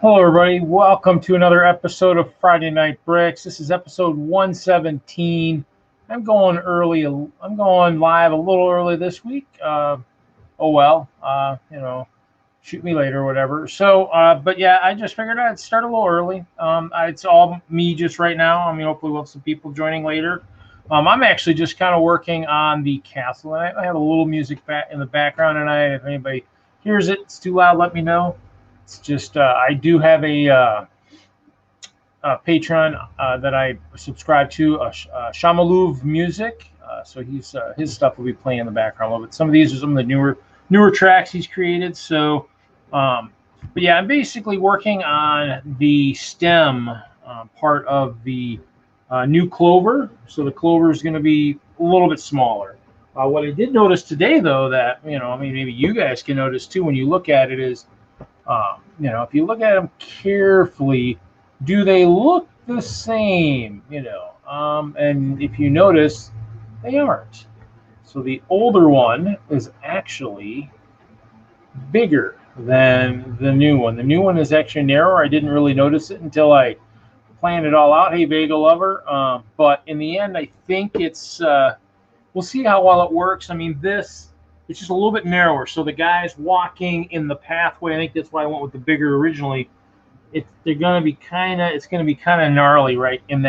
Hello, everybody. Welcome to another episode of Friday Night Bricks. This is episode 117. I'm going early. I'm going live a little early this week. Oh well. Shoot me later or whatever. But yeah, I just figured I'd start a little early. It's all me just right now. I mean, hopefully we'll have some people joining later. I'm actually just kind of working on the castle. I have a little music in the background tonight. If anybody hears it, it's too loud, let me know. It's just I do have a Patreon that I subscribe to, Shamaluv Music. So his stuff will be playing in the background a little bit. Some of these are some of the newer tracks he's created. But yeah, I'm basically working on the stem part of the new Clover. So the Clover is going to be a little bit smaller. What I did notice today, though, that I mean, maybe you guys can notice too when you look at it is, if you look at them carefully, do they look the same? And if you notice, they aren't. So the older one is actually bigger than the new one. The new one is actually narrower. I didn't really notice it until I planned it all out. Hey, Vega lover. But in the end, I think we'll see how well it works. I mean, it's just a little bit narrower. So the guys walking in the pathway, I think that's why I went with the bigger originally. It's going to be kind of gnarly right in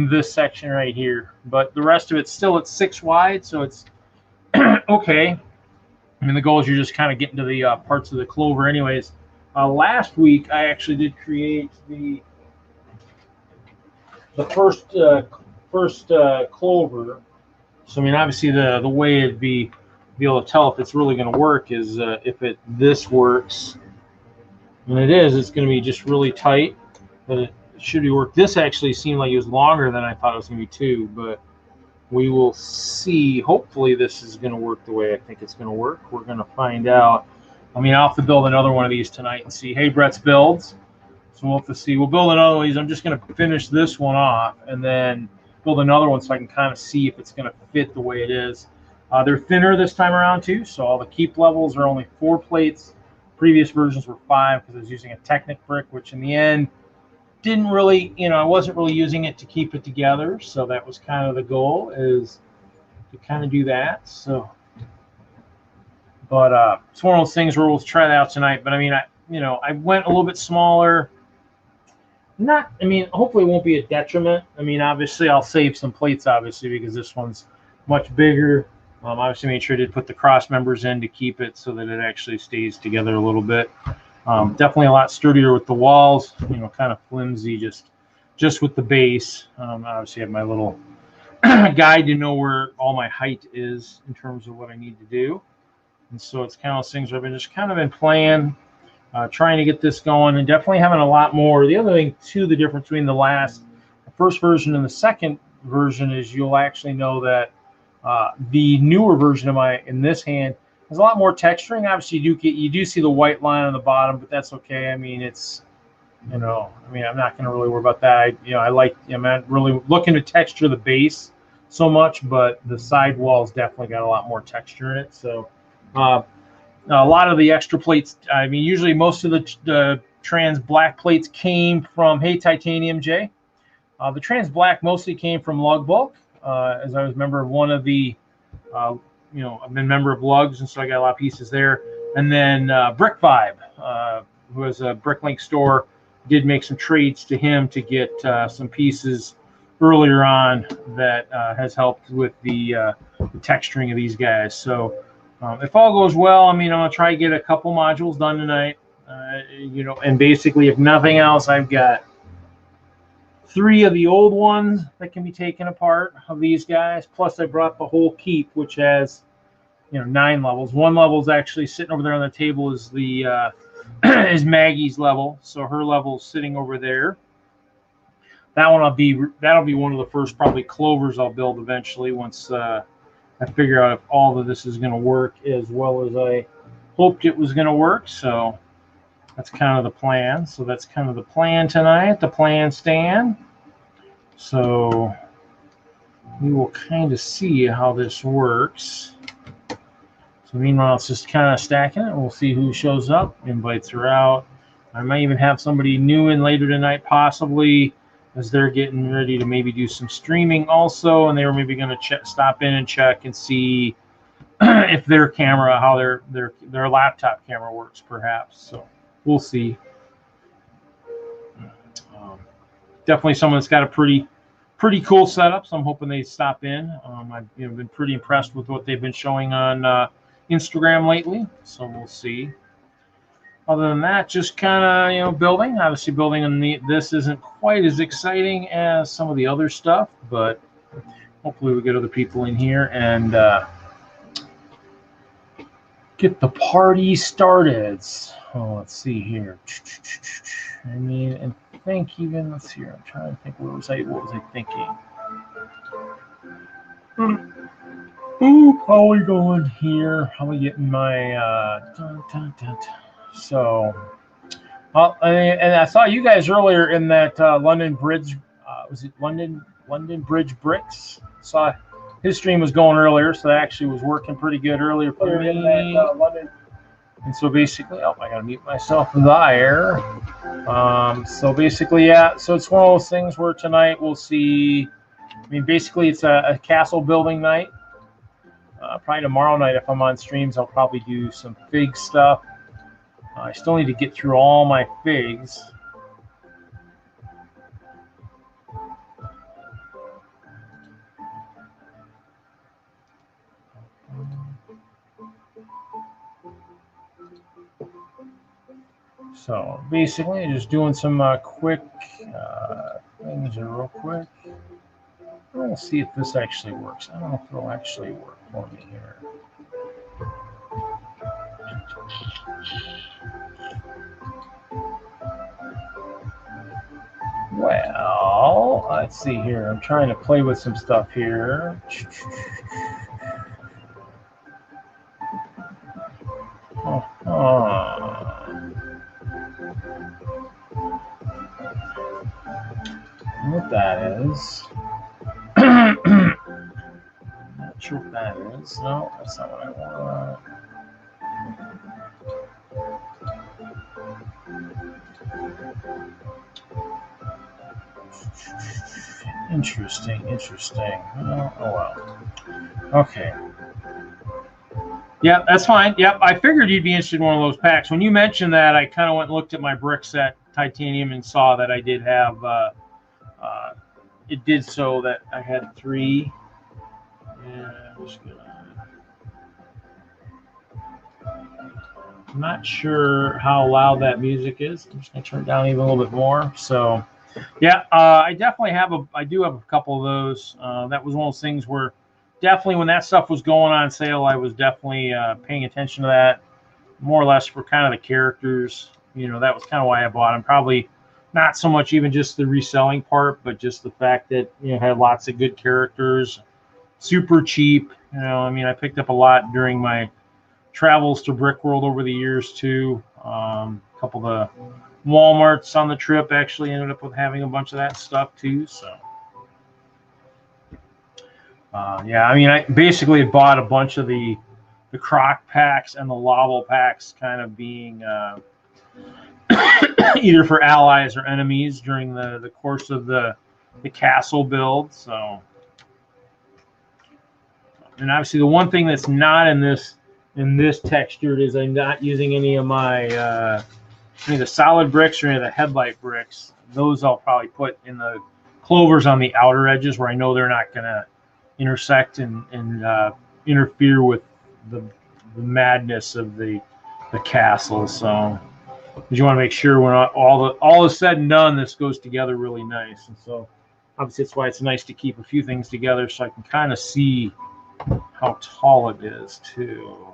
this section right here. But the rest of it's still at 6 wide, so it's okay. I mean, the goal is you're just kind of getting to the parts of the Clover anyways. Last week, I actually did create the first Clover. So I mean, obviously the way it'd be able to tell if it's really going to work is if this works, and it's going to be just really tight, but it should be work. This actually seemed like it was longer than I thought it was going to be too, but we will see. Hopefully this is going to work the way I think it's going to work. We're going to find out. I mean, I'll have to build another one of these tonight and see. Hey, Brett's builds. So we'll have to see. We'll build another one of these. I'm just going to finish this one off and then build another one so I can kind of see if it's going to fit the way it is. They're thinner this time around too, so all the keep levels are only 4 plates. Previous versions were 5 because I was using a Technic brick, which in the end didn't really, I wasn't really using it to keep it together. So that was kind of the goal, is to kind of do that. So, but it's one of those things where we'll try that out tonight. But I mean, I went a little bit smaller. Hopefully it won't be a detriment. I mean, obviously I'll save some plates, obviously, because this one's much bigger. Obviously made sure I did put the cross members in to keep it so that it actually stays together a little bit. Definitely a lot sturdier with the walls, kind of flimsy just with the base. Obviously I have my little guide to know where all my height is in terms of what I need to do. And so it's kind of those things where I've just kind of been playing, trying to get this going, and definitely having a lot more. The other thing too, the difference between the first version and the second version is you'll actually know that the newer version of in this hand has a lot more texturing. Obviously, you do see the white line on the bottom, but that's okay. I mean, I'm not going to really worry about that. I'm not really looking to texture the base so much, but the sidewalls definitely got a lot more texture in it. So a lot of the extra plates, I mean, usually most of the trans black plates came from, hey, Titanium J. The trans black mostly came from Lug Bulk, as I was a member of one of the, I've been a member of Lugs, and so I got a lot of pieces there. And then Brick Vibe, who has a Bricklink store, did make some trades to him to get some pieces earlier on that has helped with the texturing of these guys. So if all goes well, I mean, I'm going to try to get a couple modules done tonight, and basically, if nothing else, I've got 3 of the old ones that can be taken apart of these guys. Plus, I brought the whole keep, which has 9 levels. One level is actually sitting over there on the table, is the is Maggie's level, so her level is sitting over there. That'll be one of the first probably Clovers I'll build eventually once I figure out if all of this is going to work as well as I hoped it was going to work. So that's kind of the plan. So that's kind of the plan tonight, the plan stand. So we will kind of see how this works. So meanwhile, it's just kind of stacking it. We'll see who shows up. Invites are out. I might even have somebody new in later tonight, possibly, as they're getting ready to maybe do some streaming also, and they were maybe going to stop in and check and see if their camera, how their laptop camera works, perhaps. So we'll see. Definitely someone that's got a pretty cool setup, so I'm hoping they stop in. I've been pretty impressed with what they've been showing on Instagram lately, so we'll see. Other than that, just kind of building. Obviously, building on this isn't quite as exciting as some of the other stuff, but hopefully we get other people in here and get the party started. Oh, let's see here. I mean, and think even let's see here. I'm trying to think. What was I thinking? Ooh, how are we going here? How are we getting my So, well, and I saw you guys earlier in that London Bridge. Was it London Bridge Bricks? Saw his stream was going earlier, so that actually was working pretty good earlier for me. London. And so basically, I gotta mute myself there. So basically, yeah. So it's one of those things where tonight we'll see. I mean, basically, it's a castle building night. Probably tomorrow night, if I'm on streams, I'll probably do some fig stuff. I still need to get through all my figs. So basically, just doing some quick things here real quick. We'll see if this actually works. I don't know if it'll actually work for me here. Well, let's see here. I'm trying to play with some stuff here. What that is. I'm not sure what that is. No, that's not what I want. Interesting. Oh well. Okay. Yeah, that's fine. Yep, I figured you'd be interested in one of those packs. When you mentioned that, I kind of went and looked at my brick set titanium and saw that I did have. It did so that I had 3. And I'm not sure how loud that music is. I'm just gonna turn it down even a little bit more. So, yeah, I definitely have I do have a couple of those. That was one of those things where definitely when that stuff was going on sale, I was definitely paying attention to that, more or less for kind of the characters. That was kind of why I bought them. Probably not so much even just the reselling part, but just the fact that had lots of good characters, super cheap. I mean, I picked up a lot during my travels to Brick World over the years too. A couple of the Walmarts on the trip actually ended up with having a bunch of that stuff too. So yeah, I mean, I basically bought a bunch of the crock packs and the lobble packs, kind of being either for allies or enemies during the course of the castle build. So, and obviously the one thing that's not in this textured is I'm not using any of my any of the solid bricks or any of the headlight bricks. Those I'll probably put in the clovers on the outer edges where I know they're not gonna intersect and interfere with the madness of the castle. So you want to make sure when all is said and done, this goes together really nice. And so obviously that's why it's nice to keep a few things together so I can kind of see how tall it is too.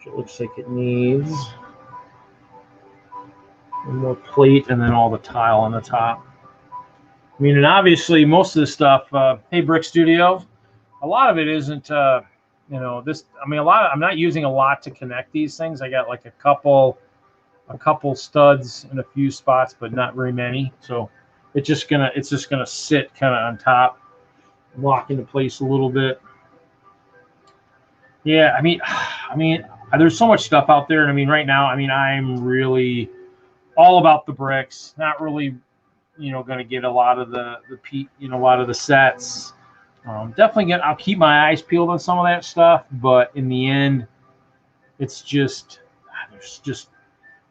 It looks like it needs one more plate and then all the tile on the top. I mean, and obviously most of the stuff, hey, Brick Studio, a lot of it isn't, this. I mean, I'm not using a lot to connect these things. I got like a couple studs in a few spots, but not very many. So it's just gonna sit kind of on top, lock into place a little bit. Yeah, I mean, there's so much stuff out there, and I mean, right now, I mean, I'm really all about the bricks. Not really, going to get a lot of the a lot of the sets. Definitely I'll keep my eyes peeled on some of that stuff, but in the end, it's just there's just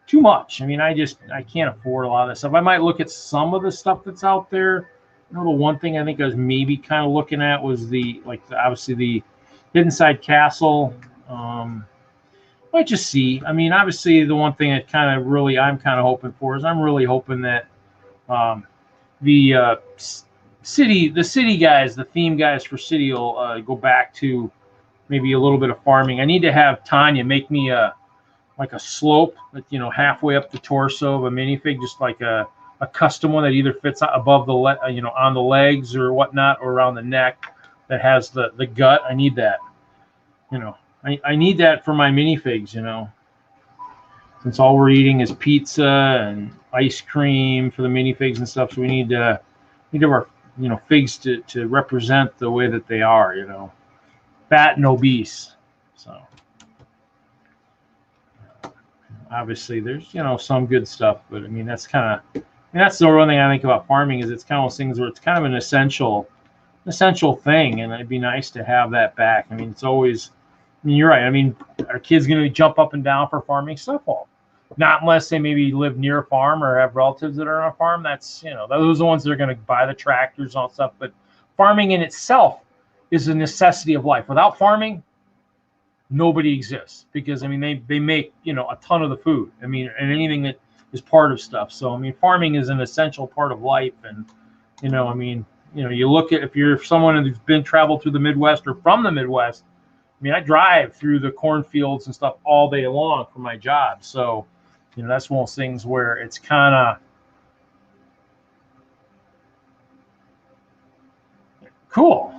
too much. I mean, I can't afford a lot of this stuff. I might look at some of the stuff that's out there. The one thing I think I was maybe kind of looking at was obviously the Hidden Side Castle. Might just see. I mean, obviously the one thing that I'm kind of hoping for is I'm really hoping that the city guys, the theme guys for city will go back to maybe a little bit of farming. I need to have Tanya make me a slope, halfway up the torso of a minifig, just like a custom one that either fits above the on the legs or whatnot, or around the neck, that has the gut. I need that. I need that for my minifigs. Since all we're eating is pizza and ice cream for the minifigs and stuff, so we need our figs to represent the way that they are. Fat and obese. So obviously there's some good stuff, but I mean that's the one thing I think about farming is it's kind of those things where it's kind of an essential thing, and it'd be nice to have that back. I mean, it's always. I mean, you're right. I mean, are kids going to jump up and down for farming stuff? Well, not unless they maybe live near a farm or have relatives that are on a farm. That's those are the ones that are going to buy the tractors and all that stuff. But farming in itself is a necessity of life. Without farming, nobody exists, because I mean they make a ton of the food. I mean, and anything that is part of stuff. So I mean, farming is an essential part of life. And I mean, you look at, if you're someone who's been traveled through the Midwest or from the Midwest. I mean, I drive through the cornfields and stuff all day long for my job. So, that's one of those things where it's kind of cool.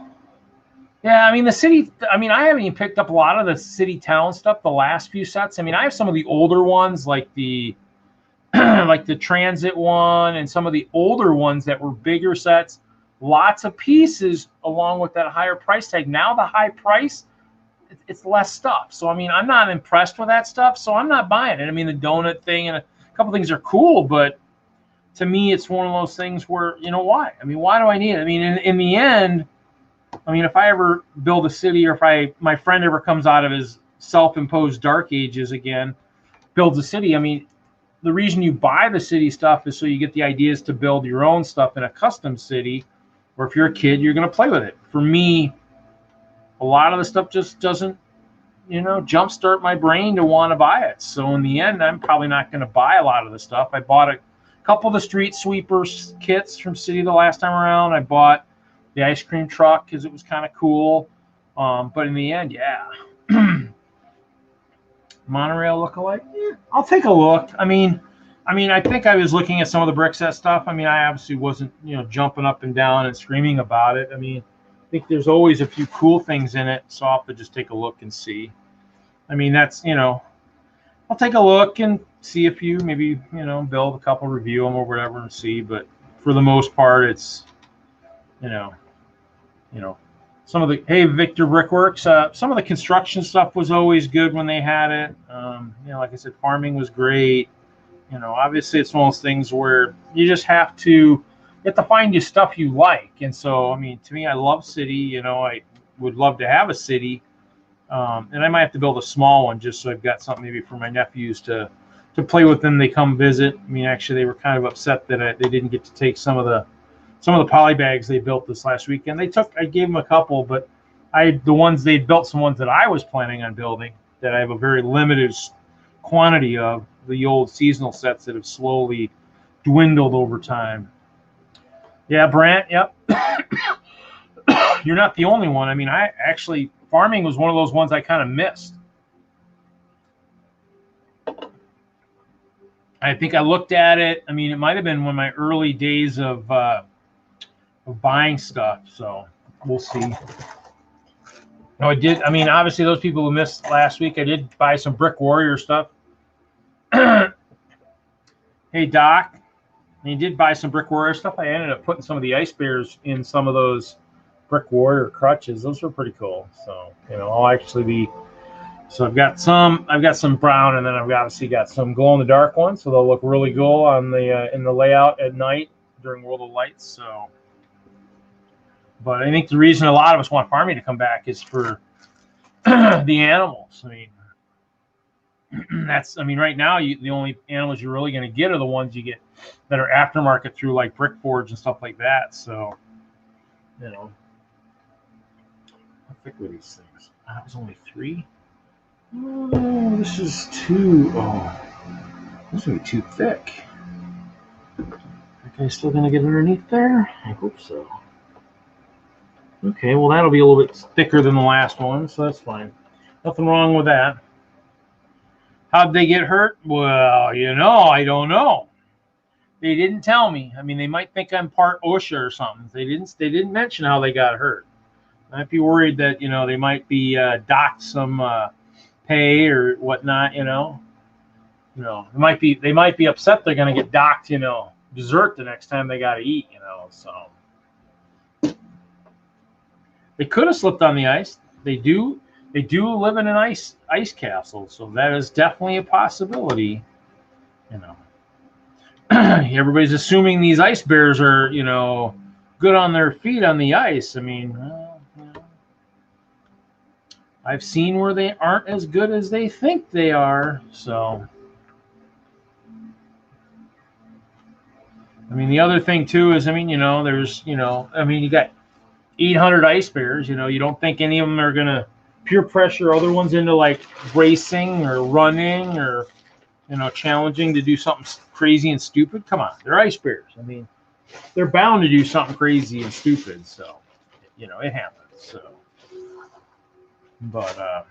Yeah, I mean, the city, I mean, I haven't even picked up a lot of the city town stuff, the last few sets. I mean, I have some of the older ones, like the like the transit one, and some of the older ones that were bigger sets, lots of pieces along with that higher price tag. Now the high price, it's less stuff. So, I mean, I'm not impressed with that stuff, so I'm not buying it. I mean, the donut thing and a couple things are cool, but to me, it's one of those things where, why? I mean, why do I need it? I mean, in the end, I mean, if I ever build a city, or if my friend ever comes out of his self-imposed dark ages again, builds a city, I mean, the reason you buy the city stuff is so you get the ideas to build your own stuff in a custom city, or if you're a kid, you're going to play with it. For me, a lot of the stuff just doesn't, jumpstart my brain to want to buy it. So in the end, I'm probably not going to buy a lot of the stuff. I bought a couple of the street sweepers kits from City the last time around. I bought the ice cream truck because it was kind of cool. But in the end, yeah. Monorail lookalike? Yeah, I'll take a look. I mean, I think I was looking at some of the brickset stuff. I mean, I obviously wasn't, jumping up and down and screaming about it. I mean, I think there's always a few cool things in it, so I'll have to just take a look and see. I mean, that's, I'll take a look and see if you maybe, build a couple, review them or whatever and see. But for the most part, it's, some of the, hey, Victor Brickworks, some of the construction stuff was always good when they had it. Like I said, farming was great. Obviously it's one of those things where you just have to find your stuff you like. And so, I mean, to me, I love city. I would love to have a city. And I might have to build a small one just so I've got something maybe for my nephews to play with when they come visit. I mean, actually, they were kind of upset that they didn't get to take some of the poly bags they built this last weekend. I gave them a couple, but they built some ones that I was planning on building that I have a very limited quantity of, the old seasonal sets that have slowly dwindled over time. Yeah, Brant, yep. You're not the only one. I mean, farming was one of those ones I kind of missed. I think I looked at it. I mean, it might have been one of my early days of buying stuff. So we'll see. No, I did. I mean, obviously, those people who missed last week, I did buy some Brick Warrior stuff. Hey, Doc. And you did buy some Brick Warrior stuff. I ended up putting some of the ice bears in some of those Brick Warrior crutches. Those were pretty cool. So, I'll actually be So I've got some brown, and then I've obviously got some glow in the dark ones, so they'll look really cool on the in the layout at night during World of Lights. So, but I think the reason a lot of us want farming to come back is for the animals. I mean, right now the only animals you're really going to get are the ones you get that are aftermarket through like Brick Forge and stuff like that. So, you know, how thick were these things? That was only 3. Oh, this is too. Oh, this is gonna be too thick. Okay, still gonna get underneath there? I hope so. Okay, well that'll be a little bit thicker than the last one, so that's fine. Nothing wrong with that. How'd they get hurt? Well, I don't know. They didn't tell me. I mean, they might think I'm part OSHA or something. They didn't mention how they got hurt. I might be worried that they might be docked some pay or whatnot. They might be upset they're going to get docked dessert the next time they got to eat. So they could have slipped on the ice. They do live in an ice castle, so that is definitely a possibility. Everybody's assuming these ice bears are good on their feet on the ice. I mean, I've seen where they aren't as good as they think they are. So, I mean, the other thing too is, there's, you got 800 ice bears. You don't think any of them are gonna peer pressure other ones into like racing or running or challenging to do something crazy and stupid. Come on, they're ice bears. I mean, they're bound to do something crazy and stupid. So, it happens. So. But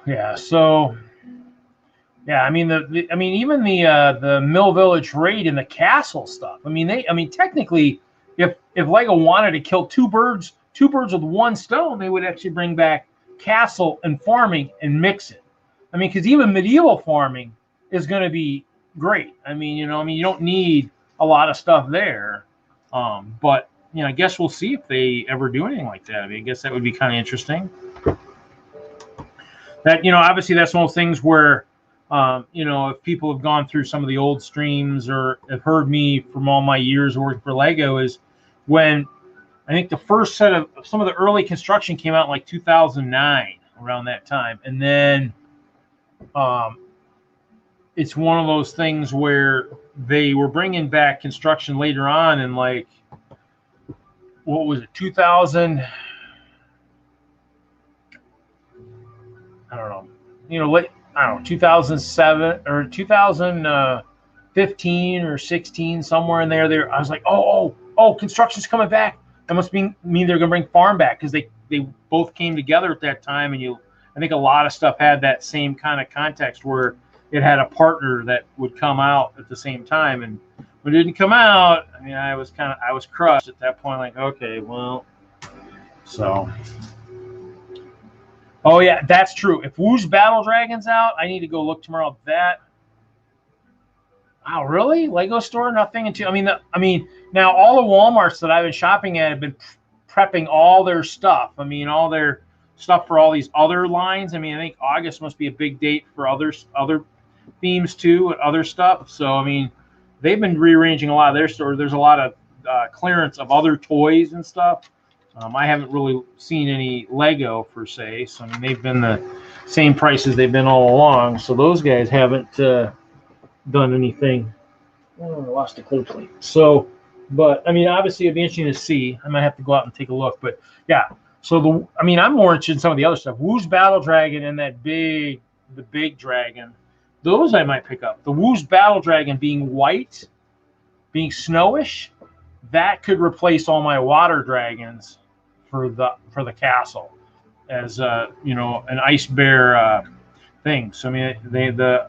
yeah, so yeah, even the Mill Village raid and the castle stuff. Technically, if Lego wanted to kill two birds with one stone, they would actually bring back castle and farming and mix it. Because even medieval farming is going to be great. You don't need a lot of stuff there, but I guess we'll see if they ever do anything like that. I guess that would be kind of interesting. That, obviously that's one of those things where, if people have gone through some of the old streams or have heard me from all my years working for Lego, is when I think the first set of some of the early construction came out in like 2009, around that time. And then it's one of those things where they were bringing back construction later on in like, what was it, 2000? I don't know. 2007 or 2015 or 16, somewhere in there. I was like, oh, construction's coming back. That must mean they're going to bring farm back, because they both came together at that time. And I think a lot of stuff had that same kind of context where it had a partner that would come out at the same time. And when it didn't come out, I was crushed at that point. Like, okay, well, so. Oh yeah, that's true. If Woo's Battle Dragon's out, I need to go look tomorrow at that. Wow, really? Lego store, nothing until now all the Walmarts that I've been shopping at have been prepping all their stuff. All their stuff for all these other lines. I think August must be a big date for other themes too and other stuff. So they've been rearranging a lot of their stores. There's a lot of clearance of other toys and stuff. I haven't really seen any Lego per se. So they've been the same prices they've been all along. So those guys haven't done anything. Oh, I lost a clear plate. So, but obviously it'd be interesting to see. I might have to go out and take a look. But yeah, so I'm more interested in some of the other stuff. Woo's Battle Dragon and the big dragon. Those I might pick up. The Woo's Battle Dragon being white, being snowish, that could replace all my water dragons for the castle as an ice bear thing. So the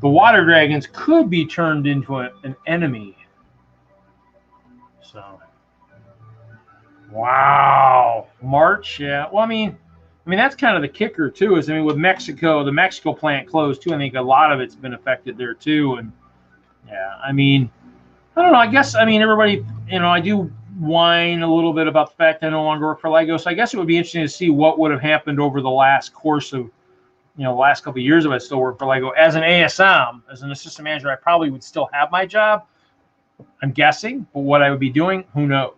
water dragons could be turned into an enemy. So wow, March, yeah. Well, that's kind of the kicker too. Is with Mexico, the Mexico plant closed too. I think a lot of it's been affected there too. And yeah, I don't know. I guess everybody, I do whine a little bit about the fact I no longer work for Lego. So I guess it would be interesting to see what would have happened over the last course of, the last couple of years if I still work for Lego. As an ASM, as an assistant manager, I probably would still have my job, I'm guessing, but what I would be doing, who knows?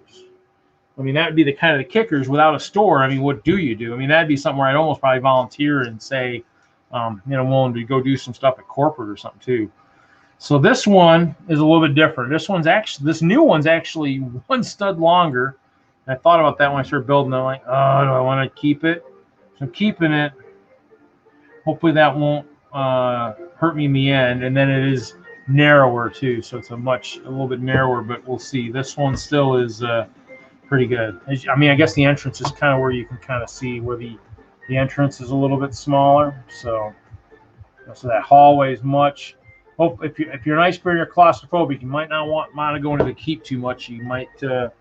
I mean, that would be the kind of the kickers. Without a store, I mean, what do you do? I mean, that'd be something where I'd almost probably volunteer and say, willing to go do some stuff at corporate or something too. So this one is a little bit different. This new one's actually one stud longer. I thought about that when I started building. I'm like, oh, do I want to keep it? So I'm keeping it. Hopefully that won't hurt me in the end. And then it is narrower too, so it's a little bit narrower. But we'll see. This one still is pretty good. I mean, I guess the entrance is kind of where you can kind of see where the entrance is a little bit smaller. So that hallway is much. Hope if you're an icebreaker claustrophobic, you might not want to go into the keep too much. You might your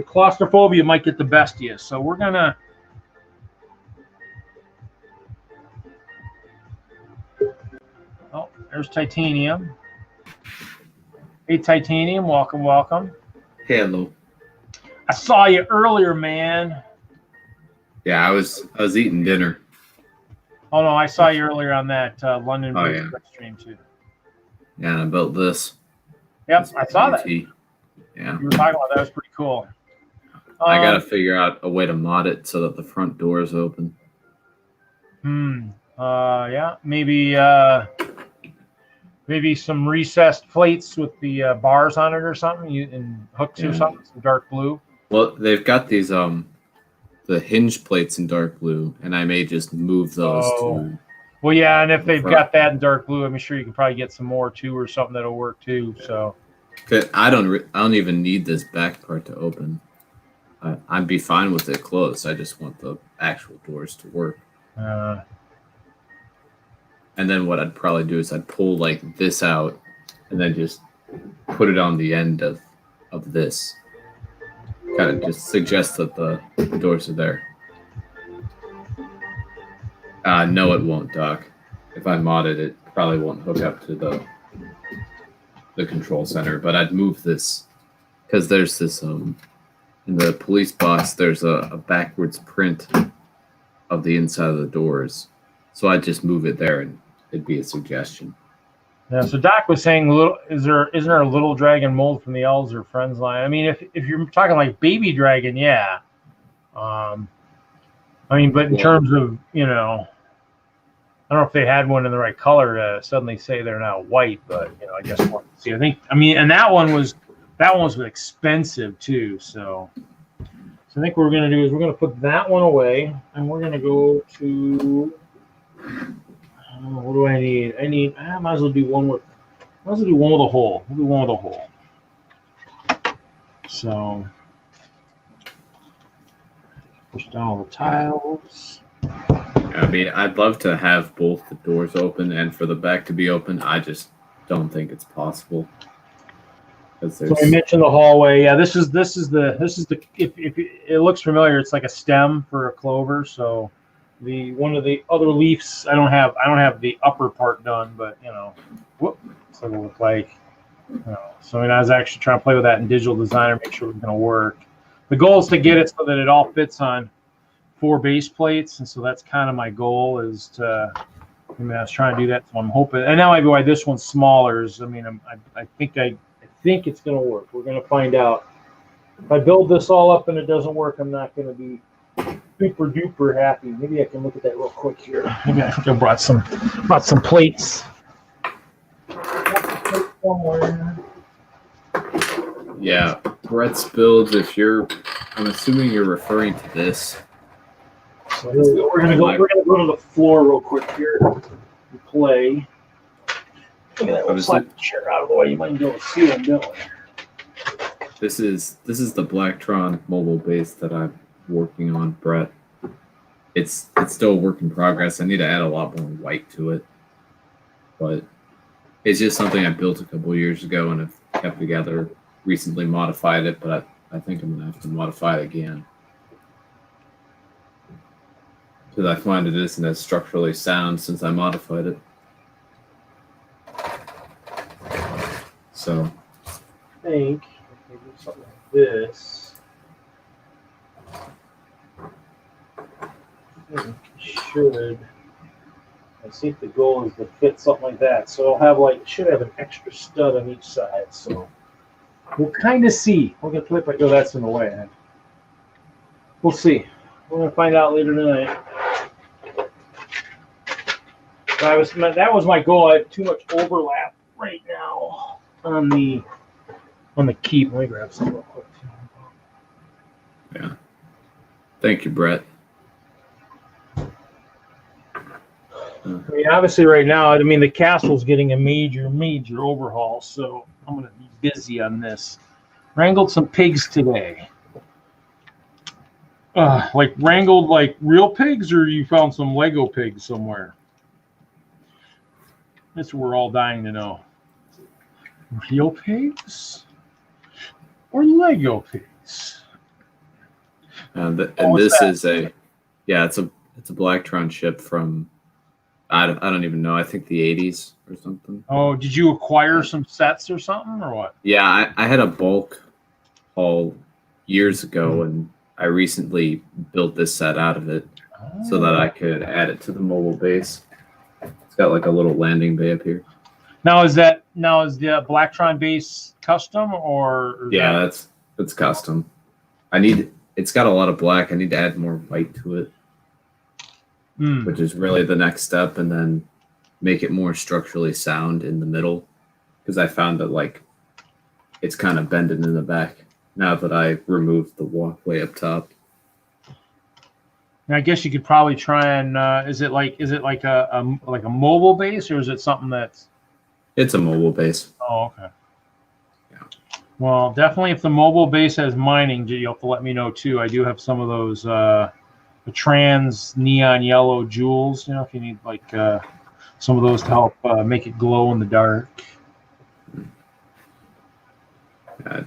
claustrophobia might get the best of you. So we're gonna. Oh, there's Titanium. Hey, Titanium, welcome, welcome. Hello. I saw you earlier, man. Yeah, I was eating dinner. Oh no, I saw you earlier on that London Bridge stream too. Yeah, and I built this. Yep, I saw that. Yeah. You were talking about that. Was pretty cool. I got to figure out a way to mod it so that the front door is open. Yeah. Maybe some recessed plates with the bars on it or something, and hooks or something. Some dark blue. Well, they've got these the hinge plates in dark blue, and I may just move those to. Well, yeah, and if they've got that in dark blue, I'm sure you can probably get some more too, or something that'll work too. So, I don't even need this back part to open. I'd be fine with it closed. I just want the actual doors to work. And then what I'd probably do is I'd pull like this out, and then just put it on the end of this. Kind of just suggest that the doors are there. No, it won't, Doc. If I modded it, probably won't hook up to the control center. But I'd move this because there's this in the police box. There's a backwards print of the inside of the doors, so I'd just move it there, and it'd be a suggestion. Yeah. So Doc was saying, isn't there a little dragon mold from the Elves or Friends line? I mean, if you're talking like baby dragon, yeah. I mean, but in terms of I don't know if they had one in the right color to suddenly say they're now white, but I guess we'll see. And that one was expensive too. So I think what we're gonna do is we're gonna put that one away, and we're gonna go to what do I need? I might as well do one with a hole. We'll do one with a hole. So push down all the tiles. I mean, I'd love to have both the doors open and for the back to be open. I just don't think it's possible. So I mentioned the hallway. Yeah, this is the if it looks familiar, it's like a stem for a clover. So one of the other leaves, I don't have the upper part done, but what it's going to look like. So I was actually trying to play with that in Digital Designer, make sure it's going to work. The goal is to get it so that it all fits on 4 base plates, and so that's kind of my goal. Is to, I was trying to do that, so I'm hoping. And now maybe why this one's smaller is, I think it's going to work. We're going to find out. If I build this all up and it doesn't work, I'm not going to be super duper happy. Maybe I can look at that real quick here. Maybe I think I brought some plates. Somewhere. Yeah, Brett's builds. I'm assuming you're referring to this. So we're gonna go to the floor real quick here and play. Look at that. We'll slide the chair out of the way. You might be able to see what I'm doing. This is the Blacktron mobile base that I'm working on, Brett. It's still a work in progress. I need to add a lot more white to it, but it's just something I built a couple of years ago and have kept together. Recently modified it, but I think I'm gonna have to modify it again because I find it isn't as structurally sound since I modified it. So I think I can do something like this. should. I think the goal is to fit something like that. So I'll have should have an extra stud on each side. So we'll kind of see. We're gonna flip it. Oh, that's in the way. We'll see. We're gonna find out later tonight. That was my goal. I have too much overlap right now on the keep. Let me grab some real quick. Yeah. Thank you, Brett. I mean, obviously, right now, I mean, the castle's getting a major overhaul, so I'm going to be busy on this. Wrangled some pigs today. Wrangled real pigs, or you found some Lego pigs somewhere? That's what we're all dying to know. Real pigs or Lego pigs? This is it's a Blacktron ship from I don't even know. I think the 80s or something. Oh, did you acquire some sets or something, or what? Yeah, I had a bulk haul years ago, and I recently built this set out of it so that I could add it to the mobile base. It's got like a little landing bay up here. Now is the Blacktron base custom or yeah, that's custom. It's got a lot of black. I need to add more white to it. Which is really the next step, and then make it more structurally sound in the middle, because I found that it's kind of bending in the back now that I removed the walkway up top. Now, I guess you could probably try and is it like a mobile base, or is it something that's? It's a mobile base. Oh, okay. Yeah. Well, definitely, if the mobile base has mining, you'll have to let me know too. I do have some of those. The trans neon yellow jewels, if you need some of those to help make it glow in the dark. Yeah,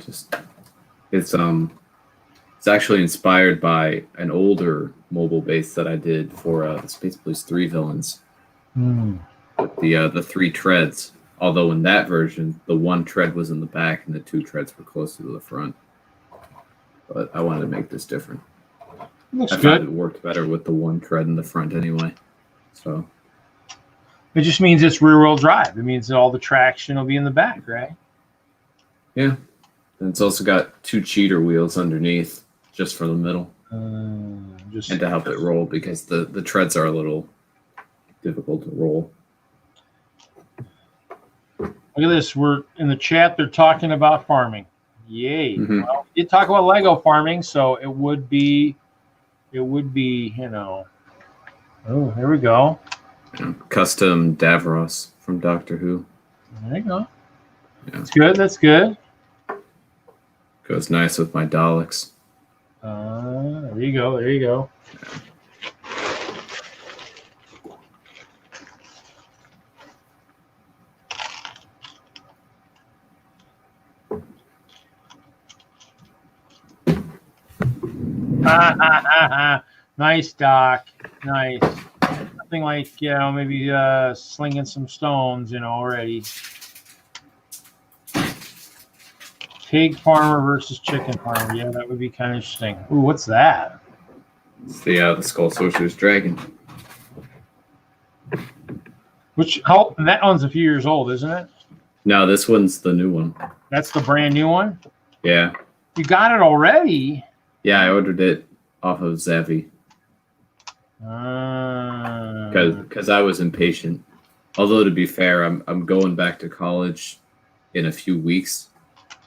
it's actually inspired by an older mobile base that I did for the Space Police 3 villains. With the 3 treads. Although in that version, the 1 tread was in the back and the 2 treads were closer to the front. But I wanted to make this different. Looks I good. found it worked better with the 1 tread in the front anyway. So it just means it's rear-wheel drive. It means that all the traction will be in the back, right? Yeah. And it's also got 2 cheater wheels underneath just for the middle. And to help it roll, because the treads are a little difficult to roll. Look at this. We're in the chat. They're talking about farming. Yay. Mm-hmm. Well, we did talk about Lego farming, so it would be, oh, here we go. Custom Davros from Doctor Who. There you go. Yeah. That's good. That's good. Goes nice with my Daleks. There you go. There you go. Nice, Doc. Nice. Nothing like, maybe slinging some stones, already. Pig farmer versus chicken farmer. Yeah, that would be kind of interesting. Ooh, what's that? It's the Skull Sorcerer's Dragon. That one's a few years old, isn't it? No, this one's the new one. That's the brand new one? Yeah. You got it already? Yeah, I ordered it off of Zavvi. Because I was impatient. Although, to be fair, I'm going back to college in a few weeks.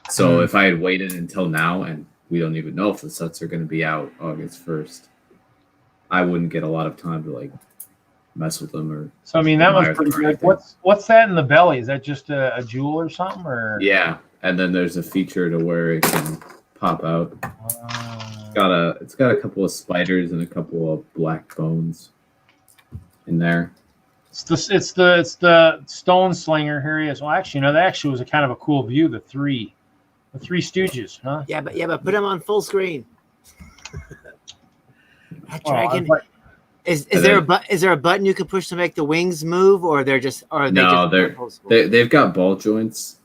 So if I had waited until now, and we don't even know if the sets are going to be out August 1st, I wouldn't get a lot of time to mess with them. Or so I mean, that was pretty good. What's that in the belly? Is that just a jewel or something? Or yeah, and then there's a feature to where it can pop out. It's got a couple of spiders and a couple of black bones in there. It's the stone slinger. Here he is. Well, actually, that actually was a kind of a cool view. The three Stooges, huh? Yeah, but put them on full screen. That dragon. Is there a button you can push to make the wings move, or they've got ball joints,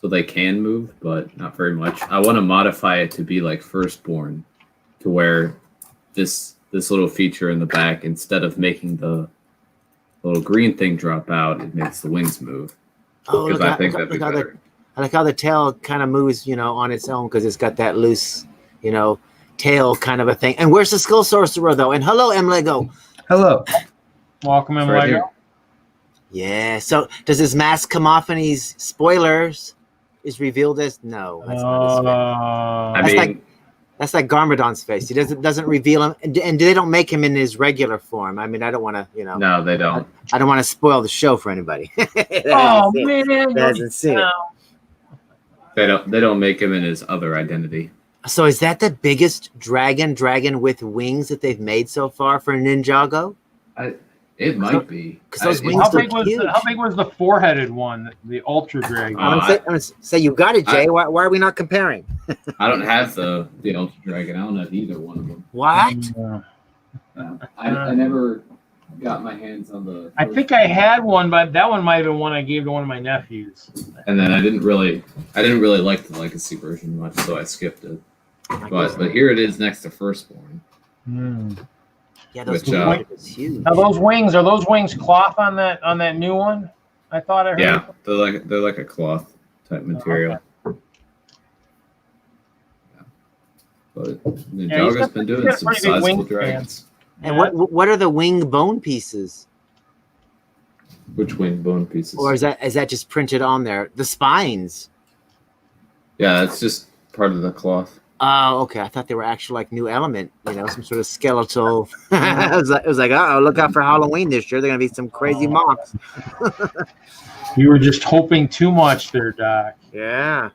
so they can move, but not very much. I want to modify it to be like Firstborn, to where this this little feature in the back. Instead of making the little green thing drop out, it makes the wings move. Oh, Because I think that'd be better. I like how the tail kind of moves, on its own because it's got that loose, tail kind of a thing. And where's the Skull Sorcerer though? And hello, M Lego. Hello. Welcome in, Right Lego. here. Yeah. So does his mask come off and he's spoilers? Is revealed as no. That's not his face. That's like Garmadon's face. He doesn't reveal him, and they don't make him in his regular form. I mean, I don't want to, No, they don't. I don't want to spoil the show for anybody. Oh man, Hasn't seen it. They don't make him in his other identity. So is that the biggest dragon with wings that they've made so far for Ninjago? It might be. Because those wings How look big huge. how big was the four-headed one, the Ultra Dragon? I'm gonna say you got it, Jay. Why are we not comparing? I don't have the Ultra Dragon. I don't have either one of them. What? I never got my hands on the. I think I had one, but that one might have been one I gave to one of my nephews. And then I didn't really like the Legacy version much, so I skipped it. But here it is next to Firstborn. Yeah, those Which, wings is huge. Are those wings cloth on that new one? I thought I heard. Yeah, they're like a cloth type material. Okay. Yeah. But he's Ninjaga's been doing some pretty big sizable wingspan. dragons. And what are the wing bone pieces? Which wing bone pieces? Or is that just printed on there? The spines. Yeah, it's just part of the cloth. Oh, okay. I thought they were actual like new element, some sort of skeletal. it was like, oh, look out for Halloween this year. They're gonna be some crazy mocks. You were just hoping too much there, Doc. Yeah.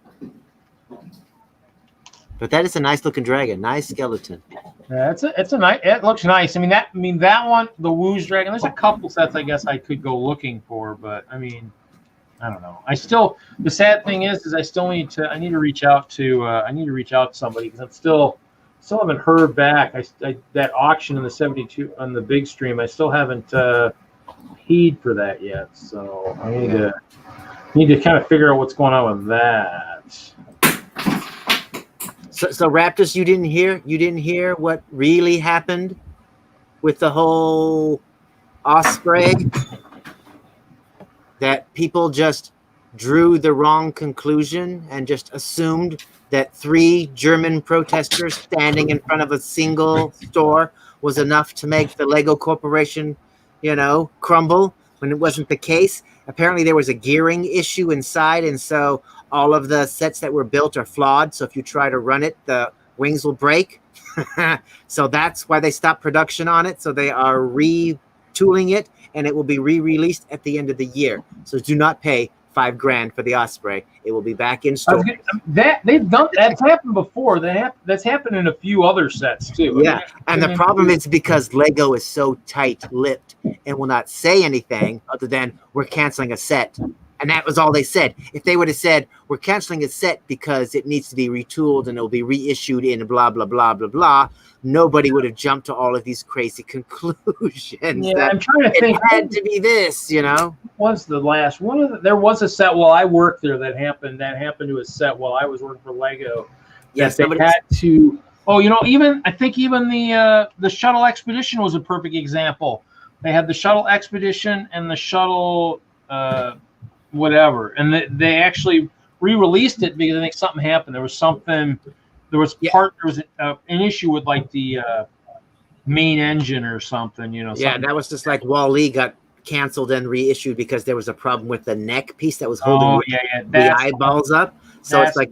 But that is a nice looking dragon. Nice skeleton. Yeah, it's a nice. It looks nice. I mean that one, the Woo's Dragon. There's a couple sets I guess I could go looking for, but I mean, I don't know. The sad thing is I need to reach out to somebody because I'm still haven't heard back. That auction in the 72 on the big stream, I still haven't heed for that yet. So I need to kind of figure out what's going on with that. So Raptors, you didn't hear what really happened with the whole Osprey? That people just drew the wrong conclusion and just assumed that 3 German protesters standing in front of a single store was enough to make the Lego Corporation, crumble, when it wasn't the case. Apparently there was a gearing issue inside, and so all of the sets that were built are flawed. So if you try to run it, the wings will break. So that's why they stopped production on it. So they are retooling it, and it will be re-released at the end of the year. So do not pay $5,000 for the Osprey. It will be back in store. That's happened before. That's happened in a few other sets too. Yeah, and the problem is because Lego is so tight-lipped and will not say anything other than we're canceling a set. And that was all they said. If they would have said, we're canceling a set because it needs to be retooled and it will be reissued in blah, blah, blah, blah, blah, nobody would have jumped to all of these crazy conclusions. Yeah, I'm trying to think. It had to be this, What was the last one? There was a set while I worked there that happened to a set while I was working for Lego. Yes, they had to. Oh, I think even the Shuttle Expedition was a perfect example. They had the Shuttle Expedition and the Shuttle whatever, and they actually re-released it because I think something happened. There was an issue with like the main engine or something, Yeah, that was just like Wall-E got canceled and reissued because there was a problem with the neck piece that was holding the eyeballs up. So it's like,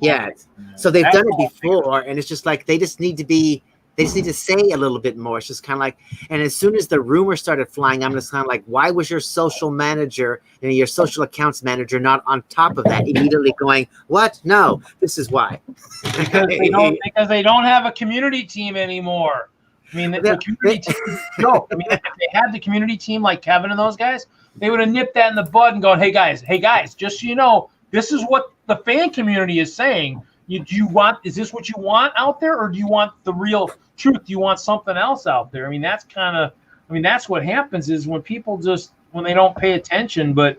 so they've done it before, and it's just like they just need to say a little bit more. It's just kind of like, and as soon as the rumor started flying, I'm just kind of like, why was your social manager and your social accounts manager not on top of that, immediately going, what? No, this is why. because they don't have a community team anymore. I mean, the community team. No, I mean, if they had the community team like Kevin and those guys, they would have nipped that in the bud and gone, hey guys, just so you know, this is what the fan community is saying. Is this what you want out there, or do you want the real truth? Do you want something else out there? I mean, that's what happens is when people when they don't pay attention, but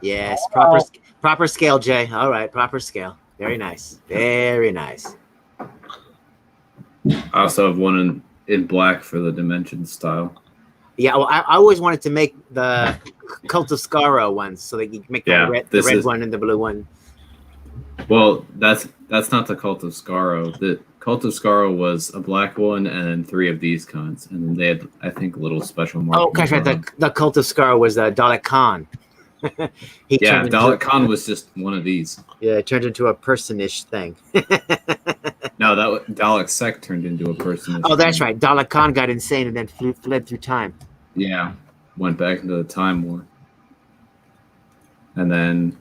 Yes, proper scale, Jay. All right, proper scale. Very nice. Very nice. I also have one in black for the dimension style. Yeah, well, I always wanted to make the Cult of Skaro ones, so that you can make the red one and the blue one. Well, that's not the Cult of Skaro. The Cult of Skaro was a black one and then 3 of these kinds, and then they had, I think, a little special mark. Oh, gosh, right. The Cult of Skaro was Dalek Khan. Dalek Khan was just one of these. Yeah, it turned into a personish thing. No, Dalek Sec turned into a personish. Oh, that's right. Dalek Khan got insane and then fled through time. Yeah, went back into the Time War. And then,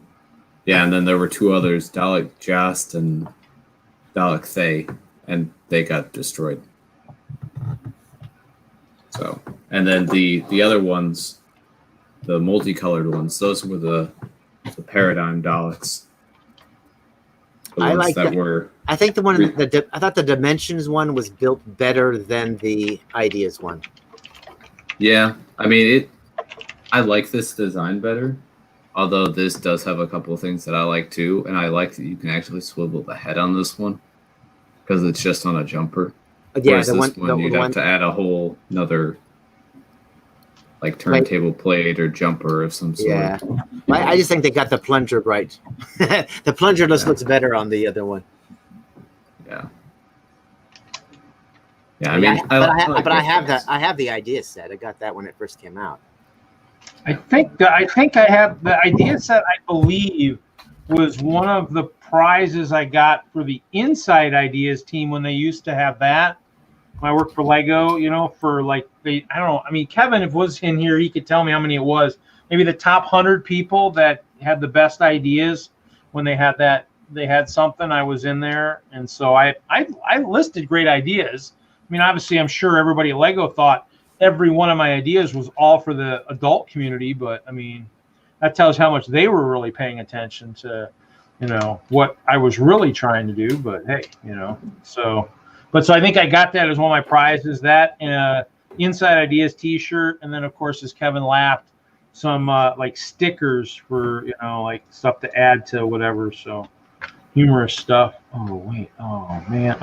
and then there were 2 others, Dalek Jast and Dalek Thay, and they got destroyed. So, and then the other ones, the multicolored ones, those were the Paradigm Daleks. I like that. Were. I think the one I thought the Dimensions one was built better than the Ideas one. Yeah, I mean I like this design better, although this does have a couple of things that I like too, and I like that you can actually swivel the head on this one because it's just on a jumper. Yeah, you'd have to add a whole another like turntable plate or jumper of some sort. Yeah, I just think they got the plunger right. The plunger looks better on the other one. Yeah. Yeah, I mean, I have the idea set. I got that when it first came out. I think I have the idea set. I believe was one of the prizes I got for the Inside Ideas team when they used to have that. When I worked for Lego, for like I don't know. I mean, Kevin, if was in here, he could tell me how many it was. Maybe the top 100 people that had the best ideas when they had that. They had something. I was in there, and so I listed great ideas. I mean, obviously, I'm sure everybody at Lego thought every one of my ideas was all for the adult community, but I mean, that tells how much they were really paying attention to, what I was really trying to do. But hey, so I think I got that as one of my prizes, that and a Inside Ideas T-shirt, and then of course, as Kevin laughed, some like stickers for like stuff to add to whatever. So humorous stuff. Oh wait. Oh man.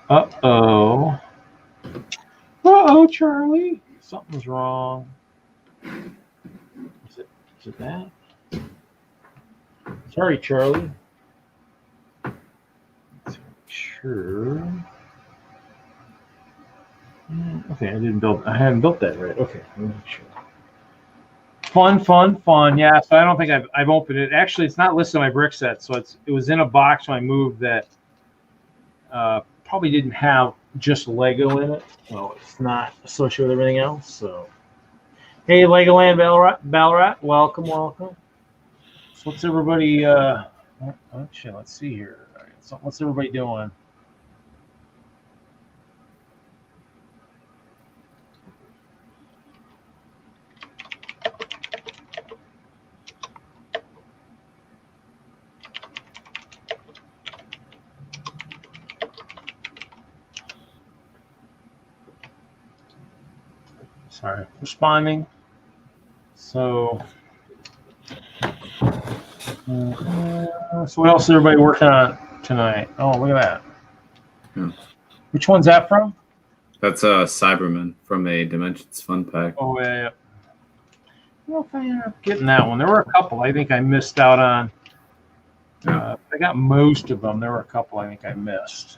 Uh-oh, Charlie. Something's wrong. Is it that? Sorry, Charlie. Sure. Okay, I haven't built that right. Okay, let me make sure. Fun. Yeah, so I don't think I've opened it. Actually, it's not listed on my brick set, so it was in a box when I moved that probably didn't have just Lego in it, so it's not associated with everything else. So, hey, Legoland Ballarat, welcome. So, what's everybody? Actually, let's see here. All right, so what's everybody doing? Sorry, responding. So, so what else is everybody working on tonight? Oh, look at that. Yeah. Which one's that from? That's Cyberman from a Dimensions Fun Pack. Oh, yeah. I don't know if I ended up getting that one. There were a couple I think I missed out on. I got most of them. There were a couple I think I missed.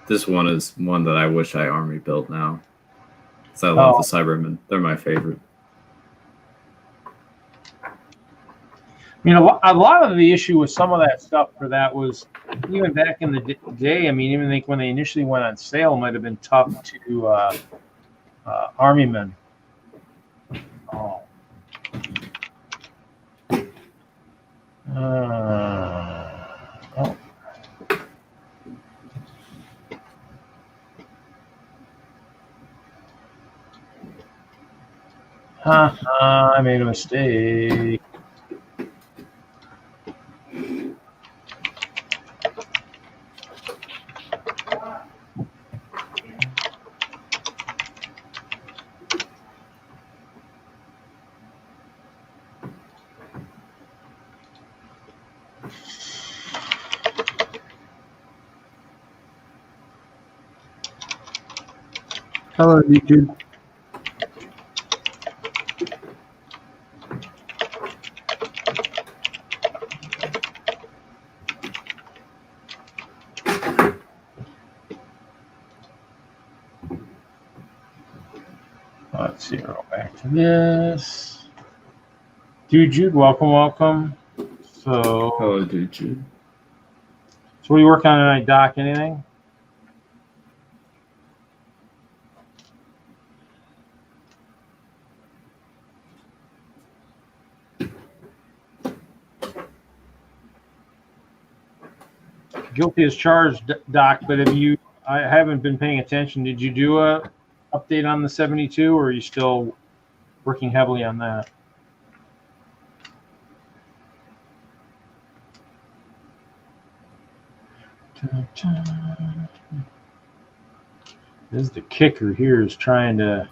This one is one that I wish I army built now. So I love the Cybermen. They're my favorite. I mean, a lot of the issue with some of that stuff for that was even back in the day. I mean, even think when they initially went on sale, it might have been tough to army men. Oh. I made a mistake. Hello, YouTube. Let's see, go back to this. Dude, Jude, welcome. So, Hello, dude. so what are you working on tonight, Doc? Anything? Guilty as charged, Doc. But I haven't been paying attention. Did you do a update on the 72, or are you still working heavily on that? This is the kicker here, is trying to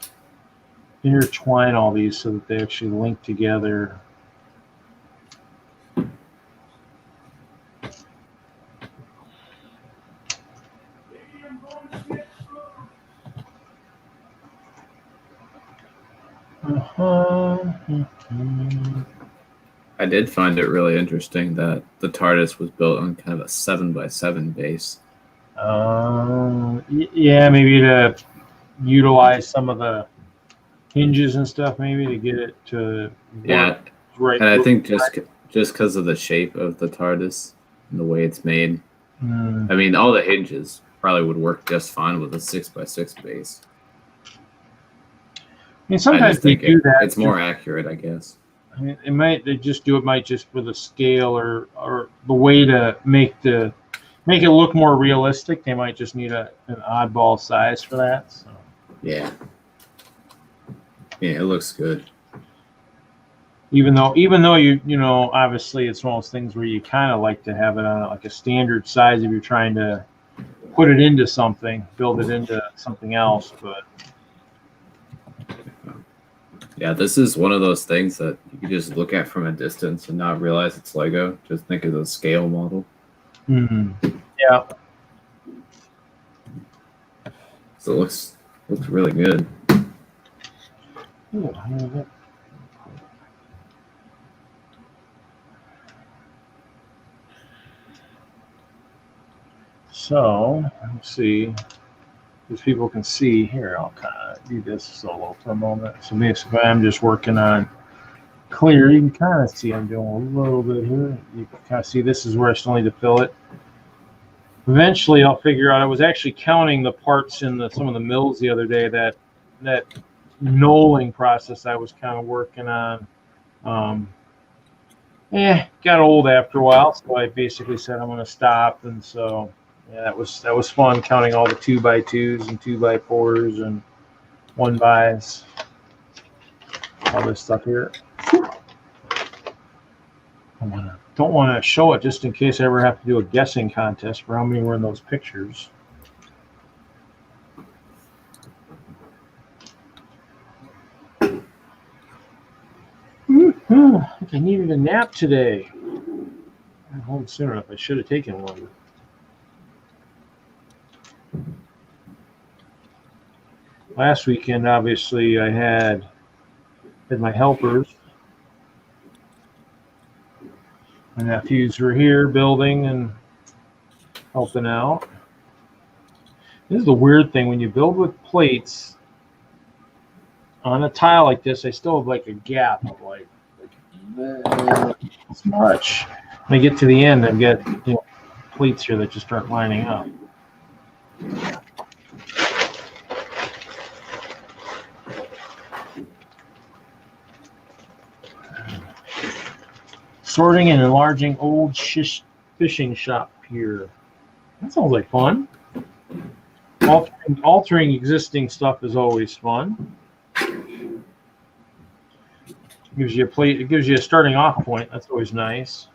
intertwine all these so that they actually link together. I did find it really interesting that the TARDIS was built on kind of a 7x7 base. Yeah, maybe to utilize some of the hinges and stuff, maybe to get it to Yeah, right. and I think just because of the shape of the TARDIS and the way it's made, I mean, all the hinges probably would work just fine with a 6x6 base. I mean, sometimes they do that. It's more accurate, I guess. I mean, they just do it might just with a scale or the way to make it look more realistic. They might just need an oddball size for that. So. Yeah, it looks good. Even though you know, obviously it's one of those things where you kind of like to have it on like a standard size if you're trying to put it into something, build it into something else, but. Yeah, this is one of those things that you can just look at from a distance and not realize it's Lego. Just think of the scale model. Mm-hmm. Yeah. So it looks really good. Ooh, so let's see. As people can see here, I'll kind of do this solo for a moment. So basically, I'm just working on clear. You can kind of see I'm doing a little bit here. You can kind of see this is where I still need to fill it. Eventually, I'll figure out. I was actually counting the parts in some of the mills the other day. That knolling process I was kind of working on. Got old after a while, so I basically said I'm going to stop, and so. Yeah, that was fun counting all the 2x2s and 2x4s and 1x's, all this stuff here. Don't want to show it just in case I ever have to do a guessing contest for how many were in those pictures. I think I needed a nap today. I'm home soon enough. I should have taken one. Last weekend, obviously, I had my helpers. My nephews were here building and helping out. This is the weird thing. When you build with plates on a tile like this, I still have like a gap of like this much. When I get to the end, I've got plates here that just aren't lining up. Sorting and enlarging old fishing shop pier. That sounds like fun. Altering existing stuff is always fun. Gives you a plate. It gives you a starting off point. That's always nice.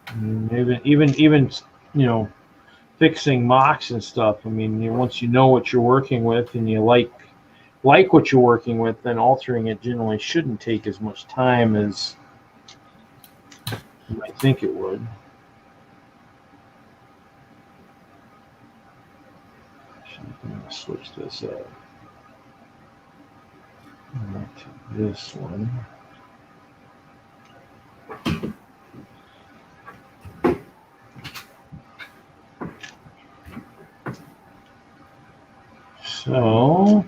And even fixing mocks and stuff. I mean, once you know what you're working with and you like what you're working with, then altering it generally shouldn't take as much time as you might think it would. I'm going to switch this up. To this one. So,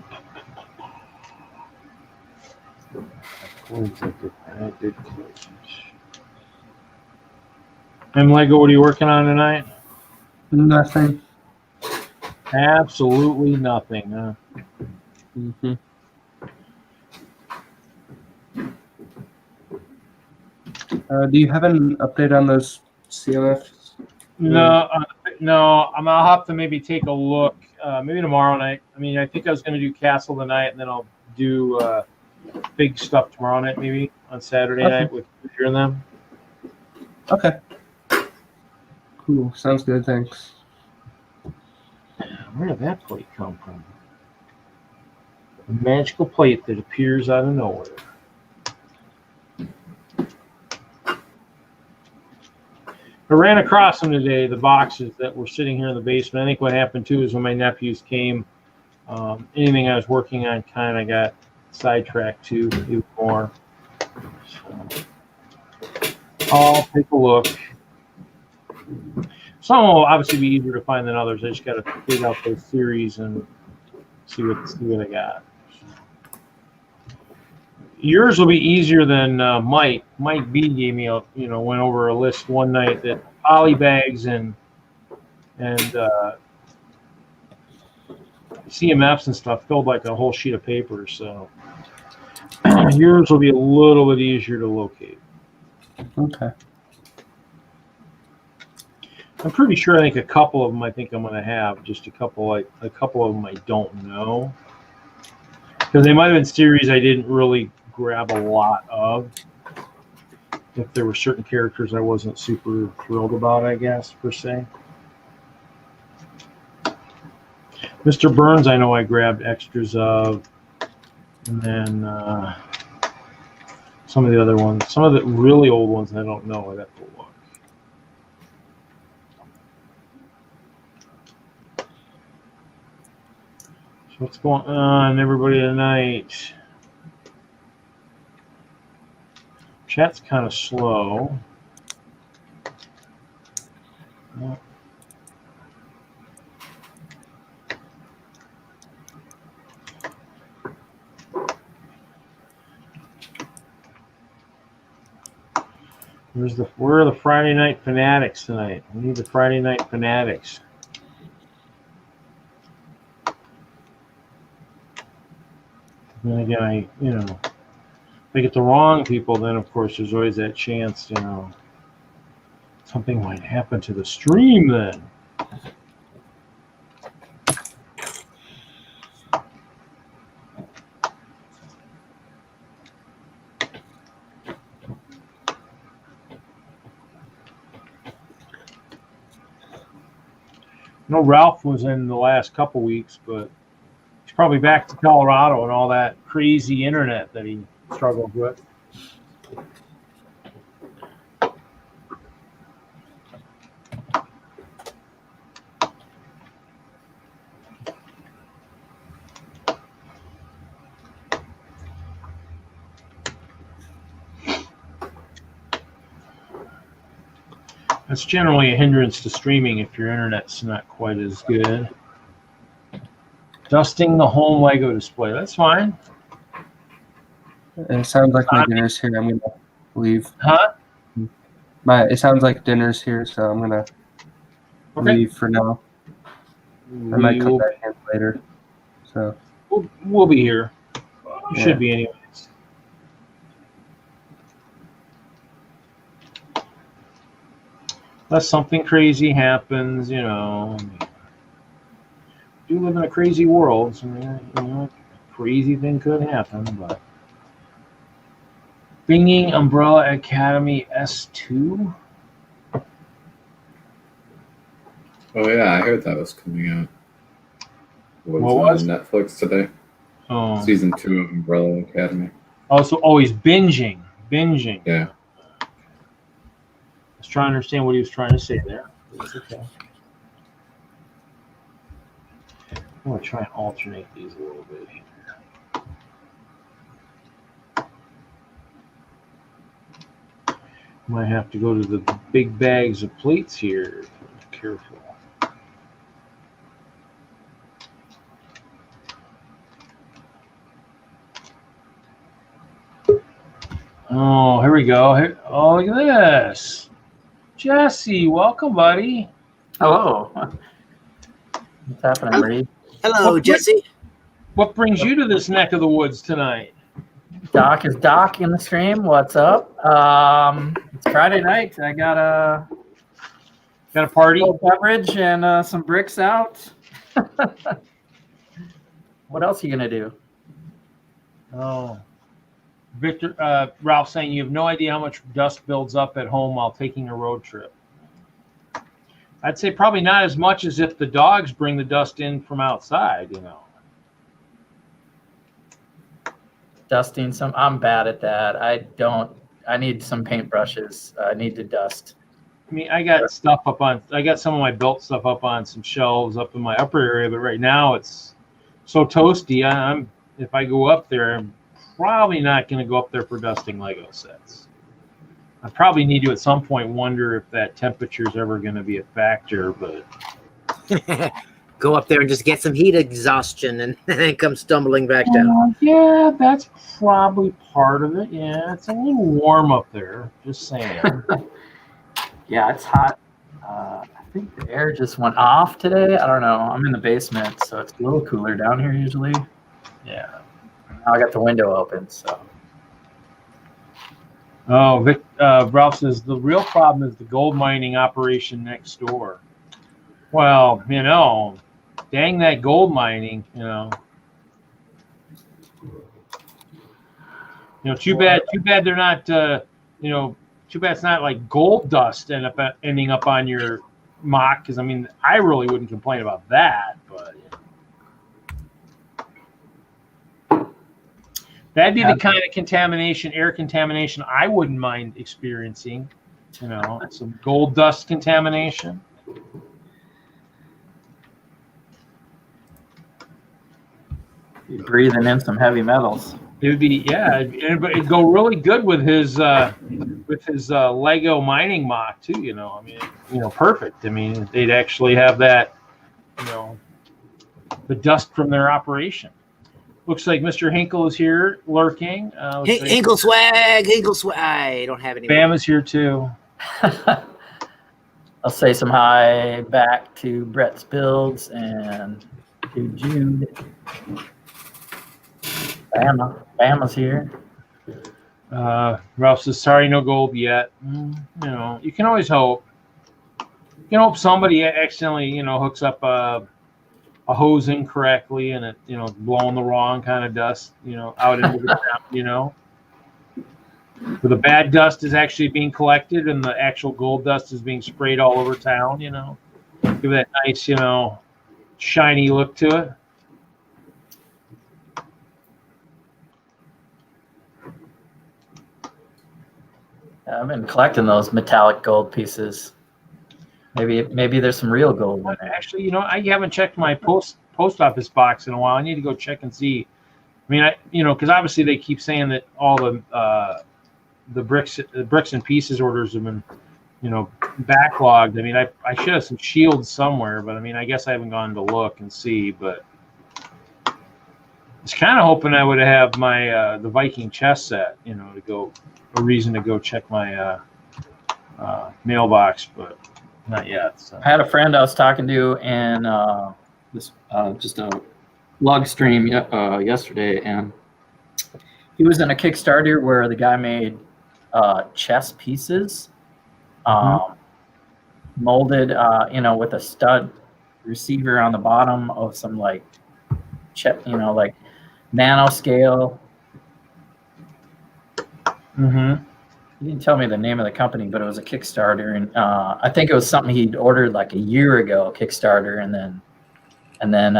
I did close it. And Lego, what are you working on tonight? Nothing. Absolutely nothing. Huh? Mm-hmm. Do you have an update on those CLFs? No, no. I'll have to maybe take a look. Maybe tomorrow night. I mean, I think I was going to do Castle tonight, and then I'll do big stuff tomorrow night, maybe on Saturday night with you and them. Okay. Cool. Sounds good. Thanks. Where did that plate come from? A magical plate that appears out of nowhere. I ran across them today, the boxes that were sitting here in the basement. I think what happened too is when my nephews came, anything I was working on kind of got sidetracked too, even more. So, I'll take a look. Some will obviously be easier to find than others. I just got to dig out those series and see what I got. Yours will be easier than Mike. Mike B gave me went over a list one night that poly bags and CMFs and stuff filled like a whole sheet of paper. So yours will be a little bit easier to locate. Okay. I'm pretty sure. I think a couple of them. I think I'm going to have just a couple of them. I don't know because they might have been series I didn't really grab a lot of. If there were certain characters I wasn't super thrilled about, I guess per se. Mr. Burns, I know I grabbed extras of, and then some of the other ones, some of the really old ones I don't know. I'd have to look. So what's going on, everybody, tonight? Chat's kind of slow. Yeah. Where are the Friday Night Fanatics tonight? We need the Friday Night Fanatics. Then again, if I get the wrong people, then of course there's always that chance, something might happen to the stream then. I know Ralph was in the last couple weeks, but he's probably back to Colorado and all that crazy internet that he struggled with. That's generally a hindrance to streaming if your internet's not quite as good. Dusting the home Lego display. That's fine. It sounds like my dinner's here. I'm gonna leave. Huh? It sounds like dinner's here, so I'm gonna leave for now. I might come back in later. So we'll be here. You should be anyways. Unless something crazy happens, we do live in a crazy world, so a crazy thing could happen, but Binging Umbrella Academy S2? Oh yeah, I heard that was coming out. What was on Netflix today? Oh. Season 2 of Umbrella Academy. Oh, so he's binging. Yeah. I was trying to understand what he was trying to say there. It's okay. I'm gonna try and alternate these a little bit here. Might have to go to the big bags of plates here. Careful. Oh, here we go. Here, oh, look at this. Jesse, welcome, buddy. Hello. What's happening, Reed? Hello, Jesse. What brings you to this neck of the woods tonight? Doc is Doc in the stream. What's up? It's Friday night. I got a party? little beverage and some bricks out. What else are you gonna do? Oh, Victor, Ralph saying you have no idea how much dust builds up at home while taking a road trip. I'd say probably not as much as if the dogs bring the dust in from outside, you know. Dusting some. I'm bad at that. I need some paintbrushes. I need to dust. I mean, I got some of my built stuff up on some shelves up in my upper area, but right now it's so toasty. If I go up there, I'm probably not going to go up there for dusting Lego sets. I probably need to at some point wonder if that temperature is ever going to be a factor, but Go up there and just get some heat exhaustion and then come stumbling back down. yeah, that's probably part of it. Yeah, it's a little warm up there. Just saying. Yeah, it's hot. I think the air just went off today. I don't know. I'm in the basement, so it's a little cooler down here usually. Yeah. Now I got the window open, so. Oh, Ralph says the real problem is the gold mining operation next door. Well, you know, dang that gold mining, you know. Too bad they're not, too bad it's not like gold dust ending up on your mock, because I mean, I really wouldn't complain about that, but that'd be the kind of contamination, air contamination I wouldn't mind experiencing, some gold dust contamination. You're breathing in some heavy metals. It would be, yeah, it'd go really good with his Lego mining mock too. I mean, perfect. I mean, they'd actually have that, the dust from their operation. Looks like Mr. Hinkle is here lurking. Hinkle swag. I don't have any. Bam is here too. I'll say some hi back to Brett's Builds and to Jude. Bama's here. Ralph says, sorry, no gold yet. You can always hope. You can hope somebody accidentally, hooks up a hose incorrectly and it, blowing the wrong kind of dust, out into the ground, Where the bad dust is actually being collected and the actual gold dust is being sprayed all over town, Give that nice, shiny look to it. I've been collecting those metallic gold pieces. Maybe there's some real gold in there. Actually, I haven't checked my post office box in a while. I need to go check and see. I mean, because obviously they keep saying that all the bricks and pieces orders have been, backlogged. I mean, I should have some shields somewhere, but I mean, I guess I haven't gone to look and see. But I was kind of hoping I would have my the Viking chess set, to go a reason to go check my mailbox, but not yet. So. I had a friend I was talking to in this just a log stream yesterday, and he was in a Kickstarter where the guy made chess pieces, molded, with a stud receiver on the bottom of some like nanoscale. Mm-hmm. He didn't tell me the name of the company, but it was a Kickstarter, and I think it was something he'd ordered like a year ago, Kickstarter, and then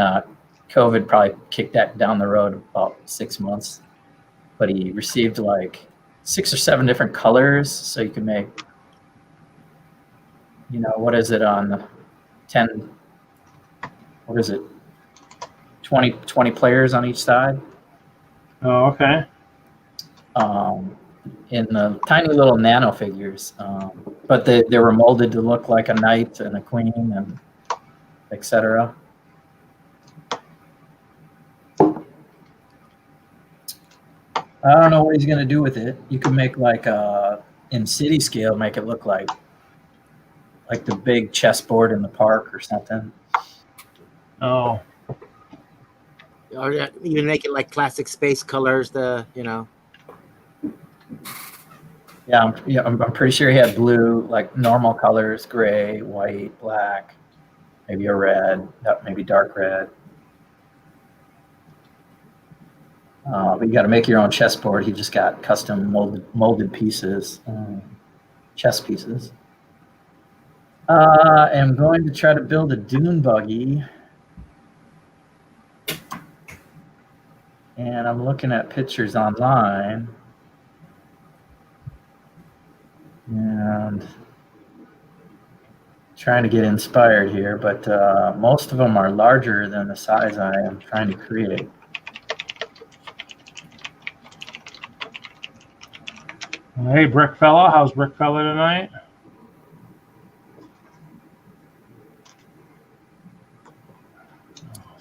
COVID probably kicked that down the road about 6 months. But he received like 6 or 7 different colors, so you can make, what is it on 10? What is it? 20 players on each side. Oh, okay. In the tiny little nano figures, but they were molded to look like a knight and a queen and etc. I don't know what he's gonna do with it. You could make like in city scale, make it look like the big chessboard in the park or something. Oh, Or even make it like classic space colors. Yeah, I'm pretty sure he had blue, like normal colors, gray, white, black, maybe a red, maybe dark red. But you got to make your own chessboard. He just got custom molded pieces, chess pieces. I'm going to try to build a dune buggy. And I'm looking at pictures online. And trying to get inspired here, but most of them are larger than the size I am trying to create. hey, Brickfella. How's Brickfella tonight?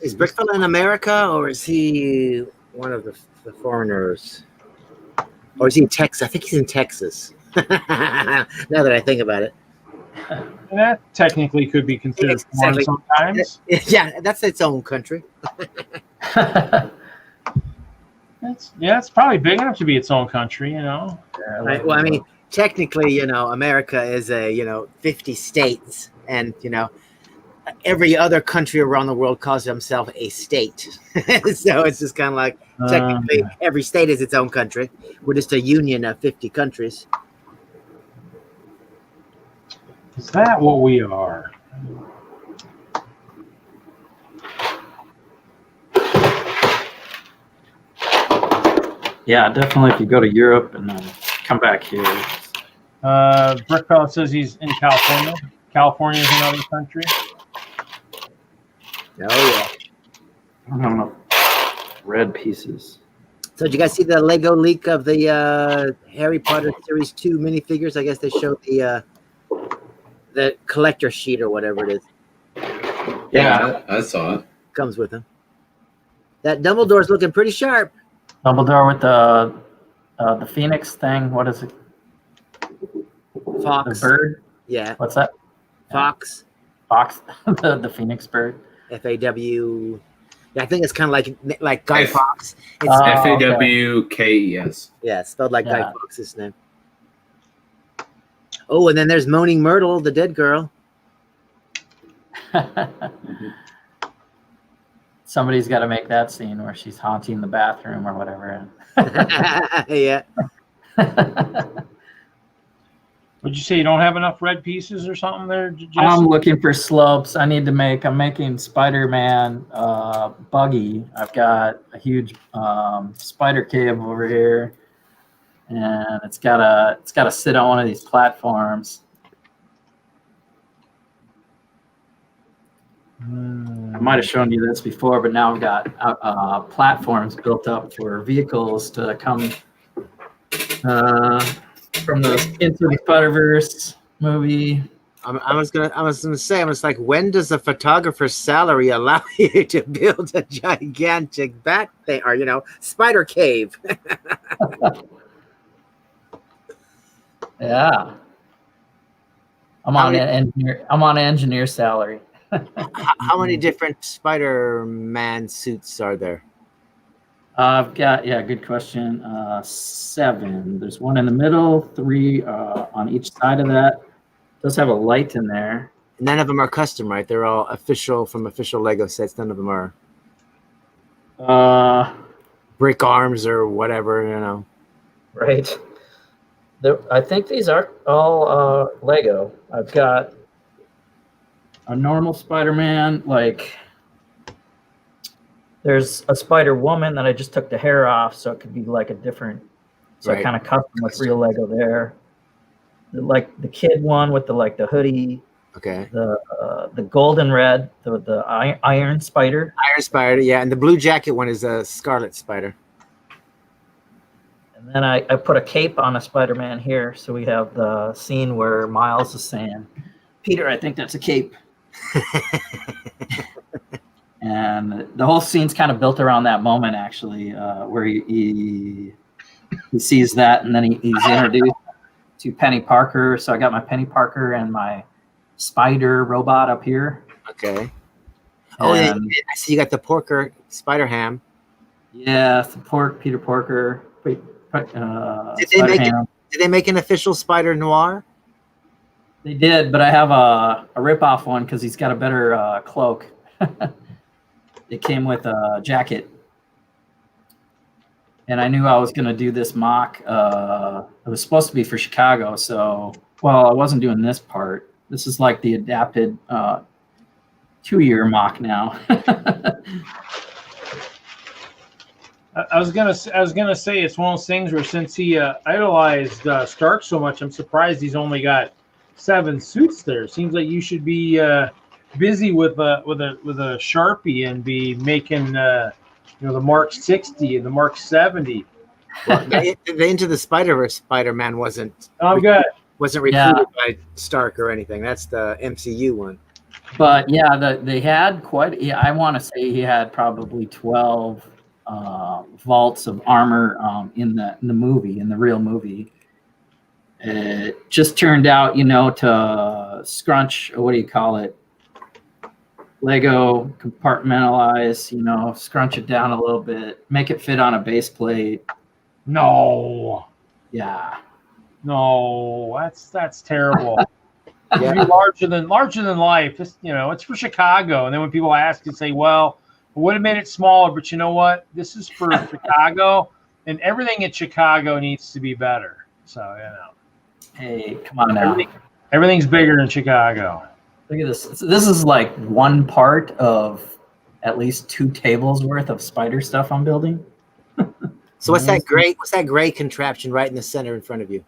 Is Brickfella in America, or is he one of the foreigners? Or is he in Texas? I think he's in Texas. Now that I think about it. That technically could be considered foreign Exactly. sometimes. Yeah, that's its own country. It's probably big enough to be its own country, you know. Right? Well, I mean, technically, America is 50 states, and every other country around the world calls themselves a state. So it's just kind of like technically every state is its own country. We're just a union of 50 countries. Is that what we are? Yeah, definitely. If you go to Europe and then come back here. Brickfella says he's in California. California is another country. Oh yeah. I don't know. Red pieces. So did you guys see the Lego leak of the Harry Potter Series 2 minifigures? I guess they showed the collector sheet or whatever it is. Yeah, I saw it. Comes with them. That Dumbledore's looking pretty sharp. Dumbledore with the phoenix thing. What is it? Fox. The bird. Yeah. What's that? Fox. Fox. the phoenix bird. FAW. Yeah, I think it's kind of like Guy Fawkes. It's FAWKES. yeah, spelled like Guy Fawkes' name. Oh, and then there's Moaning Myrtle, the dead girl. Somebody's got to make that scene where she's haunting the bathroom or whatever. Yeah. Would you say you don't have enough red pieces or something there, Jesse? I'm looking for slopes. I'm making Spider-Man buggy. I've got a huge spider cave over here, and it's gotta sit on one of these platforms. I might have shown you this before, but now I've got platforms built up for vehicles to come from the Into the Spider-Verse movie. I was gonna say, I was like, when does a photographer's salary allow you to build a gigantic bat thing or spider cave? Yeah, I'm on engineer salary. How many different Spider-Man suits are there? I've got good question. 7. There's one in the middle, 3 on each side of that. It does have a light in there. None of them are custom, right? They're all official from official Lego sets. None of them are brick arms or whatever, Right. I think these are all Lego. I've got a normal Spider-Man, there's a Spider-Woman that I just took the hair off, so it could be like a different. So Right. I kind of custom with real Lego there. The kid one with the hoodie. Okay. The golden red, the iron spider. Iron Spider, yeah, and the blue jacket one is a Scarlet Spider. And then I put a cape on a Spider-Man here, so we have the scene where Miles is saying, "Peter, I think that's a cape." And the whole scene's kind of built around that moment, actually, where he sees that, and then he's introduced to Penny Parker. So I got my Penny Parker and my spider robot up here. Okay. Oh, yeah, And I see you got the Porker Spider Ham. yeah, support Peter Porker. Did they make an official Spider Noir? They did, but I have a rip-off one because he's got a better cloak. It came with a jacket. And I knew I was going to do this mock. It was supposed to be for Chicago. So, well, I wasn't doing this part. This is like the adapted 2-year mock now. I was gonna say it's one of those things where since he idolized Stark so much, I'm surprised he's only got 7 suits there. Seems like you should be busy with a Sharpie and be making the Mark 60 and the Mark 70. Well, the Into the Spider-Verse Spider-Man wasn't Good. recruited by Stark or anything. That's the MCU one. But yeah, they had quite. Yeah, I want to say he had probably 12 vaults of armor in the movie, in the real movie. It just turned out, to scrunch. What do you call it? Lego compartmentalize. Scrunch it down a little bit, make it fit on a base plate. No, that's terrible. Yeah. Be larger than life. It's for Chicago. And then when people ask, you say, well, it would have made it smaller, but you know what? This is for Chicago, and everything in Chicago needs to be better. So, Hey, come on now. Everything's bigger in Chicago. Look at this. This is like one part of at least 2 tables worth of spider stuff I'm building. So what's that gray contraption right in the center in front of you?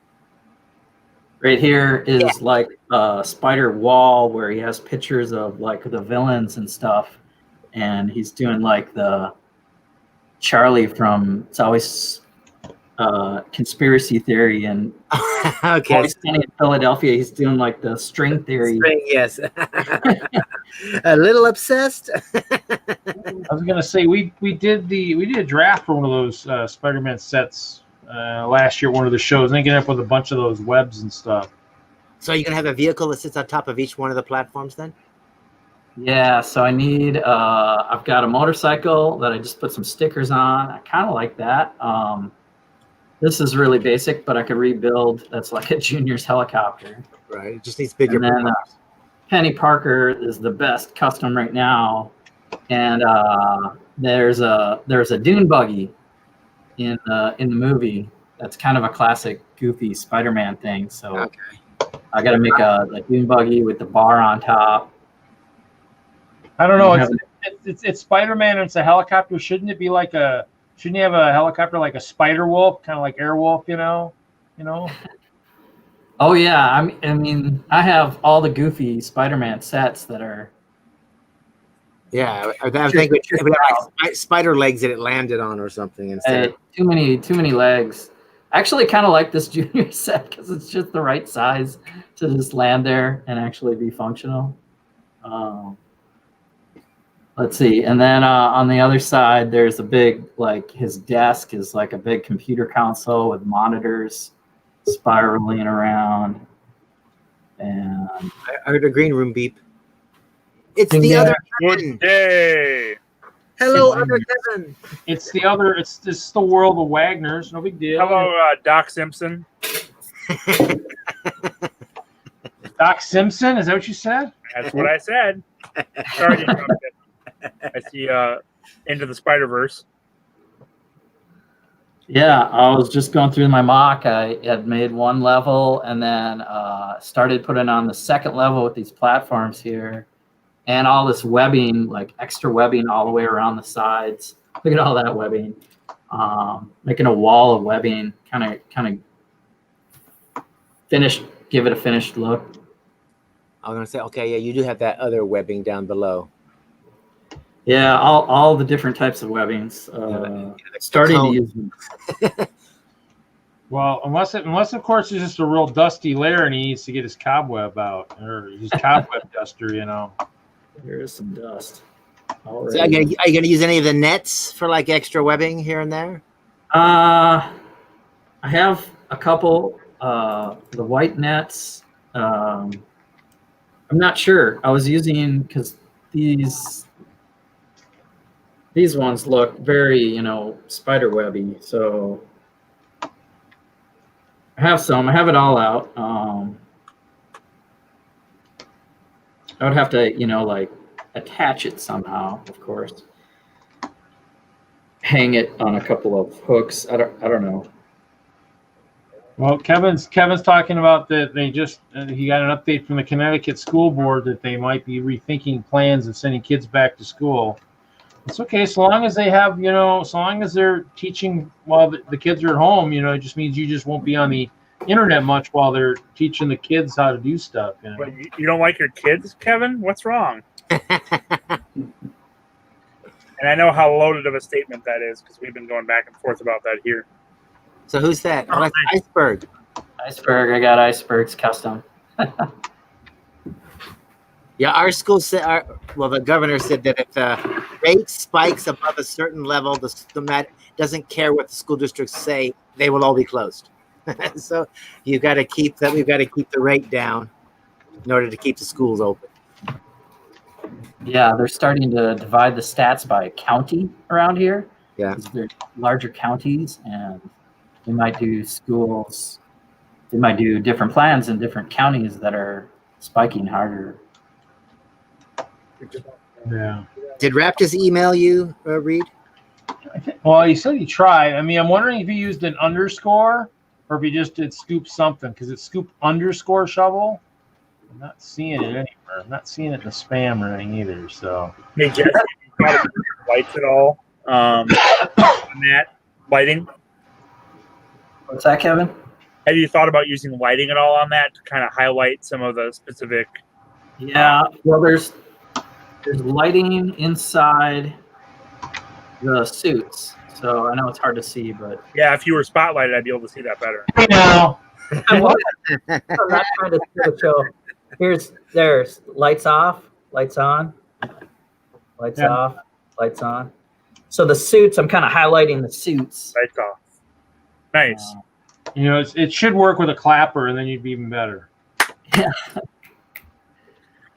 Right here is like a spider wall where he has pictures of like the villains and stuff. And he's doing like the Charlie from It's Always Conspiracy Theory, and Okay. Always Sunny in Philadelphia. He's doing like the string theory. Yes. A little obsessed. I was gonna say we did a draft for one of those Spider-Man sets last year at one of the shows, and they ended up with a bunch of those webs and stuff. So you're gonna have a vehicle that sits on top of each one of the platforms then? Yeah, so I need, I've got a motorcycle that I just put some stickers on. I kind of like that. This is really basic, but I could rebuild. That's like a Junior's helicopter. Right. It just needs bigger. And then Penny Parker is the best custom right now. And there's a dune buggy in the movie. That's kind of a classic goofy Spider-Man thing. So Okay. I got to make a dune buggy with the bar on top. I don't know. It's Spider-Man and it's a helicopter. Shouldn't you have a helicopter like a Spider Wolf, kind of like Airwolf, Oh yeah, I mean, I have all the goofy Spider-Man sets that are. Yeah, I think it would have like spider legs that it landed on or something instead. Too many legs. I actually kind of like this Junior set because it's just the right size to just land there and actually be functional. Let's see, and then on the other side, there's a big, like his desk is like a big computer console with monitors spiraling around. And I heard a green room beep. It's the other Kevin. Good day. Hello, other Kevin. It's the world of Wagner's. No big deal. Hello, Doc Simpson. Doc Simpson. Is that what you said? That's what I said. Sorry to interrupt it. I see Into the Spider-Verse. yeah, I was just going through my mock. I had made one level and then started putting on the second level with these platforms here and all this webbing, like extra webbing all the way around the sides. Look at all that webbing. Making a wall of webbing, kind of finished, give it a finished look. I was gonna say, okay, yeah, you do have that other webbing down below. Yeah, all the different types of webbings. Starting to use them. Well, unless of course it's just a real dusty layer and he needs to get his cobweb out or his cobweb duster, you know. There is some dust. So are you gonna use any of the nets for like extra webbing here and there? I have a couple. The white nets. I'm not sure. I was using because these ones look very, spider webby. So I have some. I have it all out. I would have to, like attach it somehow, of course. Hang it on a couple of hooks. I don't know. Well, Kevin's talking about that he got an update from the Connecticut School Board that they might be rethinking plans of sending kids back to school. It's okay so long as they have, so long as they're teaching while the kids are at home. It just means you just won't be on the internet much while they're teaching the kids how to do stuff. But you don't like your kids, Kevin? What's wrong? And I know how loaded of a statement that is because we've been going back and forth about that here. So who's that? Oh, that's Iceberg. Iceberg. I got Iceberg's custom. Yeah, our school said, the governor said that if the rate spikes above a certain level, the Met doesn't care what the school districts say, they will all be closed. So you got to keep that. We've got to keep the rate down in order to keep the schools open. Yeah, they're starting to divide the stats by county around here. Yeah, they're larger counties, and they might do schools. They might do different plans in different counties that are spiking harder. Yeah. Did Rap just email you, Reed? Well, he said he tried. I mean, I'm wondering if he used an underscore or if he just did scoop something because it's scoop underscore shovel. I'm not seeing it anywhere. I'm not seeing it in the spam or anything either. So, hey, Jesse, you thought about lights at all? On that lighting? What's that, Kevin? Have you thought about using lighting at all on that to kind of highlight some of the specific? Yeah. Well, there's lighting inside the suits, so I know it's hard to see, but Yeah, if you were spotlighted, I'd be able to see that better. hey now. I'm not trying to show. There's lights off, lights on, lights off, lights on. So the suits, I'm kind of highlighting the suits. Lights off. Nice. It should work with a clapper, and then you'd be even better. Yeah.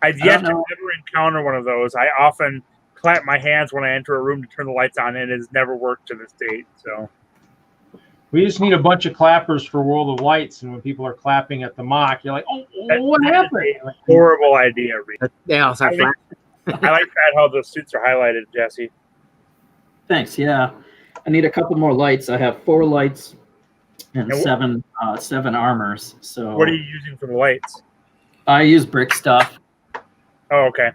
I've yet to ever encounter one of those. I often clap my hands when I enter a room to turn the lights on, and it has never worked to this date. So We just need a bunch of clappers for World of Lights, and when people are clapping at the mock, you're like, "Oh, what happened?" Horrible idea, Reed. They also have I like that how the suits are highlighted, Jesse. Thanks. Yeah, I need a couple more lights. I have 4 lights and seven armors. So What are you using for the lights? I use Brick Stuff. Oh, okay.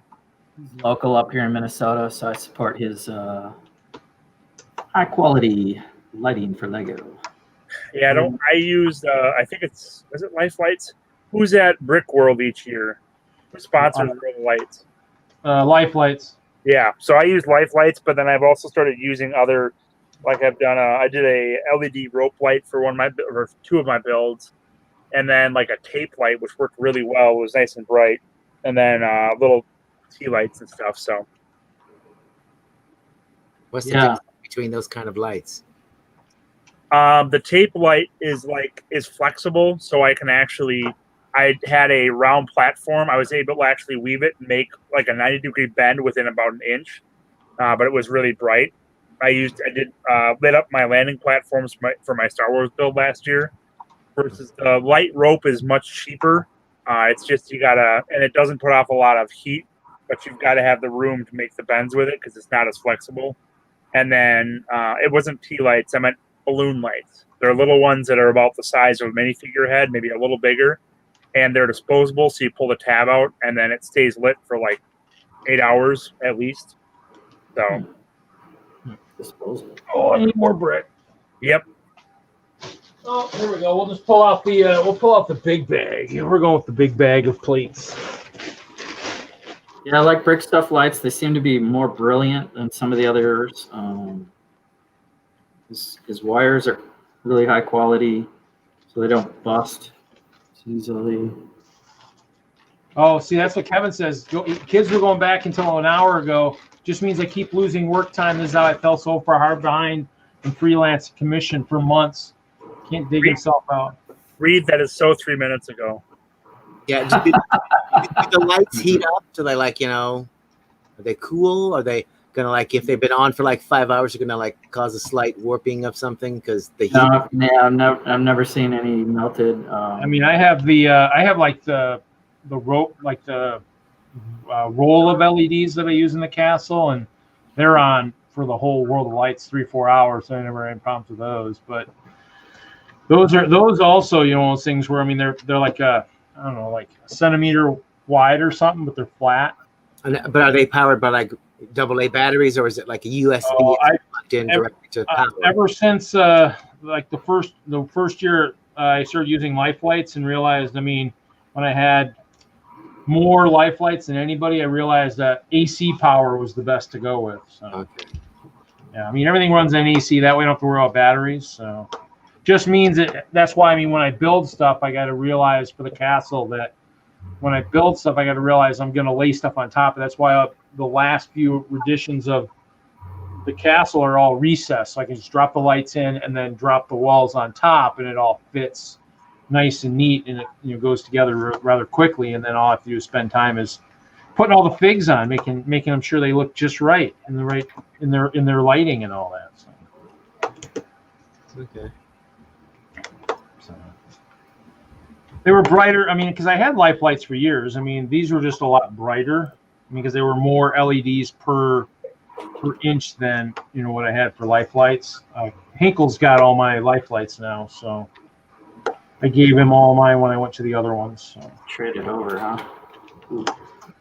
He's local up here in Minnesota, so I support his high quality lighting for Lego. Yeah, I use I think is it Life Lights? Who's at Brick World each year? Who sponsors World of Lights? Life Lights. Yeah, so I use Life Lights, but then I've also started using other, like I've done. I did a LED rope light for or 2 of my builds, and then like a tape light, which worked really well. It was nice and bright, and then little tea lights and stuff. So, What's the difference between those kind of lights? the tape light is flexible, so I can actually. I had a round platform. I was able to actually weave it and make like a 90-degree bend within about an inch, but it was really bright. I lit up my landing platforms for my Star Wars build last year. Versus the light rope is much cheaper. It's just and it doesn't put off a lot of heat, but you've got to have the room to make the bends with it because it's not as flexible. And then it wasn't tea lights. I meant balloon lights. They're little ones that are about the size of a minifigure head, maybe a little bigger. And they're disposable, so you pull the tab out, and then it stays lit for like 8 hours at least. So, Disposable. Oh, I need more brick. Yep. Oh, here we go. We'll just pull out the big bag. We're going with the big bag of plates. Yeah, I like brick stuff lights. They seem to be more brilliant than some of the others. His wires are really high quality, so they don't bust easily. Oh, see, that's what Kevin says. Kids were going back until an hour ago. Just means I keep losing work time. This is how I fell so far hard behind in freelance commission for months. Can't dig himself out. Read that is so 3 minutes ago. Yeah, do the lights heat up? So they like, are they cool? Are they gonna like if they've been on for like 5 hours, they're gonna like cause a slight warping of something because the heat? No, I've never seen any melted. I mean, I have like the rope, like the roll of LEDs that I use in the castle, and they're on for the whole world of lights 3-4 hours. So I never had problems with those. But those also, those things where I mean they're like I don't know, like a centimeter wide or something, but they're flat. But are they powered by like AA batteries, or is it like a USB plugged in directly to power? Ever since like the first year I started using life lights and realized, I mean, when I had more life lights than anybody, I realized that AC power was the best to go with. So Okay. yeah, I mean everything runs on AC. That way I don't have to worry about batteries. So just means that's why I mean when I build stuff, I got to realize for the castle that when I build stuff, I got to realize I'm going to lay stuff on top. That's why the last few editions of the castle are all recessed. So I can just drop the lights in and then drop the walls on top, and it all fits nice and neat, and it goes together rather quickly. And then all I have to do is spend time is putting all the figs on, making them sure they look just right in their lighting and all that. So. Okay. So. They were brighter. I mean, because I had life lights for years. I mean, these were just a lot brighter. I mean, because they were more LEDs per inch than what I had for life lights. Hinkle's got all my life lights now, so I gave him all mine when I went to the other ones. So. Trade it over, huh? Ooh.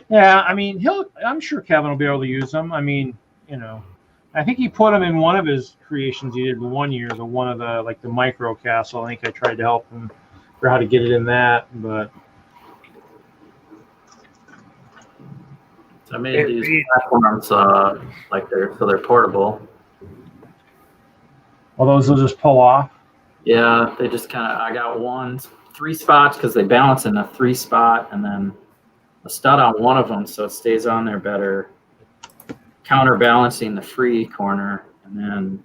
Yeah, I mean, I'm sure Kevin will be able to use them. I mean, I think he put them in one of his creations he did one year, the one of the micro castle. I think I tried to help him for how to get it in that, but I made these platforms they're portable. Well, those will just pull off. Yeah, they just I got 3 spots because they balance in a 3 spot, and then a stud on one of them so it stays on there better, counterbalancing the free corner. And then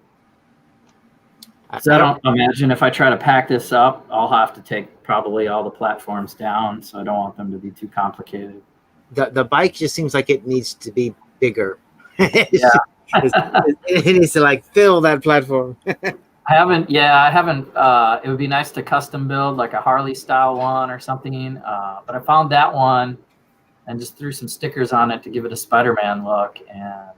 so I don't imagine if I try to pack this up, I'll have to take probably all the platforms down, so I don't want them to be too complicated. The bike just seems like it needs to be bigger. Yeah. It needs to like fill that platform. I haven't. It would be nice to custom build like a Harley style one or something. But I found that one and just threw some stickers on it to give it a Spider-Man look. And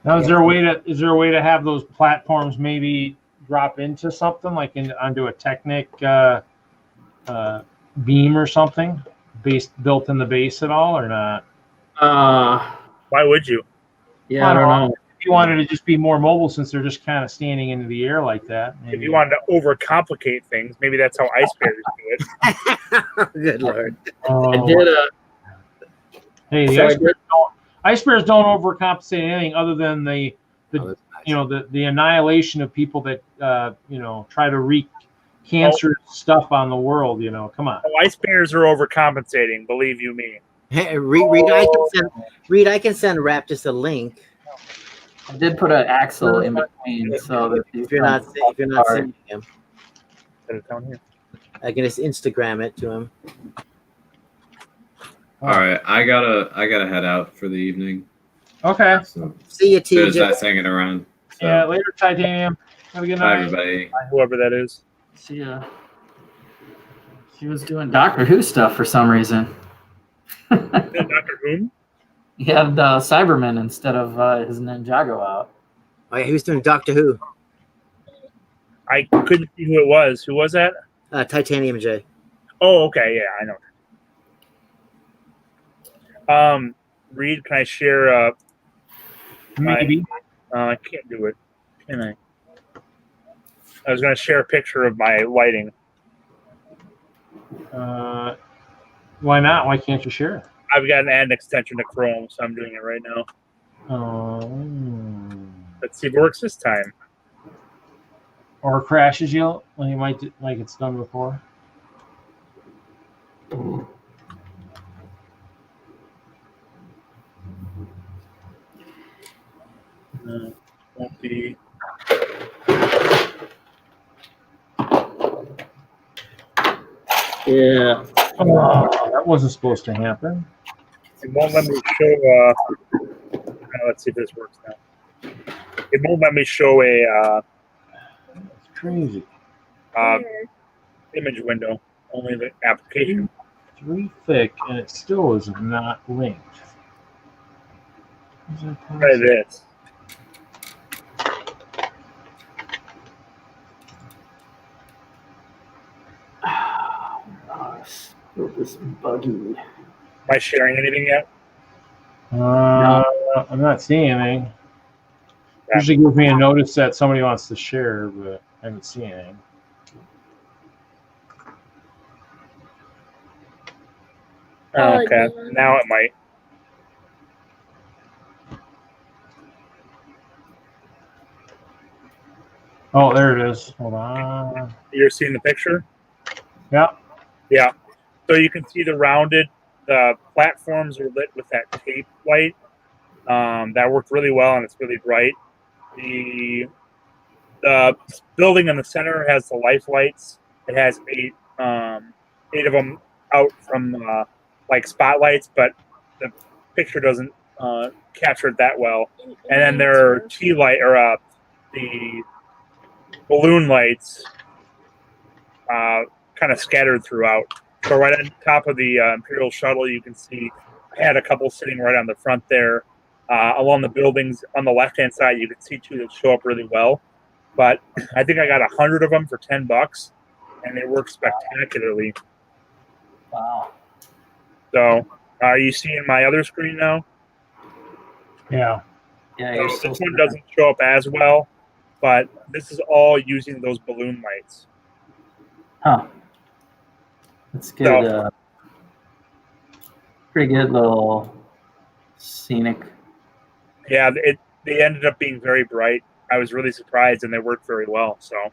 now, is there a way to have those platforms maybe drop into something like onto a Technic beam or something, built in the base at all, or not? Why would you? Yeah, I don't know. If you wanted to just be more mobile, since they're just kind of standing into the air like that. Maybe. If you wanted to overcomplicate things, maybe that's how ice bears do it. Good Lord. I did Hey, the ice bears don't overcompensate anything other than the annihilation of people that try to wreak cancer stuff on the world. Come on. Oh, ice bears are overcompensating. Believe you me. Hey, Reed, I can send Raptus a link. I did put an axle in between, so that if you're not seeing him, Put it down here. I can just Instagram it to him. All right, I gotta head out for the evening. Okay. So See you, there's TJ. that hanging around. So, Yeah. Later, Titanium. Have a good bye, night. everybody. Whoever that is. she was doing Doctor Who stuff for some reason. Dr. Whom? He had Cyberman instead of his Ninjago out. Oh, yeah, he was doing Doctor Who. I couldn't see who it was. Who was that? Titanium J. Oh, okay. Yeah, I know. Reed, can I share? Maybe. I can't do it. Can I? I was going to share a picture of my lighting. Why not? Why can't you share it? I've got an add extension to Chrome, so I'm doing it right now. Let's see if it works this time. Or crashes you when you might like it's done before. Won't be. Yeah. Oh, that wasn't supposed to happen. It won't let me show. Let's see if this works now. It won't let me show a It's crazy. image window. Only the application. 3 thick, and it still is not linked. Is that Try possible? this. This buggy. Am I sharing anything yet? I'm not seeing anything. Usually gives me a notice that somebody wants to share, but I haven't seen anything. Oh, okay, now it might. Oh, there it is. Hold on. You're seeing the picture? Yeah. Yeah. So you can see the platforms are lit with that tape light. That worked really well, and it's really bright. The building in the center has the life lights. It has eight of them out from like spotlights, but the picture doesn't capture it that well. And then there are T light or the balloon lights kind of scattered throughout. So right on top of the Imperial shuttle, you can see I had a couple sitting right on the front there. Along the buildings on the left-hand side, you can see 2 that show up really well. But I think I got 100 of them for $10, and they work spectacularly. Wow. So, are you seeing my other screen now? Yeah. Yeah, So you're still this one doesn't show up as well, but this is all using those balloon lights. Huh. That's good. So- Pretty good little scenic. Yeah, they ended up being very bright. I was really surprised, and they worked very well. So,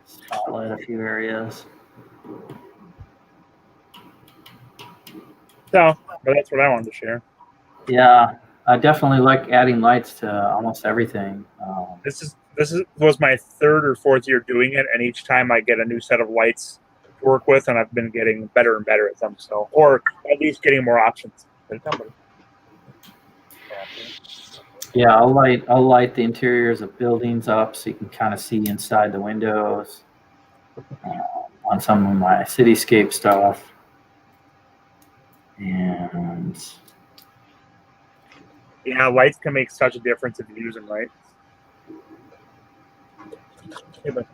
Spotlight a few areas. but that's what I wanted to share. Yeah, I definitely like adding lights to almost everything. This was my 3rd or 4th year doing it, and each time I get a new set of lights to work with, and I've been getting better and better at them. So, or at least getting more options. Yeah, I'll light the interiors of buildings up so you can kind of see inside the windows on some of my cityscape stuff. And Yeah, lights can make such a difference if you use them right. Yeah, but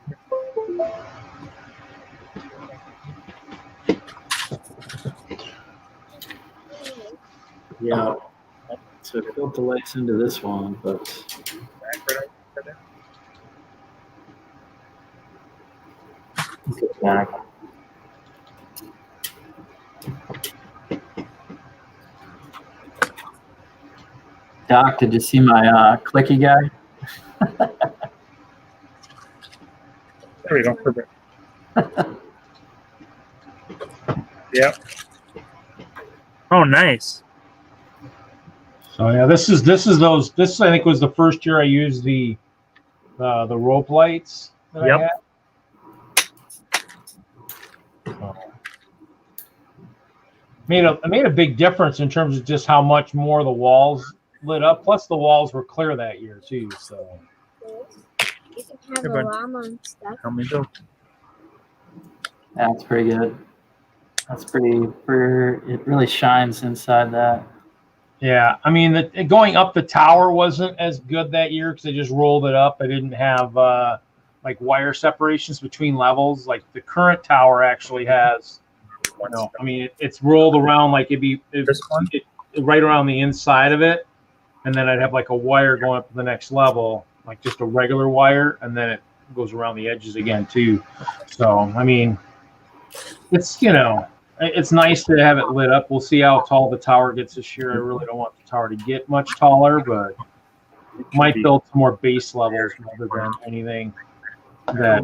yeah, so I built the lights into this one, but get back. Doc, did you see my clicky guy? there we go. Perfect. Yep. Oh, nice. So yeah, this I think was the first year I used the rope lights that I had. So, made a big difference in terms of just how much more the walls lit up. Plus the walls were clear that year too. So You can have a llama and stuff. How many go? That's pretty good. That's pretty. It really shines inside that. yeah, I mean going up the tower wasn't as good that year because I just rolled it up. I didn't have like wire separations between levels. Like the current tower actually has. No, I mean it's rolled around like This one? right around the inside of it, and then I'd have like a wire going up to the next level, like just a regular wire, and then it goes around the edges again too. So I mean, it's it's nice to have it lit up. We'll see how tall the tower gets this year. I really don't want the tower to get much taller, but might build some more base levels rather than anything that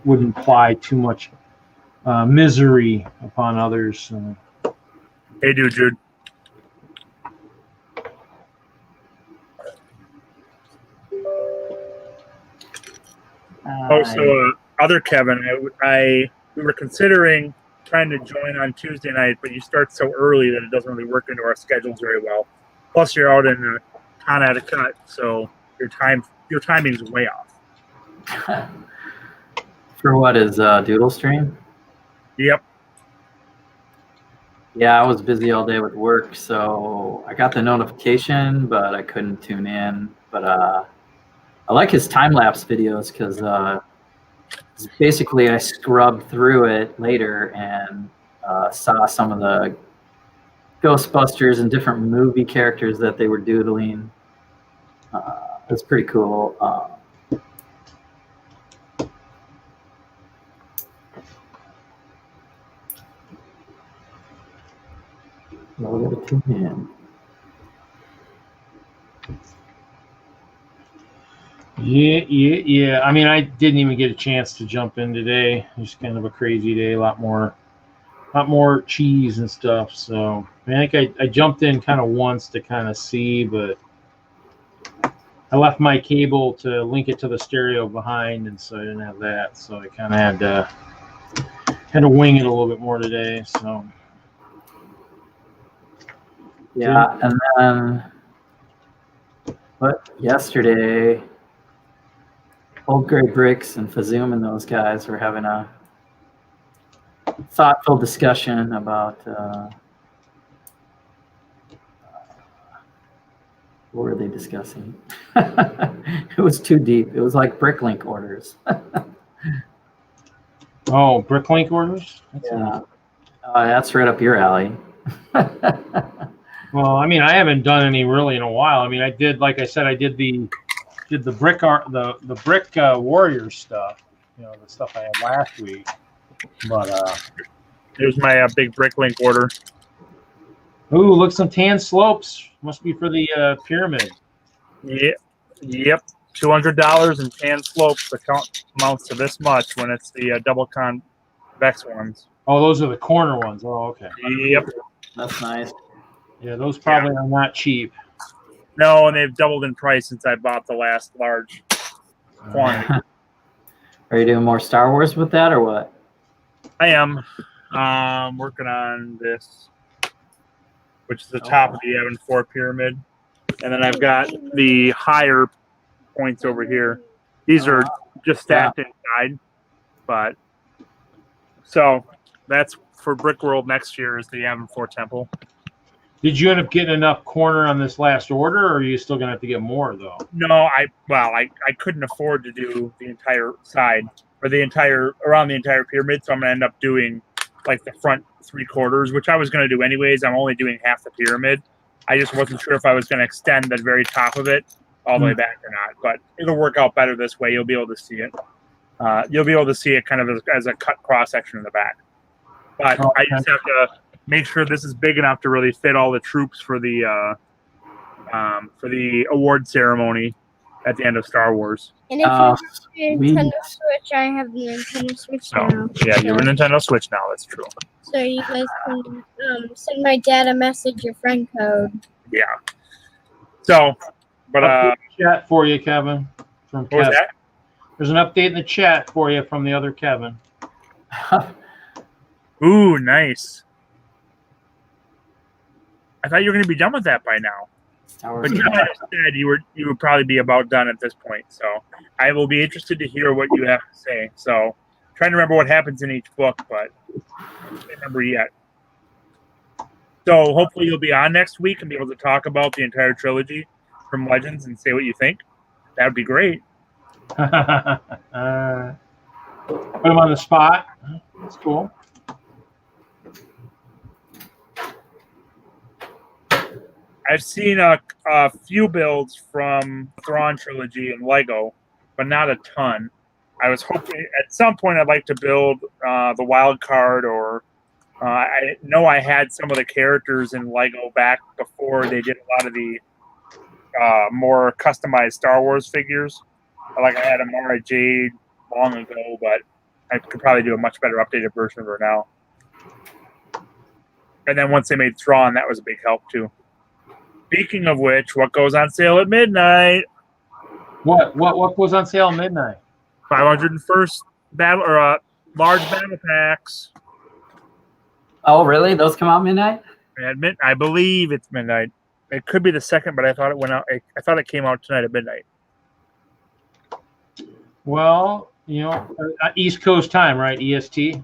would imply too much misery upon others. Hey, dude. Other Kevin, we were considering trying to join on Tuesday night, but you start so early that it doesn't really work into our schedules very well. Plus, you're out in Connecticut, so your timing's way off. For what is Doodle Stream? Yep. Yeah, I was busy all day with work, so I got the notification, but I couldn't tune in. But I like his time-lapse videos because basically I scrubbed through it later and saw some of the Ghostbusters and different movie characters that they were doodling. It's pretty cool. Yeah. I mean, I didn't even get a chance to jump in today. It was kind of a crazy day, a lot more cheese and stuff. So I think I jumped in kind of once to kind of see, but I left my cable to link it to the stereo behind, and so I didn't have that. So I kind of had to wing it a little bit more today. So yeah, and then yesterday, Old Gray Bricks and Fazoom and those guys were having a thoughtful discussion about what were they discussing? It was too deep. It was like Bricklink orders. Oh, Bricklink orders? That's right up your alley. Well, I mean, I haven't done any really in a while. I mean, I did, like I said, I did the brick warrior stuff. You know, the stuff I had last week. But here's my big Bricklink order. Ooh, look, some tan slopes. Must be for the pyramid. Yep. $200 in tan slopes amounts to this much when it's the double convex ones. Oh, those are the corner ones. Oh, okay. Yep. That's nice. Yeah, those probably are not cheap. No, and they've doubled in price since I bought the last large quantity. Are you doing more Star Wars with that or what? I am working on this, which is the top of the Evan 4 pyramid. And then I've got the higher points over here. These are just stacked inside. But so that's for Brick World next year is the Evan 4 temple. Did you end up getting enough corner on this last order, or are you still going to have to get more, though? No, I couldn't afford to do the entire side or around the entire pyramid, so I'm going to end up doing like the front 3/4, which I was going to do anyways. I'm only doing half the pyramid. I just wasn't sure if I was going to extend the very top of it all the way back or not, but it'll work out better this way. You'll be able to see it. You'll be able to see it kind of as a cut cross section in the back. But I just have to make sure this is big enough to really fit all the troops for the award ceremony at the end of Star Wars. And if you have your Nintendo Switch, I have the Nintendo Switch now. Yeah, you have a Nintendo Switch now. That's true. So you guys can send my dad a message, your friend code. Yeah. So, but chat for you, Kevin. From what was Kevin. that? There's an update in the chat for you from the other Kevin. Ooh, nice. I thought you were going to be done with that by now. But you might have said you would probably be about done at this point. So I will be interested to hear what you have to say. So trying to remember what happens in each book, but I can't remember yet. So hopefully you'll be on next week and be able to talk about the entire trilogy from Legends and say what you think. That would be great. Put him on the spot. That's cool. I've seen a few builds from Thrawn trilogy and Lego, but not a ton. I was hoping at some point I'd like to build the wild card or I know I had some of the characters in Lego back before they did a lot of the more customized Star Wars figures. Like I had a Mara Jade long ago, but I could probably do a much better updated version of her now. And then once they made Thrawn, that was a big help too. Speaking of which, what goes on sale at midnight? What goes on sale at midnight? 501st battle or large battle packs. Oh, really? Those come out midnight? I believe it's midnight. It could be the second, but I thought it went out. I thought it came out tonight at midnight. Well, East Coast time, right? EST.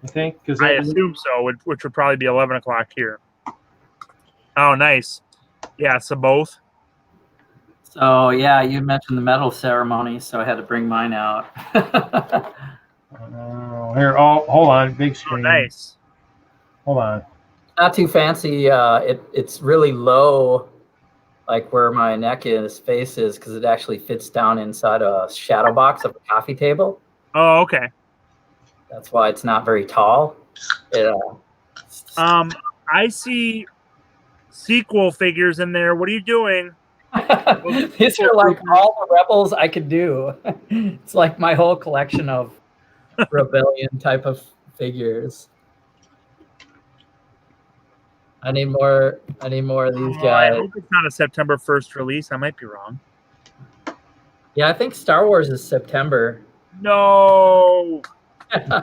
I think because I assume so, which would probably be 11 o'clock here. Oh, nice. Yeah, so both. So yeah, you mentioned the medal ceremony, so I had to bring mine out. Here, hold on, big Oh, screen. nice. Hold on. Not too fancy. It's really low, like where my neck is, face is, because it actually fits down inside a shadow box of a coffee table. Oh, okay. That's why it's not very tall. I see sequel figures in there. What are you doing? These are like all the rebels I could do. It's like my whole collection of rebellion type of figures. I need more of these guys. I hope it's not a September 1st release. I might be wrong. Yeah, I think Star Wars is September. No. Yeah,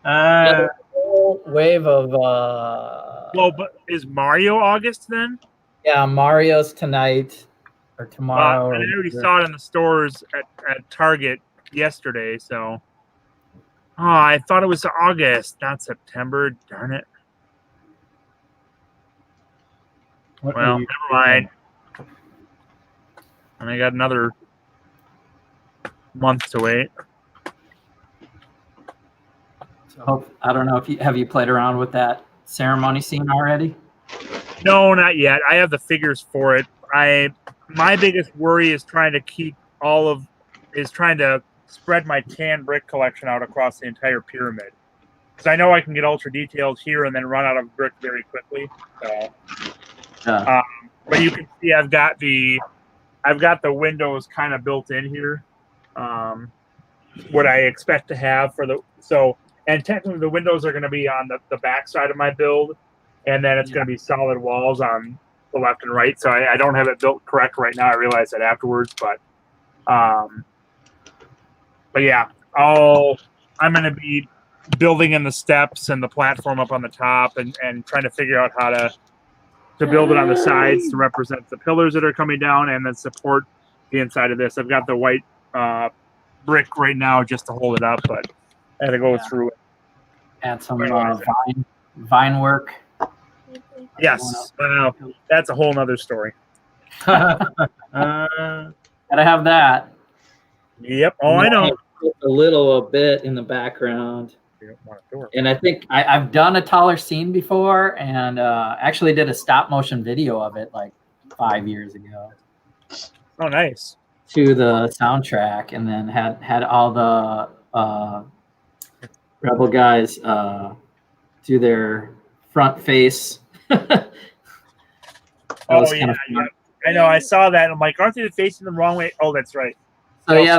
there's a whole wave of Well, but is Mario August then? yeah, Mario's tonight or tomorrow. I already saw it in the stores at Target yesterday, so I thought it was August, not September. Darn it. Well, never mind. And I got another month to wait. So, I don't know if have you played around with that ceremony scene already? No, not yet. I have the figures for it. My biggest worry is trying to spread my tan brick collection out across the entire pyramid. Because I know I can get ultra detailed here and then run out of brick very quickly. So. But you can see I've got the windows kind of built in here. What I expect to have and technically the windows are going to be on the back side of my build, and then it's going to be solid walls on the left and right. So I don't have it built correct right now. I realize that afterwards, but yeah, I'm going to be building in the steps and the platform up on the top, and trying to figure out how to build it on the sides to represent the pillars that are coming down and then support the inside of this. I've got the white brick right now just to hold it up, but I had to go through it. Add some vine work. Yes. Well, that's a whole nother story. Gotta have that. Yep. Oh, I know. A bit in the background. And I think I've done a taller scene before, and actually did a stop motion video of it like 5 years ago. Oh, nice. To the soundtrack, and then had all the Rebel guys do their front face. Oh yeah, I know. I saw that. I'm like, aren't they facing the wrong way? Oh, that's right. So yeah,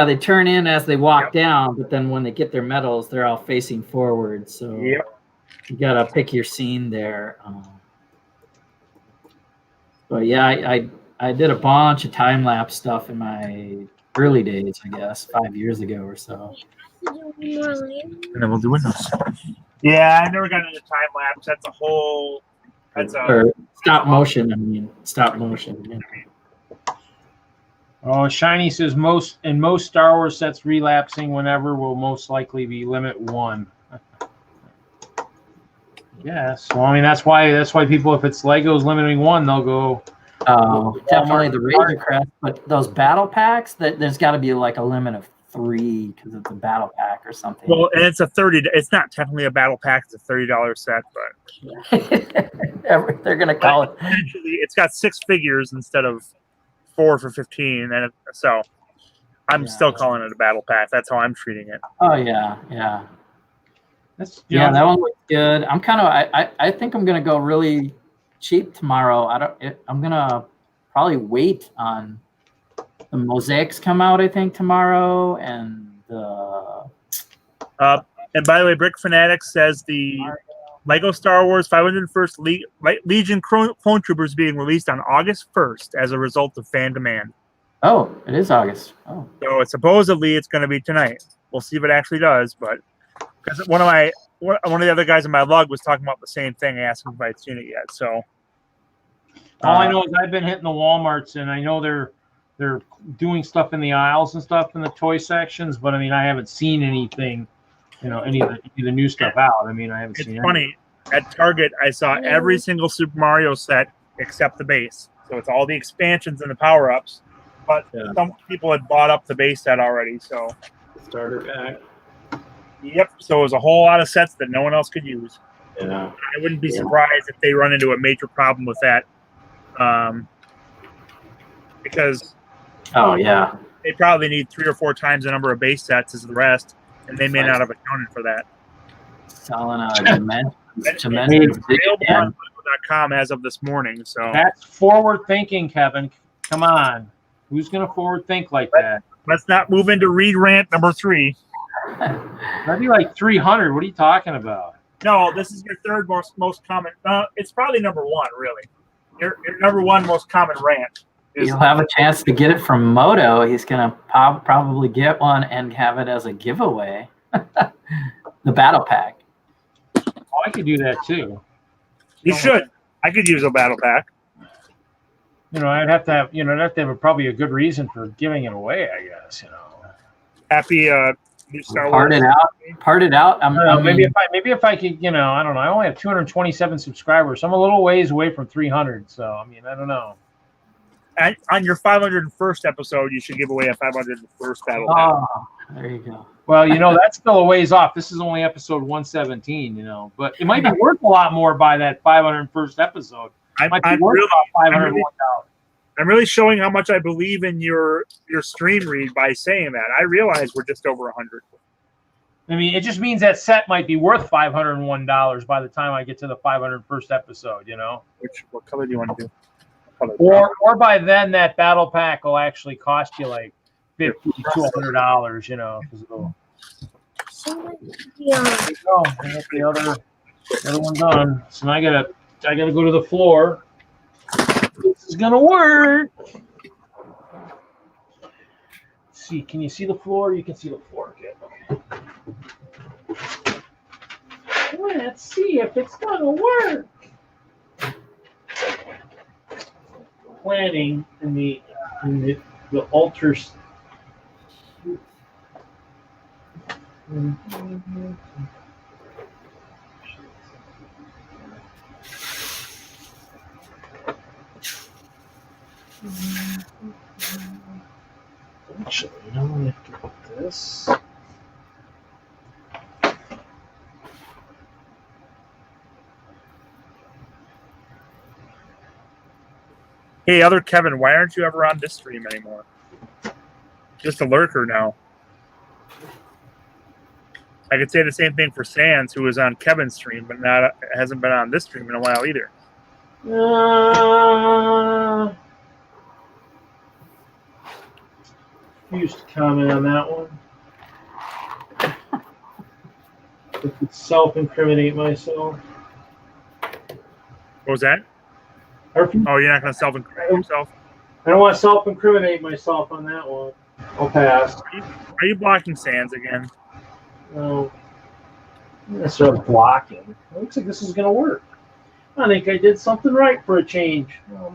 they turn in as they walk down, but then when they get their medals, they're all facing forward. So you gotta pick your scene there. But yeah, I did a bunch of time lapse stuff in my early days, I guess 5 years ago or so. And then we'll do windows. Yeah, I never got into time lapse. Or stop motion. I mean, stop motion. Yeah. Oh, Shiny says most Star Wars sets relapsing whenever will most likely be limit 1. Yes. Well, I mean that's why people, if it's Legos limiting 1, they'll go. Definitely the Razor Crest, but those battle packs, there's got to be like a limit of 3 because it's a battle pack or something. Well, and it's it's not technically a battle pack; it's a $30 set, but they're gonna call it. Actually, it's got 6 figures instead of 4 for 15, and so I'm still calling it a battle pack. That's how I'm treating it. Oh yeah. That's Yeah, that one looks good. I'm kind of I think I'm gonna go really cheap tomorrow. I'm gonna probably wait on the mosaics come out, I think, tomorrow, and the And by the way, Brick Fanatics says the Lego Star Wars 501st Legion Clone Troopers being released on August 1st as a result of fan demand. oh, it is August. Oh, So supposedly it's going to be tonight. We'll see if it actually does. But because one of the other guys in my log was talking about the same thing, asking if I'd seen it yet. So all I know is I've been hitting the Walmarts, and I know they're doing stuff in the aisles and stuff in the toy sections, but I mean I haven't seen anything, any of the new stuff out. I mean I haven't seen. It's funny. At Target, I saw every single Super Mario set except the base. So it's all the expansions and the power ups. But some people had bought up the base set already. So Starter pack. yep. So it was a whole lot of sets that no one else could use. Yeah. I wouldn't be surprised if they run into a major problem with that. Because they probably need 3 or 4 times the number of base sets as the rest, and they may not have accounted for that. selling a dimension. Available on Lego.com as of this morning. So That's forward thinking, Kevin. Come on. Who's going to forward think like that? let's not move into read rant number 3. That'd be like 300. What are you talking about? No, this is your third most common. It's probably number 1, really. Your number 1 most common rant. You'll have a chance to get it from Moto. He's going to probably get one and have it as a giveaway. The battle pack. Oh, I could do that too. You should. I could use a battle pack. I'd have to have, probably a good reason for giving it away, I guess. Happy new Star Part Wars. it out. Maybe if I could, I don't know. I only have 227 subscribers. So I'm a little ways away from 300. So I don't know. On your 501st episode, you should give away a 501st battle pack. Oh, there you go. Well, that's still a ways off. This is only episode 117, but it might be worth a lot more by that 501st episode. I'm really showing how much I believe in your stream read by saying that. I realize we're just over 100. I mean, it just means that set might be worth $501 by the time I get to the 501st episode, What color do you want to do? Or by then that battle pack will actually cost you like $50 to $200, because it'll. There you go. I got the other one done. So now I gotta go to the floor. This is gonna work. Let's see, can you see the floor? You can see the floor. Okay. Let's see if it's gonna work. Planning in the altars. Actually, I have to put this. Hey, other Kevin, why aren't you ever on this stream anymore? Just a lurker now. I could say the same thing for Sans, who was on Kevin's stream, but hasn't been on this stream in a while either. Used to comment on that one. I could self-incriminate myself. What was that? Oh, you're not going to self-incriminate yourself? I don't want to self-incriminate myself on that one. I'll pass. Are you blocking Sans again? No. I'm going to start blocking. It looks like this is going to work. I think I did something right for a change. Oh,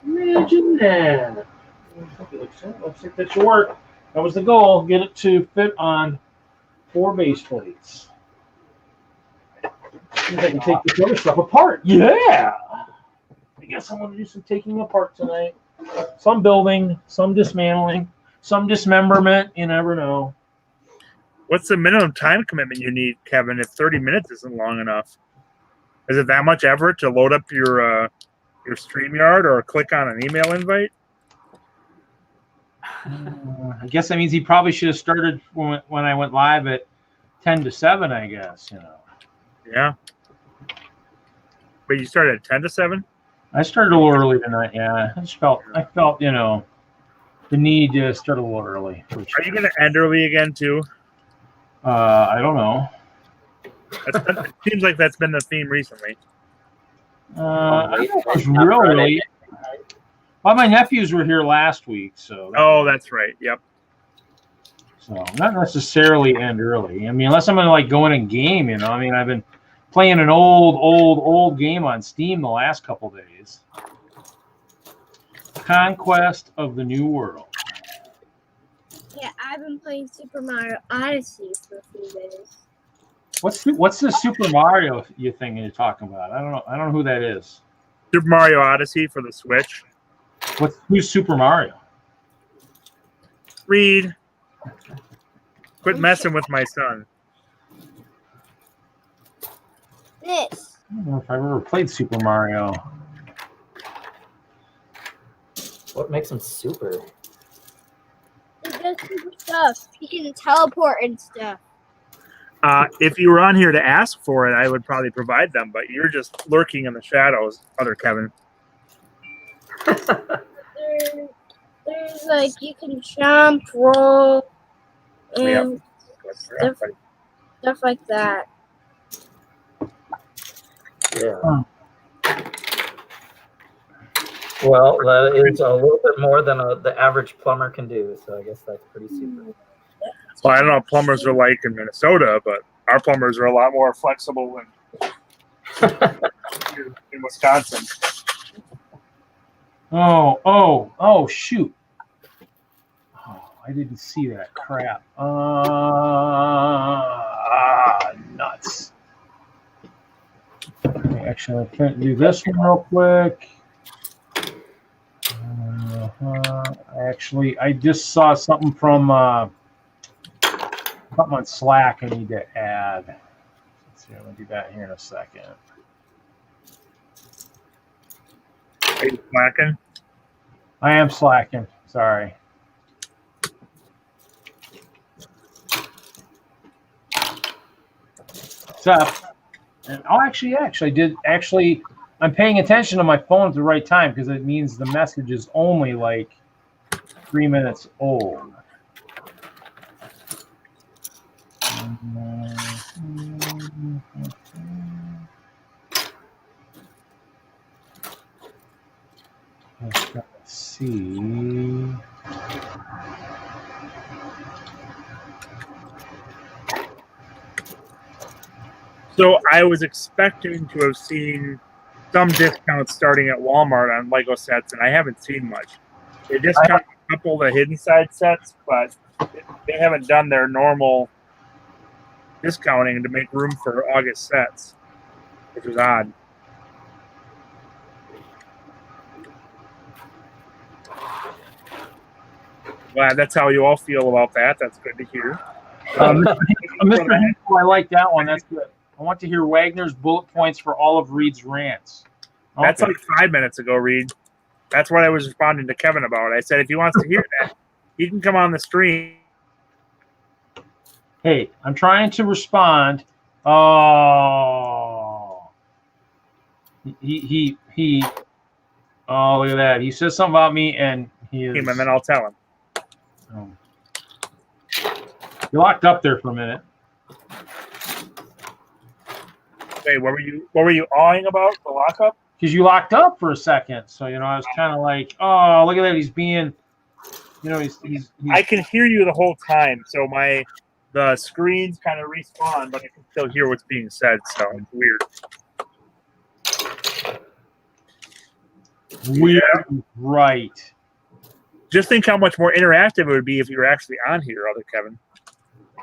imagine that. Looks like that should work. That was the goal. Get it to fit on 4 base plates. See if I can take this other stuff apart. Yeah! I guess I'm going to do some taking apart tonight. Some building, some dismantling, some dismemberment. You never know. What's the minimum time commitment you need, Kevin, if 30 minutes isn't long enough? Is it that much effort to load up your StreamYard or click on an email invite? I guess that means he probably should have started when I went live at 10 to 7, I guess, you know. Yeah. But you started at 10 to 7? I started a little early tonight, yeah. I felt, you know, the need to start a little early. Are you going to end early again, too? I don't know. It seems like that's been the theme recently. I don't know if it was real early. Well, my nephews were here last week, so. Oh, that's right. Yep. So not necessarily end early. I mean, unless I'm gonna like go in and game, you know. I mean, I've been playing an old game on Steam the last couple days. Conquest of the New World. Yeah, I've been playing Super Mario Odyssey for a few days. What's the Super Mario thing you're talking about? I don't know. I don't know who that is. Super Mario Odyssey for the Switch. Who's Super Mario? Reed. Quit messing with my son. This. I don't know if I've ever played Super Mario. What makes him super? He does super stuff. He can teleport and stuff. If you were on here to ask for it, I would probably provide them, but you're just lurking in the shadows, other Kevin. There's like you can jump, roll, and stuff like that. Yeah. Well, that is a little bit more than the average plumber can do, so I guess that's pretty super. Well, I don't know what plumbers are like in Minnesota, but our plumbers are a lot more flexible in Wisconsin. Oh, shoot. Oh, I didn't see that crap. Nuts. Okay, actually, I can't do this one real quick. Actually, I just saw something from something on Slack I need to add. Let's see, I'm going to do that here in a second. Are you slacking? I am slacking. Sorry. What's up? And I'm paying attention to my phone at the right time because it means the message is only like 3 minutes old. Let's see. So I was expecting to have seen some discounts starting at Walmart on Lego sets, and I haven't seen much. They discount a couple of the hidden side sets, but they haven't done their normal discounting to make room for August sets, which was odd. Glad that's how you all feel about that. That's good to hear. Mr. Henkel, I like that one. That's good. I want to hear Wagner's bullet points for all of Reed's rants. Okay. That's like 5 minutes ago, Reed. That's what I was responding to Kevin about. I said if he wants to hear that, he can come on the stream. Hey, I'm trying to respond. Oh, he. Oh, look at that. He says something about me, and he is. And then I'll tell him. Oh. You locked up there for a minute. Wait, what were you awing about the lockup? Because you locked up for a second, so I was kind of like, oh, look at that. He's being, he's. I can hear you the whole time, so the screens kind of respawn, but I can still hear what's being said. So it's weird. Weird, yeah. Right. Just think how much more interactive it would be if you were actually on here, other Kevin.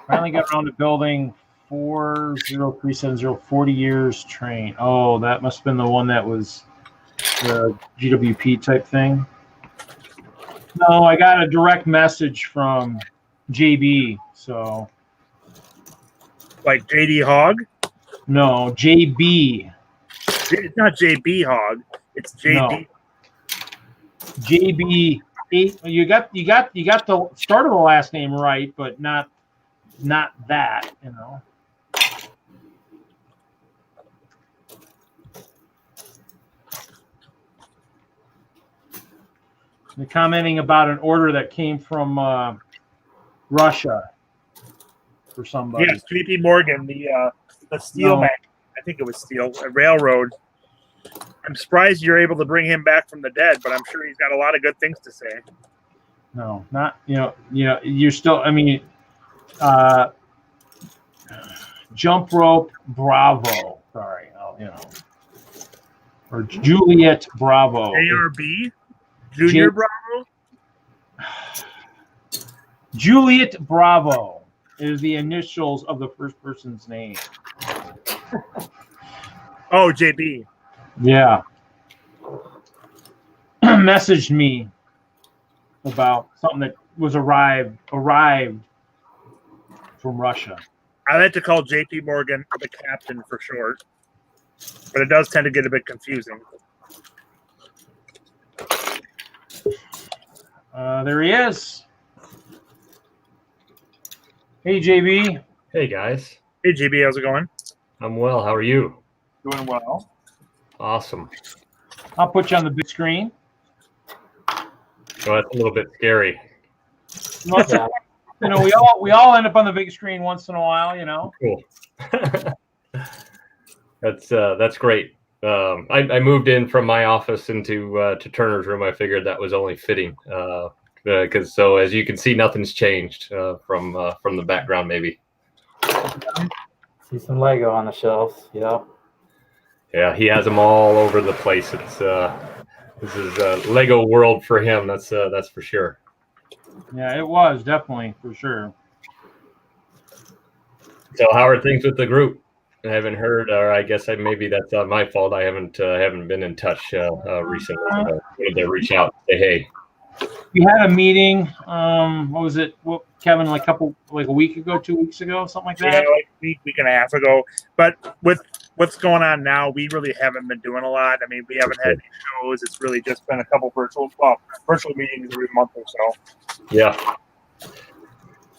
Finally got around to building 40370, 40 years train. Oh, that must have been the one that was the GWP type thing. No, I got a direct message from JB, so. Like JD Hogg? No, JB. It's not JB Hogg. It's JD. No. JB You got the start of the last name right, but not that. They're commenting about an order that came from Russia for somebody. Yes, JP Morgan, the steel No. man. I think it was steel, a railroad. I'm surprised you're able to bring him back from the dead, but I'm sure he's got a lot of good things to say. No, not you're still. I mean, jump rope Bravo. Sorry, or Juliet Bravo. ARB, Junior Bravo. Juliet Bravo is the initials of the first person's name. Oh, JB. Yeah. Messaged me about something that was arrived from Russia. I like to call JP Morgan the captain for short, but it does tend to get a bit confusing. There he is. Hey, JB. Hey guys, Hey, JB, how's it going? I'm well. How are you? Doing well. Awesome. I'll put you on the big screen. So that's a little bit scary. We all end up on the big screen once in a while. Cool. That's great. I moved in from my office into to Turner's room. I figured that was only fitting because so as you can see, nothing's changed from the background. Maybe. See some Lego on the shelves. Yep. Yeah, he has them all over the place. It's this is Lego world for him. That's for sure. Yeah, it was definitely for sure. So how are things with the group? I haven't heard, or I guess maybe that's not my fault. I haven't been in touch recently. Wanted to reach out and say hey. We had a meeting. What was it, Kevin? Like a week ago, 2 weeks ago, something like that. Yeah, like a week and a half ago. But with what's going on now, we really haven't been doing a lot. I mean, we haven't had any shows. It's really just been a couple virtual meetings every month or so. Yeah.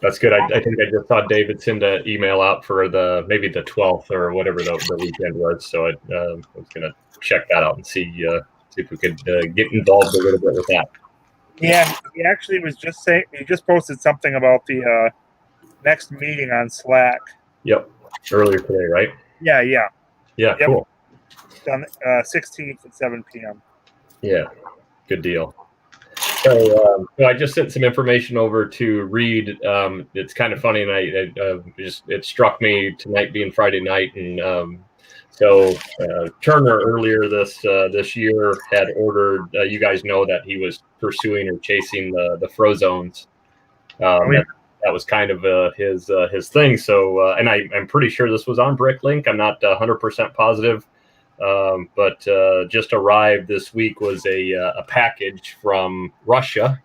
That's good. I think I just saw David send an email out for maybe the 12th or whatever the weekend was. So I was going to check that out and see if we could get involved a little bit with that. Yeah, he actually was just saying, he just posted something about the next meeting on Slack. Yep. Earlier today, right? Yeah. Yeah, Yep. cool. It's on 16th at 7 p.m. Yeah, good deal. So I just sent some information over to Reed. It's kind of funny, and it struck me tonight being Friday night, and so Turner earlier this year had ordered. You guys know that he was pursuing or chasing the Frozones. That was kind of his thing. So and I'm pretty sure this was on Bricklink. I'm not 100% positive. But just arrived this week was a package from Russia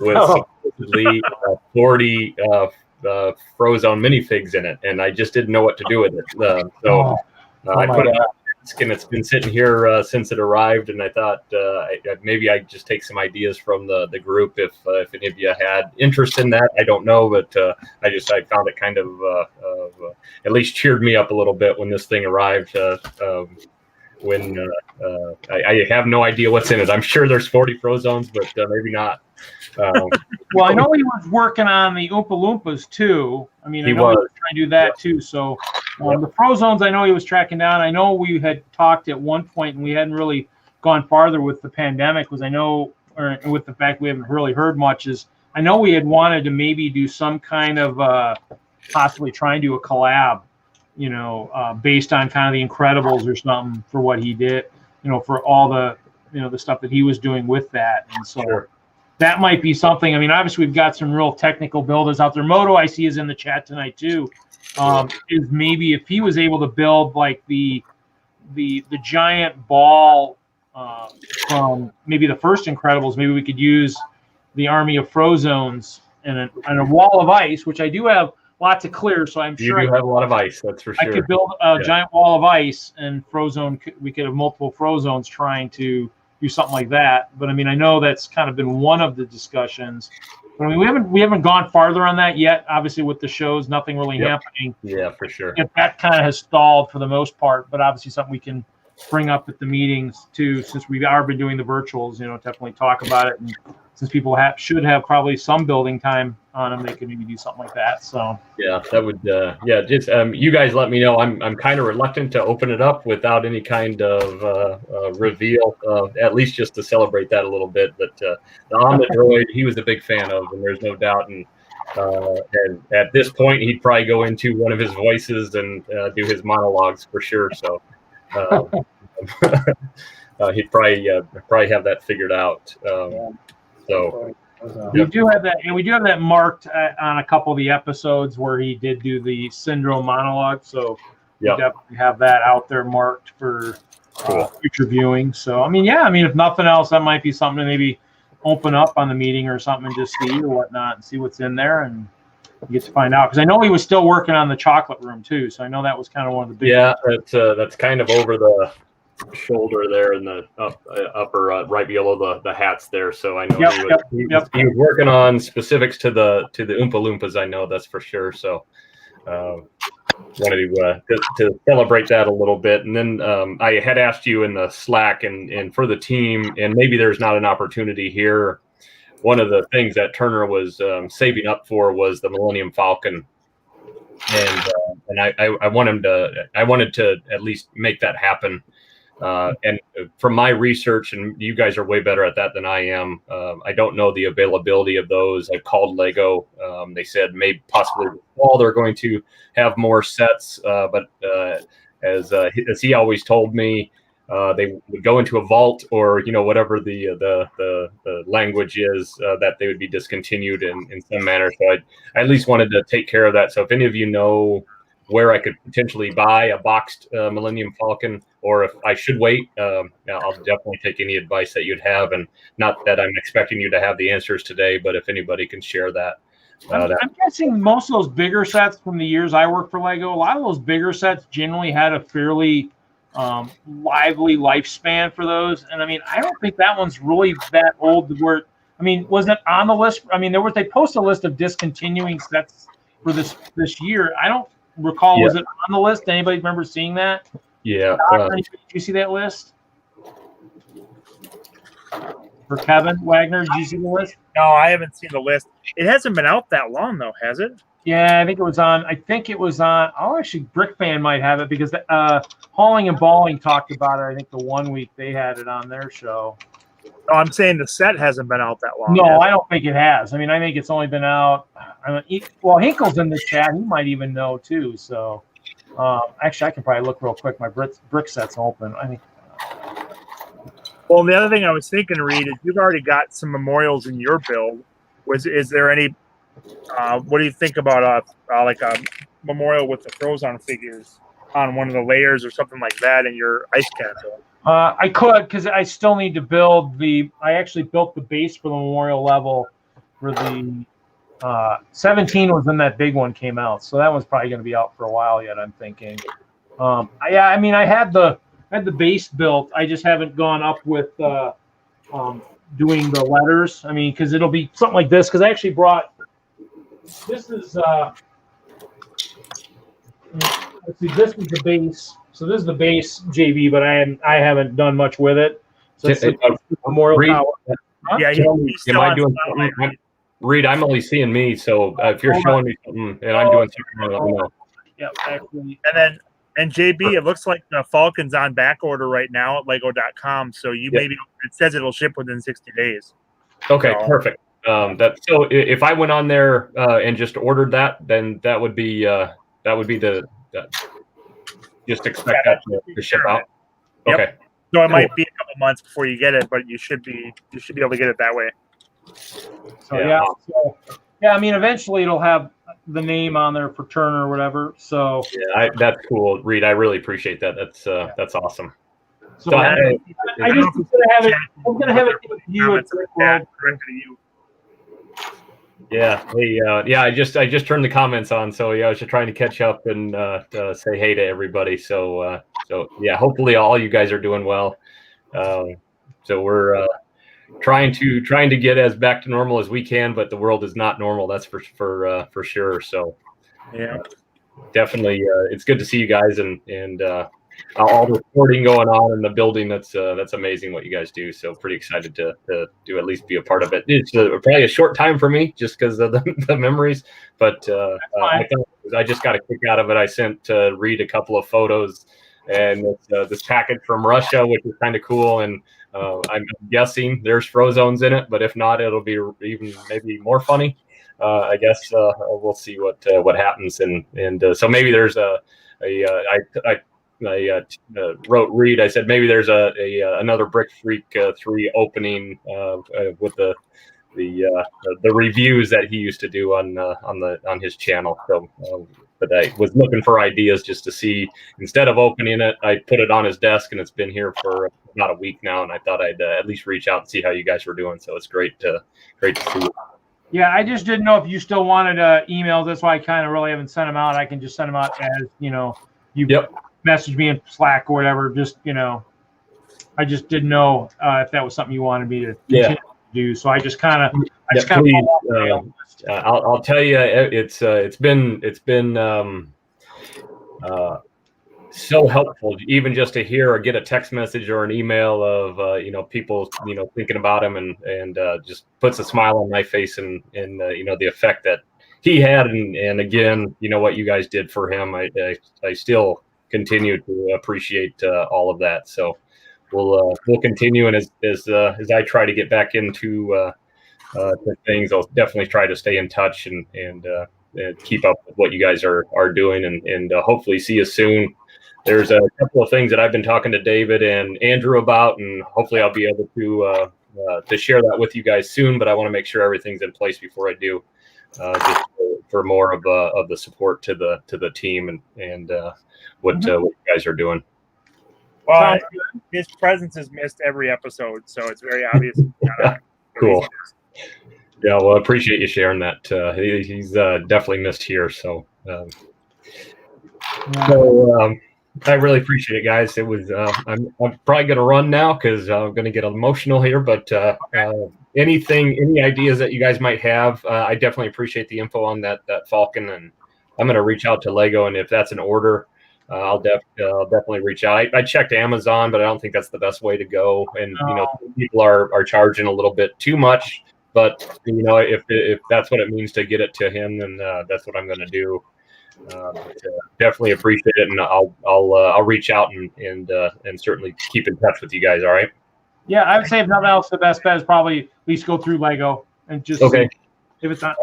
with supposedly 40 Frozone minifigs in it, and I just didn't know what to do with it. I put it on disk, and it's been sitting here since it arrived. And I thought maybe I'd just take some ideas from the group if any of you had interest in that. I don't know, but I found it kind of at least cheered me up a little bit when this thing arrived. When I have no idea what's in it. I'm sure there's 40 Frozones, but maybe not. Well, I know he was working on the Oompa Loompas too. I mean, I know he was trying to do that too. So the Frozones, I know he was tracking down. I know we had talked at one point, and we hadn't really gone farther with the pandemic, because I know, or with the fact we haven't really heard much, is I know we had wanted to maybe do some kind of possibly try and do a collab, based on kind of the Incredibles or something for what he did, for all the, the stuff that he was doing with that. And so that might be something. I mean, obviously we've got some real technical builders out there. Moto, I see, is in the chat tonight too. Is maybe if he was able to build like the giant ball from maybe the first Incredibles, maybe we could use the army of Frozones and a wall of ice, which I do have lots of clear, so I'm sure you do have a lot of ice. That's for sure. I could build a giant wall of ice, and we could have multiple Frozones trying to do something like that. But I mean, I know that's kind of been one of the discussions. But I mean, we haven't gone farther on that yet. Obviously, with the shows, nothing really happening. Yeah, for sure. If that kind of has stalled for the most part, but obviously something we can bring up at the meetings too, since we've already been doing the virtuals. Definitely talk about it, and since people should have probably some building time on them, they could maybe do something like that. So yeah, that would just you guys let me know. I'm kind of reluctant to open it up without any kind of reveal, at least just to celebrate that a little bit. But the Omnidroid, he was a big fan of, and there's no doubt. And at this point, he'd probably go into one of his voices and do his monologues for sure. So he'd probably have that figured out. So we do have that, and we do have that marked on a couple of the episodes where he did do the syndrome monologue. So we definitely have that out there marked for future viewing. So if nothing else, that might be something to maybe open up on the meeting or something and just see or whatnot and see what's in there, and you get to find out, because I know he was still working on the chocolate room too. So I know that was kind of one of the big that's kind of over the shoulder there in the upper right below the hats there. So I know he was working on specifics to the Oompa Loompas. I know that's for sure. So wanted to celebrate that a little bit. And then I had asked you in the Slack and for the team, and maybe there's not an opportunity here. One of the things that Turner was saving up for was the Millennium Falcon. And I wanted to at least make that happen. And from my research, and you guys are way better at that than I am, I don't know the availability of those. I called Lego. They said maybe possibly this fall they're going to have more sets, but as he always told me, they would go into a vault or whatever the language is, that they would be discontinued in some manner. So I at least wanted to take care of that. So if any of you know where I could potentially buy a boxed Millennium Falcon, or if I should wait, I'll definitely take any advice that you'd have. And not that I'm expecting you to have the answers today, but if anybody can share that. I'm guessing most of those bigger sets from the years I worked for Lego, a lot of those bigger sets generally had a fairly lively lifespan for those. And I mean, I don't think that one's really that old. Was it on the list? I mean, they post a list of discontinuing sets for this year. I don't recall. Was it on the list? Anybody remember seeing that? Yeah. Did you see that list? For Kevin Wagner, did you see the list? No, I haven't seen the list. It hasn't been out that long though, has it? Yeah, I think it was on. Oh, actually, Brick Fan might have it, because Hauling and Balling talked about it. I think the 1 week they had it on their show. No, I'm saying the set hasn't been out that long. No, I don't think it has. I mean, I think it's only been out. Hinkle's in the chat. He might even know too. So, actually, I can probably look real quick. My brick set's open. I think. Well, the other thing I was thinking, Reed, is you've already got some memorials in your build. Is there any? What do you think about like a memorial with the Frozen figures on one of the layers or something like that in your ice castle? I could, because I still need to build I actually built the base for the memorial level for the 17 was when that big one came out, so that one's probably going to be out for a while yet, I'm thinking. I had the base built. I just haven't gone up with doing the letters. I mean, because it'll be something like this. Because I actually brought. This is. Let's see. This is the base. So this is the base JV, but I haven't done much with it. So it's the memorial tower. Huh? Yeah, am I doing something? Reed, I'm only seeing me, so if you're showing me something and I'm doing something, let me know. Yeah, actually. And JB, it looks like the Falcon's on back order right now at Lego.com. So maybe it says it'll ship within 60 days. Okay, perfect. So if I went on there and just ordered that, then that would be just expect that to ship out. Yep. Okay. So it might be a couple months before you get it, but you should be able to get it that way. So I mean, eventually it'll have the name on there for Turner or whatever. So that's cool, Reed. I really appreciate that. That's awesome. So I just I'm gonna have it to you. Yeah. Hey, I just turned the comments on, so I was just trying to catch up and say hey to everybody. So hopefully all you guys are doing well. So we're trying to get as back to normal as we can, but the world is not normal. That's for sure. So Yeah. definitely, it's good to see you guys and all the reporting going on in the building. That's amazing what you guys do. So pretty excited to at least be a part of it. It's probably a short time for me just because of the memories, but I just got a kick out of it. I sent Reed a couple of photos and this package from Russia, which is kind of cool. And I'm guessing there's Frozones in it, but if not, it'll be even maybe more funny. I guess we'll see what happens. And so maybe there's I wrote Reed. I said maybe there's another Brick Freak 3 opening with the reviews that he used to do on his channel. So, but I was looking for ideas just to see. Instead of opening it, I put it on his desk, and it's been here for about a week now. And I thought I'd at least reach out and see how you guys were doing. So it's great to see. Yeah, I just didn't know if you still wanted emails. That's why I kind of really haven't sent them out. I can just send them out as you message me in Slack or whatever. Just I just didn't know if that was something you wanted me to continue to do. So I just kind of I'll tell you, it's been so helpful, even just to hear or get a text message or an email of people thinking about him and just puts a smile on my face and the effect that he had and again what you guys did for him. I still continue to appreciate all of that. So we'll continue, and as I try to get back into things, I'll definitely try to stay in touch and keep up with what you guys are doing and hopefully see you soon. There's a couple of things that I've been talking to David and Andrew about, and hopefully I'll be able to share that with you guys soon. But I want to make sure everything's in place before I do, just for more of the support to the team and what you guys are doing. Well, his presence is missed every episode, so it's very obvious. Cool. Yeah, well, I appreciate you sharing that. He's definitely missed here, so. I really appreciate it, guys. It was. I'm probably going to run now because I'm going to get emotional here. But any ideas that you guys might have, I definitely appreciate the info on that Falcon, and I'm going to reach out to Lego, and if that's an order, I'll definitely reach out. I checked Amazon, but I don't think that's the best way to go. And people are charging a little bit too much. But if that's what it means to get it to him, then that's what I'm going to do. Definitely appreciate it, and I'll reach out and certainly keep in touch with you guys. All right. Yeah, I would say if nothing else, the best bet is probably at least go through Lego and just okay. If it's not,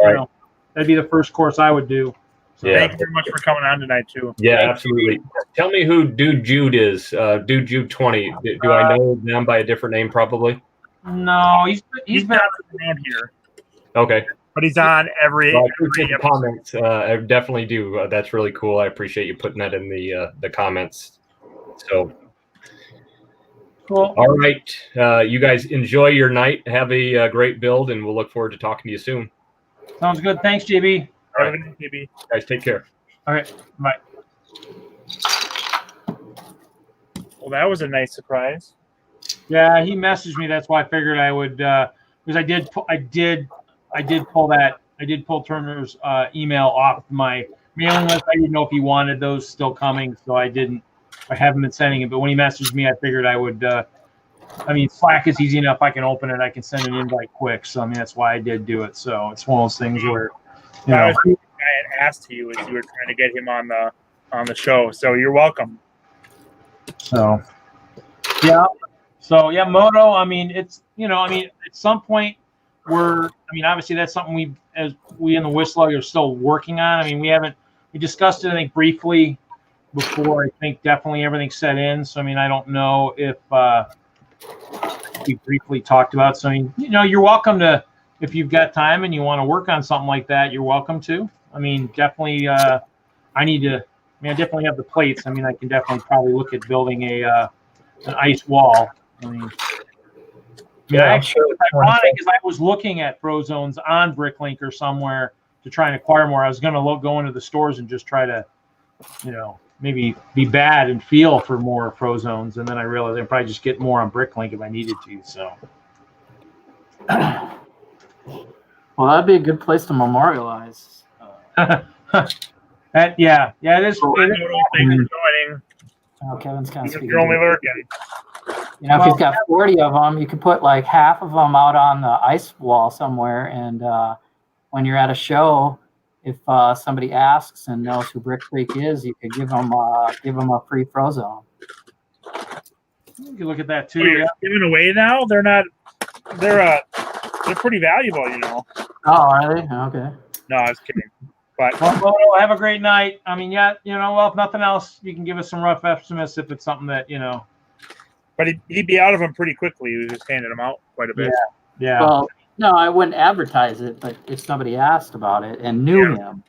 that'd be the first course I would do. So thank you very much for coming on tonight too. Yeah, absolutely. Tell me who Dude Jude is. Dude Jude 20. Do I know them by a different name? Probably. No, he's been around here. Okay. But he's on every. Well, I appreciate the comments. I definitely do. That's really cool. I appreciate you putting that in the comments. So. Cool. All right. You guys enjoy your night. Have a great build, and we'll look forward to talking to you soon. Sounds good. Thanks, JB. All right, JB. Guys, take care. All right. Bye. Well, that was a nice surprise. Yeah, he messaged me. That's why I figured I would, because I did pull Turner's email off my mailing list. I didn't know if he wanted those still coming, so I haven't been sending it. But when he messaged me, I figured I would. Slack is easy enough. I can open it. I can send an invite quick. So that's why I did do it. So it's one of those things where, I had asked to you as you were trying to get him on the show. So you're welcome. So yeah. So yeah, Moto. It's at some point obviously that's something we in the Whistler are still working on. We discussed it I think briefly before. I think definitely everything's set in. So I don't know if we briefly talked about. So you're welcome to, if you've got time and you want to work on something like that, you're welcome to. Definitely. I definitely have the plates. I can definitely probably look at building an ice wall. Actually, what's ironic is I was looking at Frozones on Bricklink or somewhere to try and acquire more. I was going to go into the stores and just try to, maybe be bad and feel for more Frozones, and then I realized I'd probably just get more on Bricklink if I needed to. So, Well, that'd be a good place to memorialize. that yeah, it is. Thanks for joining. Kevin's kind of speaking. You're only lurking. You know, if he's got 40 of them, you could put like half of them out on the ice wall somewhere, and when you're at a show, if somebody asks and knows who Brick Creek is, you could give them a free Frozone. You can look at that too. Oh, you're giving away now? They're not. They're pretty valuable, you know. Oh, are they? Okay. No, I was kidding. But well, have a great night. I mean, yeah, you know, well, if nothing else, you can give us some rough estimates if it's something that, you know. But he'd be out of them pretty quickly. He was just handing them out quite a bit. Yeah. Well, no, I wouldn't advertise it, but if somebody asked about it and knew him.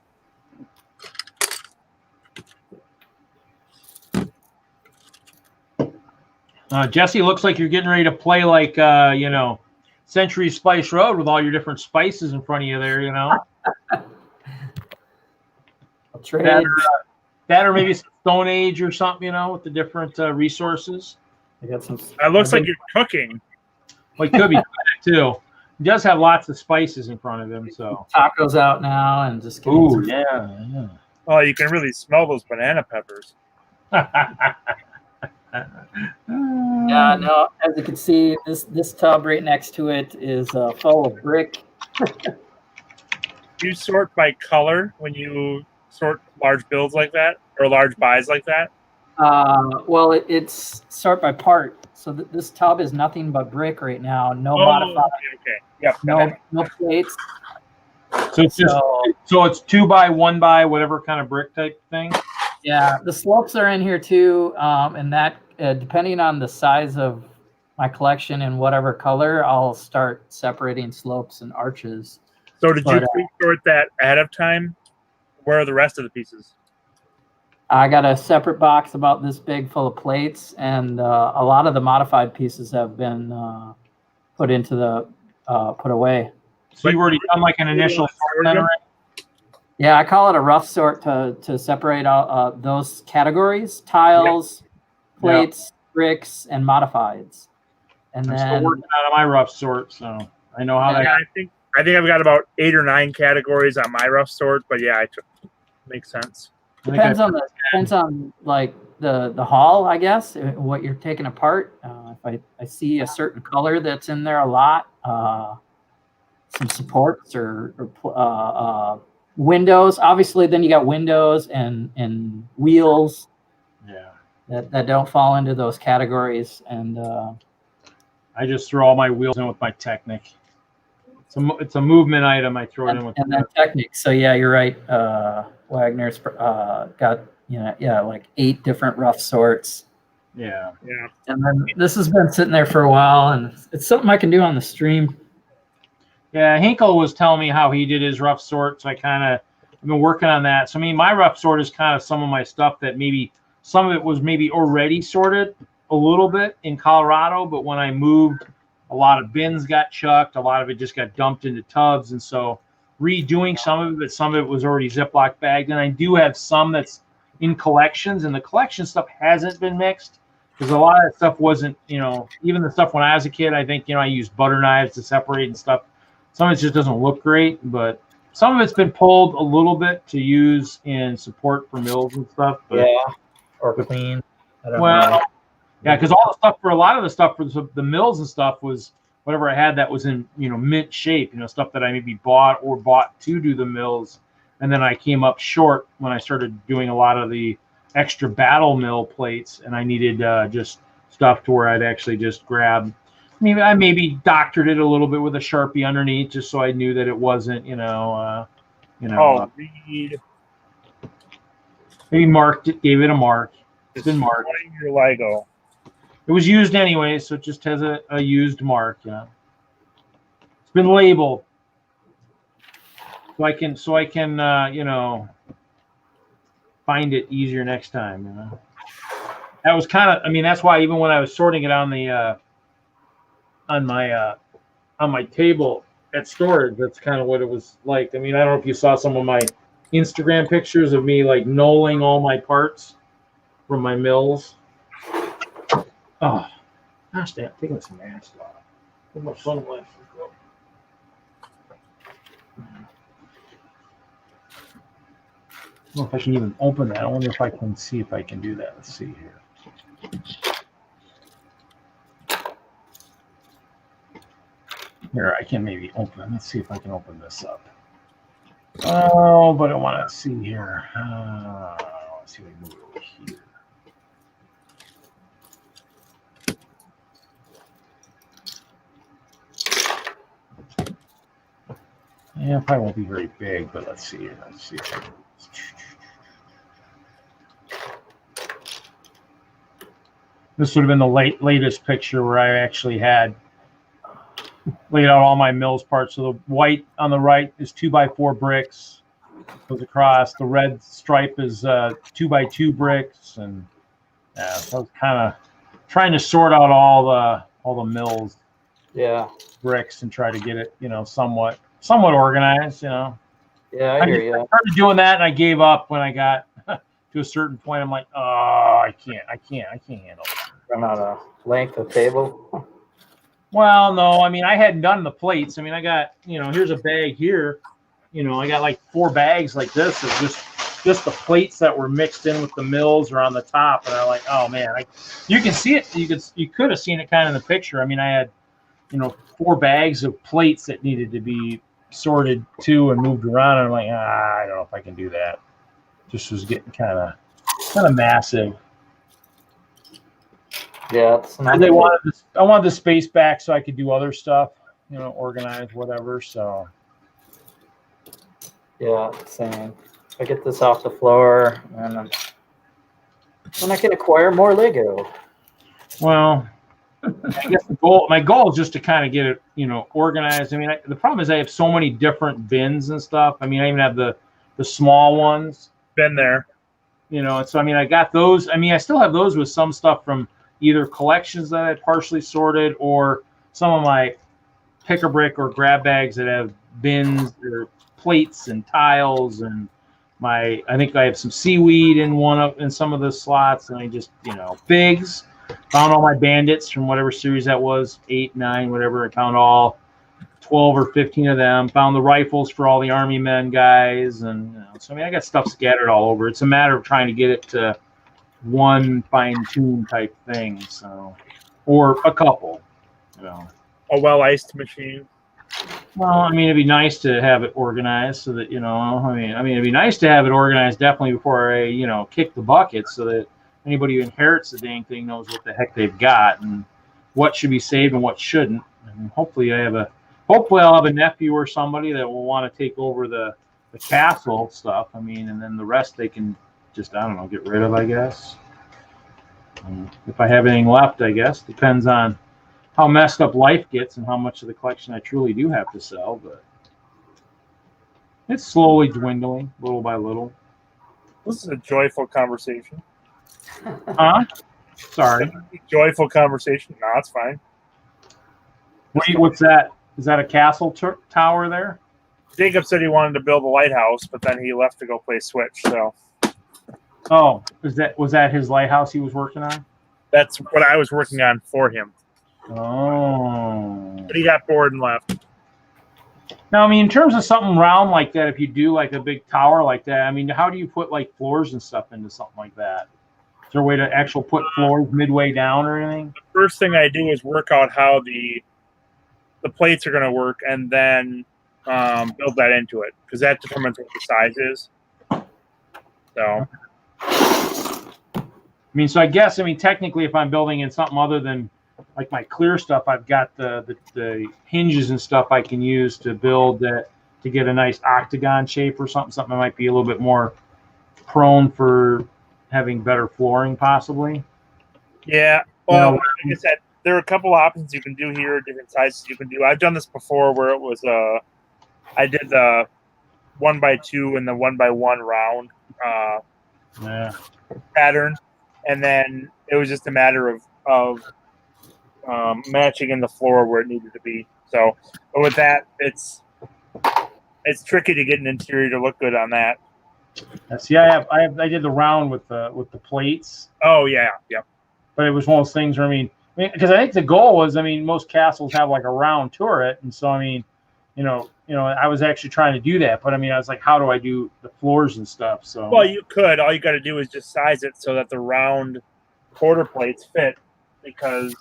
Jesse, looks like you're getting ready to play like, you know, Century Spice Road with all your different spices in front of you there, you know. That or maybe some Stone Age or something, you know, with the different resources. I got some. It looks like you're cooking. Well, it could be too. He does have lots of spices in front of him, so. Tacos out now and just. Ooh, yeah. Oh, you can really smell those banana peppers. Yeah, no, as you can see, this tub right next to it is full of brick. You sort by color when you sort large builds like that or large buys like that? Well, it's sort by part. So this tub is nothing but brick right now. No modified. Okay. Yep. No plates. So it's just so it's 2x, 1x, whatever kind of brick type thing. Yeah, the slopes are in here too, and that depending on the size of my collection and whatever color, I'll start separating slopes and arches. So did you pre-sort that ahead of time? Where are the rest of the pieces? I got a separate box about this big full of plates, and a lot of the modified pieces have been put into the put away. So you've already done like an initial sort? Yeah, I call it a rough sort to separate out those categories: tiles, plates, bricks, and modifieds. And I'm then still working out of my rough sort, so I know how that. I think I've got about 8 or 9 categories on my rough sort, but yeah, it makes sense. Depends on like the haul, I guess, what you're taking apart. If I see a certain color that's in there a lot, some supports or windows. Obviously, then you got windows and wheels. Yeah. That don't fall into those categories, and I just throw all my wheels in with my Technic. It's a movement item. I throw it in with. And then Technic. So yeah, you're right. Wagner's got like 8 different rough sorts. Yeah. And then this has been sitting there for a while, and it's something I can do on the stream. Yeah, Hinkle was telling me how he did his rough sort, so I've been working on that. So I mean, my rough sort is kind of some of my stuff that maybe some of it was maybe already sorted a little bit in Colorado, but when I moved, a lot of bins got chucked, a lot of it just got dumped into tubs, and so redoing some of it, but some of it was already Ziploc bagged. And I do have some that's in collections, and the collection stuff hasn't been mixed because a lot of that stuff wasn't, even the stuff when I was a kid, I think, I used butter knives to separate and stuff. Some of it just doesn't look great, but some of it's been pulled a little bit to use in support for mills and stuff. But, or clean. Yeah, because all the stuff for a lot of the stuff for the mills and stuff was whatever I had that was in mint shape, stuff that I maybe bought to do the mills, and then I came up short when I started doing a lot of the extra battle mill plates, and I needed just stuff to where I'd actually just grab. I maybe doctored it a little bit with a Sharpie underneath, just so I knew that it wasn't, maybe marked it, gave it a mark. It's been marked. Your Lego. It was used anyway, so it just has a used mark. It's been labeled, so I can find it easier next time. That was kind of. That's why even when I was sorting it on the on my table at storage, that's kind of what it was like. I don't know if you saw some of my Instagram pictures of me like knolling all my parts. from my mills. Oh, gosh, damn, taking this mask off. Put my sunglasses on. I don't know if I can even open that. I wonder if I can see if I can do that. Let's see here. Here, I can maybe open. Let's see if I can open this up. Oh, but I want to see here. Let's see if I can move it over here. Yeah, probably won't be very big, but let's see here. Let's see. This would have been the latest picture where I actually had laid out all my mills parts. So the white on the right is 2x4 bricks, goes across. The red stripe is 2x2 bricks, and so I was kind of trying to sort out all the mills, bricks, and try to get it, somewhat organized. Yeah, I hear you. I started doing that, and I gave up when I got to a certain point. I'm like, oh, I can't handle it. Run out of length of table. Well, no, I mean, I hadn't done the plates. I mean, I got, here's a bag here. I got like 4 bags like this of just the plates that were mixed in with the mills or on the top. And I'm like, oh man, you can see it. You could have seen it kind of in the picture. I mean, I had, 4 bags of plates that needed to be sorted too and moved around. And I'm like, I don't know if I can do that. Just was getting kind of massive. Yeah, I wanted the space back so I could do other stuff, organize whatever. So yeah, same. I get this off the floor, and then I can acquire more Lego. Well, I guess my goal is just to kind of get it, organized. I mean, the problem is I have so many different bins and stuff. I mean, I even have the small ones. Been there. And so I mean, I got those. I mean, I still have those with some stuff from either collections that I partially sorted or some of my pick-a-brick or grab bags that have bins or plates and tiles, and I think I have some seaweed in some of the slots, and I just, bigs. Found all my bandits from whatever series that was, 8, 9, whatever. I found all 12 or 15 of them. Found the rifles for all the Army men guys, and so I mean, I got stuff scattered all over. It's a matter of trying to get it to one fine-tune type thing, so, or a couple, A well-iced machine. Well, I mean, it'd be nice to have it organized so that, I mean, it'd be nice to have it organized definitely before I, kick the bucket, so that anybody who inherits the dang thing knows what the heck they've got and what should be saved and what shouldn't. And hopefully I'll have a nephew or somebody that will want to take over the castle stuff. I mean, and then the rest they can just, I don't know, get rid of, I guess. If I have anything left, I guess. Depends on how messed up life gets and how much of the collection I truly do have to sell, but it's slowly dwindling, little by little. This is a joyful conversation. Huh? Sorry. Joyful conversation. No, it's fine. What's that? Is that a castle tower there? Jacob said he wanted to build a lighthouse, but then he left to go play Switch, so. Oh, was that his lighthouse he was working on? That's what I was working on for him. Oh. But he got bored and left. Now, I mean, in terms of something round like that, if you do like a big tower like that, I mean, how do you put like floors and stuff into something like that? Is there a way to actually put floors midway down or anything? The first thing I do is work out how the plates are going to work, and then build that into it, because that determines what the size is. So. I mean, so I guess, technically, if I'm building in something other than like my clear stuff, I've got the hinges and stuff I can use to build that to get a nice octagon shape or something that might be a little bit more prone for having better flooring, possibly. Yeah. Well, like I said, there are a couple options you can do here, different sizes you can do. I've done this before where it was I did the 1x2 and the 1x1 round pattern, and then it was just a matter of matching in the floor where it needed to be. So, but with that, it's tricky to get an interior to look good on that. See, I did the round with the plates, Oh yeah, yeah. but it was one of those things where I mean, because I think the goal was, I mean, most castles have like a round turret, and so I mean, I was actually trying to do that, but I mean, I was like, how do I do the floors and stuff? So Well, you could. All you got to do is just size it so that the round quarter plates fit, because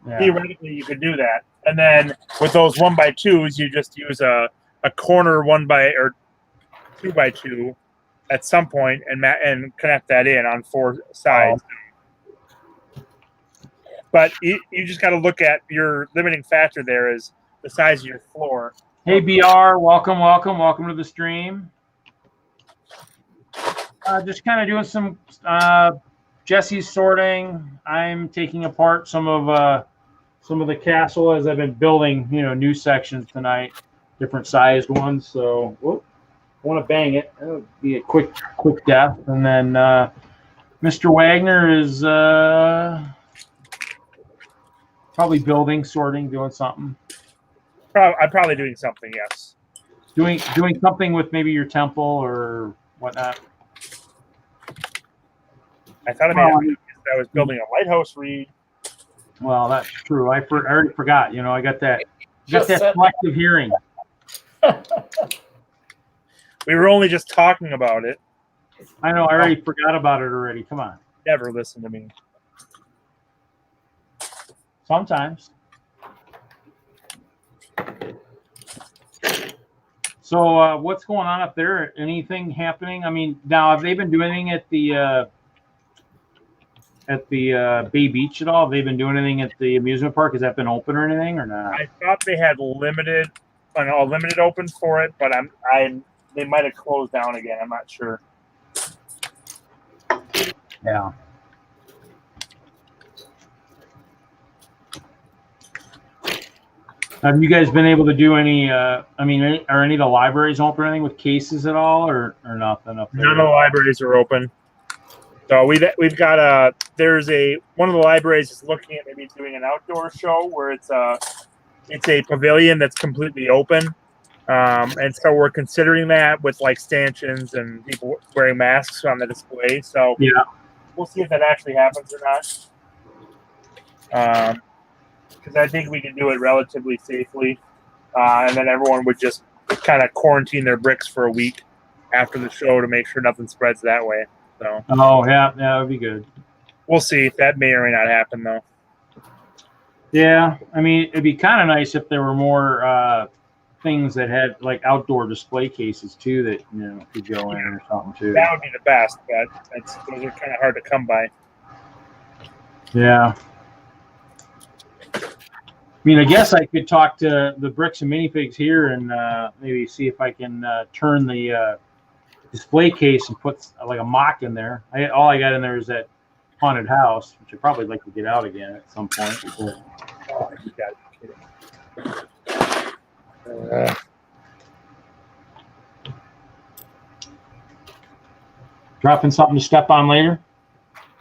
yeah. theoretically you could do that. And then with those 1x2s, you just use a corner 2x2 at some point and connect that in on 4 sides. But you just got to look at your limiting factor there is the size of your floor. Hey BR, welcome to the stream. Just kind of doing some Jesse's sorting. I'm taking apart some of the castle as I've been building, new sections tonight, different sized ones. So, I want to bang it. It'll be a quick death, and then Mr. Wagner is probably building, sorting, doing something. I'm probably doing something. Yes. Doing something with maybe your temple or whatnot. I thought I was building a lighthouse read. Well, that's true. I already forgot. I got that selective hearing. We were only just talking about it. I know. I already forgot about it already. Come on. Never listen to me. Sometimes. So, what's going on up there? Anything happening? I mean, now have they been doing anything at the Bay Beach at all? Have they been doing anything at the amusement park? Has that been open or anything or not? I thought they had limited open for it, but they might have closed down again. I'm not sure. Yeah. Have you guys been able to do any? Are any of the libraries open or anything with cases at all, or nothing up there? None of the libraries are open. So we've got one of the libraries is looking at maybe doing an outdoor show where it's a pavilion that's completely open, and so we're considering that with like stanchions and people wearing masks on the display. So yeah, we'll see if that actually happens or not. Because I think we can do it relatively safely, and then everyone would just kind of quarantine their bricks for a week after the show to make sure nothing spreads that way. So. Oh yeah, that would be good. We'll see if that may or may not happen, though. Yeah, I mean, it'd be kind of nice if there were more things that had like outdoor display cases too that could go in or something too. That would be the best, but those are kind of hard to come by. Yeah. I mean, I guess I could talk to the Bricks and Minifigs here and maybe see if I can turn the display case and put like a mock in there. All I got in there is that haunted house, which I'd probably like to get out again at some point. But, oh, you got it. Dropping something to step on later?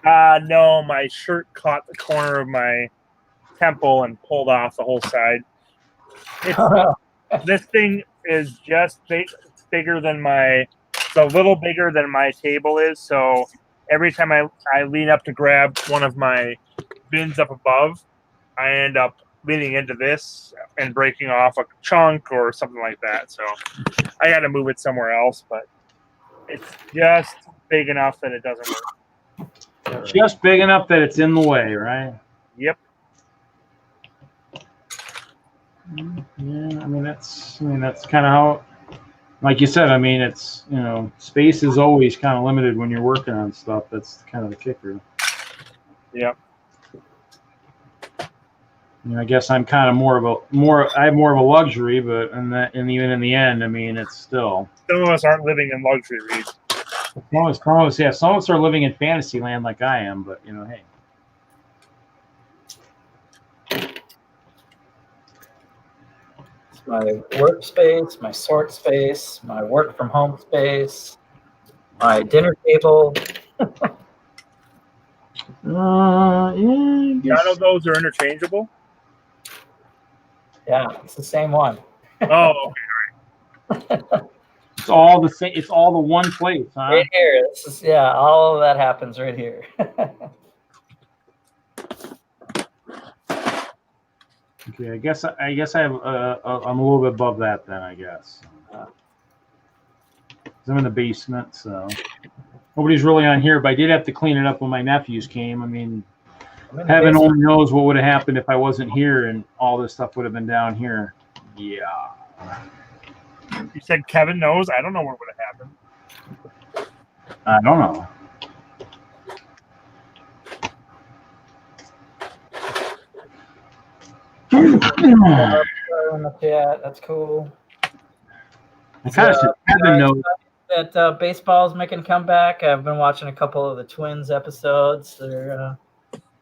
No, my shirt caught the corner of my temple and pulled off the whole side. This thing is just bigger than it's a little bigger than my table is. So every time I lean up to grab one of my bins up above, I end up leaning into this and breaking off a chunk or something like that. So I got to move it somewhere else, but it's just big enough that it doesn't work. Just big enough that it's in the way, right? Yep. Yeah, I mean that's kind of how, like you said, I mean it's space is always kind of limited when you're working on stuff. That's kind of the kicker. Yep. I guess I'm kind of I have more of a luxury, but even in the end, I mean it's still. Some of us aren't living in luxury, Reed. Some of us are living in fantasy land like I am, but hey. My workspace, my sort space, my work from home space, my dinner table. Yeah. None of those are interchangeable. Yeah, it's the same one. Oh, okay. It's all the same. It's all the one place, huh? Right here. This is, yeah, all of that happens right here. Okay, I guess I have I'm a little bit above that then. I guess I'm in the basement, so nobody's really on here. But I did have to clean it up when my nephews came. I mean, heaven only knows what would have happened if I wasn't here and all this stuff would have been down here. Yeah. You said Kevin knows. I don't know what would have happened. I don't know. Yeah, that's cool. I kind of said Kevin knows. That baseball's making a comeback. I've been watching a couple of the Twins episodes. They're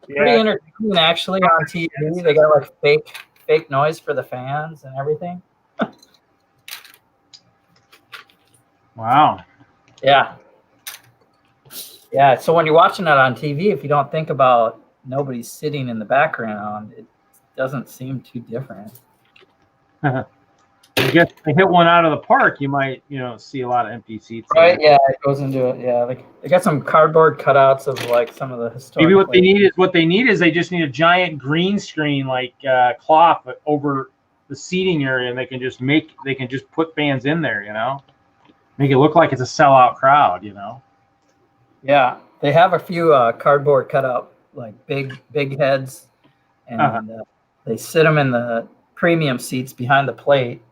pretty entertaining, actually, on TV. They got like fake noise for the fans and everything. Wow. Yeah. Yeah. So when you're watching that on TV, if you don't think about nobody sitting in the background, it doesn't seem too different. I guess if they hit one out of the park, you might, see a lot of empty seats. Right? Yeah, it goes into it. Yeah, like they got some cardboard cutouts of like some of the historic. Maybe what they need is they just need a giant green screen like cloth over the seating area, and they can just put fans in there, make it look like it's a sellout crowd, Yeah, they have a few cardboard cutout like big heads, and they sit them in the premium seats behind the plate.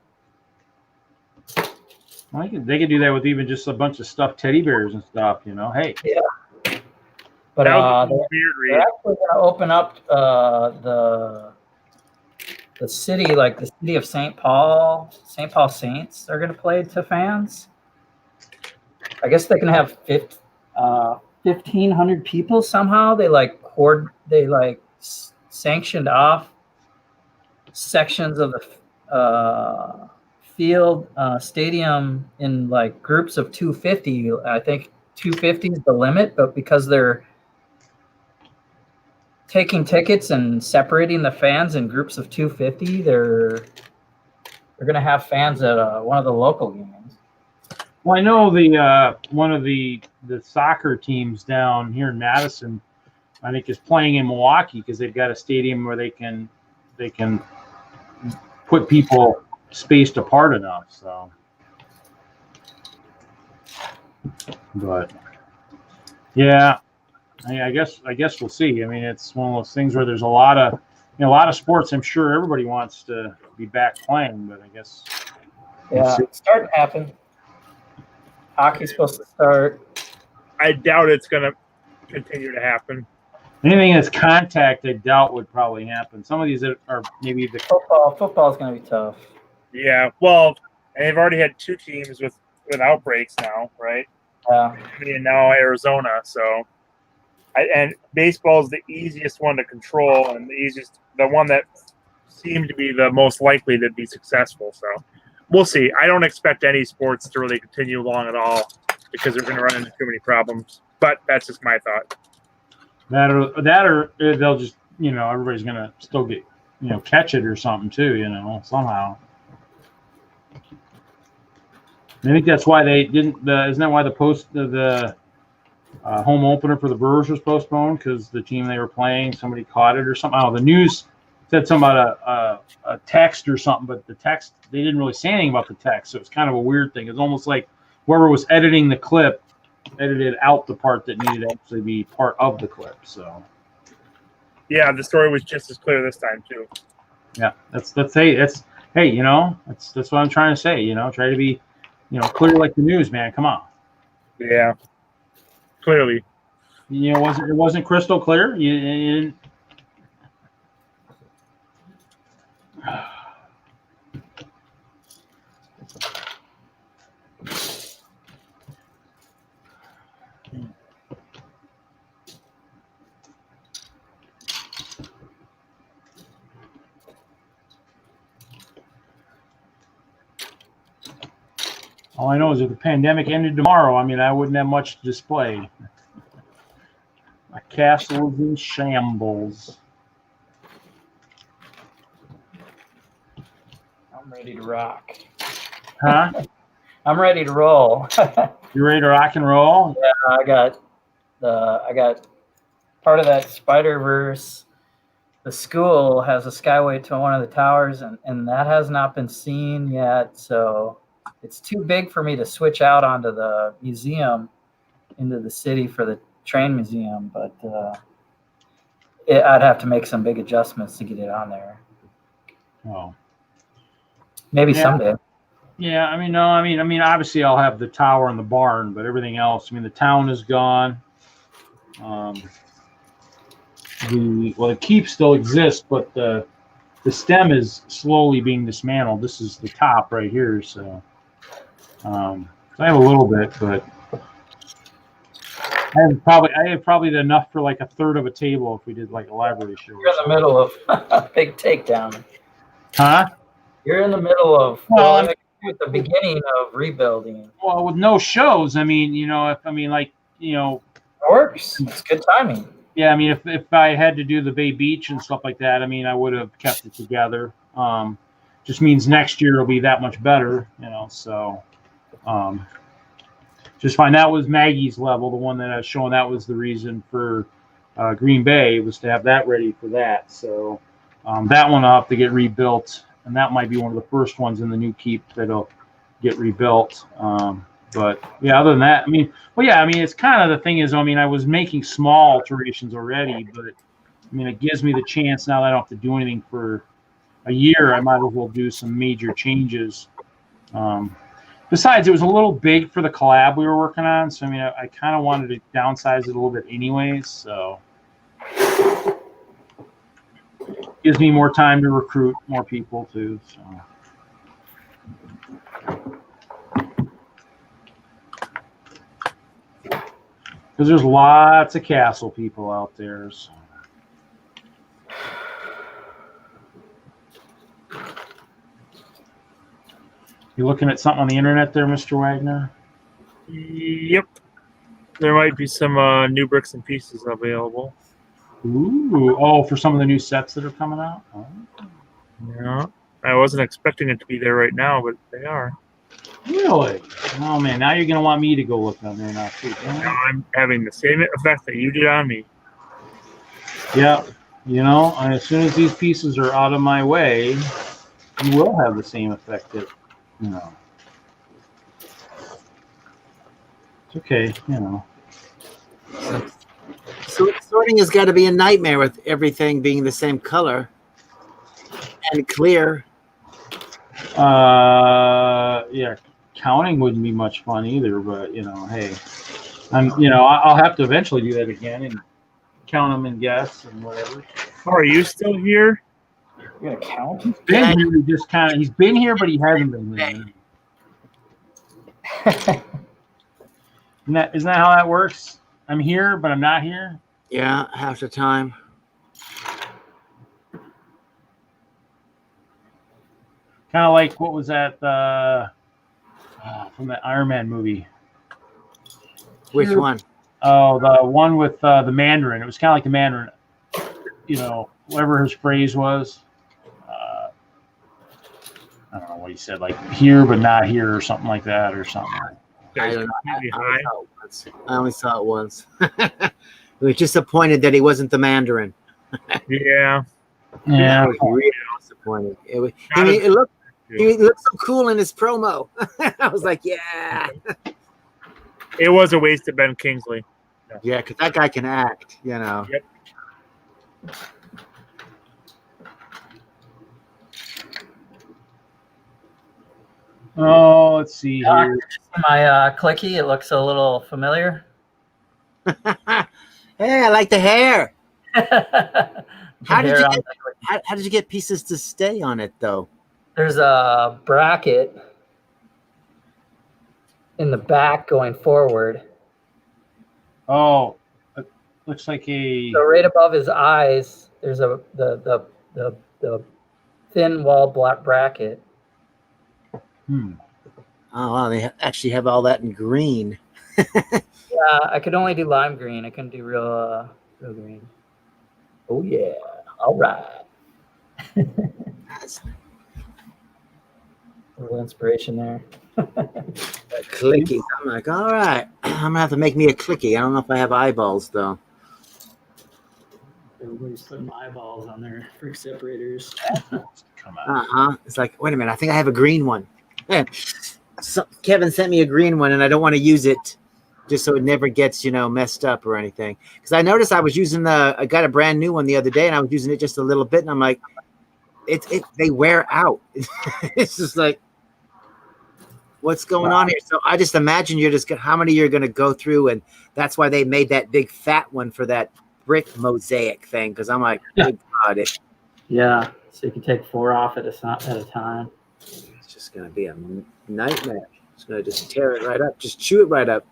Well, they could do that with even just a bunch of stuffed teddy bears and stuff, Hey. Yeah. But they're actually going to open up the city, like the city of St. Paul Saints are going to play to fans. I guess they can have 1,500 people somehow. They sanctioned off sections of the field stadium in like groups of 250. I think 250 is the limit, but because they're taking tickets and separating the fans in groups of 250, they're going to have fans at one of the local games. Well, I know one of the soccer teams down here in Madison, I think, is playing in Milwaukee because they've got a stadium where they can put people spaced apart enough. So, but yeah, I guess we'll see. I mean, it's one of those things where there's a lot of sports. I'm sure everybody wants to be back playing, but I guess it's starting to happen. Hockey's supposed to start. I doubt it's going to continue to happen. Anything that's contact, I doubt would probably happen. Some of these are maybe the football is going to be tough. Yeah, well, and they've already had 2 teams with outbreaks now, right? Yeah. And now Arizona, so and baseball is the easiest one to control and the one that seemed to be the most likely to be successful. So we'll see. I don't expect any sports to really continue long at all because they're going to run into too many problems. But that's just my thought. That or they'll just everybody's going to still get catch it or something too somehow. I think that's why they didn't. Isn't that why the home opener for the Brewers was postponed? Because the team they were playing, somebody caught it or something. Oh, the news said something about a text or something, but the text, they didn't really say anything about the text, so it's kind of a weird thing. It's almost like whoever was editing the clip edited out the part that needed to actually be part of the clip. So yeah, the story was just as clear this time too. Yeah, that's what I'm trying to say. Try to be clear like the news, man. Come on. Yeah, clearly. It wasn't crystal clear. You all I know is if the pandemic ended tomorrow, I mean, I wouldn't have much to display. My castle is in shambles. I'm ready to rock. Huh? I'm ready to roll. You ready to rock and roll? I got part of that Spider-Verse. The school has a skyway to one of the towers, and that has not been seen yet. So it's too big for me to switch out onto the museum into the city for the train museum, but I'd have to make some big adjustments to get it on there. Oh, Maybe Yeah. someday. yeah. I mean, no. I mean, obviously, I'll have the tower and the barn, but everything else. I mean, the town is gone. The keep still exists, but the stem is slowly being dismantled. This is the top right here, so I have a little bit, but I have probably enough for like a third of a table if we did like a library show. You're in the middle of a big takedown. Huh? You're in the middle of Well, at the beginning of rebuilding. Well, with no shows, I mean, like, It works. It's good timing. yeah, I mean, if I had to do the Bay Beach and stuff like that, I mean, I would have kept it together. Just means next year it'll be that much better, So, just fine. That was Maggie's level, the one that I was showing. That was the reason for Green Bay, was to have that ready for that. So, that one I'll have to get rebuilt, and that might be one of the first ones in the new keep that'll get rebuilt. But yeah, other than that, I mean, it's kind of the thing is, I mean, I was making small alterations already, but I mean, it gives me the chance now that I don't have to do anything for a year. I might as well do some major changes. Besides, it was a little big for the collab we were working on, so I mean, I kind of wanted to downsize it a little bit anyways. So gives me more time to recruit more people too. So. Because there's lots of castle people out there. So. You looking at something on the internet there, Mr. Wagner? Yep. There might be some new bricks and pieces available. Ooh, for some of the new sets that are coming out? Oh. Yeah. I wasn't expecting it to be there right now, but they are. Really? Oh, man, now you're going to want me to go look on there now, too. Now I'm having the same effect that you did on me. Yeah. As soon as these pieces are out of my way, you will have the same effect that, It's okay, So sorting has got to be a nightmare with everything being the same color and clear. Yeah, counting wouldn't be much fun either, but hey, I'll have to eventually do that again and count them and guess and whatever. Oh, are you still here? You're gonna count? He's been here, he's been here, but he hasn't been here. Isn't that how that works? I'm here, but I'm not here. Yeah, half the time. Kind of like, what was that from the Iron Man movie? Which one? Oh, the one with the Mandarin. It was kind of like the Mandarin. Whatever his phrase was. I don't know what he said, like here but not here, or something like that, or something. I don't know. I only saw it once. We were disappointed that he wasn't the Mandarin. Yeah. Yeah. I was really disappointed. He looked so cool in his promo. I was like, yeah. It was a waste of Ben Kingsley. Yeah, because that guy can act, Yep. Oh, let's see here. My clicky, it looks a little familiar. Hey, I like the hair. How did Hair how did you get pieces to stay on it though? There's a bracket in the back going forward. Oh, it looks like a. So right above his eyes, there's the thin wall black bracket. Oh wow, they actually have all that in green. Yeah, I could only do lime green. I couldn't do real green. Oh yeah, all right. A little inspiration there. Clicky. I'm like, all right, I'm gonna have to make me a clicky. I don't know if I have eyeballs though. Everybody's putting eyeballs on their brick separators. Come on. It's like, wait a minute, I think I have a green one. So Kevin sent me a green one, and I don't want to use it just so it never gets, messed up or anything. Because I noticed I was using I got a brand new one the other day, and I was using it just a little bit, and I'm like, they wear out. It's just like, what's going on here? So I just imagine how many you're going to go through, and that's why they made that big fat one for that brick mosaic thing. Because I'm like, good God, Yeah, so you can take 4 off at a time. it's just going to be a nightmare. It's going to just tear it right up, just chew it right up.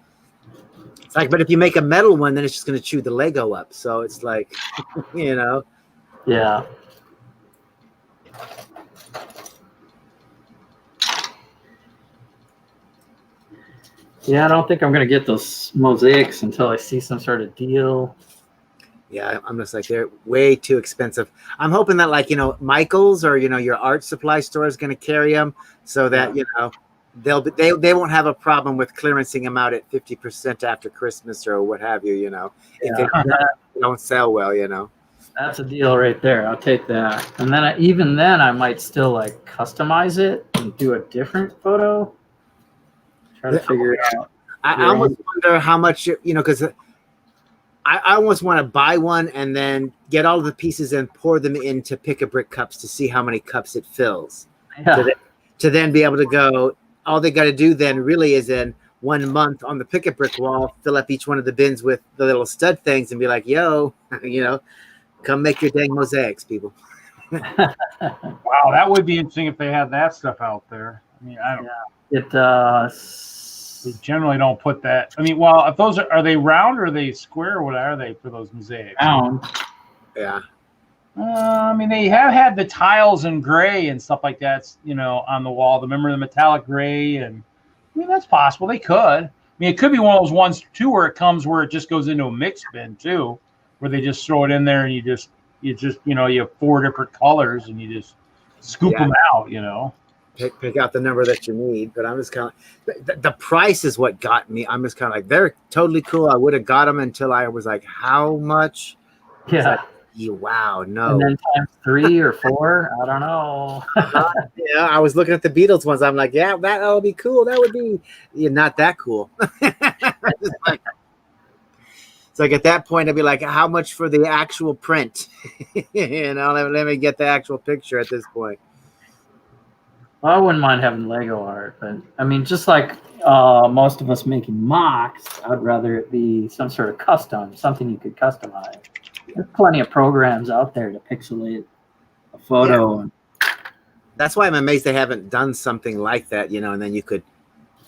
It's like, but if you make a metal one, then it's just going to chew the Lego up. So it's like, Yeah. Yeah, I don't think I'm going to get those mosaics until I see some sort of deal. Yeah, I'm just like, they're way too expensive. I'm hoping that, like, Michael's or, your art supply store is going to carry them so that, they won't have a problem with clearancing them out at 50% after Christmas or what have you, if they don't sell well, That's a deal right there. I'll take that. And then even then, I might still like customize it and do a different photo. Try to figure it out. I almost wonder how much, because I almost want to buy one and then get all the pieces and pour them into pick-a-brick cups to see how many cups it fills. Yeah. To then be able to go, all they got to do then really is in 1 month on the pick-a-brick wall, fill up each one of the bins with the little stud things and be like, yo, come make your dang mosaics, people. Wow, that would be interesting if they had that stuff out there. I mean, I don't. They generally don't put that. I mean, well, if those are they round or are they square? Or what are they for those mosaics? Round. Yeah. I mean, they have had the tiles in gray and stuff like that, on the wall. Remember the metallic gray, and I mean that's possible. They could. I mean, it could be one of those ones too, where it just goes into a mix bin too, where they just throw it in there and you have 4 different colors and you just scoop them out. Pick out the number that you need, but I'm just kind of the price is what got me. I'm just kind of like, they're totally cool. I would have got them until I was like, how much? Yeah. Wow, no. And then times 3 or 4, I don't know. Yeah, I was looking at the Beatles ones. I'm like, yeah, that'll be cool. That would be not that cool. It's like at that point, I'd be like, how much for the actual print? Let me get the actual picture at this point. Well, I wouldn't mind having Lego art, but I mean, just like most of us making mocks, I'd rather it be some sort of custom, something you could customize. There's plenty of programs out there to pixelate a photo. Yeah. That's why I'm amazed they haven't done something like that, and then you could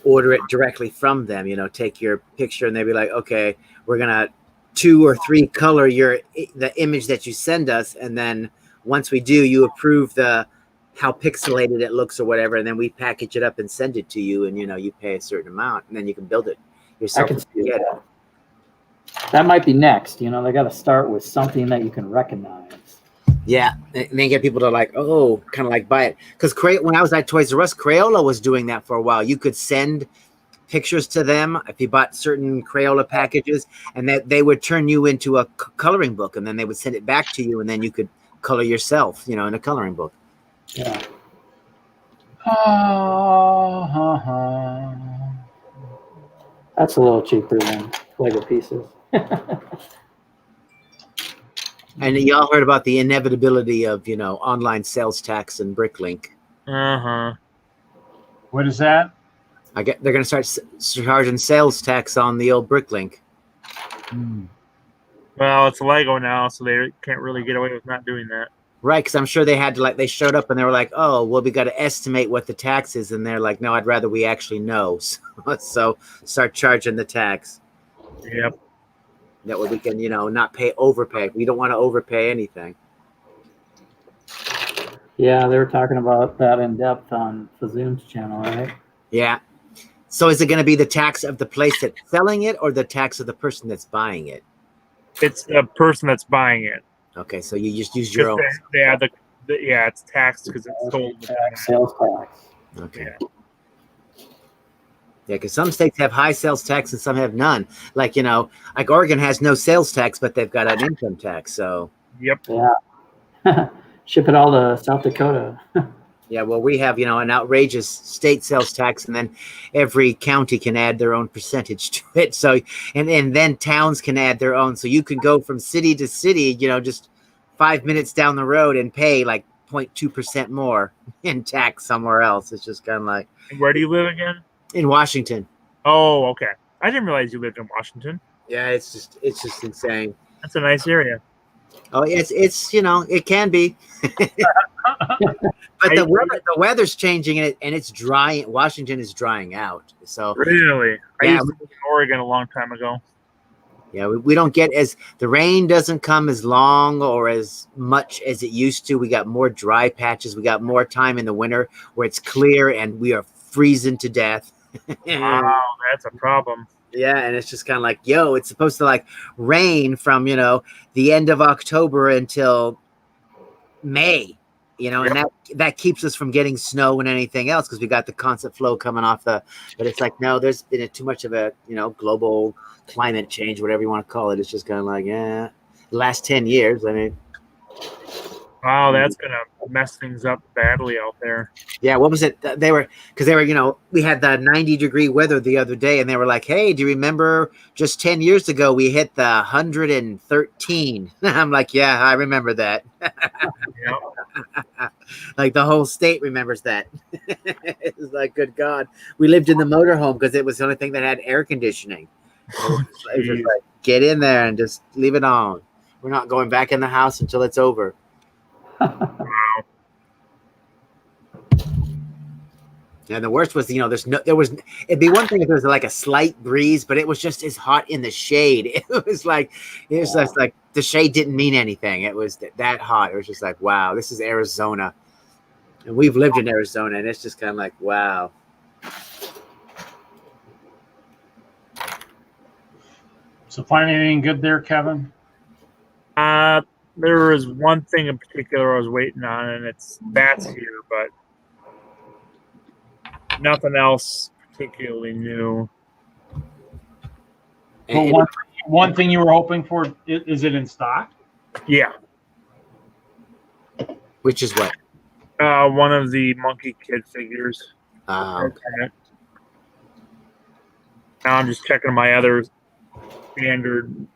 order it directly from them, take your picture and they'd be like, okay, we're going to 2 or 3 color the image that you send us. And then once we do, you approve how pixelated it looks or whatever. And then we package it up and send it to you. And, you pay a certain amount and then you can build it yourself. I can see that. That might be next. They got to start with something that you can recognize. Yeah, and then get people to kind of like buy it. Because when I was at Toys R Us, Crayola was doing that for a while. You could send pictures to them if you bought certain Crayola packages, and they would turn you into a coloring book, and then they would send it back to you, and then you could color yourself, in a coloring book. Yeah. That's a little cheaper than Lego pieces. And y'all heard about the inevitability of, online sales tax and Bricklink. What is that? They're going to start charging sales tax on the old Bricklink. Well, it's Lego now, so they can't really get away with not doing that. Right, because I'm sure they had to, they showed up and they were like, oh, well, we got to estimate what the tax is. And they're like, no, I'd rather we actually know. So start charging the tax. Yep. That way we can, not overpay. We don't want to overpay anything. Yeah, they were talking about that in depth on Fazoom's channel, right? Yeah. So is it going to be the tax of the place that's selling it or the tax of the person that's buying it? It's the person that's buying it. Okay, so you just use your own. It's taxed because it's sold. Sales tax. Okay. Yeah. Yeah, because some states have high sales tax and some have none. Like, like Oregon has no sales tax, but they've got an income tax. So, Yep. Yeah. Ship it all to South Dakota. yeah, well, we have, an outrageous state sales tax, and then every county can add their own percentage to it. So, and then towns can add their own. So you can go from city to city, just 5 minutes down the road and pay like 0.2% more in tax somewhere else. It's just kind of like And where do you live again? in Washington. Oh, okay. I didn't realize you lived in Washington. Yeah, it's just insane. That's a nice area. Oh, it's it can be, but the weather's changing and it's drying. Washington is drying out. So Really, I Yeah. used to live in Oregon a long time ago. yeah, we don't get the rain doesn't come as long or as much as it used to. We got more dry patches. We got more time in the winter where it's clear and we are freezing to death. Wow, that's a problem. Yeah, and it's just kind of like, it's supposed to like rain from, the end of October until May, and that keeps us from getting snow and anything else because we got the constant flow coming off but it's like, no, there's been too much of a, global climate change, whatever you want to call it. It's just kind of like, the last 10 years, I mean. Wow, that's gonna mess things up badly out there. Yeah, what was it? They were we had the 90-degree weather the other day, and they were like, "Hey, do you remember just 10 years ago we hit the 113?" I'm like, "Yeah, I remember that." Yep. Like the whole state remembers that. It's like, good God, we lived in the motorhome because it was the only thing that had air conditioning. It was just like, get in there and just leave it on. We're not going back in the house until it's over. Wow. And the worst was, it'd be one thing if there was like a slight breeze, but it was just as hot in the shade. It was just like the shade didn't mean anything. It was that hot. It was just like, wow, this is Arizona. And we've lived in Arizona, and it's just kind of like, wow. So find anything good there, Kevin? There was one thing in particular I was waiting on, and it's bats here, but nothing else particularly new. Well, one thing you were hoping for, is it in stock? Yeah. Which is what? One of the Monkey Kid figures. Okay. Now I'm just checking my other standard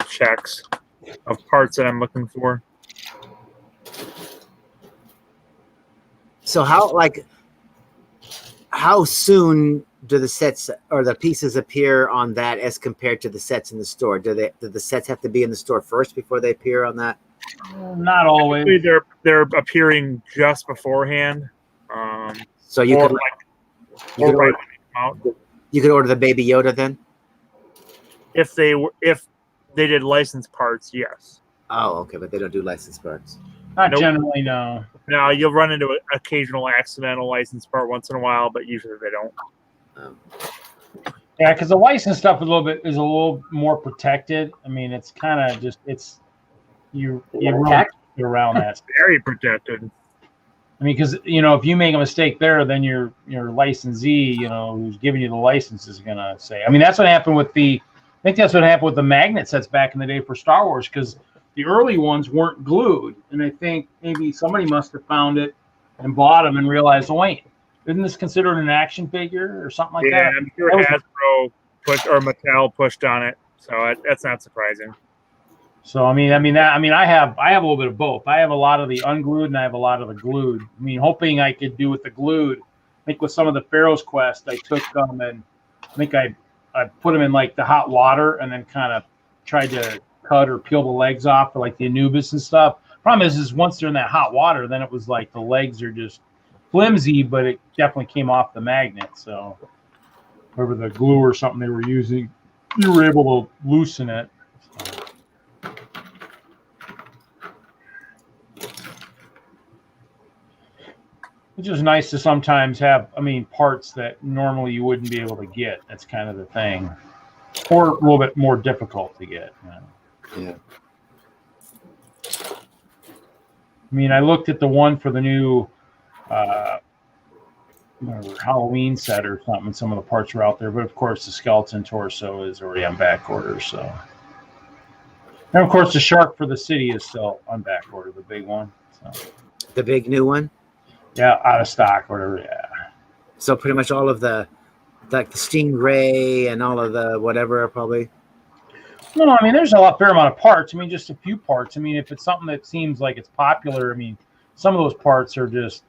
checks of parts that I'm looking for. So how soon do the sets or the pieces appear on that as compared to the sets in the store? Do the sets have to be in the store first before they appear on that? Not always. They're appearing just beforehand. So you could order the Baby Yoda then? If they did licensed parts, yes. Oh, okay, but they don't do licensed parts. Not generally, no. Now you'll run into an occasional accidental licensed part once in a while, but usually they don't. Yeah, because the licensed stuff is a little more protected. I mean, it's kind of just you really get around that. Very protected. I mean, because if you make a mistake there, then your licensee, who's giving you the license, is gonna say. I mean, that's what happened with I think that's what happened with the magnet sets back in the day for Star Wars, because the early ones weren't glued, and I think maybe somebody must have found it and bought them and realized, oh wait, isn't this considered an action figure or something like that? Yeah, I'm sure Hasbro or Mattel pushed on it, so that's not surprising. So I have a little bit of both. I have a lot of the unglued and I have a lot of the glued. I mean, hoping I could do with the glued. I think with some of the Pharaoh's Quest, I took them and I think I put them in like the hot water and then kind of tried to cut or peel the legs off for like the Anubis and stuff. Problem is once they're in that hot water, then it was like the legs are just flimsy, but it definitely came off the magnet. So whatever the glue or something they were using, you were able to loosen it. So. Which is nice to sometimes have, parts that normally you wouldn't be able to get. That's kind of the thing. Or a little bit more difficult to get. Yeah. I mean, I looked at the one for the new whatever, Halloween set or something. Some of the parts are out there, but of course the skeleton torso is already on back order. So, and of course the shark for the city is still on back order, the big one. So. The big new one. Yeah, out of stock, whatever. Yeah. So pretty much all of the like the stingray and all of the whatever are probably. No, I mean, there's a fair amount of parts. I mean, just a few parts. I mean, if it's something that seems like it's popular, I mean, some of those parts are just,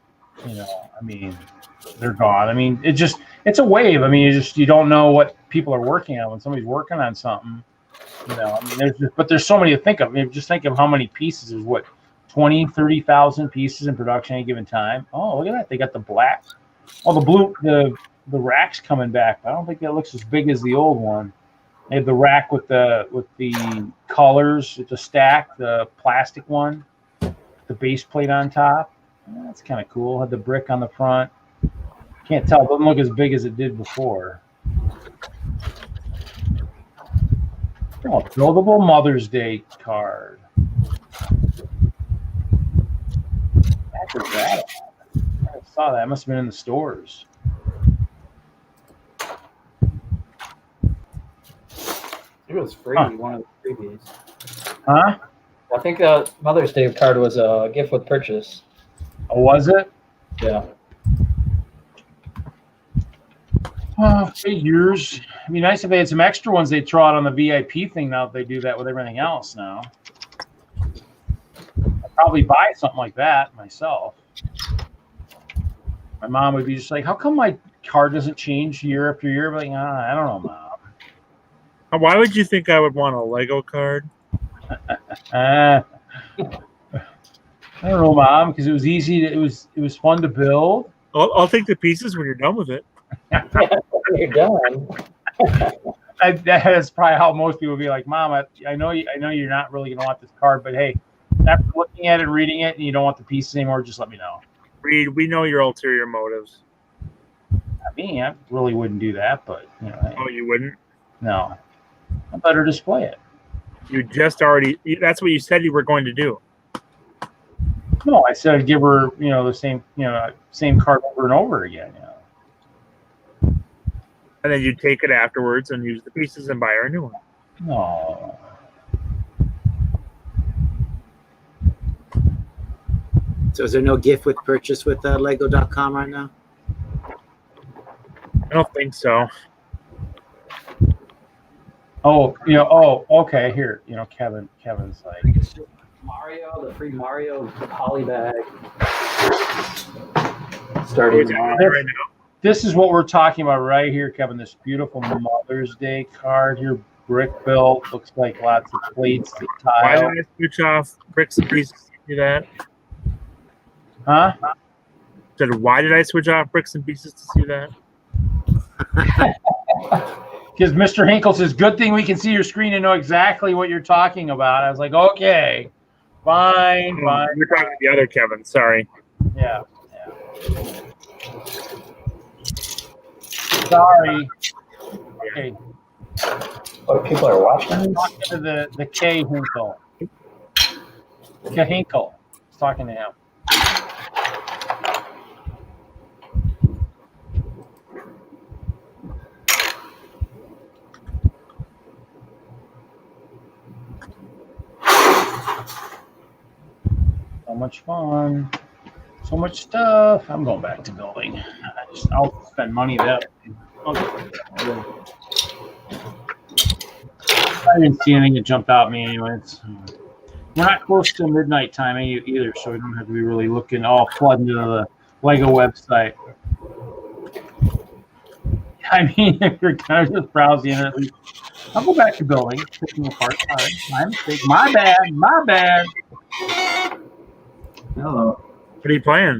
I mean, they're gone. I mean, it's a wave. I mean, you don't know what people are working on when somebody's working on something. I mean, there's so many to think of. I mean, just think of how many pieces. There's what, 20, 30,000 pieces in production at any given time. Oh, look at that. They got the black. Oh, the blue, the rack's coming back. I don't think that looks as big as the old one. They have the rack with the colors. It's a stack, the plastic one, the base plate on top. That's kind of cool. Had the brick on the front. Can't tell. It doesn't look as big as it did before. Oh, buildable Mother's Day card. Where's that? I saw that. It must have been in the stores. It was free, one of the freebies. Huh? I think the Mother's Day card was a gift with purchase. Oh, was it? Yeah. Figures. It'd be nice if they had some extra ones they throw out on the VIP thing now that they do that with everything else now. I'd probably buy something like that myself. My mom would be just like, how come my card doesn't change year after year? But like, I don't know, Mom. Why would you think I would want a Lego card? I don't know, Mom, because it was easy. It was fun to build. I'll take the pieces when you're done with it. You're done. That's probably how most people would be like, Mom, I know you're not really gonna want this card, but hey, after looking at it and reading it, and you don't want the pieces anymore, just let me know. Reed, we know your ulterior motives. I mean, I really wouldn't do that, but Oh, you wouldn't? No, I better display it. You just that's what you said you were going to do. No, I said I'd give her, the same card over and over again. And then you take it afterwards and use the pieces and buy her a new one. No. So is there no gift with purchase with Lego.com right now? I don't think so. Oh, okay. Here, Kevin's like Mario, the free Mario poly bag. Starting tomorrow. Right now. This is what we're talking about right here, Kevin. This beautiful Mother's Day card here, brick built. Looks like lots of plates, the Why tile. did I switch off bricks and pieces to do that? Huh? Said, why did I switch off bricks and pieces to see that? Because Mr. Hinkle says, good thing we can see your screen and know exactly what you're talking about. I was like, okay, fine. You're talking to the other Kevin. Sorry. Yeah. Sorry. Okay. What, people are watching this? Talking to the K Hinkle. K Hinkle. He's talking to him. So much fun. So much stuff. I'm going back to building. I'll spend money that. I didn't see anything that jumped out at me anyways. We're not close to midnight time either, so we don't have to be really looking all flooding into the Lego website. I mean, if you're kind of just browsing it, I'll go back to building, picking apart. All right, my mistake. My bad. Hello. What are you playing?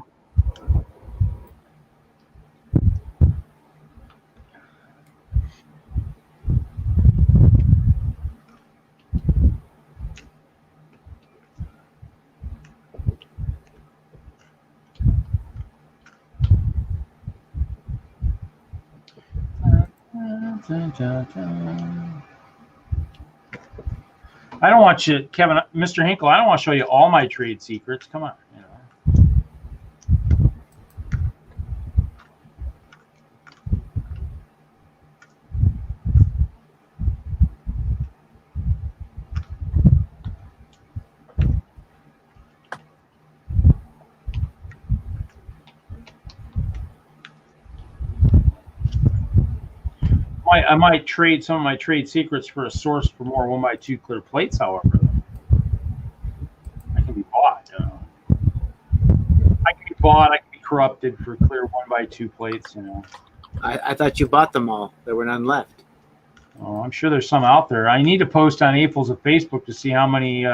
I don't want you, Kevin, Mr. Hinkle, I don't want to show you all my trade secrets. Come on. I might trade some of my trade secrets for a source for more 1x2 clear plates. However, I can be bought. You know, I can be bought. I can be corrupted for clear 1x2 plates. You know. I thought you bought them all. There were none left. Oh, I'm sure there's some out there. I need to post on AFOLs of Facebook to see how many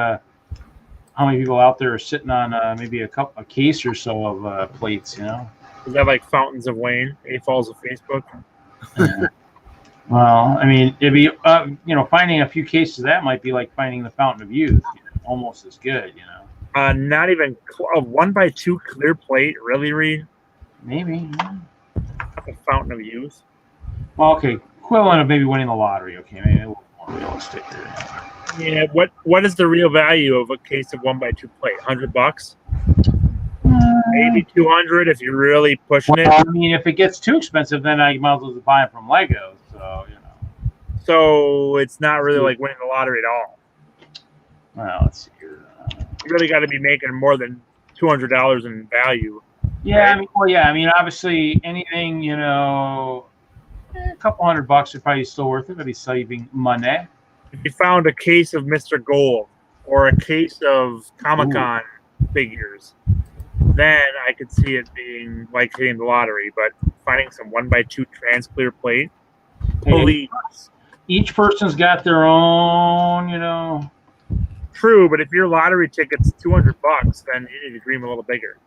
people out there are sitting on maybe a case or so of plates. You know. Is that like Fountains of Wayne? AFOLs of Facebook. Yeah. Well, I mean, it'd be finding a few cases of that might be like finding the Fountain of Youth, almost as good. You know. Not even a 1x2 clear plate. Really, Reed? Maybe. Yeah. A Fountain of Youth. Well, okay, equivalent of maybe winning the lottery. Okay, maybe a little more realistic here. Yeah. What is the real value of a case of 1x2 plate? $100? Maybe 200 if you're really pushing it. I mean, if it gets too expensive, then I might as well just buy it from Lego. So So it's not really like winning the lottery at all. Well, let's see here. You really got to be making more than $200 in value. Yeah, right? I mean, obviously, anything a couple $100 would probably still worth it. I'd be saving money. If you found a case of Mr. Gold or a case of Comic-Con figures, then I could see it being like hitting the lottery. But finding some 1x2 trans clear plate, please. Each person's got their own, True, but if your lottery ticket's $200, then you need to dream a little bigger.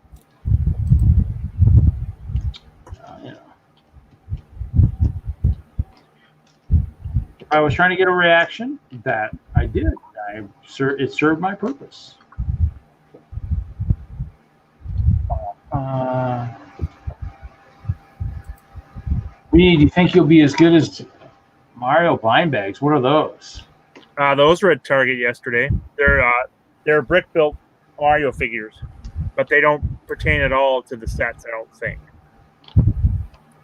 I was trying to get a reaction. That I did. It served my purpose. Do you think you'll be as good as Mario blind bags? What are those? Those were at Target yesterday. They're brick-built Mario figures, but they don't pertain at all to the sets, I don't think.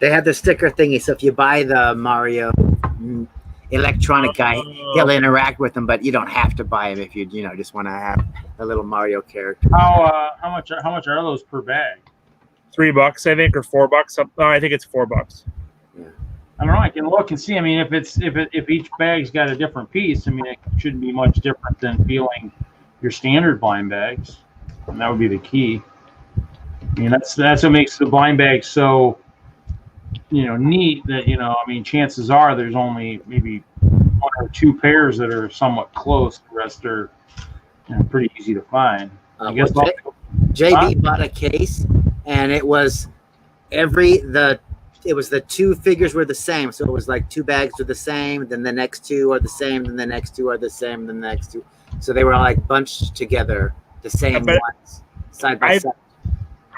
They have the sticker thingy, so if you buy the Mario electronic guy, he'll interact with them, but you don't have to buy him if you just want to have a little Mario character. How much are those per bag? $3, I think, or $4. No, I think it's $4. Yeah. I don't know. I can look and see. I mean, if each bag's got a different piece, I mean, it shouldn't be much different than feeling your standard blind bags, and that would be the key. I mean, that's what makes the blind bag so neat. That I mean, chances are there's only maybe one or two pairs that are somewhat close. The rest are pretty easy to find. I guess JB bought a case, and it was the two figures were the same. So it was like two bags were the same, then the next two are the same, then the next two are the same, then the next two. So they were all like bunched together, the same ones, side by side.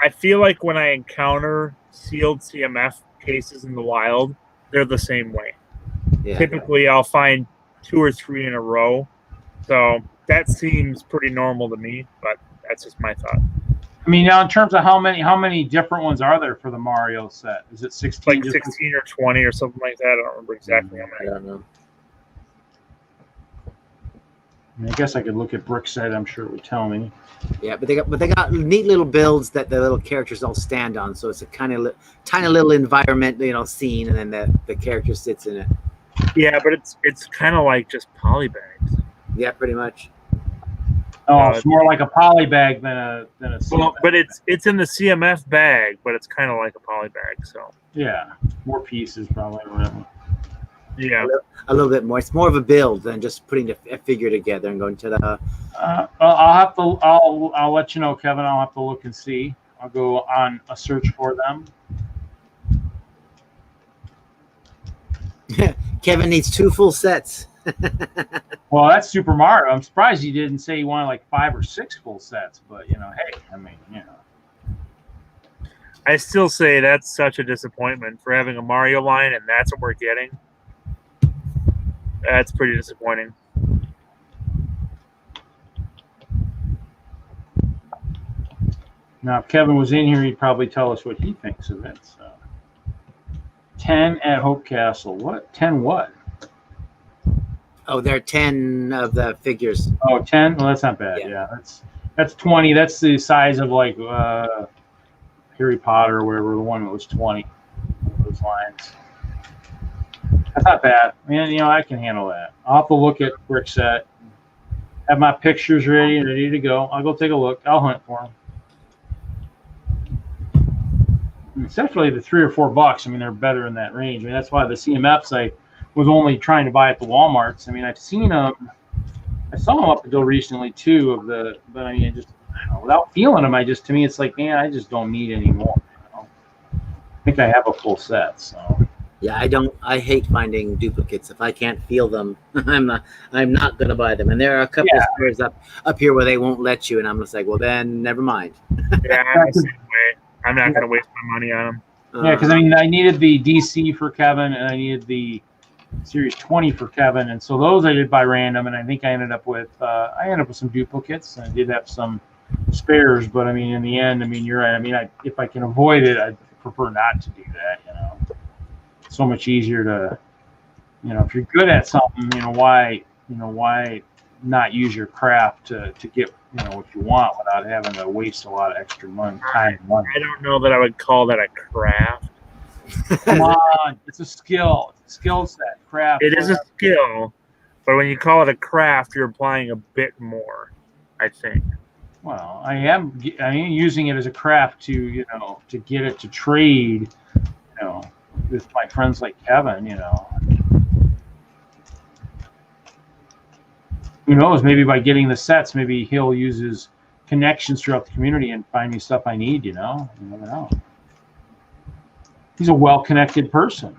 I feel like when I encounter sealed CMF cases in the wild, they're the same way. Yeah. Typically, I'll find 2 or 3 in a row. So that seems pretty normal to me, but that's just my thought. I mean, now in terms of how many different ones are there for the Mario set? Is it 16? Like 16 or 20 or something like that. I don't remember exactly how many. I don't know. I guess I could look at Brickset. I'm sure it would tell me. Yeah, but they got neat little builds that the little characters all stand on. So it's a kind of tiny little environment, scene, and then the character sits in it. Yeah, but it's kind of like just poly bags. Yeah, pretty much. Oh, it's more like a poly bag than a CMF. Well, but it's in the CMF bag, but it's kind of like a poly bag. So yeah, more pieces probably. Whatever. Yeah, a little bit more. It's more of a build than just putting a figure together and going to the. I'll let you know, Kevin. I'll have to look and see. I'll go on a search for them. Kevin needs 2 full sets. Well, that's Super Mario. I'm surprised he didn't say he wanted like 5 or 6 full sets. But hey, I mean, I still say that's such a disappointment for having a Mario line, and that's what we're getting. That's pretty disappointing. Now, if Kevin was in here, he'd probably tell us what he thinks of it. So, 10 at Hope Castle. What? 10 what? Oh, there are 10 of the figures. Oh, 10? Well, that's not bad. Yeah, that's 20. That's the size of like Harry Potter or wherever, the one that was 20. Those lines. That's not bad. I mean, I can handle that. I'll have to look at brick set. Have my pictures ready to go. I'll go take a look. I'll hunt for them. Except for the $3 or $4. I mean, they're better in that range. I mean, that's why the CMFs I was only trying to buy at the Walmarts. I mean, I've seen them. I saw them up until recently too. But I mean, without feeling them, to me, it's like, man, I just don't need any more. I think I have a full set. So. Yeah, I hate finding duplicates. If I can't feel them, I'm not gonna buy them. And there are a couple of stores up here where they won't let you, and I'm just like, well, then never mind. Yeah, I'm the same way. I'm not gonna waste my money on them. Yeah, because I mean, I needed the DC for Kevin, and I needed the Series 20 for Kevin, and so those I did by random, and I think I ended up with some duplicates, and I did have some spares. But I mean, in the end, I mean, you're right. I mean, if I can avoid it, I prefer not to do that. So much easier to, if you're good at something, why not use your craft to get, what you want without having to waste a lot of extra time and money. I don't know that I would call that a craft. Come on, it's a skill. It's a skill set. Craft. It is a skill, but when you call it a craft, you're applying a bit more, I think. Well, I am using it as a craft to, to get it to trade, with my friends like Kevin, Who knows? Maybe by getting the sets, maybe he'll use his connections throughout the community and find me stuff I need, You never know. He's a well-connected person.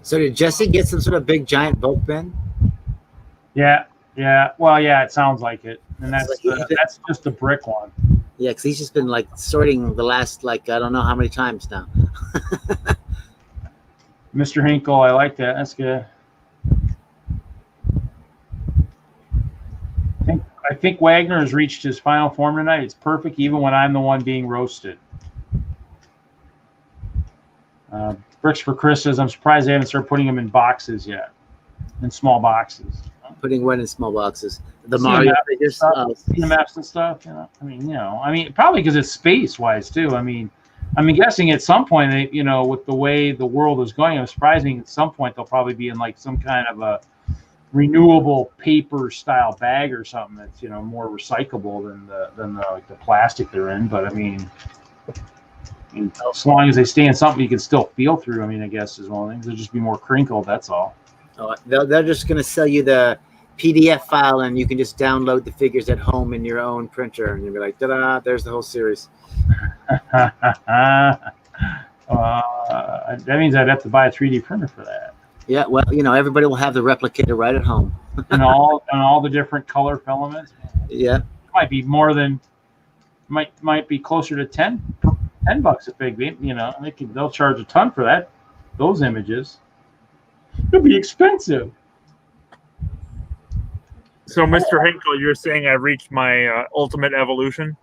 So did Jesse get some sort of big giant boat bin? Yeah. Well, yeah, it sounds like it, and that's just the brick one. Yeah, because he's just been sorting the last I don't know how many times now. Mr. Hinkle, I like that. That's good. I think Wagner has reached his final form tonight. It's perfect, even when I'm the one being roasted. Bricks for Chris says, I'm surprised they haven't started putting them in boxes yet, in small boxes. Putting what in small boxes? The Mario figures, CMFs and stuff. I mean, probably because it's space-wise too. I mean, I'm guessing at some point, with the way the world is going, I'm surprising at some point they'll probably be in some kind of a renewable paper-style bag or something that's more recyclable than the plastic they're in. But I mean, as long as they stay in something you can still feel through, I guess is one of the things. They'll just be more crinkled, that's all. Oh, they're just going to sell you the PDF file, and you can just download the figures at home in your own printer, and you'll be like, ta-da, there's the whole series. That means I'd have to buy a 3D printer for that. Yeah, well, everybody will have the replicator right at home. and all the different color filaments. Yeah. It might be more than, might be closer to $10 a big, they'll charge a ton for those images. It'll be expensive. So, Mr. Hinkle, you're saying I've reached my ultimate evolution?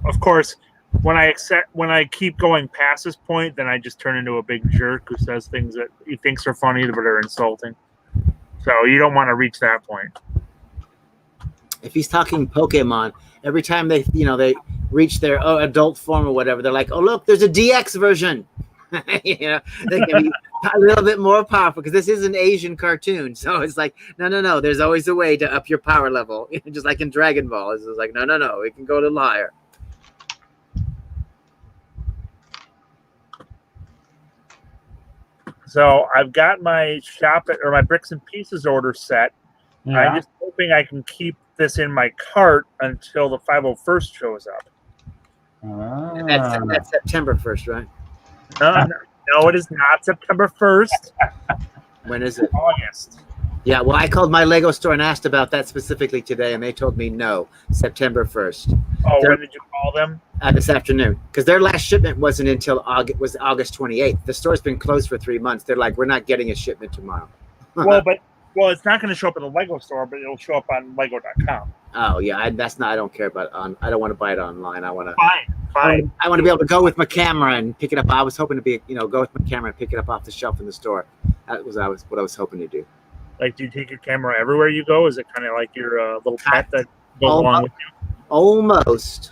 Of course, when I keep going past this point, then I just turn into a big jerk who says things that he thinks are funny but are insulting. So you don't want to reach that point. If he's talking Pokemon, every time they reach their adult form or whatever, they're like, oh, look, there's a DX version. They can be a little bit more powerful because this is an Asian cartoon. So it's like, no. There's always a way to up your power level. Just like in Dragon Ball. It's like, no. We can go a little higher. So I've got my my bricks and pieces order set. Yeah. I'm just hoping I can keep this in my cart until the 501st shows up. That's September 1st, right? No, it is not September 1st. When is it? August. Yeah, well, I called my Lego store and asked about that specifically today, and they told me no, September 1st. Oh, when did you call them? This afternoon, because their last shipment wasn't until August 28th. The store's been closed for 3 months. They're like, we're not getting a shipment tomorrow. Well, it's not going to show up at the Lego store, but it'll show up on Lego.com. Oh yeah, I don't care about I don't want to buy it online. I want to. Fine. I want to be able to go with my camera and pick it up. I was hoping to go with my camera and pick it up off the shelf in the store. That was what I was hoping to do. Like, do you take your camera everywhere you go? Is it kind of like your little pet that goes along with you? Almost.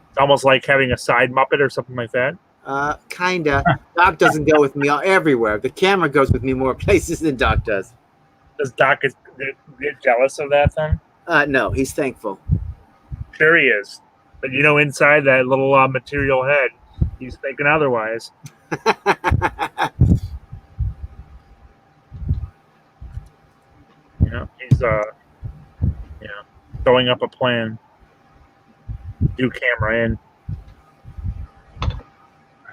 It's almost like having a side Muppet or something like that. Kinda. Doc doesn't go with me everywhere. The camera goes with me more places than Doc does. Does Doc get jealous of that then? No, he's thankful. Sure he is. But inside that little material head, he's thinking otherwise. He's throwing up a plan. Do camera in.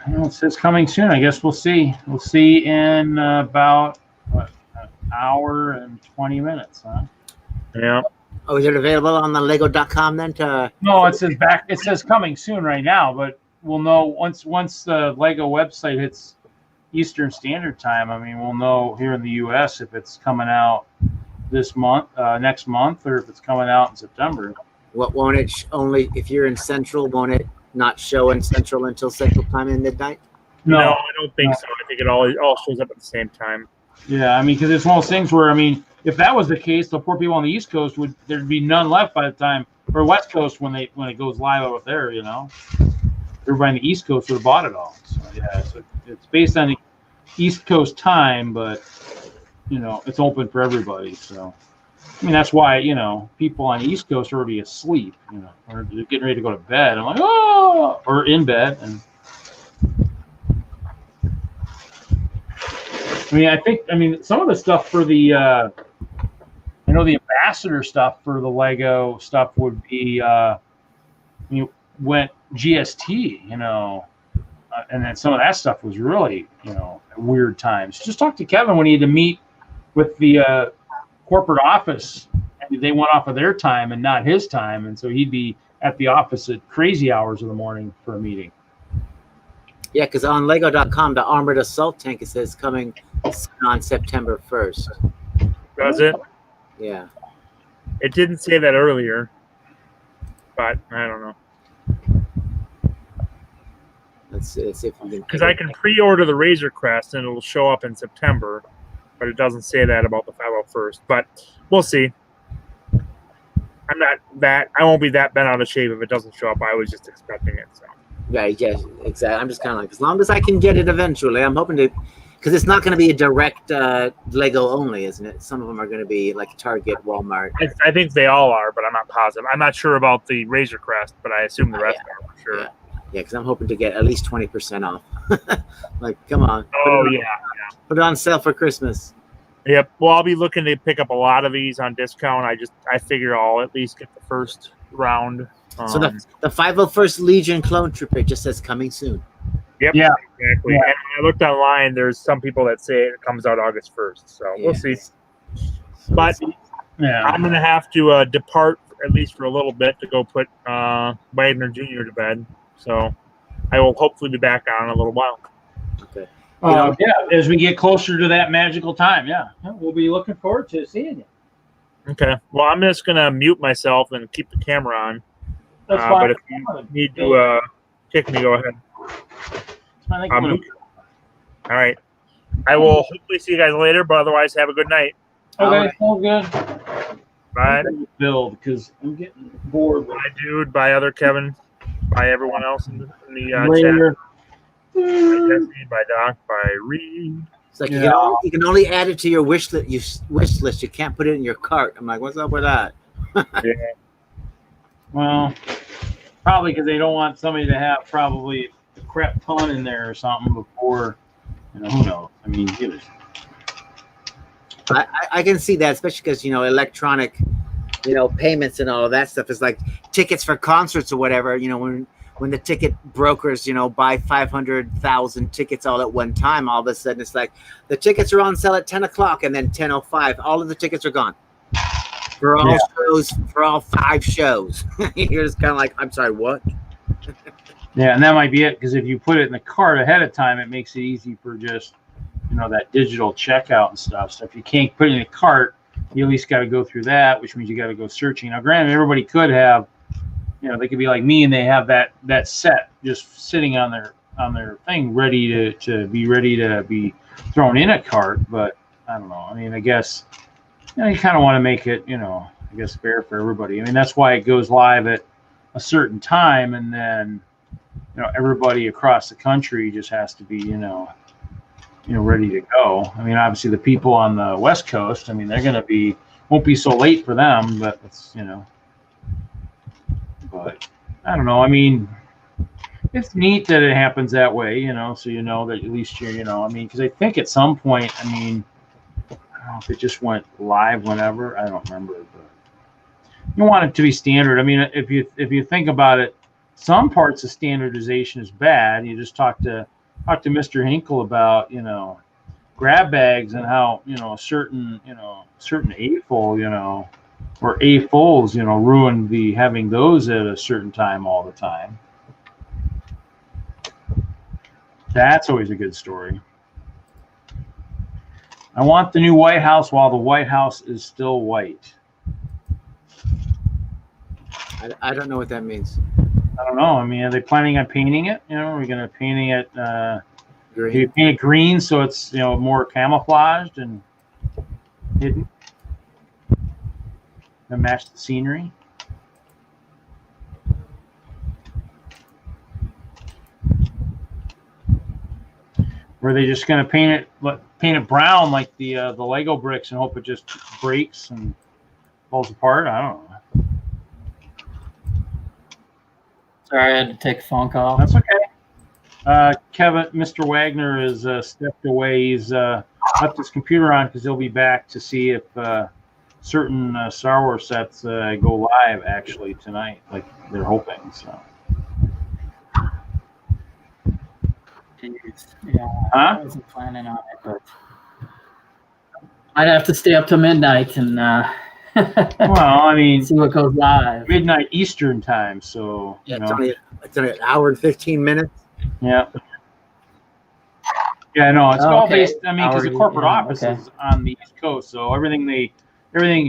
Well, it says coming soon. I guess we'll see. We'll see in about an hour and 20 mints, huh? Yeah. Oh, is it available on the Lego.com then? No, it says back. It says coming soon right now, but we'll know once the Lego website hits Eastern Standard Time. I mean, we'll know here in the U.S. if it's coming out this month, next month, or if it's coming out in September. What won't it only if you're in Central? Won't it not show in Central until Central Time in midnight? No, I don't think so. I think it all shows up at the same time. Yeah, I mean, because it's one of those things where, I mean, if that was the case, the poor people on the East Coast there'd be none left by the time, or West Coast when it goes live over there. Everybody on the East Coast would have bought it all. So yeah, so it's based on the East Coast time, but it's open for everybody. So I mean, that's why people on the East Coast are already asleep, or they're getting ready to go to bed. I'm like, oh, or in bed, and I mean, some of the stuff for the, the ambassador stuff for the Lego stuff would be, went GST, and then some of that stuff was really, weird times. Just talk to Kevin when he had to meet with the corporate office, and they went off of their time and not his time, and so he'd be at the office at crazy hours of the morning for a meeting. Yeah, because on Lego.com, the armored assault tank, it says coming on September 1st. Does it? Yeah. It didn't say that earlier, but I don't know. Let's see if we can. Because I can pre-order the Razor Crest and it'll show up in September, but it doesn't say that about the 501st. But we'll see. I won't be that bent out of shape if it doesn't show up. I was just expecting it. So. Yeah, exactly. I'm just kind of like, as long as I can get it eventually, I'm hoping to, because it's not going to be a direct Lego only, isn't it? Some of them are going to be like Target, Walmart. I think they all are, but I'm not positive. I'm not sure about the Razor Crest, but I assume the rest are for sure. Yeah, because I'm hoping to get at least 20% off. Like, come on. Put it on sale for Christmas. Yep. Well, I'll be looking to pick up a lot of these on discount. I figure I'll at least get the first round. So the 501st Legion clone trooper just says coming soon. Yep. Yeah. Exactly. Yeah. And I looked online. There's some people that say it comes out August 1st. So we'll see. But I'm going to have to depart at least for a little bit to go put Wagner Jr. to bed. So I will hopefully be back on in a little while. Okay. As we get closer to that magical time, we'll be looking forward to seeing you. Okay. Well, I'm just going to mute myself and keep the camera on. That's fine. But if you need to kick me, go ahead. All right. I will hopefully see you guys later, but otherwise, have a good night. Okay, all good. Bye. Build, because I'm getting bored. Bye, dude. Bye, other Kevin. Bye, everyone else in the Later. chat. Bye, Jesse. Bye, Doc. Bye, Reed. It's like you can only add it to your wish list. You can't put it in your cart. I'm like, what's up with that? Yeah. Well, probably because they don't want somebody to have probably a crap ton in there or something before, who knows? I mean, I can see that, especially because, electronic, payments and all of that stuff is like tickets for concerts or whatever, when the ticket brokers, buy 500,000 tickets all at one time, all of a sudden it's like the tickets are on sale at 10 o'clock and then 10:05, all of the tickets are gone. For all shows, for all 5 shows. You're just kind of like, I'm sorry, what? Yeah, and that might be it, because if you put it in the cart ahead of time, it makes it easy for just, that digital checkout and stuff. So if you can't put it in a cart, you at least got to go through that, which means you got to go searching. Now, granted, everybody could have, they could be like me and they have that set just sitting on thing ready to be thrown in a cart. But I don't know. I mean, I guess you kind of want to make it, I guess fair for everybody. I mean, that's why it goes live at a certain time, and then everybody across the country just has to be ready to go. I mean, obviously the people on the West Coast, I mean, won't be so late for them, but it's but I don't know. I mean, it's neat that it happens that way, so that at least I mean, because I think at some point, I mean, I don't know if it just went live whenever, I don't remember, but you want it to be standard. I mean, if you think about it, some parts of standardization is bad. You just talk to Mr. Hinkle about grab bags and how certain AFOL or AFOLs ruin having those at a certain time all the time. That's always a good story. I want the new White House while the White House is still white. I don't know what that means. I don't know. I mean, are they planning on painting it? Are we going to painting it Green. paint it green so it's more camouflaged and hidden to match the scenery? Or are they just going to paint it brown like the Lego bricks and hope it just breaks and falls apart? I don't know. Sorry, I had to take a phone call. That's okay. Kevin, Mr. Wagner is stepped away. He's left his computer on because he'll be back to see if certain Star Wars sets go live actually tonight, like they're hoping. So. Jeez. Yeah, Huh? I wasn't planning on it, but I'd have to stay up till midnight and Well, I mean, see what goes live. midnight Eastern time, so Yeah, it's only an hour and 15 minutes. Yeah. Yeah, no, it's Oh, all okay. based. I mean, because the corporate office okay. is on the East Coast, so everything that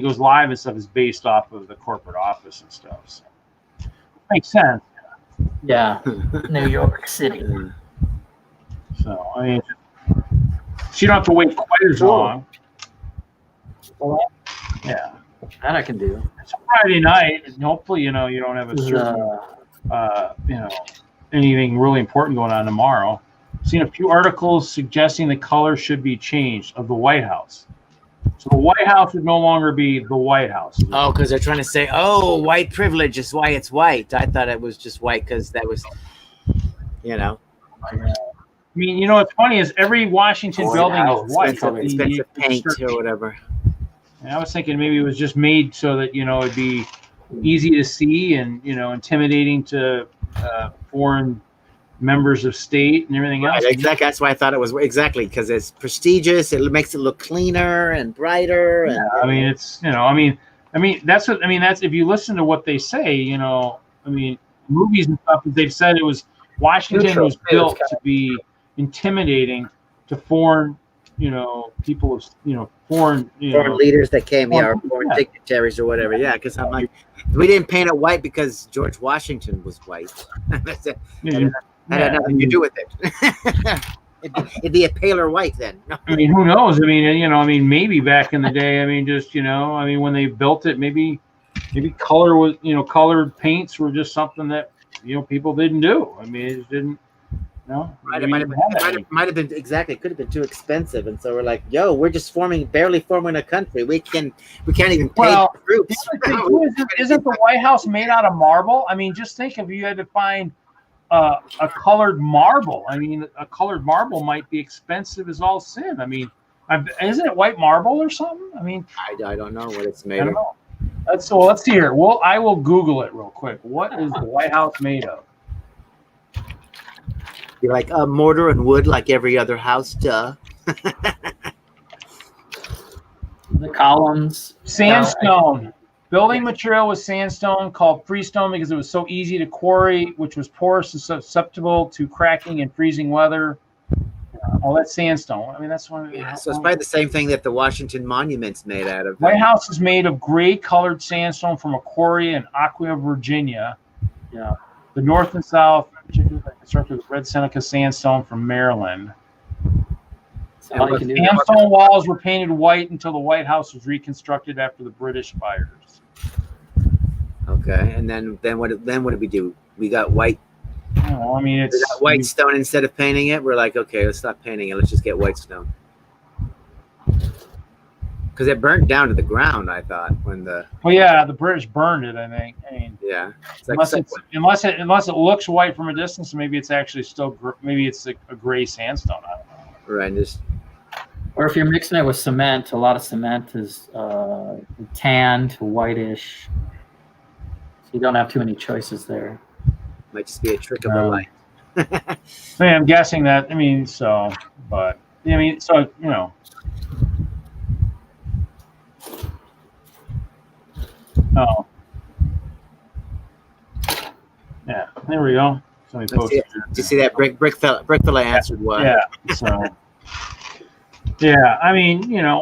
goes live and stuff is based off of the corporate office and stuff. So. Makes sense. Yeah, New York City. So I mean, so you don't have to wait quite as long. Yeah. That I can do. It's a Friday night, and hopefully, you don't have a certain, anything really important going on tomorrow. I've seen a few articles suggesting the color should be changed of the White House. So the White House would no longer be the White House. Oh, because they're trying to say, white privilege is why it's white. I thought it was just white because that was, I mean, what's funny is every Washington building is white. Expensive paint or whatever. And I was thinking maybe it was just made so that, it'd be easy to see and, intimidating to foreign members of state and everything else. Right, exactly. That's why I thought it was because it's prestigious. It makes it look cleaner and brighter. And, I mean, it's, that's if you listen to what they say, movies and stuff, they've said it was Washington was built to be intimidating to foreign, people of, foreign leaders that came here, or foreign yeah. dignitaries or whatever. Yeah, because I'm like, we didn't paint it white because George Washington was white. That had nothing to do with it. It'd be a paler white then. I mean, who knows? I mean, maybe back in the day, when they built it, maybe color was, colored paints were just something that, people didn't do. I mean, it just didn't. No, right. It might have been exactly. It could have been too expensive, and so we're like, "Yo, we're just barely forming a country. We can't even pay the troops." Isn't the White House made out of marble? I mean, just think if you had to find a colored marble. I mean, a colored marble might be expensive as all sin. I mean, isn't it white marble or something? I mean, I don't know what it's made I don't of. know. Let's see here. Well, I will Google it real quick. What is the White House made of? Be like mortar and wood, like every other house. Duh. The columns. Sandstone. Building material was sandstone, called freestone because it was so easy to quarry, which was porous and susceptible to cracking and freezing weather. That's sandstone. I mean, that's one. Yeah, so it's probably the same thing that the Washington Monument's made out of. White House is made of gray-colored sandstone from a quarry in Aquia, Virginia. Yeah. The north and south Constructed with red Seneca sandstone from Maryland. That's all you can do. Sandstone walls were painted white until the White House was reconstructed after the British fires. Okay, and then what did we do? We got white. Oh, I mean, We got white stone instead of painting it. We're like, okay, let's stop painting it. Let's just get white stone. Because it burnt down to the ground. I thought when the Well, yeah, the British burned it. I think. I mean, yeah, it's like unless it looks white from a distance, maybe it's actually still maybe it's a gray sandstone. I don't know. right. Just Or if you're mixing it with cement, a lot of cement is tan to whitish. So you don't have too many choices there. might just be a trick of the light. I mean, I'm guessing that. I mean, so, but I mean, so you know. Oh. Yeah, there we go. Somebody posted. Did you see that brick fella answered what? Yeah. So. Yeah, I mean, you know,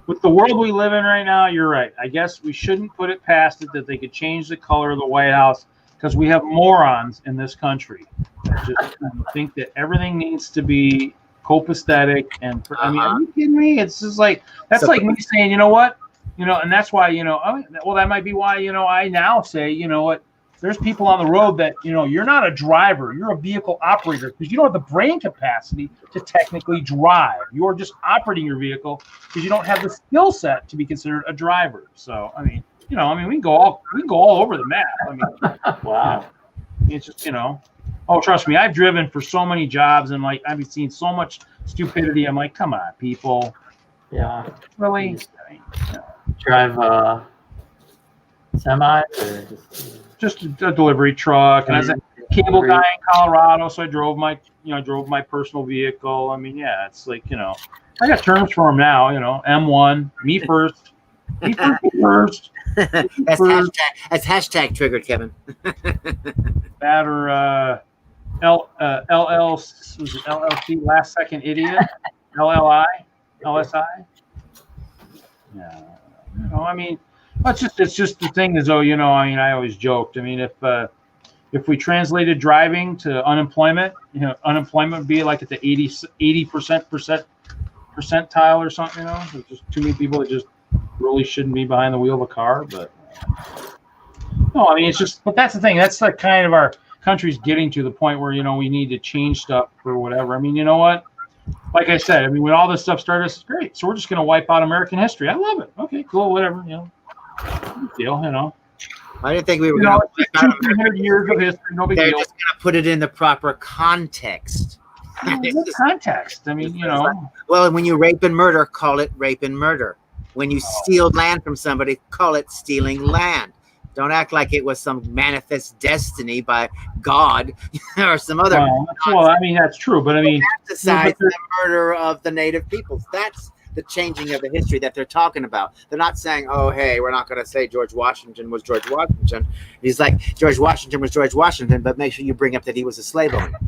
with the world we live in right now, you're right. I guess we shouldn't put it past it that they could change the color of the White House because we have morons in this country that just think that everything needs to be copacetic. And I mean, are you kidding me? It's just like that's like me saying, you know what, and that's why, well, that might be why, I now say, you know what, there's people on the road that, you're not a driver, you're a vehicle operator because you don't have the brain capacity to technically drive. You're just operating your vehicle because you don't have the skill set to be considered a driver. So, I mean, we can go all over the map. I mean, wow. It's just, oh, trust me, I've driven for so many jobs and like, I've seen so much stupidity. I'm like, come on, people. Yeah. Really? Drive semi or just a delivery truck, and I was a cable guy in Colorado, so I drove my personal vehicle. I mean, yeah, it's like, I got terms for them now, M1, me first. First. That's hashtag triggered, Kevin. That or LLC, last second idiot, LLI, LSI. Yeah, I mean, it's just the thing is, though, I always joked. I mean, if we translated driving to unemployment, unemployment would be like at the 80% percentile or something. There's just too many people that just really shouldn't be behind the wheel of a car. But no, I mean, it's just. But that's the thing. That's the kind of our country's getting to the point where we need to change stuff or whatever. I mean, you know what? Like I said, I mean, when all this stuff started, it's great. So we're just going to wipe out American history. I love it. Okay, cool, whatever. Big deal, I didn't think we were going to. 200 years of history, no big They're deal. just going to put it in the proper context. What context? I mean, Well, when you rape and murder, call it rape and murder. When you steal land from somebody, call it stealing land. Don't act like it was some manifest destiny by God or some other. Well, I mean, that's true, but I mean, emphasize the murder of the native peoples. That's the changing of the history that they're talking about. They're not saying, "Oh, hey, we're not going to say George Washington was George Washington." He's like, George Washington was George Washington, but make sure you bring up that he was a slave owner.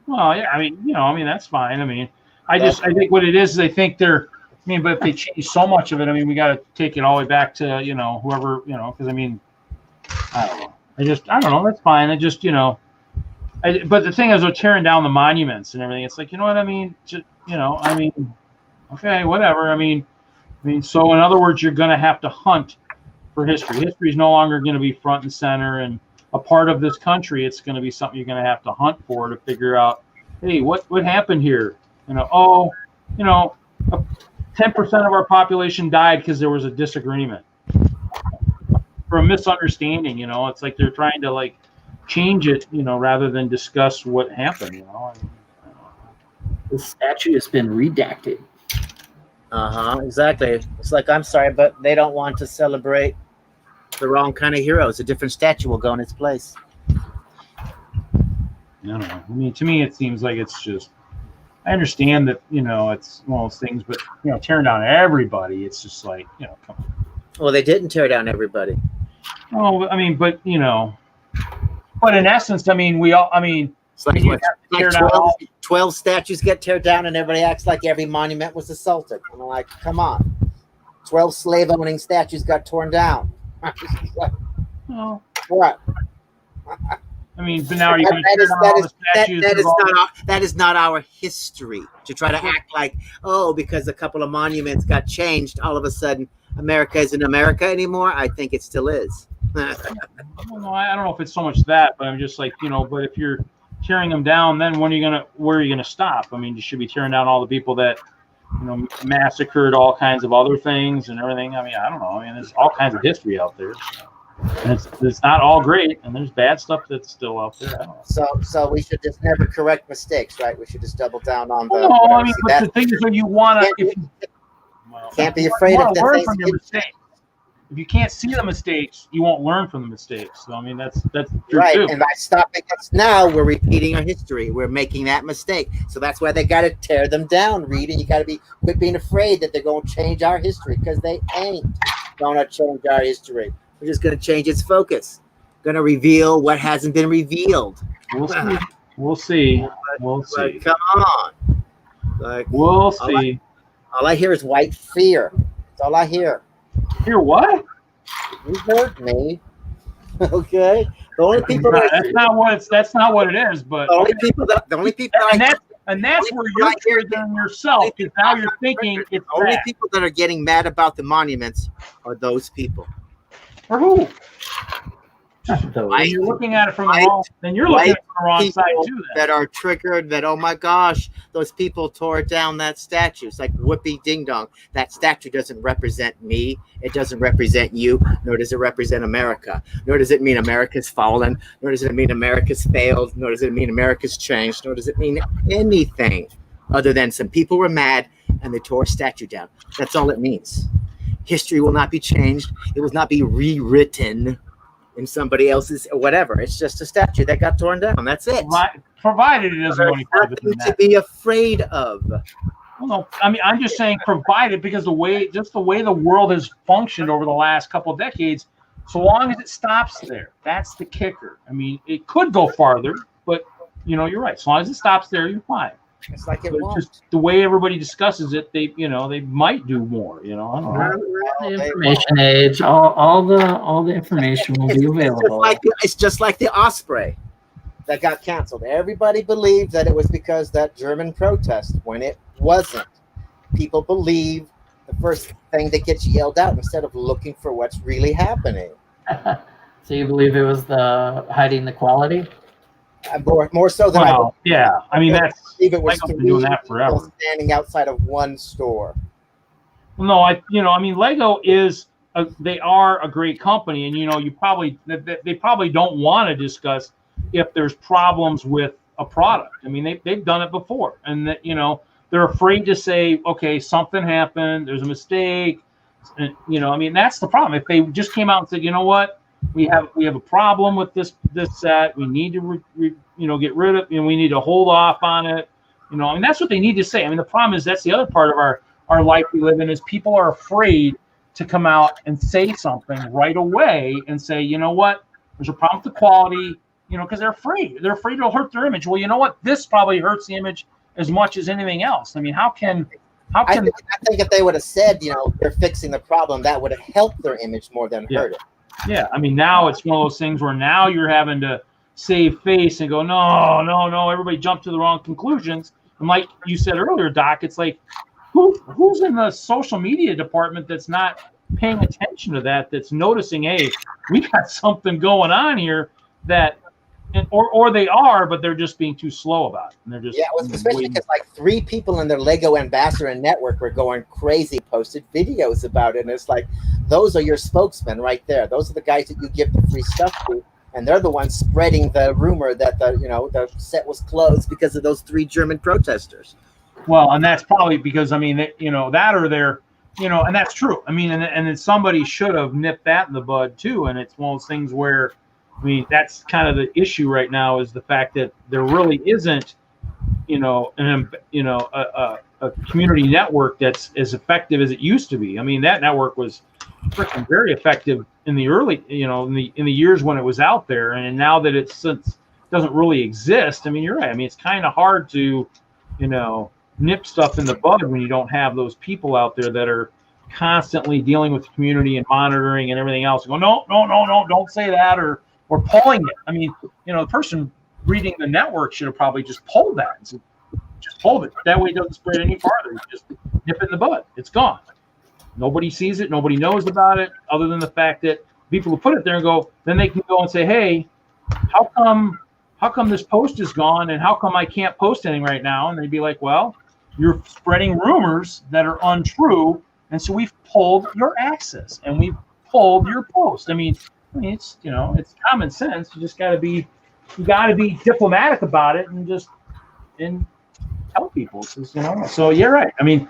Well, yeah, I mean, that's fine. I mean, I think what it is, they think they're. I mean, but if they change so much of it, I mean, we got to take it all the way back to whoever because I mean. I don't know. I don't know. That's fine. But the thing is, they're tearing down the monuments and everything. It's like, you know what I mean? Just, I mean, okay, whatever. I mean, so in other words, you're going to have to hunt for history. History is no longer going to be front and center and a part of this country. It's going to be something you're going to have to hunt for to figure out, hey, what happened here? 10% of our population died because there was a disagreement. For a misunderstanding, it's like they're trying to like change it, rather than discuss what happened, The statue has been redacted. Exactly. It's like, I'm sorry, but they don't want to celebrate the wrong kind of heroes. A different statue will go in its place. I don't know. I mean, to me, it seems like it's just. I understand that it's one of those things, but tearing down everybody, it's just like come on. Well, they didn't tear down everybody. Oh, I mean, but but in essence, I mean, it's like, 12 statues get teared down, and everybody acts like every monument was assaulted. I'm like, come on, 12 slave-owning statues got torn down. Oh. What? I mean, but now are you going to tear down all the statues? That is not our history to try to act like, oh, because a couple of monuments got changed, all of a sudden America isn't America anymore. I think it still is. I don't know if it's so much that, but I'm just like, but if you're tearing them down, then where are you gonna stop? I mean, you should be tearing down all the people that, massacred all kinds of other things and everything. I mean, I don't know. I mean, there's all kinds of history out there. And it's not all great, and there's bad stuff that's still out there. I don't know. So we should just never correct mistakes, right? We should just double down on the. No, I mean, but the thing is, when you want to, can't be afraid of the learn from your mistakes. If you can't see the mistakes, you won't learn from the mistakes. So I mean, that's true right. too. And by stopping us now, we're repeating our history. We're making that mistake. So that's why they got to tear them down, Reed. And you got to quit being afraid that they're going to change our history, because they ain't going to change our history. We're just going to change its focus. Going to reveal what hasn't been revealed. We'll see. Like, come on. Like, we'll see. All I hear is white fear. That's all I hear. Hear what? You heard me. Okay. The only people that's not what it is. But the only people and that's where you're triggering yourself, because now you're thinking it's the only people that are getting mad about the monuments are those people. For who? You're looking at it from the wrong. Then you're looking at it from the wrong side too. Then. That are triggered. That, oh my gosh, those people tore down that statue. It's like whoopee ding dong. That statue doesn't represent me. It doesn't represent you. Nor does it represent America. Nor does it mean America's fallen. Nor does it mean America's failed. Nor does it mean America's changed. Nor does it mean anything other than some people were mad and they tore a statue down. That's all it means. History will not be changed. It will not be rewritten in somebody else's or whatever. It's just a statue that got torn down. That's it. Provided it doesn't go any further than that. To be afraid of. Well, no, I mean, I'm just saying provided, because the way the world has functioned over the last couple of decades, so long as it stops there, that's the kicker. I mean, it could go farther, but you're right. As long as it stops there, you're fine. It's like it won't. Just the way everybody discusses it, they might do more. I don't know. The information age, all the information will be available. It's just like the Osprey that got canceled. Everybody believed that it was because that German protest, when it wasn't. People believe the first thing that gets yelled out instead of looking for what's really happening. So you believe it was the hiding the quality? More so than yeah. I mean, that's. I believe it was been doing that forever. Standing outside of one store. No, I mean, Lego is. They are a great company, and they probably don't want to discuss if there's problems with a product. I mean, they've done it before, and that they're afraid to say, okay, something happened, there's a mistake, and I mean, that's the problem. If they just came out and said, you know what, we have a problem with this set, we need to get rid of, we need to hold off on it, I mean, that's what they need to say. I mean, the problem is that's the other part of our life we live in, is people are afraid to come out and say something right away and say, you know what, there's a problem with the quality, because they're afraid it'll hurt their image. Well, you know what, this probably hurts the image as much as anything else. I mean, how can I think if they would have said, they're fixing the problem, that would have helped their image more than hurt it. Yeah, I mean, now it's one of those things where now you're having to save face and go, no, everybody jumped to the wrong conclusions. And like you said earlier, Doc, it's like, who's in the social media department that's not paying attention to that, that's noticing, hey, we got something going on here that, or they are, but they're just being too slow about it. And they're just especially because like 3 people in their Lego ambassador network were going crazy, posted videos about it, and it's like, those are your spokesmen right there. Those are the guys that you give the free stuff to, and they're the ones spreading the rumor that the set was closed because of those 3 German protesters. Well, and that's probably because that or they're and that's true. I mean, and then somebody should have nipped that in the bud too. And it's one of those things where, I mean, that's kind of the issue right now, is the fact that there really isn't, a community network that's as effective as it used to be. I mean, that network was freaking very effective in the early, in the years when it was out there, and now that it doesn't really exist. I mean, you're right. I mean, it's kind of hard to, nip stuff in the bud when you don't have those people out there that are constantly dealing with the community and monitoring and everything else. Go, no, don't say that, or or pulling it. I mean, the person reading the network should have probably just pulled that and said, just hold it. That way it doesn't spread any farther. You just nip it in the bud. It's gone. Nobody sees it. Nobody knows about it, other than the fact that people who put it there and go, then they can go and say, hey, how come this post is gone, and how come I can't post anything right now? And they'd be like, well, you're spreading rumors that are untrue, and so we've pulled your access and we've pulled your post. I mean, it's it's common sense. You just got to be diplomatic about it and tell people. So you're right. I mean,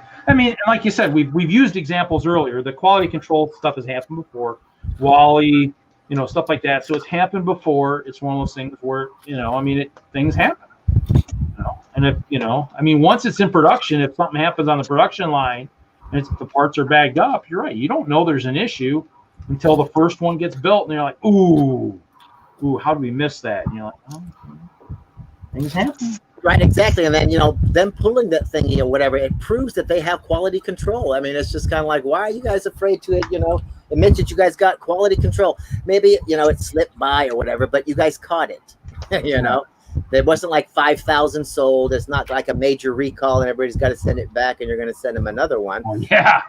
like you said, we've used examples earlier. The quality control stuff has happened before. Wally, stuff like that. So it's happened before. It's one of those things where, things happen. And if, once it's in production, if something happens on the production line and the parts are bagged up, you're right. You don't know there's an issue until the first one gets built, and you're like, ooh, how do we miss that? And you're like, oh, things happen. Right, exactly. And then, them pulling that thing, whatever, it proves that they have quality control. I mean, it's just kind of like, why are you guys afraid to, admit that you guys got quality control? Maybe, it slipped by or whatever, but you guys caught it, There wasn't like 5,000 sold. It's not like a major recall and everybody's got to send it back and you're going to send them another one. Oh, yeah.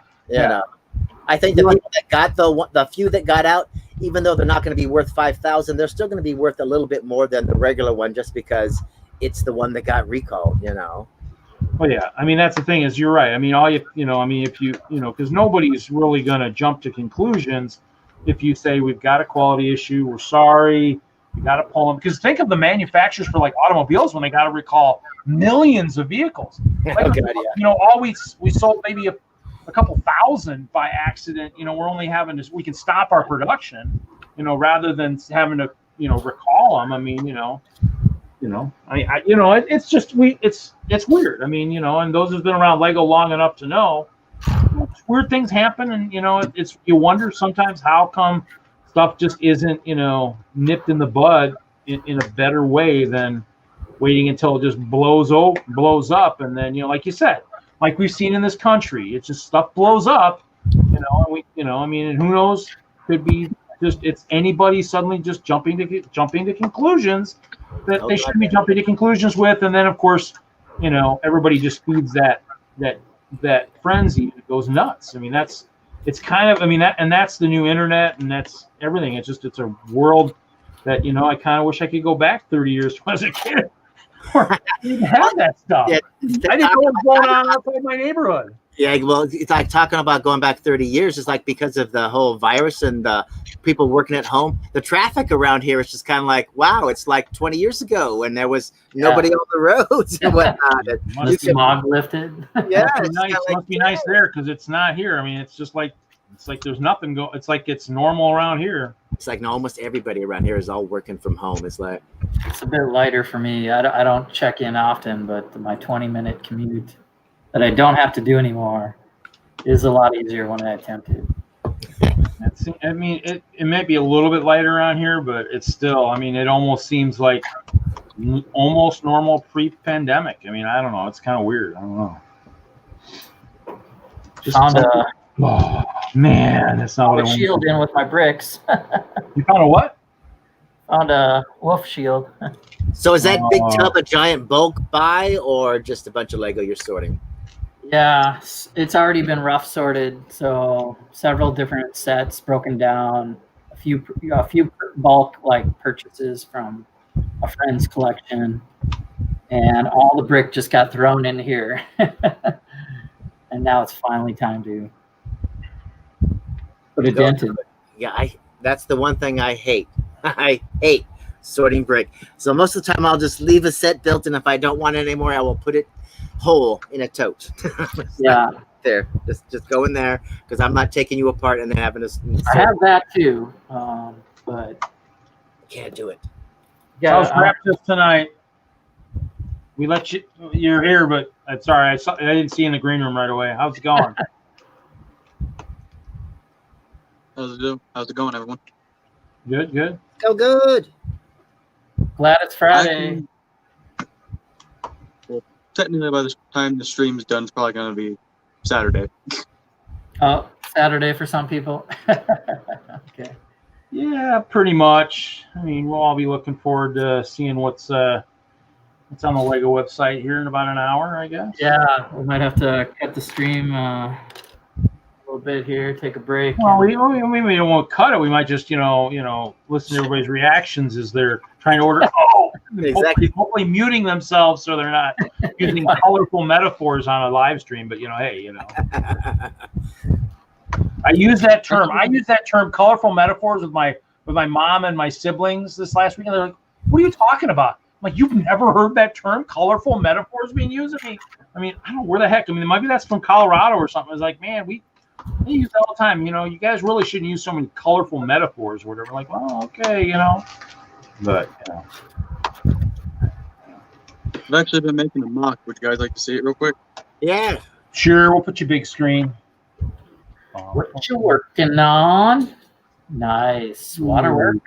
I think the people that got the few that got out, even though they're not going to be worth 5,000, they're still going to be worth a little bit more than the regular one just because it's the one that got recalled, Well, yeah. I mean, that's the thing is you're right. I mean, if you, because nobody's really going to jump to conclusions if you say we've got a quality issue, we're sorry, we got to pull them. Because think of the manufacturers for like automobiles when they got to recall millions of vehicles. Like, all we sold maybe a couple thousand by accident. We're only having this. We can stop our production, rather than having to, recall them. I mean, it's just it's weird. I mean, and those who've been around Lego long enough to know, weird things happen, and it's you wonder sometimes how come stuff just isn't nipped in the bud in a better way than waiting until it just blows up, and then like you said, like we've seen in this country, it's just stuff blows up, and and who knows, could be just it's anybody suddenly just jumping to conclusions that they shouldn't be jumping to conclusions with, and then of course, everybody just feeds that frenzy and it goes nuts. I mean, that's the new internet, and that's everything. It's a world that I kind of wish I could go back 30 years when I was a kid. I didn't have that stuff. I didn't know what was going on outside my neighborhood. Yeah, well, it's like talking about going back 30 years. It's like because of the whole virus and the people working at home, the traffic around here is just kind of like, wow, it's like 20 years ago when there was nobody on the roads and whatnot. Must be smog lifted. Yeah, must be nice there because it's not here. I mean, it's just like there's nothing going. It's like it's normal around here. It's like almost everybody around here is all working from home. It's like it's a bit lighter for me. I don't check in often, but my 20-minute commute that I don't have to do anymore is a lot easier when I attempt it. It might be a little bit lighter around here, but it's still, it almost seems like almost normal pre-pandemic. I don't know. It's kind of weird. I don't know. Oh, man, that's not what I want. Shield in with my bricks. You found a what? Found a wolf shield. So is that big tub a giant bulk buy or just a bunch of Lego you're sorting? Yeah, it's already been rough sorted. So several different sets broken down, a few bulk purchases from a friend's collection, and all the brick just got thrown in here. And now it's finally time to put a dent in. Yeah, that's the one thing I hate. I hate sorting brick. So most of the time I'll just leave a set built, and if I don't want it anymore, I will put it whole in a tote. Yeah. There. Just go in there because I'm not taking you apart and then having to. I have that too, but can't do it. Yeah, let's wrap this tonight. We let you're here, but I'm sorry, I didn't see you in the green room right away. How's it going? How's it going, everyone? Good. Go good. Glad it's Friday. Well, technically, by the time the stream is done, it's probably going to be Saturday. Oh, Saturday for some people. Okay. Yeah, pretty much. I mean, we'll all be looking forward to seeing what's on the Lego website here in about an hour, I guess. Yeah, we might have to cut the stream a little bit here, take a break. Well, we won't cut it. We might just, listen to everybody's reactions as they're trying to order. Oh, Exactly. hopefully muting themselves so they're not using colorful metaphors on a live stream. But hey, I use that term. I use that term, colorful metaphors, with my mom and my siblings this last weekend. They're like, "What are you talking about?" I'm like, "You've never heard that term, colorful metaphors, being used?" I mean, I don't know where the heck. I mean, maybe that's from Colorado or something. It's like, man, we use that all the time. You guys really shouldn't use so many colorful metaphors or whatever. Like, well, okay, but I've actually been making a mock. Would you guys like to see it real quick? Yeah. sure, we'll put you big screen. What you working on? Nice water work.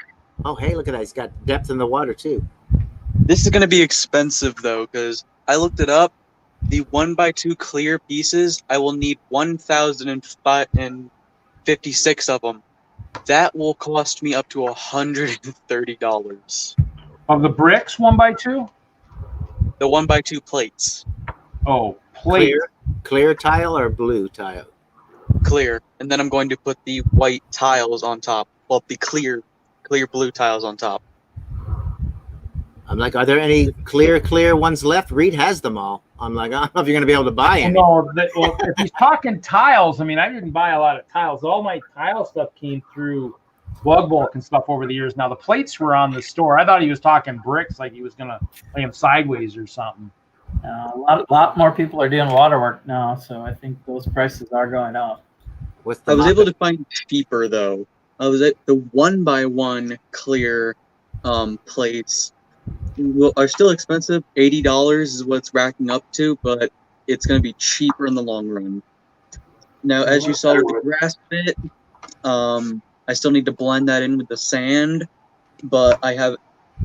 Oh, hey, look at that. He's got depth in the water, too. This is going to be expensive, though, because I looked it up. The 1x2 clear pieces, I will need 1,056 of them. That will cost me up to $130. Of the bricks, 1x2? The 1x2 plates. Oh, plate. Clear tile or blue tile? Clear. And then I'm going to put the white tiles on top. Well, the clear blue tiles on top. I'm like, are there any clear ones left? Reed has them all. I'm like, I don't know if you're going to be able to buy any. Well, if he's talking tiles, I mean, I didn't buy a lot of tiles. All my tile stuff came through Bug Bulk and stuff over the years. Now, the plates were on the store. I thought he was talking bricks, like he was going to lay them sideways or something. A lot more people are doing water work now, so I think those prices are going up. I was able to find cheaper, though. I was at the 1x1 clear plates are still expensive. $80 is what it's racking up to, but it's going to be cheaper in the long run. Now, as you saw with the grass pit, I still need to blend that in with the sand, but I have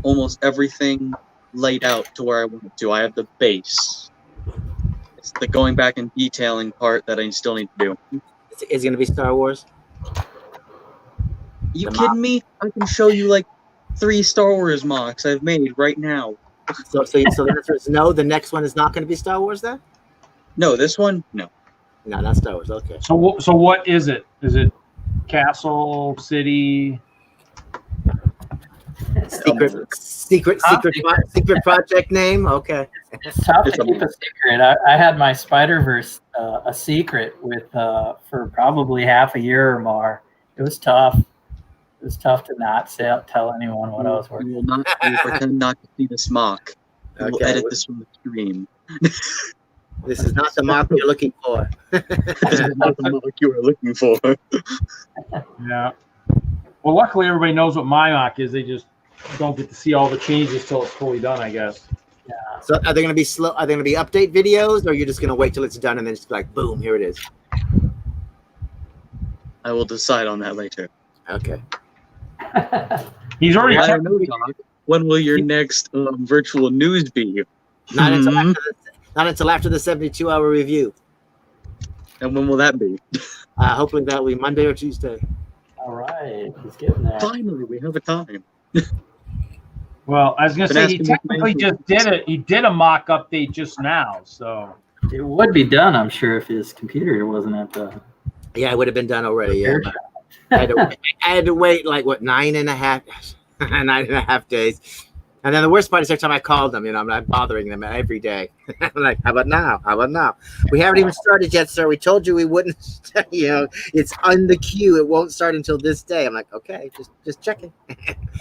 almost everything laid out to where I want it to. I have the base. It's the going back and detailing part that I still need to do. Is it going to be Star Wars? You kidding me? I can show you like 3 Star Wars mocks I've made right now. So the answer is no. The next one is not going to be Star Wars, then? No, this one, no. No, not Star Wars. Okay. So what is it? Is it castle, city? Secret project name? Okay. It's tough to keep a secret. I had my Spider-Verse a secret with for probably half a year or more. It was tough. It was tough to not tell anyone what I was working on. We'll pretend not to see this mock. We'll edit this from the stream. This is not the mock you're looking for. This is not the mock you were looking for. Yeah. Well, luckily everybody knows what my mock is. They just don't get to see all the changes till it's fully done, I guess. Yeah. So are they going to be slow? Are they going to be update videos, or you're just going to wait till it's done and then just be like, boom, here it is? I will decide on that later. Okay. He's already. When will your next virtual news be? Not until after the 72-hour review. And when will that be? Hopefully that will be Monday or Tuesday. All right, he's getting there. Finally, we have a time. Well, I was going to say he technically just did it. He did a mock update just now, so it would be done, I'm sure, if his computer wasn't at the. Yeah, it would have been done already. Yeah, I had to wait like 9.5 days. And then the worst part is every time I called them, I'm not bothering them every day. I'm like, how about now? How about now? We haven't even started yet, sir. We told you we wouldn't. It's on the queue. It won't start until this day. I'm like, okay, just checking.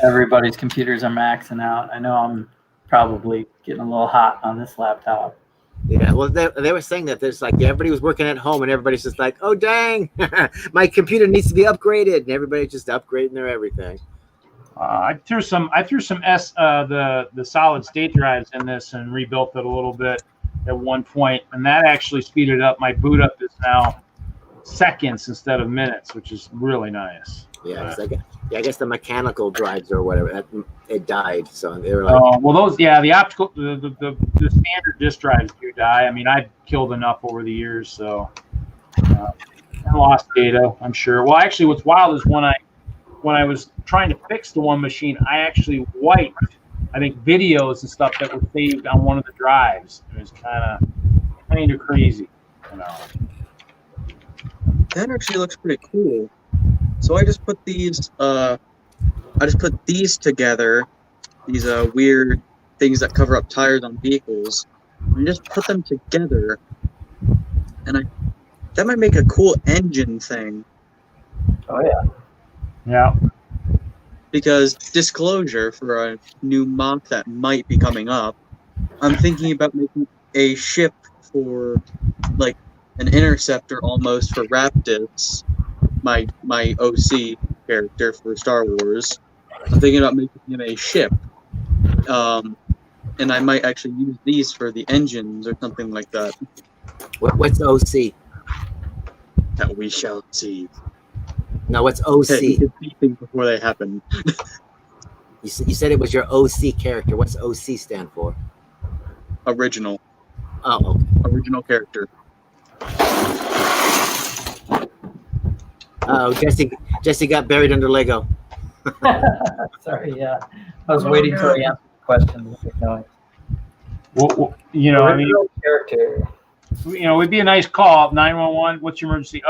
Everybody's computers are maxing out. I know I'm probably getting a little hot on this laptop. Yeah, well, they were saying that there's everybody was working at home and everybody's just like, oh, dang, my computer needs to be upgraded. And everybody's just upgrading their everything. I threw the solid state drives in this and rebuilt it a little bit at one point, and that actually speeded up. My boot up is now seconds instead of minutes, which is really nice. Yeah, I guess the mechanical drives or whatever it died, so they were like, oh well, those the optical the standard disk drives do die. I mean, I've killed enough over the years, so I lost data, I'm sure. Well, actually, what's wild is when when I was trying to fix the one machine, I actually wiped, I think, videos and stuff that were saved on one of the drives. It was kind of crazy, you know. That actually looks pretty cool. So I just put these together, these weird things that cover up tires on vehicles, and just put them together, and that might make a cool engine thing. Oh yeah. Yeah. Because disclosure for a new mock that might be coming up, I'm thinking about making a ship for like an interceptor almost for Raptus, my OC character for Star Wars. I'm thinking about making him a ship. And I might actually use these for the engines or something like that. What's OC? That we shall see. No, what's OC? Hey, you can see things before they happen. You said it was your OC character. What's OC stand for? Original. Oh, okay. Original character. Oh, Jesse got buried under Lego. Sorry, yeah. I was waiting till he answered the question. Well, you know, I mean, character. you know, it'd be a nice call. 911. What's your emergency?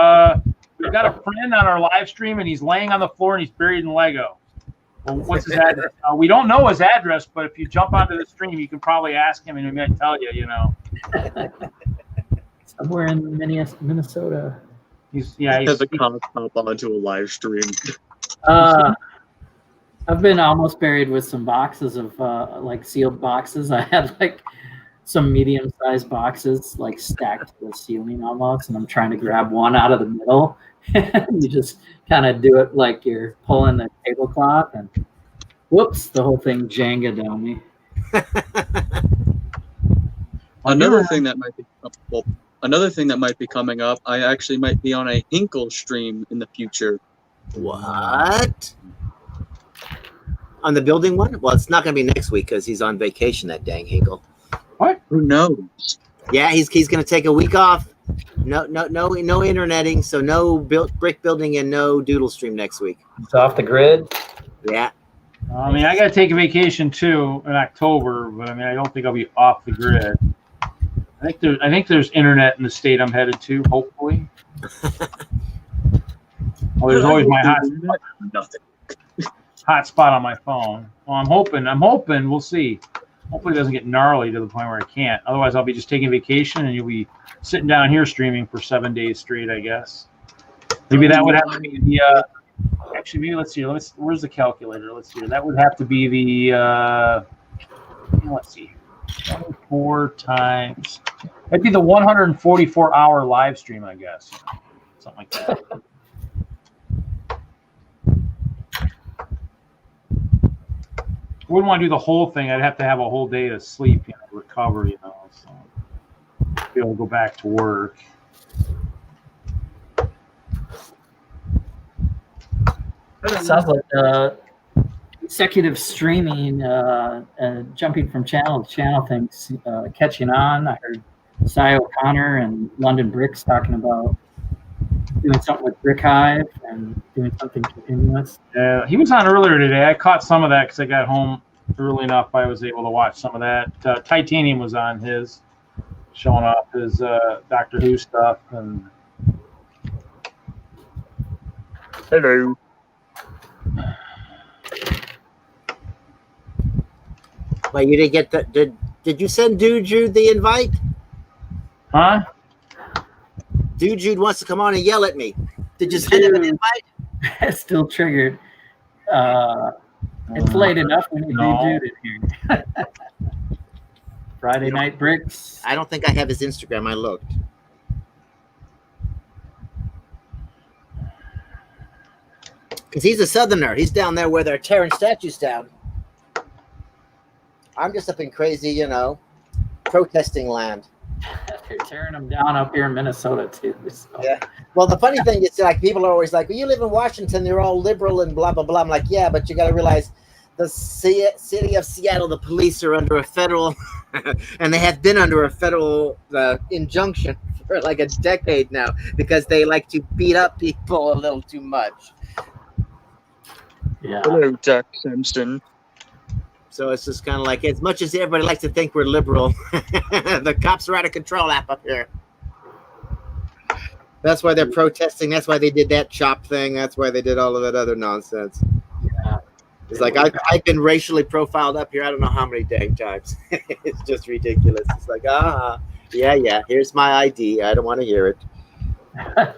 We've got a friend on our live stream, and he's laying on the floor, and he's buried in Lego. Well, what's his address? We don't know his address, but if you jump onto the stream, you can probably ask him, and he might tell you. You know, Somewhere in Minnesota. he's Has a cop pop onto a live stream. I've been almost buried with some boxes of like sealed boxes. I had like some medium-sized boxes like stacked to the ceiling almost, and I'm trying to grab one out of the middle. You just kind of do it like you're pulling the tablecloth, and whoops, the whole thing Jenga on me. Another thing that might be coming up, I actually might be on a Hinkle stream in the future. What? On the building one? Well, it's not going to be next week because he's on vacation, that dang Hinkle. What? Who knows? Yeah, he's going to take a week off. No interneting, so no brick building and no doodle stream next week. It's off the grid. Yeah. I mean, I got to take a vacation too in October, but I mean, I don't think I'll be off the grid. I think there's internet in the state I'm headed to. Hopefully. Well, there's always my hotspot on my phone. Well, I'm hoping. We'll see. Hopefully, it doesn't get gnarly to the point where I can't. Otherwise, I'll be just taking vacation, and you'll be sitting down here streaming for 7 days straight, I guess. Maybe that would have to be the. Actually, maybe let's see. Where's the calculator? Let's see. That would have to be the. Let's see. 24 times. That'd be the 144-hour live stream, I guess. Something like that. I wouldn't want to do the whole thing. I'd have to have a whole day to sleep, recover, so be able to go back to work. Sounds like executive streaming, jumping from channel to channel things, catching on. I heard Cy O'Connor and London Bricks talking about doing something with Brick Hive and doing something continuous. Yeah, he was on earlier today. I caught some of that because I got home early enough. I was able to watch some of that. Titanium was on his, showing off his Doctor Who stuff. And Hello. Well, you didn't get that. Did you send Dude Jude the invite? Huh? Dude Jude wants to come on and yell at me. Did you send him an invite? It's still triggered. It's late enough when you do Jude in here. Friday Night Bricks. I don't think I have his Instagram. I looked. Because he's a Southerner. He's down there where they're tearing statues down. I'm just up in crazy, protesting land. They're tearing them down up here in Minnesota, too. So. Yeah. Well, the funny thing is, like, people are always like, well, you live in Washington, they're all liberal and blah, blah, blah. I'm like, yeah, but you got to realize the city of Seattle, the police are under a federal, and they have been under a federal injunction for like a decade now because they like to beat up people a little too much. Yeah. Hello, Jack Simpson. So it's just kind of like, as much as everybody likes to think we're liberal, the cops are out of control up here. That's why they're protesting. That's why they did that chop thing. That's why they did all of that other nonsense. Yeah. It's like I've been racially profiled up here. I don't know how many dang times. It's just ridiculous. It's like, yeah. Here's my ID. I don't want to hear it. Oh,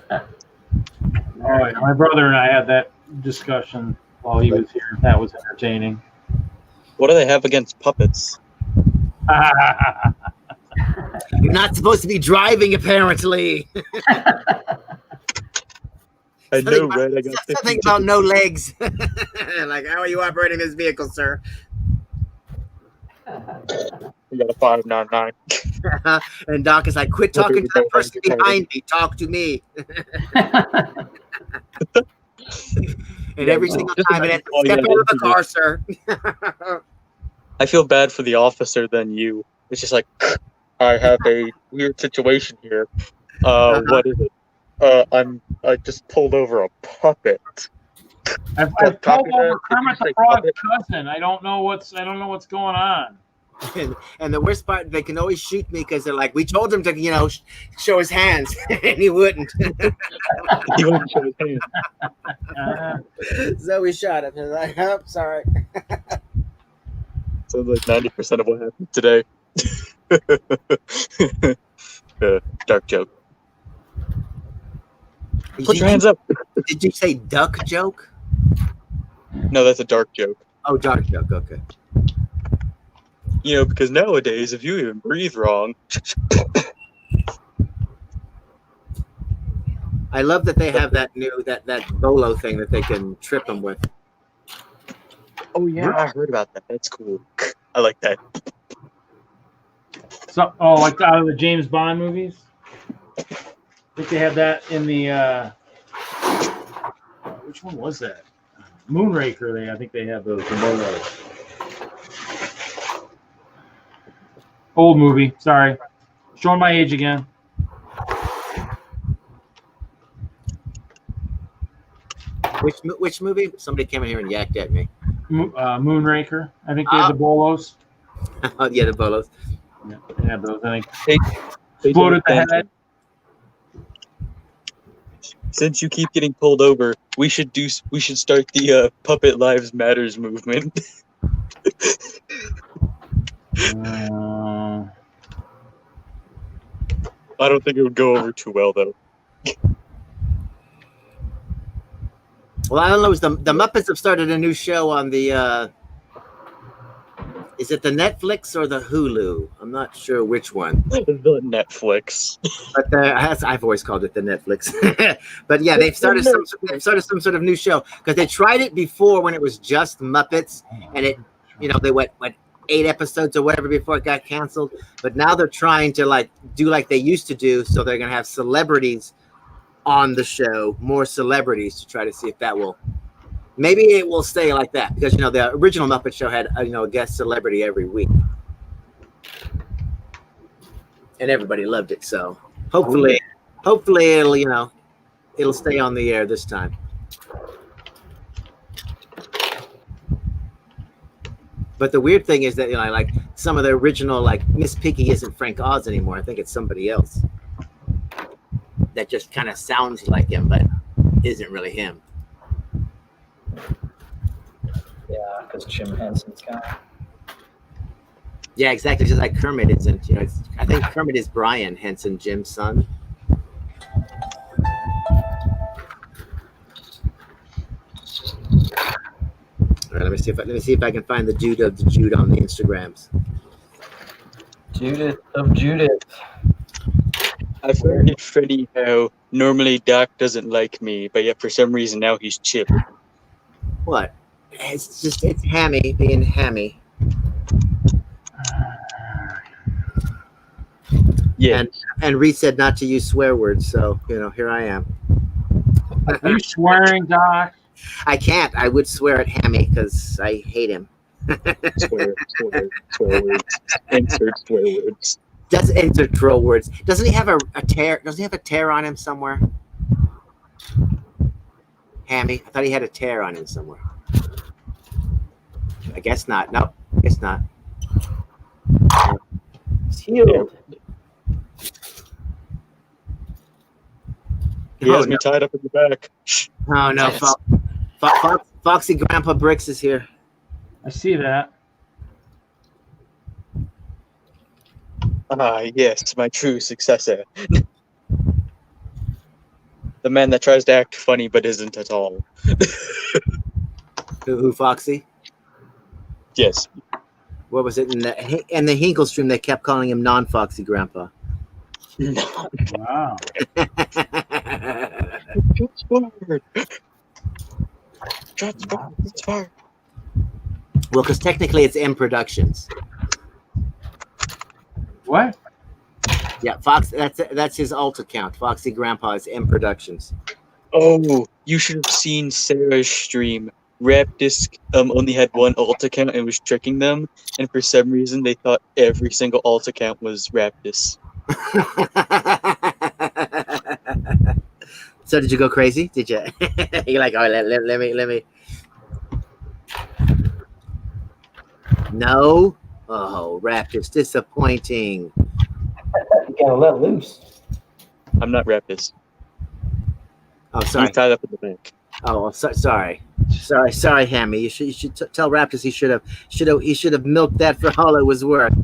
yeah. My brother and I had that discussion while he was here. That was entertaining. What do they have against puppets? You're not supposed to be driving, apparently. I know, right? I got something about no legs. Like, how are you operating this vehicle, sir? You got a 599. And Doc is like, quit talking to that person behind me. Talk to me. And every single time it has to step out of the car, sir. I feel bad for the officer than you. It's just like, I have a weird situation here. What is it? I just pulled over a puppet. I've pulled over Kermit the Frog's cousin. I don't know what's going on. And the worst part, they can always shoot me because they're like, we told him to, show his hands, and he wouldn't. He wouldn't show his hands. So we shot him. And like, oh, sorry. Sounds like 90% of what happened today. Dark joke. Put your hands up. Did you say duck joke? No, that's a dark joke. Oh, dark joke. Okay. Because nowadays, if you even breathe wrong. I love that they have that new that bolo thing that they can trip them with. Oh yeah, I heard about that. That's cool. I like that. So, like out of the James Bond movies. I think they had that in the which one was that? Moonraker. I think they have those. Old movie. Sorry, showing my age again. Which movie? Somebody came in here and yacked at me. Moonraker. I think they had the bolos. Oh yeah, the bolos. Yeah, they had those. I think exploded the head. Since you keep getting pulled over, we should start the Puppet Lives Matters movement. I don't think it would go over too well though. Well, I don't know. The Muppets have started a new show on the. Is it the Netflix or the Hulu? I'm not sure which one. The Netflix. But I've always called it the Netflix. But yeah, they've started some sort of new show because they tried it before when it was just Muppets, and it, they went 8 episodes or whatever before it got canceled. But now they're trying to do like they used to do, so they're gonna have celebrities on the show, more celebrities, to try to see if that will. Maybe it will stay like that because the original Muppet Show had a guest celebrity every week, and everybody loved it. So hopefully it'll stay on the air this time. But the weird thing is that like some of the original, like Miss Piggy isn't Frank Oz anymore. I think it's somebody else that just kind of sounds like him, but isn't really him. Yeah, because Jim Henson's gone. Yeah, exactly. Just like Kermit isn't. I think Kermit is Brian Henson, Jim's son. All right, let me see if I can find the Jude of the Jude on the Instagrams. Judith of Judith. I forget Freddie how normally Doc doesn't like me, but yet for some reason now he's chip. What? It's Hammy being Hammy. Yeah. And Reed said not to use swear words, so here I am. Are you swearing, Doc? I can't. I would swear at Hammy because I hate him. Swear words. Insert swear words. Does insert troll words. Doesn't he have a tear? Doesn't he have a tear on him somewhere? Hammy? I thought he had a tear on him somewhere. I guess not. Nope. I guess not. It's healed. He has me tied up in the back. Oh no, Yes. Foxy Grandpa Bricks is here. I see that. Ah, yes, my true successor. The man that tries to act funny but isn't at all. Who Foxy? Yes. What was it in the Hinkle stream? They kept calling him non-Foxy Grandpa. No. Wow. Shots fired. Shots fired. Shots fired. Well, because technically it's M Productions. What? Yeah, Fox. That's his alt account. Foxy Grandpa is M Productions. Oh, you should have seen Sarah's stream. Rapdisk only had one alt account and was tricking them, and for some reason they thought every single alt account was Rapdisk. So did you go crazy? Did you? You're like, oh, let me. No. Oh, Raptors, disappointing. You gotta let loose. I'm not Rapdisk. Oh, sorry. He's tied up in the back. Oh, well, sorry, Hammy. You should tell Raptors he should have milked that for all it was worth.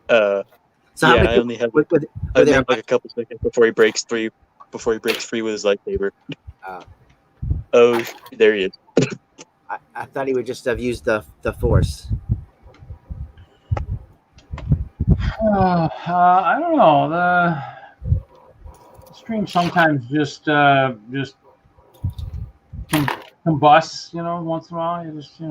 So yeah, I only have like a couple seconds before he breaks free. Before he breaks free with his lightsaber. Oh, there he is. I thought he would just have used the force. I don't know. The stream sometimes just combusts, once in a while. You just,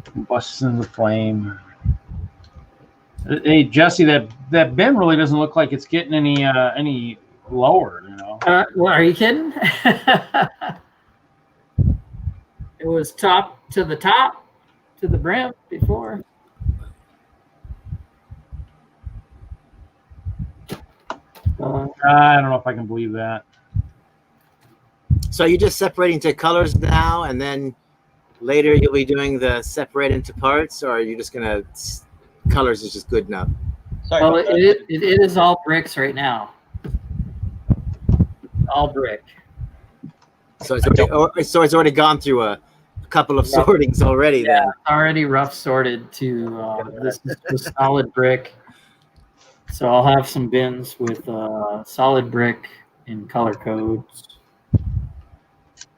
combusts in the flame. Hey, Jesse, that bin really doesn't look like it's getting any lower, Well, are you kidding? It was top to the brim before. I don't know if I can believe that. So you're just separating to colors now, and then later you'll be doing the separate into parts, or are you just gonna colors is just good enough? Sorry Well, about that. it is all bricks right now. All brick. So it's already gone through a couple of sortings already. Yeah, Then already rough sorted to this is just solid brick. So I'll have some bins with solid brick and color codes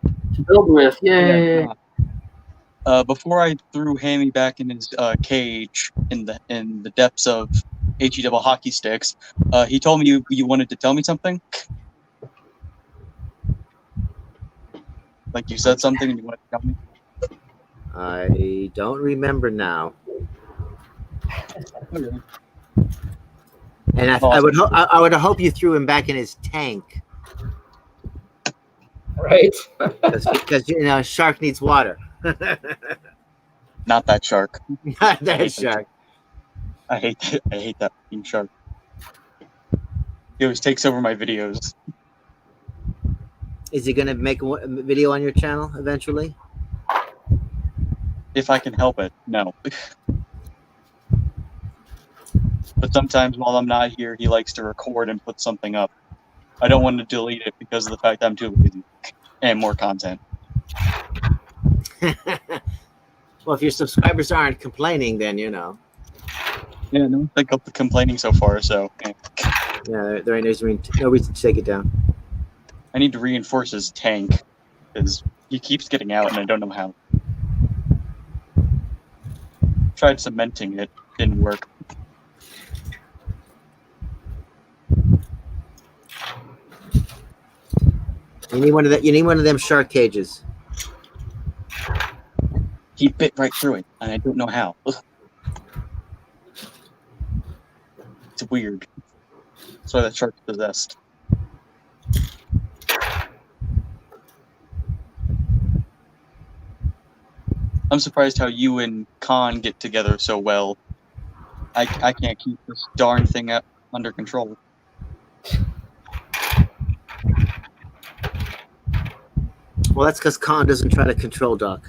to build with. Yay! Before I threw Hammy back in his cage in the depths of HE double hockey sticks, he told me you wanted to tell me something. Like you said something and you wanted to tell me. I don't remember now. Okay. And I would hope you threw him back in his tank. Right. Because shark needs water. Not that shark. Not that shark. I hate that fucking shark. He always takes over my videos. Is he gonna make a video on your channel eventually? If I can help it, no. But sometimes while I'm not here, he likes to record and put something up. I don't want to delete it because of the fact that I'm too lazy and more content. Well, if your subscribers aren't complaining, then Yeah, no one's like complaining so far, so yeah, there ain't no reason to take it down. I need to reinforce his tank because he keeps getting out and I don't know how. Tried cementing it, didn't work. You need one of them shark cages. He bit right through it, and I don't know how. Ugh. It's weird. That's why that shark's possessed. I'm surprised how you and Khan get together so well. I can't keep this darn thing under control. Well, that's because Khan doesn't try to control Doc.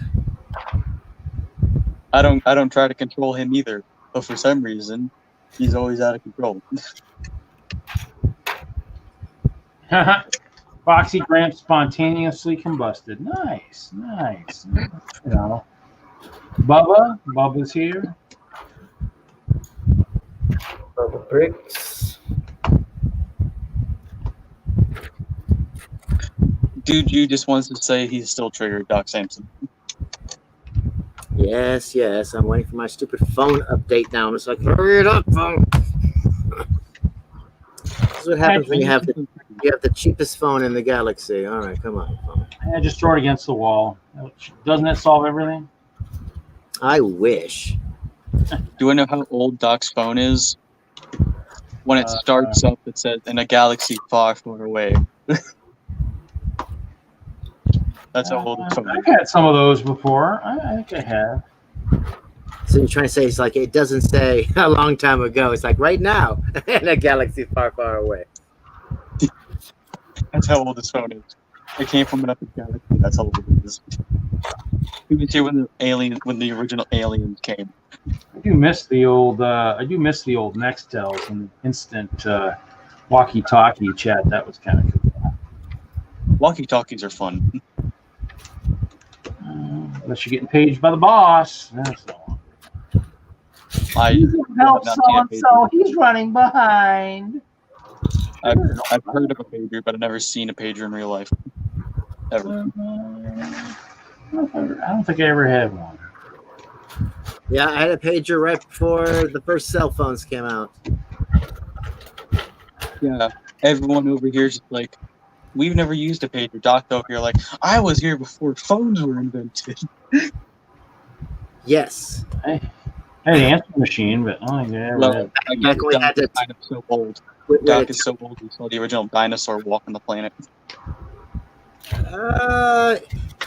I don't try to control him either, but for some reason, he's always out of control. Foxy Gramps spontaneously combusted. Nice. You know, Bubba's here. Bubble bricks. Dude, you just wants to say he's still triggered Doc Samson. Yes. I'm waiting for my stupid phone update now. I'm just like, hurry it up, phone. This is what happens when you have the cheapest phone in the galaxy. All right, come on, phone. Yeah, just throw it against the wall. Doesn't that solve everything? I wish. Do you know how old Doc's phone is? When it starts up, it says, in a galaxy far, far away. That's how old the phone is. I've had some of those before. I think I have. So you're trying to say it's like it doesn't say a long time ago. It's like right now in a galaxy far, far away. That's how old this phone is. It came from another galaxy. That's how old it is. You can see when the original aliens came. I do miss the old Nextels and instant walkie-talkie chat. That was kind of cool. Walkie-talkies are fun. Unless you're getting paged by the boss. That's all. Help so-and-so. He's running behind. I've heard of a pager, but I've never seen a pager in real life. Ever. I don't think I ever had one. Yeah, I had a pager right before the first cell phones came out. Yeah, everyone over here is like, we've never used a pager. Doc over here like, I was here before phones were invented. Yes. I had an answering machine, but I don't think I ever had. Back when we had to. Doc is so old. Doc is so old. He saw the original dinosaur walking the planet.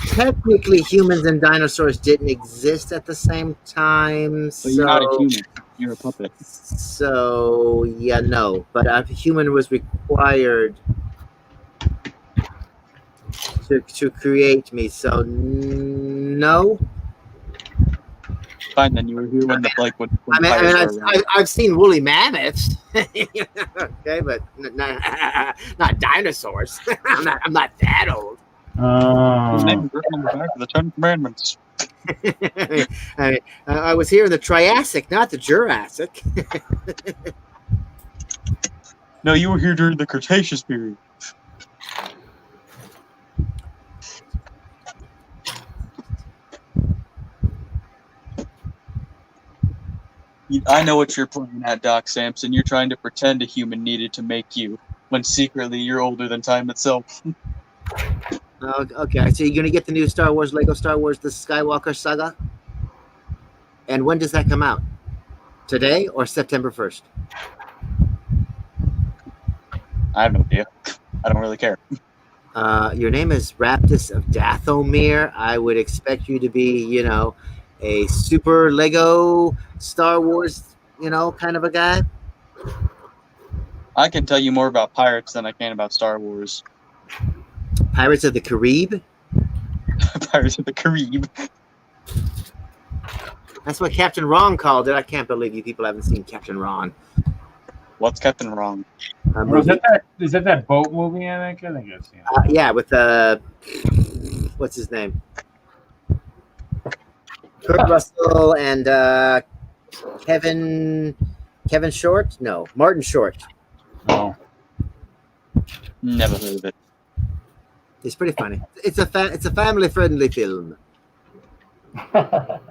Technically, humans and dinosaurs didn't exist at the same time. So you're not a human. You're a puppet. So yeah, no. But a human was required to create me. So no. Fine, then you were here when the when I've seen woolly mammoths. Okay, but not dinosaurs. I'm not that old. The Ten Commandments. I was here in the Triassic, not the Jurassic. No, you were here during the Cretaceous period. I know what you're playing at, Doc Samson. You're trying to pretend a human needed to make you, when secretly you're older than time itself. Okay, so you're gonna get the new Lego Star Wars: The Skywalker Saga? And when does that come out? Today or September 1st? I have no idea. I don't really care. Your name is Raptus of Dathomir. I would expect you to be, a super Lego Star Wars, kind of a guy. I can tell you more about pirates than I can about Star Wars. Pirates of the Caribbean? Pirates of the Caribbean. That's what Captain Ron called it. I can't believe you people haven't seen Captain Ron. What's Captain Ron? Is that boat movie? I think I've seen it. Yeah, with what's his name? Kurt Russell and Kevin Short? No, Martin Short. Oh. Never heard of it. It's pretty funny. It's a family friendly film. But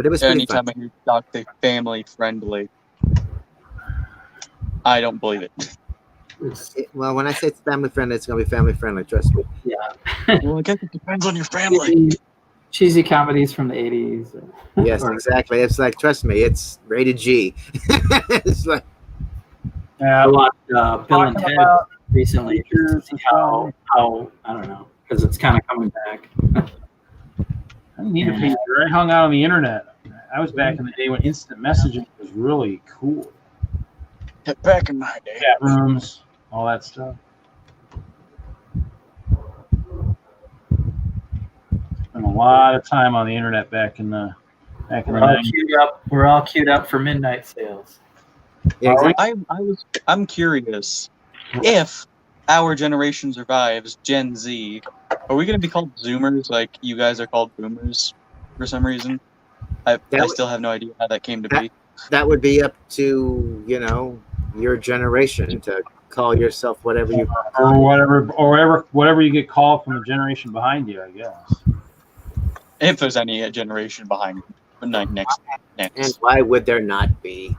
it was pretty Anytime I hear Doc say family friendly, I don't believe it. Well, when I say it's family friendly, it's going to be family friendly. Trust me. Yeah. Well, I guess it depends on your family. Cheesy comedies from the 80s. Yes, exactly. It's like, trust me, it's rated G. It's like, I watched Bill and Ted recently to see how I don't know, because it's kind of coming back. I need a pager. I hung out on the internet. I was back in the day when instant messaging was really cool. Back in my day. Chat rooms, all that stuff. spent a lot of time on the internet back in the We're all 90s. queued up. We're all queued up for midnight sales. Yeah, exactly. I'm curious if our generation survives Gen Z, are we going to be called Zoomers like you guys are called Boomers for some reason? I still have no idea how that came to be. That would be up to, your generation to call yourself whatever you or whatever you get called from the generation behind you, I guess. If there's any generation behind next. And why would there not be?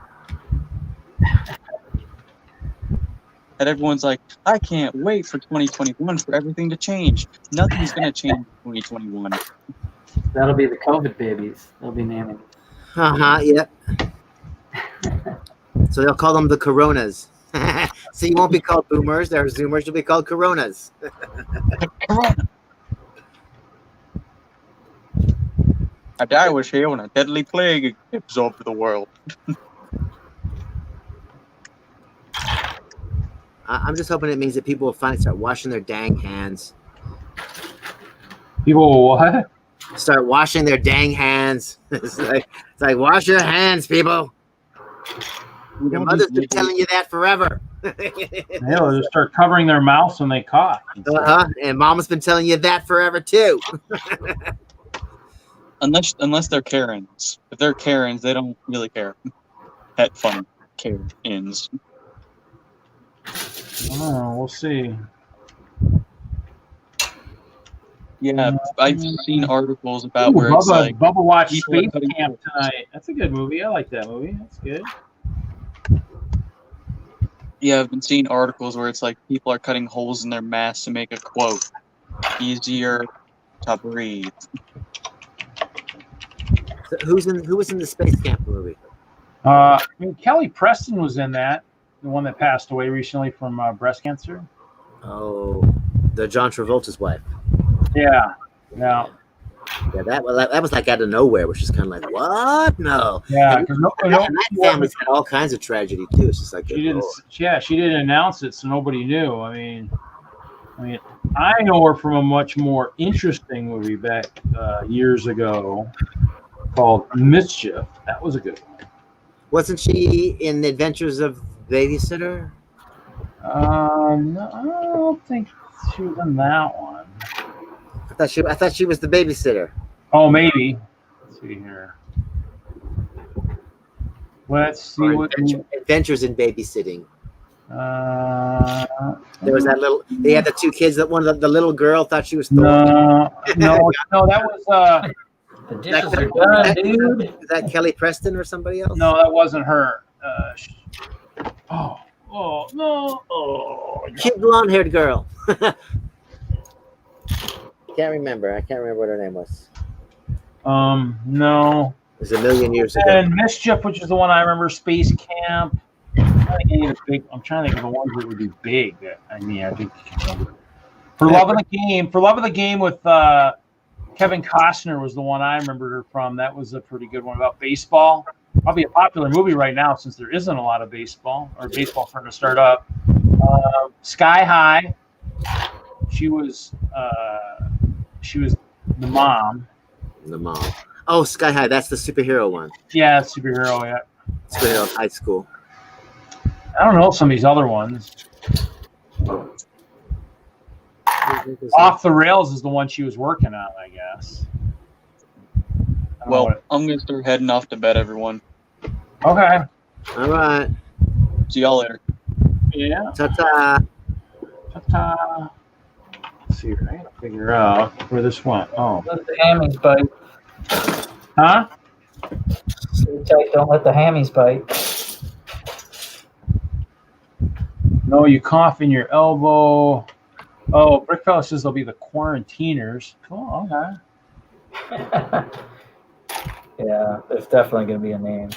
And everyone's like, I can't wait for 2021 for everything to change. Nothing's going to change in 2021. That'll be the COVID babies. They'll be naming. Yep. So they'll call them the Coronas. So you won't be called Boomers. They're Zoomers. You'll be called Coronas. Corona. A guy was here when a deadly plague absorbed the world. I'm just hoping it means that people will finally start washing their dang hands. People will what? Start washing their dang hands. It's like wash your hands, people. Your mother's been telling you that forever. They'll just start covering their mouths when they cough. And Mama's been telling you that forever too. Unless they're Karens. If they're Karens, they don't really care. That fun Karens. Oh, we'll see. Yeah, I've seen articles about where Bubba, it's like Bubba watched people are Space cutting Camp tonight. That's a good movie. I like that movie. That's good. Yeah, I've been seeing articles where it's like people are cutting holes in their masks to make a quote easier to breathe. So who was in the Space Camp movie? Kelly Preston was in that. The one that passed away recently from breast cancer. Oh, the John Travolta's wife. Yeah. Yeah, that was like out of nowhere, which is kind of like, what? No. Yeah, and because that family's had all kinds of tragedy too. It's just like she didn't. Yeah, she didn't announce it, so nobody knew. I mean, I know her from a much more interesting movie back years ago called Mischief. That was a good one. Wasn't she in The Adventures of Babysitter? No, I don't think she was in that one. I thought she was the babysitter. Oh, maybe. Let's see here. Let's see what Adventures in Babysitting. There was that little. They had the two kids. That one, the little girl thought she was. No, that was. The dishes are done, dude. Is that Kelly Preston or somebody else? No, that wasn't her. Cute blonde-haired girl. Can't remember. I can't remember what her name was. No. It was a million years ago. And Mischief, which is the one I remember, Space Camp. I'm trying to think of the ones that would be big. I think you can remember. For Love of the Game with Kevin Costner was the one I remember her from. That was a pretty good one about baseball. Probably a popular movie right now since there isn't a lot of baseball starting to start up. Sky High. She was the mom. The mom. Oh, Sky High. That's the superhero one. Yeah, superhero. Yeah. Superhero High School. I don't know some of these other ones. Off the Rails is the one she was working on, I guess. Well, I'm gonna start heading off to bed, everyone. Okay. All right. See y'all later. Yeah. Ta-ta. Ta-ta. Let's see. I gotta figure out where this went. Oh. Let the hammies bite. Huh? Stay tight, don't let the hammies bite. No, you cough in your elbow. Oh, Brickfellow says they'll be the quarantiners. Cool. Okay. Yeah, there's definitely going to be a name.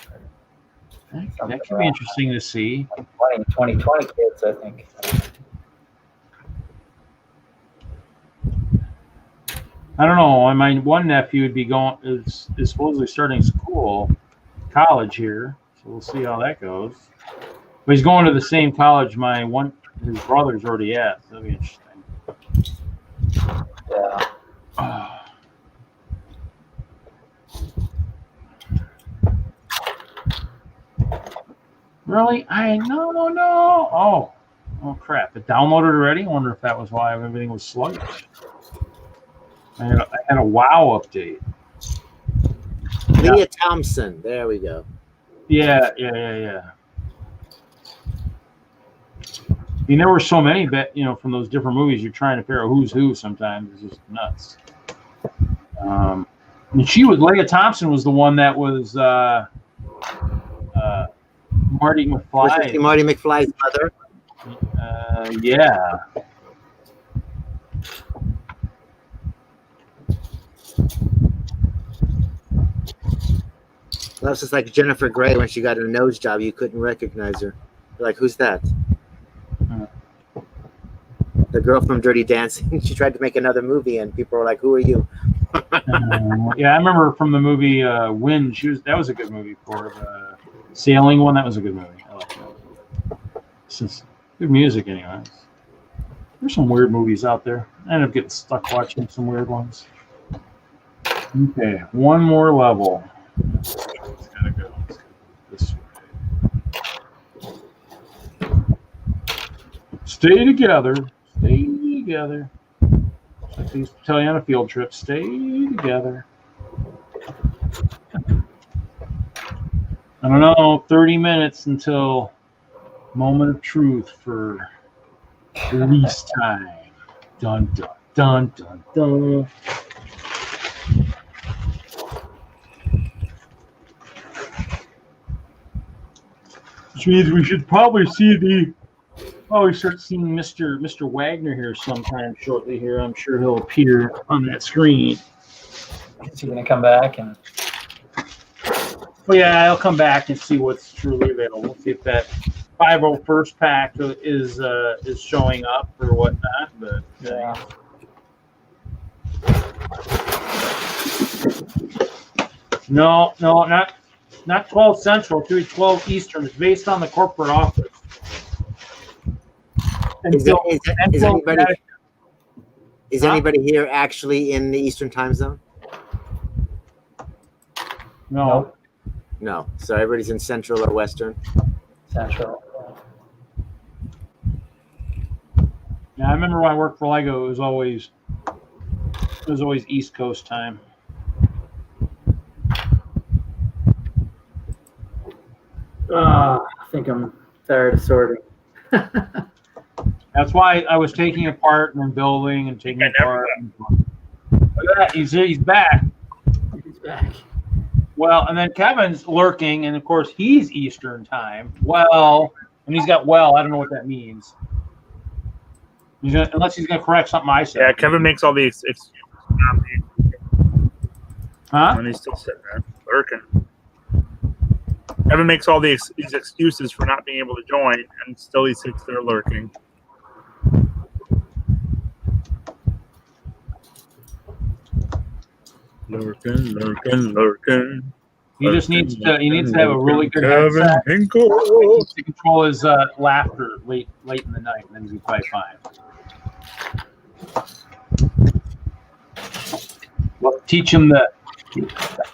That could be interesting to see. 2020 kids, I think. I don't know. My one nephew would be is supposedly starting college here, so we'll see how that goes. But he's going to the same college his brother's already at. So that'll be interesting. Yeah. Really? No. Oh crap! It downloaded already. I wonder if that was why everything was sluggish. I had a WoW update. Leah Thompson. There we go. Yeah. I mean, there were so many, from those different movies. You're trying to figure out who's who. Sometimes it's just nuts. And Leah Thompson was the one that was Marty McFly. Was she Marty McFly's mother? Yeah. That's just like Jennifer Grey when she got her nose job. You couldn't recognize her. You're like, who's that? The girl from Dirty Dancing. She tried to make another movie, and people were like, "Who are you?" Yeah, I remember from the movie Wind. That was a good movie for the sailing one. That was a good movie. I like that. It's good music, anyways. There's some weird movies out there. I ended up getting stuck watching some weird ones. Okay, one more level. It's gotta go this way. Stay together. Stay together. Like they used to tell you on a field trip, stay together. I don't know, 30 minutes until moment of truth for release time. Dun, dun, dun, dun, dun. Which means we should probably start seeing Mr. Wagner here sometime shortly here. I'm sure he'll appear on that screen. Is he going to come back? Well, yeah, I'll come back and see what's truly available. See if that 501st pack is showing up or whatnot. But Yeah. No, not 12 Central, 12 Eastern. It's based on the corporate office. Is anybody here actually in the Eastern time zone? No. No. So everybody's in Central or Western? Central. Yeah, I remember when I worked for Lego, it was always East Coast time. I think I'm tired of sorting. That's why I was taking apart and then building and taking apart. Look at that, he's back. He's back. Well, and then Kevin's lurking, and of course he's Eastern time. Well, and he's got I don't know what that means. Unless he's gonna correct something I said. Yeah, Kevin makes all the excuses. Huh? And he's still sitting there lurking. Kevin makes all these excuses for not being able to join, and still he sits there lurking. Lurking. He just needs to have a really good Kevin headset. Hinkle. To control his laughter late in the night, and then he'll be probably fine. Well, teach him the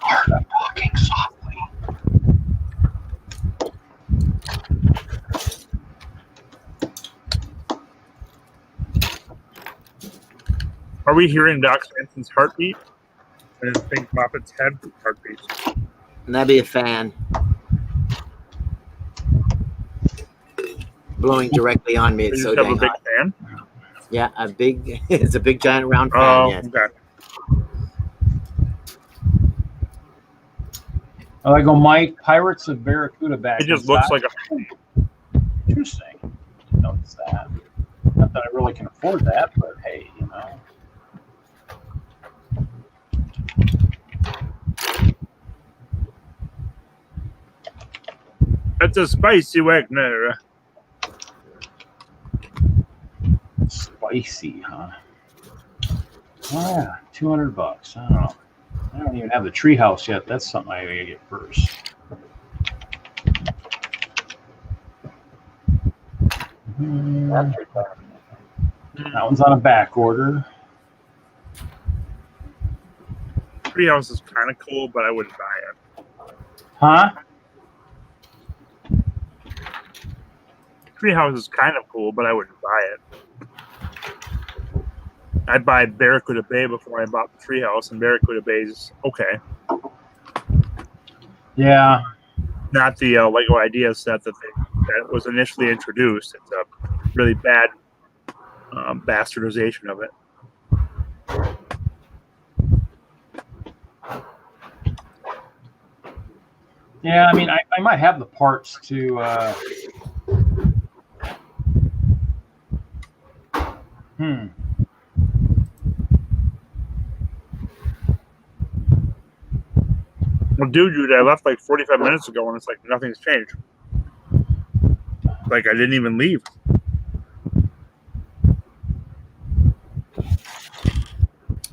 art of talking softly. Are we hearing Doc Swanson's heartbeat? I didn't think Moffat's head heartbeat. And that'd be a fan blowing directly on me. It's You so just have a dang big hot. fan? Yeah, it's a big giant round fan. Oh, Yes. okay. I go, Mike. Pirates of Barracuda back. It just in looks stock. like a. Interesting. Didn't notice that. Not that I really can afford that, but hey, That's a spicy Wagner. Spicy, huh? Oh yeah, $200. I don't know. I don't even have the treehouse yet. That's something I gotta get first. That one's on a back order. Treehouse is kind of cool, but I wouldn't buy it. Huh? treehouse is kind of cool, but I wouldn't buy it. I'd buy Barracuda Bay before I bought the treehouse, and Barracuda Bay is okay. Yeah. Not the Lego idea set that was initially introduced. It's a really bad bastardization of it. Yeah, I mean, I might have the parts to. Well, dude, I left like 45 minutes ago, and it's like nothing's changed. Like I didn't even leave.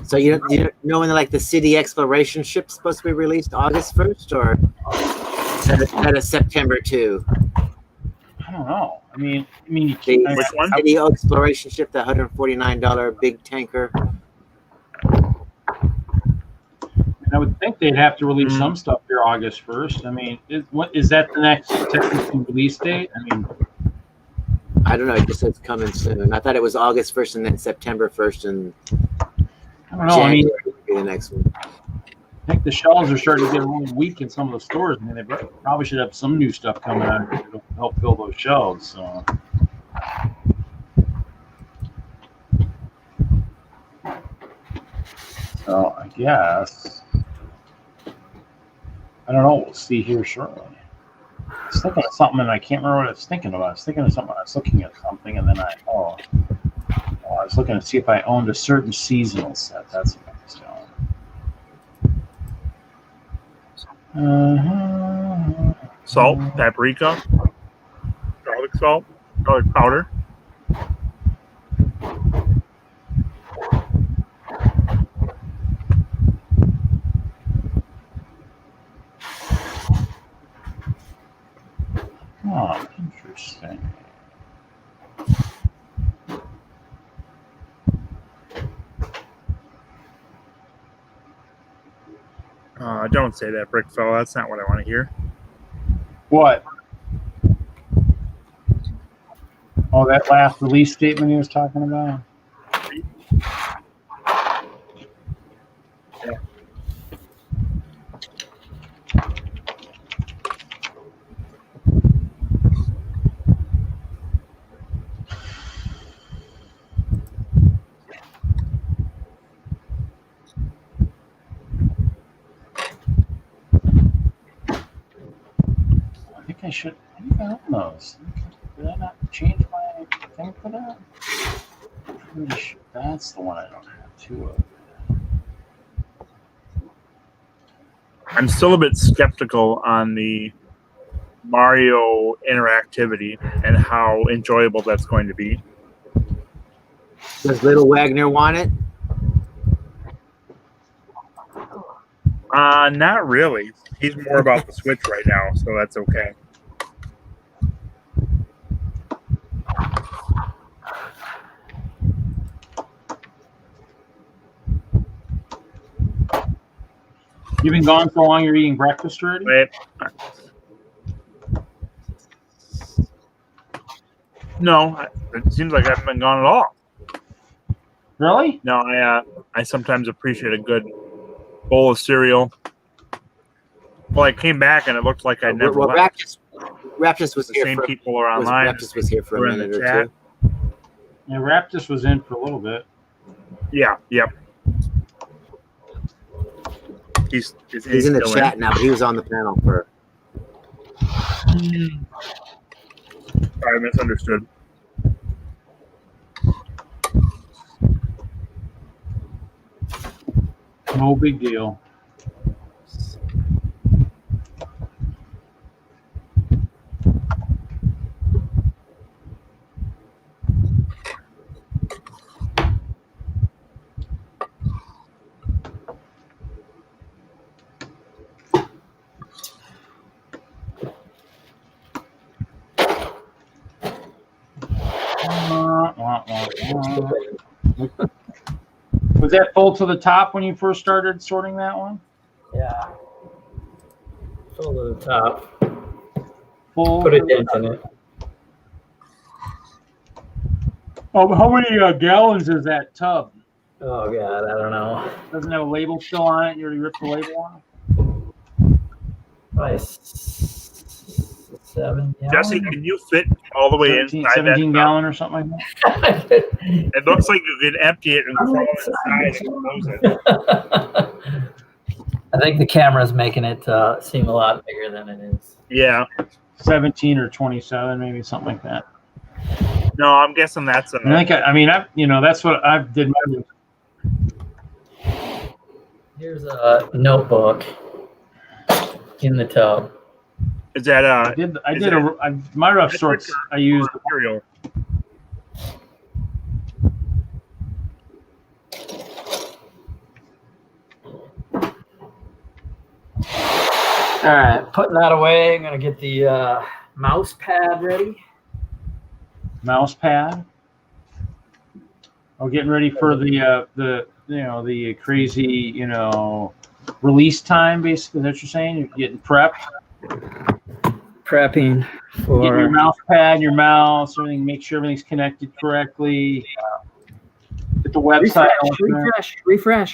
So you know when like the city exploration ship's supposed to be released August 1st, or is that a September 2? I don't know. I mean, you The can't. Which one? city exploration ship, the $149 big tanker. I would think they'd have to release some stuff here August 1st. I mean, is that the next technical release date? I mean, I don't know. It just says coming soon. I thought it was August 1st and then September 1st and I don't know. I mean, January would be the next one. I think the shelves are starting to get a little weak in some of the stores. I mean, they probably should have some new stuff coming out to help fill those shelves. So I guess I don't know. We'll see here shortly. I was thinking of something and I can't remember what I was thinking about. I was thinking of something. I was looking at something and then I was looking to see if I owned a certain seasonal set. That's what I was doing. Salt, paprika, garlic salt, garlic powder. Oh, interesting. Don't say that, brick fella. That's not what I want to hear. What? Oh, that last release statement he was talking about? Yeah. I should. I think I own those. Did I not change my thing for that? Pretty sure that's the one I don't have two of. I'm still a bit skeptical on the Mario interactivity and how enjoyable that's going to be. Does Little Wagner want it? Not really. He's more about the Switch right now, so that's okay. You've been gone so long, you're eating breakfast already? Wait. No, it seems like I haven't been gone at all. Really? No, I sometimes appreciate a good bowl of cereal. Well, I came back and it looked like I never left. Raptus was The here same for people are online. Raptus was here for We're a in the minute or chat. two. Yeah, Raptus was in for a little bit. Yeah, yep. He's in the chat now, but he was on the panel for. I misunderstood. No big deal. Was that full to the top when you first started sorting that one? Yeah. Full to the top. Full. Put a dent in it. How many gallons is that tub? Oh God, I don't know. Doesn't have a label still on it. You already ripped the label on Probably 7 Jesse, gallons. can you fit all the it? way 17, inside 17 that? gallon or something like that. It looks like you can empty it and crawl inside and close it. I think the camera's making it seem a lot bigger than it is. Yeah. 17 or 27, maybe something like that. No, I'm guessing that's I think. That's what I did. Here's a notebook in the tub. Is that my rough sorts. I used material. All right, putting that away. I'm gonna get the mouse pad ready. Mouse pad. Oh, getting ready for the crazy release time. Basically, that's what you're saying. You're getting prepped. Prepping for Getting your mouse pad, your mouse, everything. Make sure everything's connected correctly. Get the website. refresh.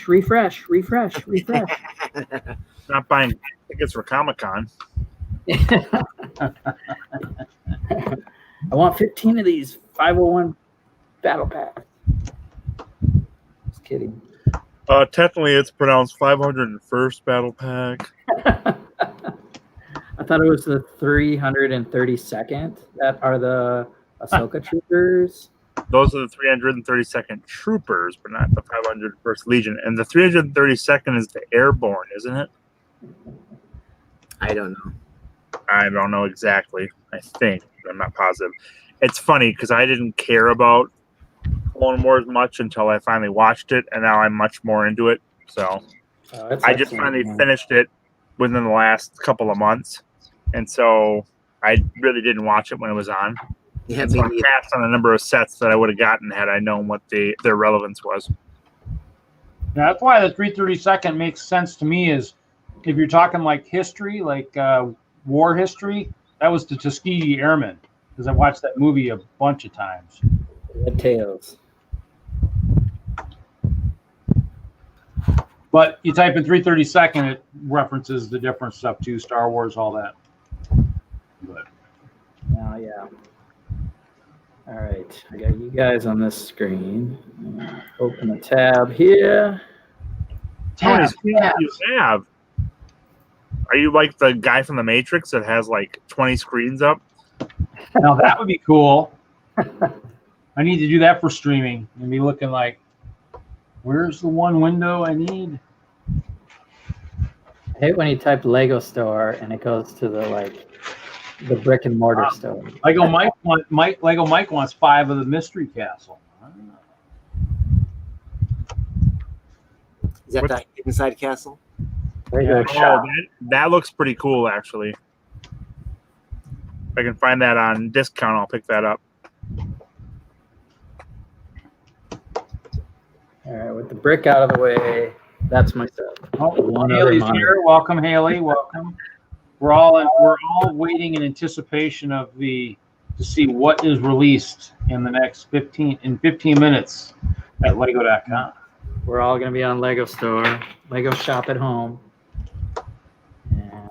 Not buying tickets for Comic-Con. I want 15 of these 501 battle packs. Just kidding. Technically, it's pronounced 501st Battle Pack. I thought it was the 332nd that are the Ahsoka troopers. Those are the 332nd Troopers, but not the 501st Legion. And the 332nd is the Airborne, isn't it? I don't know. I don't know exactly. I think, but I'm not positive. It's funny because I didn't care about Clone Wars much until I finally watched it, and now I'm much more into it. So I just finally finished it within the last couple of months, and so I really didn't watch it when it was on. Yeah, so I passed on a number of sets that I would have gotten had I known what their relevance was. Yeah, that's why the 332nd makes sense to me. Is if you're talking like history, like war history, that was the Tuskegee Airmen, because I watched that movie a bunch of times. Red Tails. But you type in 332nd, it references the different stuff too, Star Wars, all that. But Yeah. All right, I got you guys on this screen. Open a tab here. How many screens do you have? Are you like the guy from the Matrix that has like 20 screens up? Now that would be cool. I need to do that for streaming and be looking like, where's the one window I need? I hate when you type Lego store and it goes to the brick and mortar store. Lego Mike wants 5 of the Mystery Castle. Is that the inside castle? Lego Oh, that looks pretty cool, actually. If I can find that on discount, I'll pick that up. All right, with the brick out of the way, that's my set. Oh, Haley's here. Welcome, Haley. Welcome. We're all waiting in anticipation of to see what is released in the next 15 minutes at Lego.com. We're all going to be on Lego store, Lego shop at home.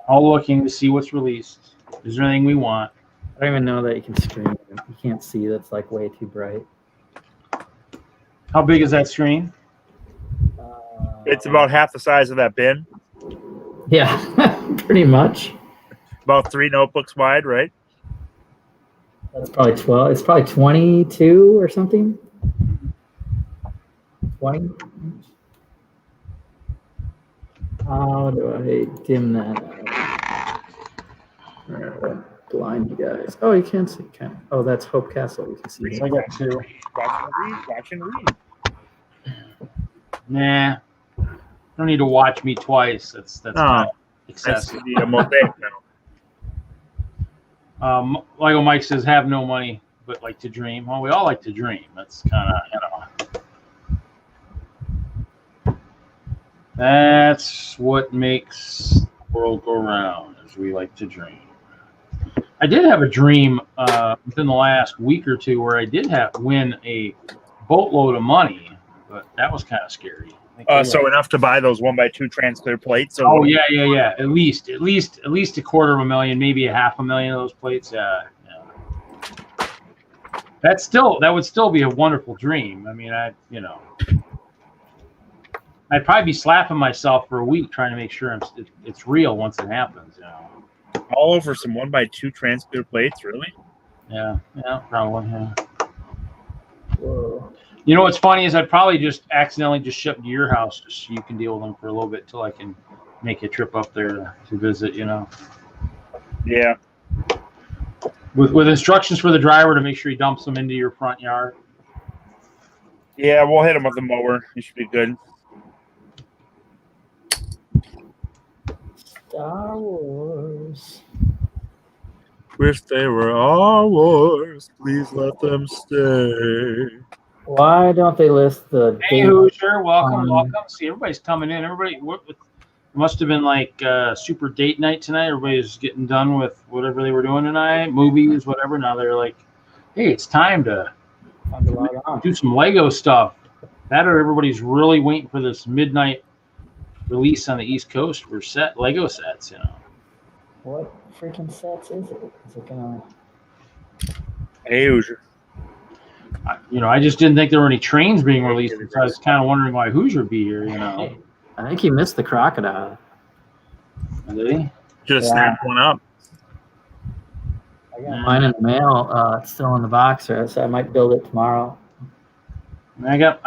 All looking to see what's released. Is there anything we want? I don't even know that you can stream it. You can't see. That's like way too bright. How big is that screen? It's about half the size of that bin. Yeah, pretty much. About 3 notebooks wide, right? That's probably 12. It's probably 22 or something. 20. How do I dim that out? All right, blind you guys. Oh, you can't see. Oh, that's Hope Castle. You can see. I got 2. Watch and read. Nah. Don't need to watch me twice. That's kind of excessive. I see a mosaic now. Lego Mike says, have no money, but like to dream. Well, we all like to dream. That's kind of, That's what makes the world go round, is we like to dream. I did have a dream within the last week or two where I did win a boatload of money, but that was kind of scary. So enough to buy those 1x2 transclear plates. Oh yeah. At least $250,000, maybe $500,000 of those plates. Yeah. That would still be a wonderful dream. I mean, I'd probably be slapping myself for a week trying to make sure it's real once it happens. All over some 1x2 transclear plates, really? Yeah, probably. Yeah. Whoa. You know what's funny is I'd probably just accidentally just ship to your house just so you can deal with them for a little bit till I can make a trip up there to visit. Yeah. With instructions for the driver to make sure he dumps them into your front yard. Yeah, we'll hit him with the mower. He should be good. Star Wars. Wish they were our wars. Please let them stay. Why don't they list the Hey, date? Hoosier, welcome. See, everybody's coming in. Everybody, it must have been like super date night tonight. Everybody's getting done with whatever they were doing tonight, movies, whatever. Now they're like, hey, it's time to log on. do some Lego stuff. That or everybody's really waiting for this midnight release on the East Coast for Lego sets. What freaking sets is it? Is it gonna? Hey, Hoosier. I just didn't think there were any trains being released. So I was kind of wondering why Hoosier would be here. I think he missed the crocodile. Did he? Should have snapped one up. I got mine in the mail. It's still in the box, so I might build it tomorrow. I have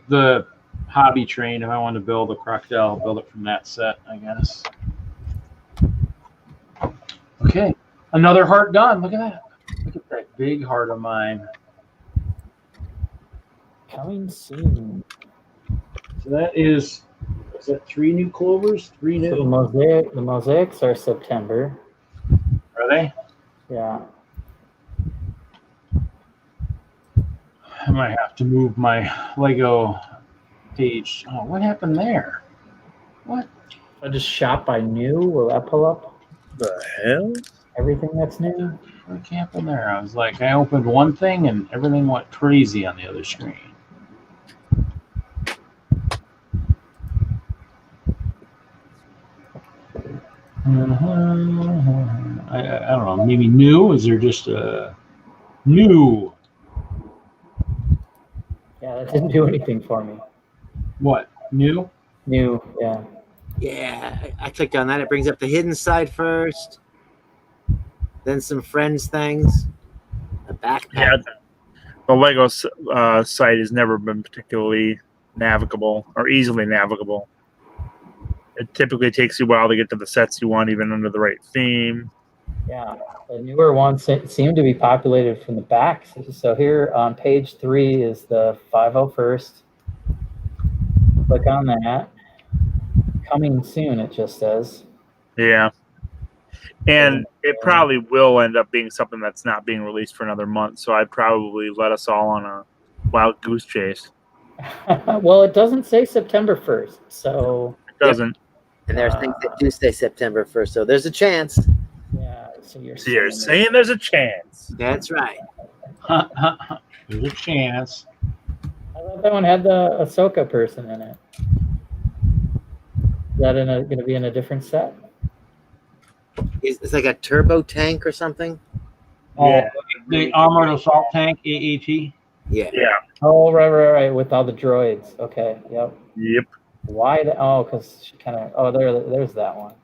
the hobby train. If I want to build a crocodile, I'll build it from that set, I guess. Okay, another heart done. Look at that. Look at that big heart of mine. Coming soon. So that is that 3 new Clovers? 3 new. So the mosaics are September. Are they? Yeah. I might have to move my Lego page. Oh, what happened there? What? I just shop by new. Will that pull up The hell? everything that's new? What happened there? I was like, I opened one thing and everything went crazy on the other screen. I don't know. Maybe new? Is there just a new? Yeah, that didn't do anything for me. What? New? New, yeah. Yeah, I clicked on that. It brings up the hidden side first, then some friends things, a backpack. Yeah, the Lego site has never been particularly navigable or easily navigable. It typically takes you a while to get to the sets you want, even under the right theme. Yeah, the newer ones seem to be populated from the back. So here on page 3 is the 501st. Click on that. Coming soon, it just says. Yeah. And it probably will end up being something that's not being released for another month. So I'd probably let us all on a wild goose chase. Well, it doesn't say September 1st, so. It doesn't. And there's things that do say September 1st, so there's a chance. Yeah, so you're saying there's a chance. That's right. There's a chance. I thought that one had the Ahsoka person in it. Is that going to be in a different set? It's like a turbo tank or something. Oh, the armored assault tank, AAT. Yeah. Yeah. Oh, right, with all the droids. Okay, yep. Yep. Why? Because she kind of. Oh, there's that one.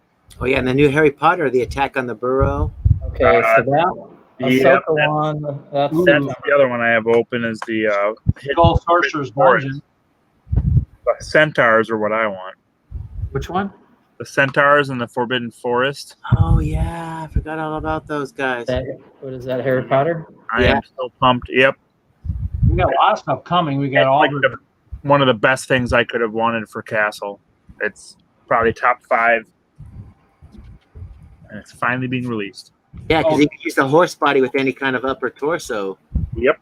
Oh yeah, and the new Harry Potter, the Attack on the Burrow. Okay, so that Ahsoka one. That's the other one I have open is the Skull Sorcerer's Dungeon. The Centaurs are what I want. Which one? The Centaurs and the Forbidden Forest. Oh yeah, I forgot all about those guys. What is that? Harry Potter? I am so pumped. Yep. We got a lot of stuff coming. We got all one of the best things I could have wanted for Castle. It's probably top 5. And it's finally being released. Yeah, because you can use the horse body with any kind of upper torso. Yep.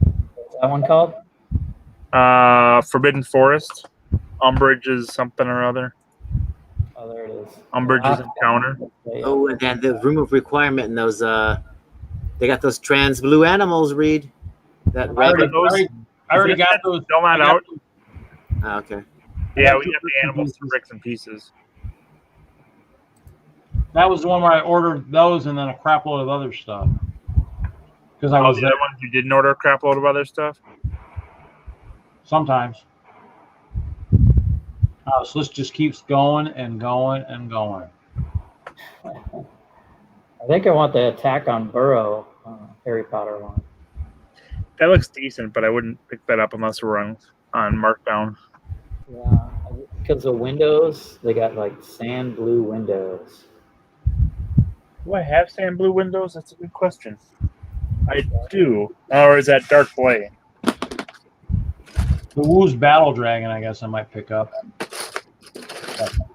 What's that one called? Forbidden Forest. Umbrage is something or other. Oh, there it is. Umbridge's Encounter. Oh, and then the room of requirement in those. They got those trans blue animals. Reed. That I red. already got those. Still not I got out. Oh, okay. Yeah, we got the animals to bricks and pieces. That was the one where I ordered those and then a crap load of other stuff. Because I Oh, was the there other ones you didn't order a crap load of other stuff? sometimes. So this just keeps going and going and going. I think I want the Attack on Burrow Harry Potter one. That looks decent, but I wouldn't pick that up unless we're on Markdown. Yeah, because the windows, they got like sand blue windows. Do I have sand blue windows? That's a good question. I do. Or is that dark gray? The Woo's Battle Dragon, I guess I might pick up.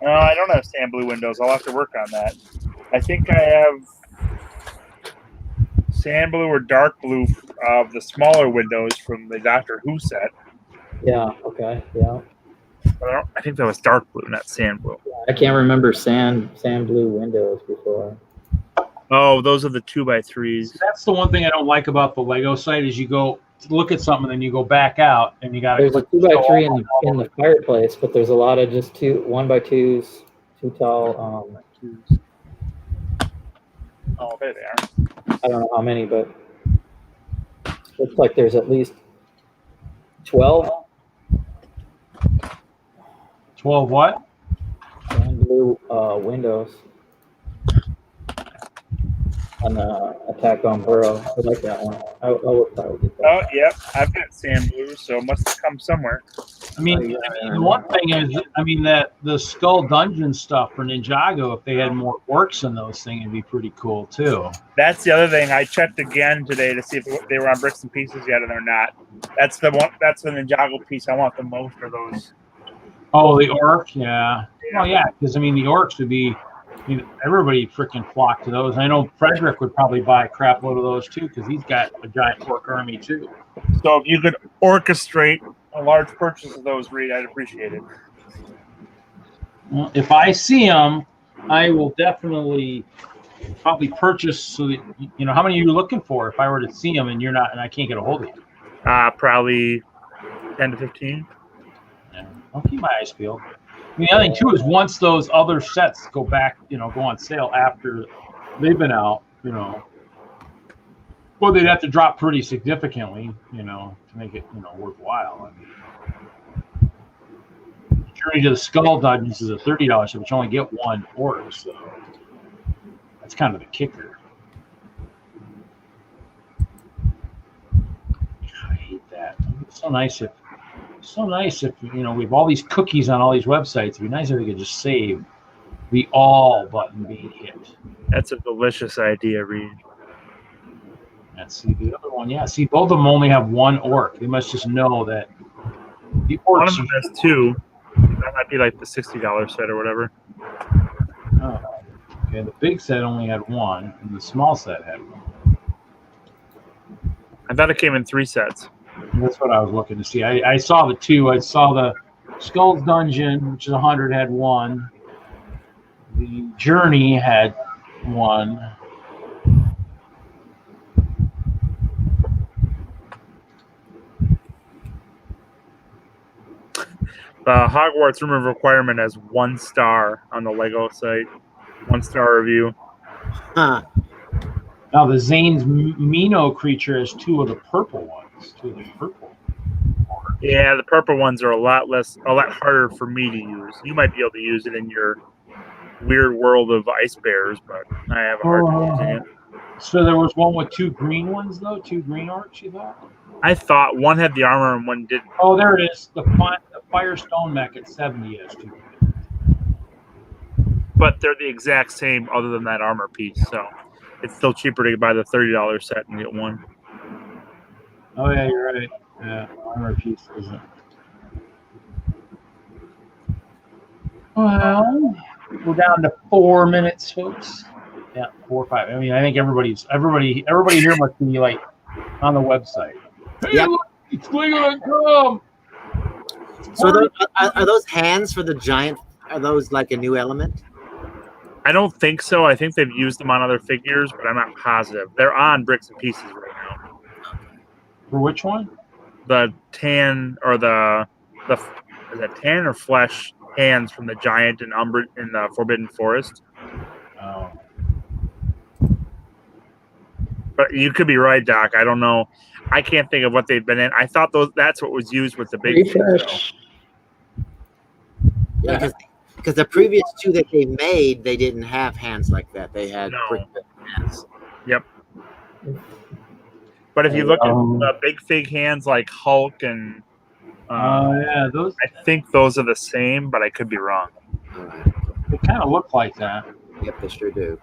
No, I don't have sand blue windows. I'll have to work on that. I think I have sand blue or dark blue of the smaller windows from the Doctor Who set. Yeah, okay, yeah. But I think that was dark blue, not sand blue. I can't remember sand blue windows before. Oh, those are the 2x3s. That's the one thing I don't like about the Lego site is you go look at something and then you go back out and you got to. There's a 2x3 in the fireplace, but there's a lot of just 1x2s, too tall. Oh, there they are. I don't know how many, but looks like there's at least 12. 12 what? Sand blue windows on Attack on Burrow. I like that one. I would probably get that. Oh, yep. I've got sand blue, so it must have come somewhere. I mean, the one thing is, that the Skull Dungeon stuff for Ninjago, if they had more orcs in those things, it'd be pretty cool too. That's the other thing. I checked again today to see if they were on bricks and pieces yet, and they're not. That's the one. That's the Ninjago piece I want the most for those. Oh, the orc, yeah. Well, yeah, because the orcs would be. Everybody freaking flocked to those. I know Frederick would probably buy a crap load of those too, because he's got a giant orc army too. So if you could orchestrate a large purchase of those, Reed, I'd appreciate it. Well, if I see them, I will definitely probably purchase. So that, how many are you looking for? If I were to see them and you're not, and I can't get a hold of you, probably 10 to 15. Yeah, I'll keep my eyes peeled. The other thing too is once those other sets go back, go on sale after they've been out, well, they'd have to drop pretty significantly, to make it, worthwhile. Journey to the Skull Dungeons is a $30 set, but you only get one orc, so that's kind of the kicker. I hate that. It's so nice if. We have all these cookies on all these websites. It'd be nice if we could just save the all button being hit. That's a delicious idea, Reed. Let's see the other one. Yeah, see, both of them only have one orc. They must just know that the orcs. One of them has two. That might be like the $60 set or whatever. Oh, okay. The big set only had one, and the small set had one. I thought it came in 3 sets. That's what I was looking to see. I saw the two. I saw the Skull's Dungeon, which is 100, had one. The Journey had one. The Hogwarts Room of Requirement has 1 star on the Lego site. 1-star review. Huh. Now the Zane's Mino creature has 2 of the purple ones. 2 of the purple. Yeah, the purple ones are a lot harder for me to use. You might be able to use it in your weird world of ice bears, but I have a hard time using it. So there was one with 2 green ones though, 2 green orcs. You thought? I thought one had the armor and one didn't. Oh, there it is. The Firestone mech at 70 has 2. But they're the exact same, other than that armor piece. So it's still cheaper to buy the $30 set and get one. Oh yeah, you're right. Yeah, armor piece isn't. Well, we're down to 4 minutes, folks. Yeah, 4 or 5. I think everybody here must be like on the website. Hey, Yep. look, it's Lego.com. So are those hands for the giant Are those like a new element? I don't think so. I think they've used them on other figures, but I'm not positive. They're on Bricks and Pieces right now. For which one? The tan or the is that tan or flesh hands from the giant in the Forbidden Forest. Oh. But you could be right, Doc. I don't know. I can't think of what they've been in. I thought that's what was used with the big fish. Yeah, because the previous two that they made, they didn't have hands like that. They had brick hands. Yep. But if you look at the big fig hands like Hulk and yeah, those. I think those are the same, but I could be wrong. They kind of look like that. Yep, they sure do.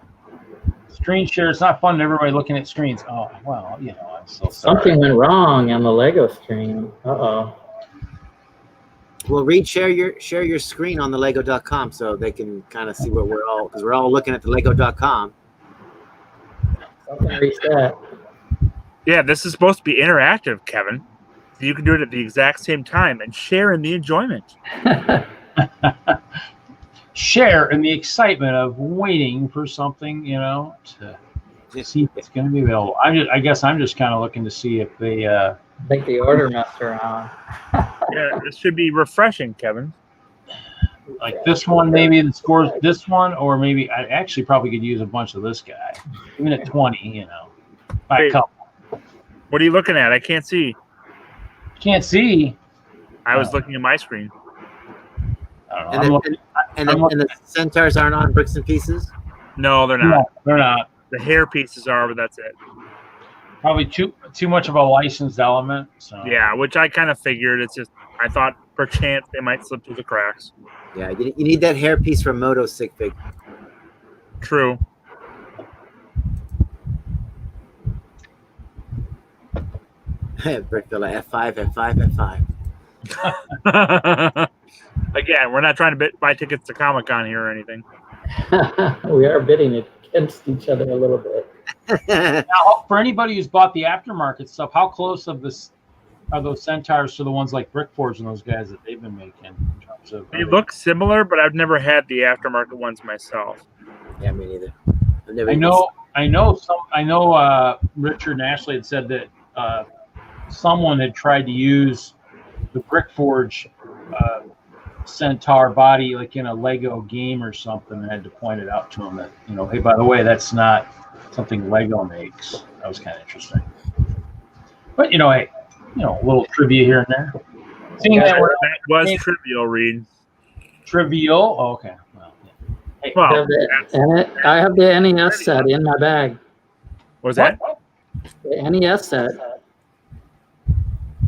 Screen share. It's not fun. Everybody looking at screens. Oh well, you know, I'm so sorry. Something went wrong on the Lego stream. Uh-oh. Well, Reed, share your screen on the Lego.com so they can kind of see what because we're all looking at the Lego.com. Something reset. Yeah, this is supposed to be interactive, Kevin. So you can do it at the exact same time and share in the enjoyment. Share in the excitement of waiting for something, you know, to see if it's going to be available. I guess I'm just kind of looking to see if they. I think the order messed around. Yeah, this should be refreshing, Kevin. Like this one, maybe the scores this one, or maybe I actually probably could use a bunch of this guy, even at 20, you know, by a couple. What are you looking at? I can't see. Can't see. I was looking at my screen. I don't know. And the centaurs aren't on Bricks and Pieces? No, they're not. No, they're not. The hair pieces are, but that's it. Probably too much of a licensed element. So. Yeah, which I kind of figured. It's just I thought perchance they might slip through the cracks. Yeah, you need that hair piece from Moto Sig Fig. True. Brickvilla F5, F5, F5. Again, we're not trying to buy tickets to Comic-Con here or anything. We are bidding against each other a little bit. Now, for anybody who's bought the aftermarket stuff, how close of this are those centaurs to the ones like Brickforge and those guys that they've been making? In terms of, They look similar, but I've never had the aftermarket ones myself. Yeah, me neither. I know. Richard and Ashley had said that someone had tried to use the Brickforge centaur body like in a Lego game or something, and had to point it out to him that, you know, hey, by the way, that's not something Lego makes. That was kind of interesting. But you know, hey, you know, a little trivia here and there. Seeing that was trivial, Reed. Trivial? Oh, okay. Well, yeah. Hey, I have the NES set in my bag. What was that? The NES set.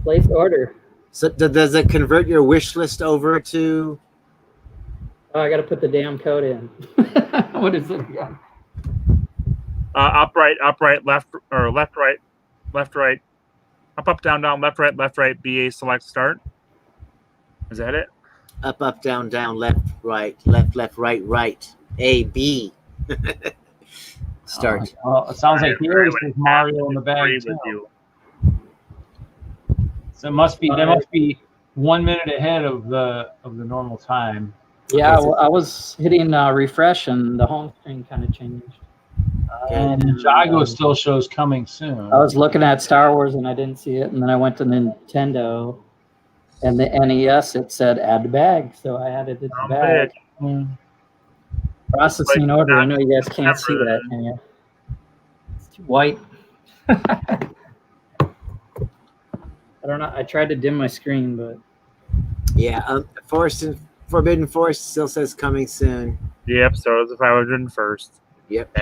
Place order. So does it convert your wish list over to? Oh, I got to put the damn code in. What is it again? Up, right, left, or left, right, up, down, left, right, BA, select, start. Is that it? Up, down, left, right, right, A, B. Start. Well, it sounds like here is Mario in the bag too. So they must be 1 minute ahead of the normal time. Yeah, well, I was hitting refresh and the home screen kind of changed. And Jago still shows coming soon. I was looking at Star Wars and I didn't see it, and then I went to Nintendo, and the NES, it said add to bag, so I added it to bag. Processing order. I know you guys can't see that, can you? It's too white. I don't know. I tried to dim my screen, but yeah, Forbidden Forest still says coming soon. Yep. So is the 501st. Yep.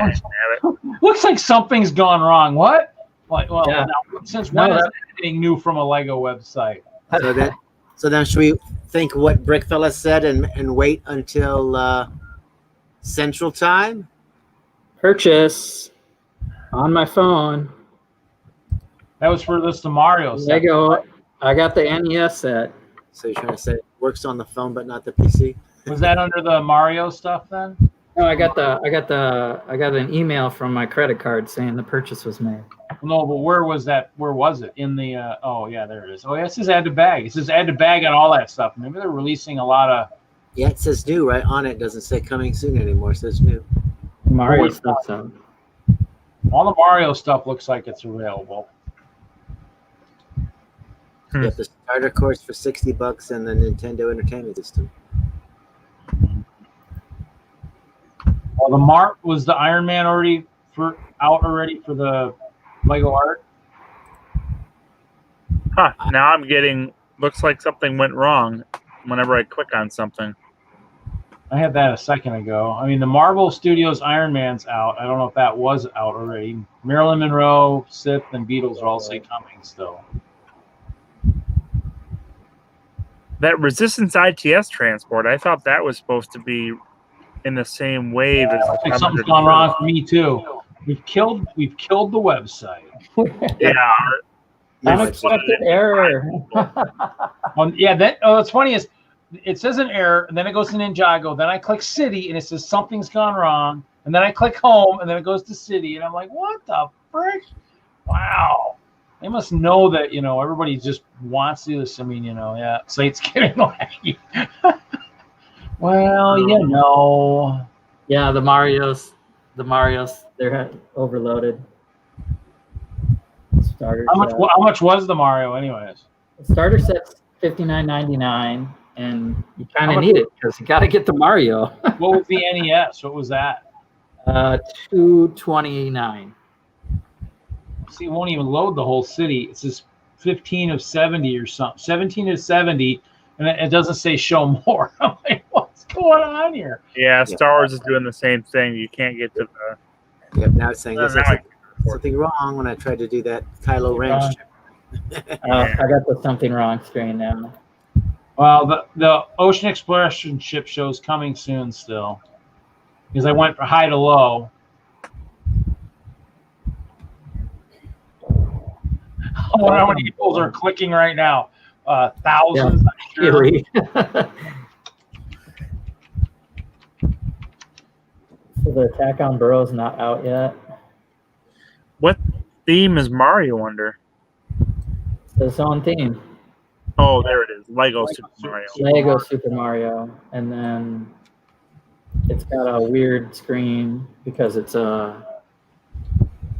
Looks like something's gone wrong. What? Well, Yeah. now, since when is anything new from a Lego website? So then should we think what Brickfella said and wait until Central Time? purchase on my phone. That was for the Mario set. Lego. I got the NES set. So you're trying to say it works on the phone but not the PC? Was that under the Mario stuff then? No, I got an email from my credit card saying the purchase was made. No, but where was that? Where was it? In the oh yeah, there it is. Oh yeah, it says add to bag. It says add to bag on all that stuff. Maybe they're releasing a lot of Yeah, it says new right on it. Doesn't say coming soon anymore. It says new. Mario Holy stuff's out. All the Mario stuff looks like it's available. You have the starter course for $60 and the Nintendo Entertainment System. Well, was the Iron Man out already for the Lego Art? Huh. Now I'm getting. Looks like something went wrong whenever I click on something. I had that a second ago. I mean, the Marvel Studios Iron Man's out. I don't know if that was out already. Marilyn Monroe, Sith, and Beatles are all say coming still. That Resistance ITS transport, I thought that was supposed to be in the same wave as I think something's gone wrong for me too. We've killed the website. Yeah. Unexpected error. What's funny is it says an error, and then it goes to Ninjago. Then I click city, and it says something's gone wrong. And then I click home, and then it goes to city, and I'm like, what the frick? Wow. They must know that, everybody just wants to do this. I mean, site's getting laggy. Well, Yeah, the Marios, they're overloaded. Starter How set. much was the Mario, anyways? The starter set's $59.99, and you kind How of much- need it because you got to get the Mario. What was the NES? What was that? $229. See, it won't even load the whole city. It says 15 of 70 or something. 17 of 70, and it doesn't say show more. I'm like, what's going on here? Yeah, Star Wars is doing the same thing. You can't get to the. Yep, now it's saying No, there's now something wrong when I tried to do that Kylo Ren. I got the something wrong screen now. Well, the Ocean Exploration ship show's coming soon still. Because I went from high to low. I wonder how many people are clicking right now. Thousands, I'm sure. Really? So the Attack on Burrow's not out yet. What theme is Mario under? It's its own theme. Oh, there it is. Lego Super Mario. Lego Super Mario, and then it's got a weird screen because it's a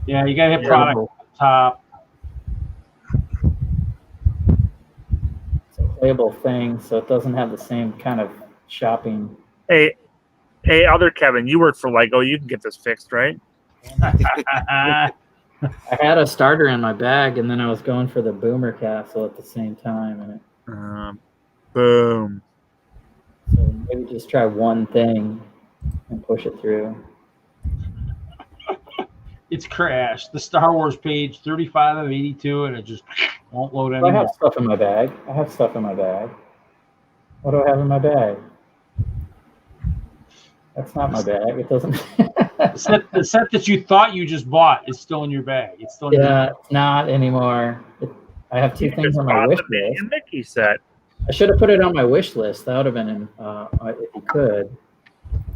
Yeah, you gotta hit product at the top. playable thing, so it doesn't have the same kind of shopping. Hey, other Kevin, you work for Lego. You can get this fixed, right? I had a starter in my bag, and then I was going for the Boomer Castle at the same time, and boom. So maybe just try one thing and push it through. It's crashed. The Star Wars page, 35 of 82, and it just won't load I anymore. have stuff in my bag. What do I have in my bag? That's not my bag. It doesn't. The set that you thought you just bought is still in your bag. It's still in your bag. It's not anymore. I have two things on my wish list. Mickey set. I should have put it on my wish list. That would have been if you could.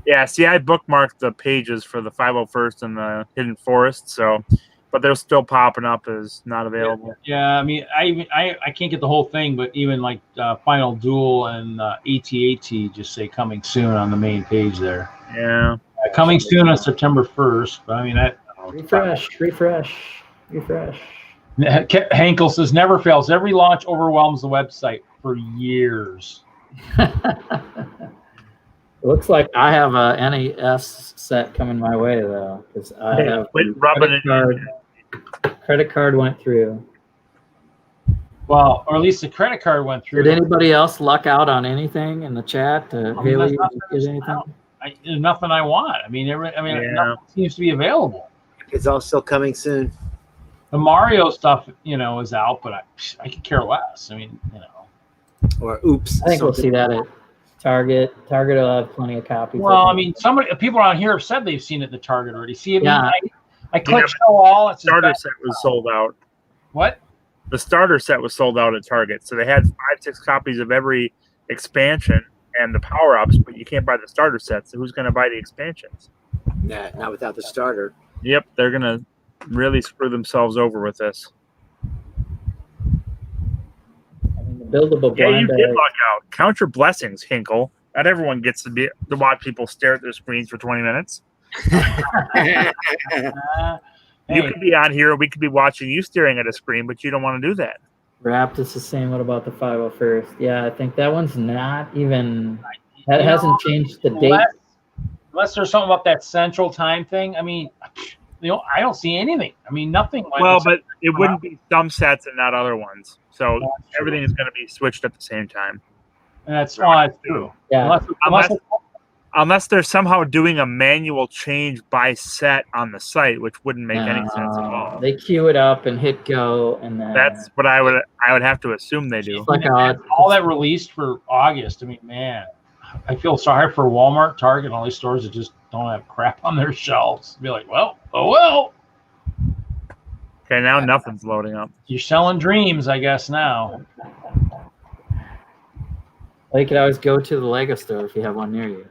Yeah, see, I bookmarked the pages for the 501st and the Hidden Forest, but they're still popping up as not available. Yeah, I mean, I can't get the whole thing, but even like Final Duel and AT-AT just say coming soon on the main page there. Yeah. Coming soon on September 1st. But I mean, Refresh. Hankel says never fails. Every launch overwhelms the website for years. It looks like I have a NES set coming my way though, because I have credit card went through. Well, or at least the credit card went through. Did anybody else luck out on anything in the chat? Haley, did anything? There's nothing I want. I mean, nothing seems to be available. It's all still coming soon. The Mario stuff, is out, but I could care less. I mean, Or oops. I think we'll see that at Target. Target will have plenty of copies. Well, I mean, people around here have said they've seen it at the Target already. See, I clicked Yeah, show all. It's starter set was sold out. What? The starter set was sold out at Target, so they had 5-6 copies of every expansion and the power-ups, but you can't buy the starter set. So who's going to buy the expansions? Nah, not without the starter. Yep, they're going to really screw themselves over with this. I mean, the buildable Yeah, you blind did bag. luck out. Count your blessings, Hinkle. Not everyone gets to watch people stare at their screens for 20 minutes. You Hey, could be on here, we could be watching you staring at a screen, but you don't want to do that. Wrapped is the same. What about the 501st? Yeah, I think that one's not even. That hasn't changed the date. Unless there's something about that central time thing. I mean, I don't see anything. I mean, nothing. Well, but it wouldn't be some sets and not other ones. So everything is going to be switched at the same time. That's true. Yeah. Unless they're somehow doing a manual change by set on the site, which wouldn't make any sense at all. They queue it up and hit go, and then That's what I would have to assume they do. like all that released for August. I mean, man, I feel sorry for Walmart, Target, and all these stores that just don't have crap on their shelves. Be like, well, oh well. Okay, now nothing's loading up. You're selling dreams, I guess now. Well, you could always go to the Lego store if you have one near you.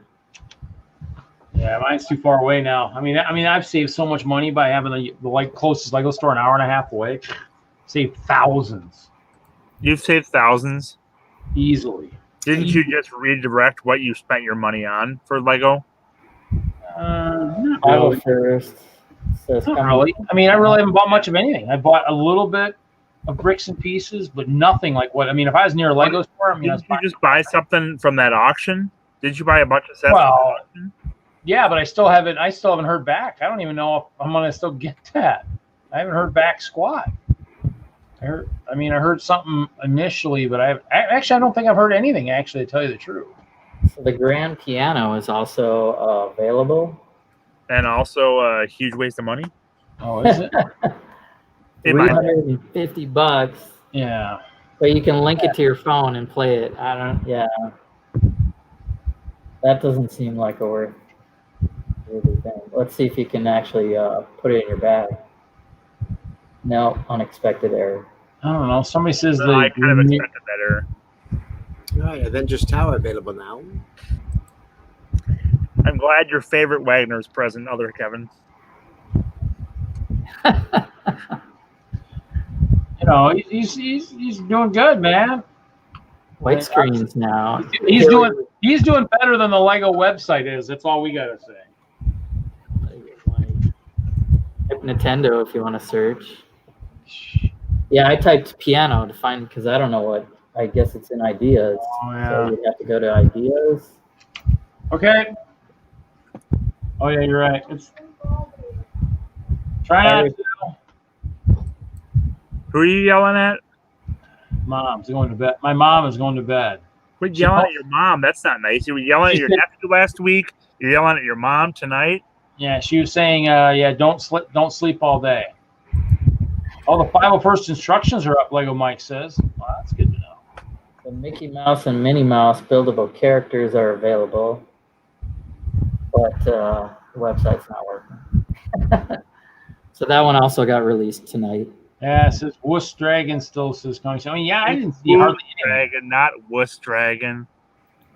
Yeah, mine's too far away now. I mean, I've saved so much money by having the closest Lego store an hour and a half away. Saved thousands. You've saved thousands easily. Didn't you just redirect what you spent your money on for Lego? Not really. Not really. I mean, I really haven't bought much of anything. I bought a little bit of bricks and pieces, but nothing like what. I mean, if I was near a Lego store, didn't you just buy something from that auction? Did you buy a bunch of sets? Well, yeah, but I still haven't heard back. I don't even know if I'm gonna still get that. I haven't heard back squat. I heard something initially, but I don't think I've heard anything, actually, to tell you the truth. So the grand piano is also available. And also a huge waste of money. Oh, is it? $350. Yeah. But you can link it to your phone and play it. Yeah. That doesn't seem like a worth thing. Let's see if you can actually put it in your bag. No, unexpected error. I don't know. Somebody says I kind of expected that error. All right, Avengers Tower available now. I'm glad your favorite Wagner is present, other Kevin. He's doing good, man. White screens now. He's doing better than the Lego website is. That's all we gotta say. Type Nintendo if you want to search. Yeah, I typed piano to find because I don't know what. I guess it's in ideas. Oh, yeah. So you have to go to ideas. Okay. Oh yeah, you're right. Try not to. Who are you yelling at? Mom's going to bed. My mom is going to bed. Quit yelling at your mom. That's not nice. You were yelling at your nephew last week. You're yelling at your mom tonight. Yeah, she was saying, don't sleep all day. Oh, the 501st instructions are up, Lego Mike says. Well, that's good to know. The Mickey Mouse and Minnie Mouse buildable characters are available, but the website's not working. So that one also got released tonight. Yeah, it says Wuss Dragon still says coming. I mean, yeah, I didn't see hardly anything. Dragon, not Wuss Dragon.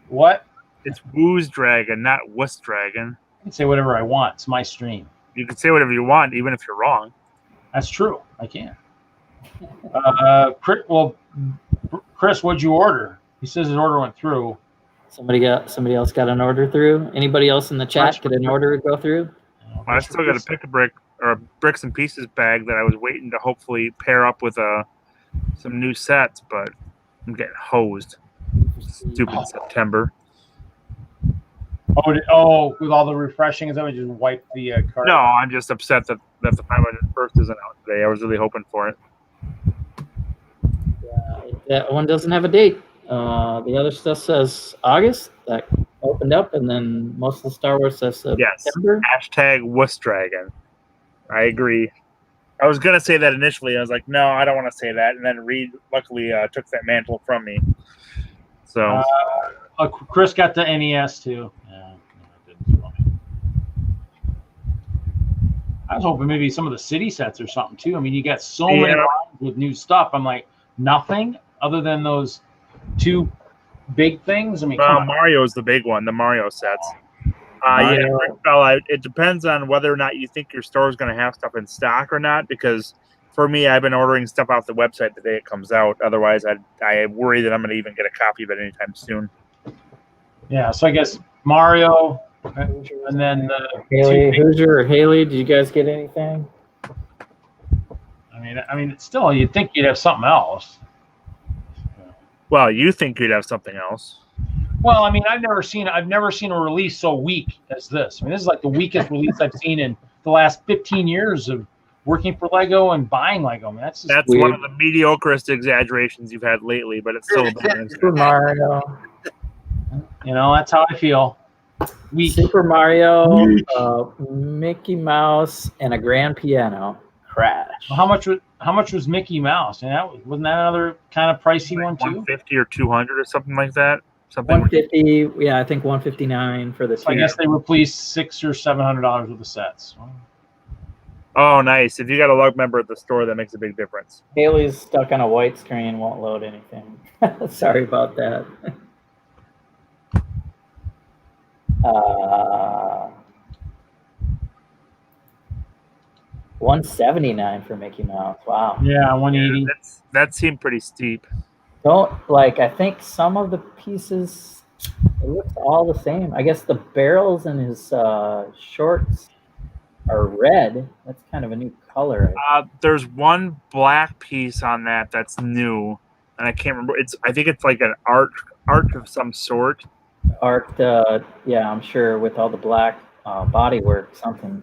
What? It's Woo's Dragon, not Wuss Dragon. I can say whatever I want. It's my stream. You can say whatever you want, even if you're wrong. That's true. I can. Chris, what'd you order? He says his order went through. Somebody else got an order through. Anybody else in the chat get an order go through? I still got a pick a brick or a bricks and pieces bag that I was waiting to hopefully pair up with some new sets, but I'm getting hosed. Stupid September. With all the refreshing, is that we just wiped the card? No, I'm just upset that the 501st isn't out today. I was really hoping for it. Yeah, that one doesn't have a date. The other stuff says August. That opened up, and then most of the Star Wars says September. Yes. # Wuss Dragon. I agree. I was gonna say that initially. I was like, no, I don't want to say that. And then Reed luckily took that mantle from me. So Chris got the NES too. Yeah, it didn't for me. I was hoping maybe some of the city sets or something too. I mean, you got so many lines with new stuff. I'm like, nothing other than those two big things. I mean, Mario's the big one. The Mario sets. It depends on whether or not you think your store is going to have stuff in stock or not. Because for me, I've been ordering stuff off the website the day it comes out. Otherwise, I worry that I'm going to even get a copy of it anytime soon. Yeah, so I guess Mario, and then Haley, Hoosier or Haley, did you guys get anything? I mean, it's still, you'd think you'd have something else. Well, you think you'd have something else. Well, I mean, I've never seen a release so weak as this. I mean, this is like the weakest release I've seen in the last 15 years of working for Lego and buying Lego. I mean, that's one of the mediocrest exaggerations you've had lately, but it's still a bit. Super Mario. You know, that's how I feel. Weak. Super Mario, Mickey Mouse, and a grand piano. Crash. Well, how much was Mickey Mouse? And wasn't that another kind of pricey Like one too? 150 or 200 or something like that. Something 150. Yeah, I think 159 for the. So I guess they replaced $600 or $700 with the sets. Oh, nice! If you got a lug member at the store, that makes a big difference. Haley's stuck on a white screen, won't load anything. Sorry about that. 179 for Mickey Mouse. Wow. Yeah, 180. That seemed pretty steep. I think some of the pieces, it looks all the same. I guess the barrels in his shorts are red. That's kind of a new color. There's one black piece on that's new, and I can't remember. I think it's like an arch of some sort. Arced, yeah, I'm sure with all the black bodywork, something.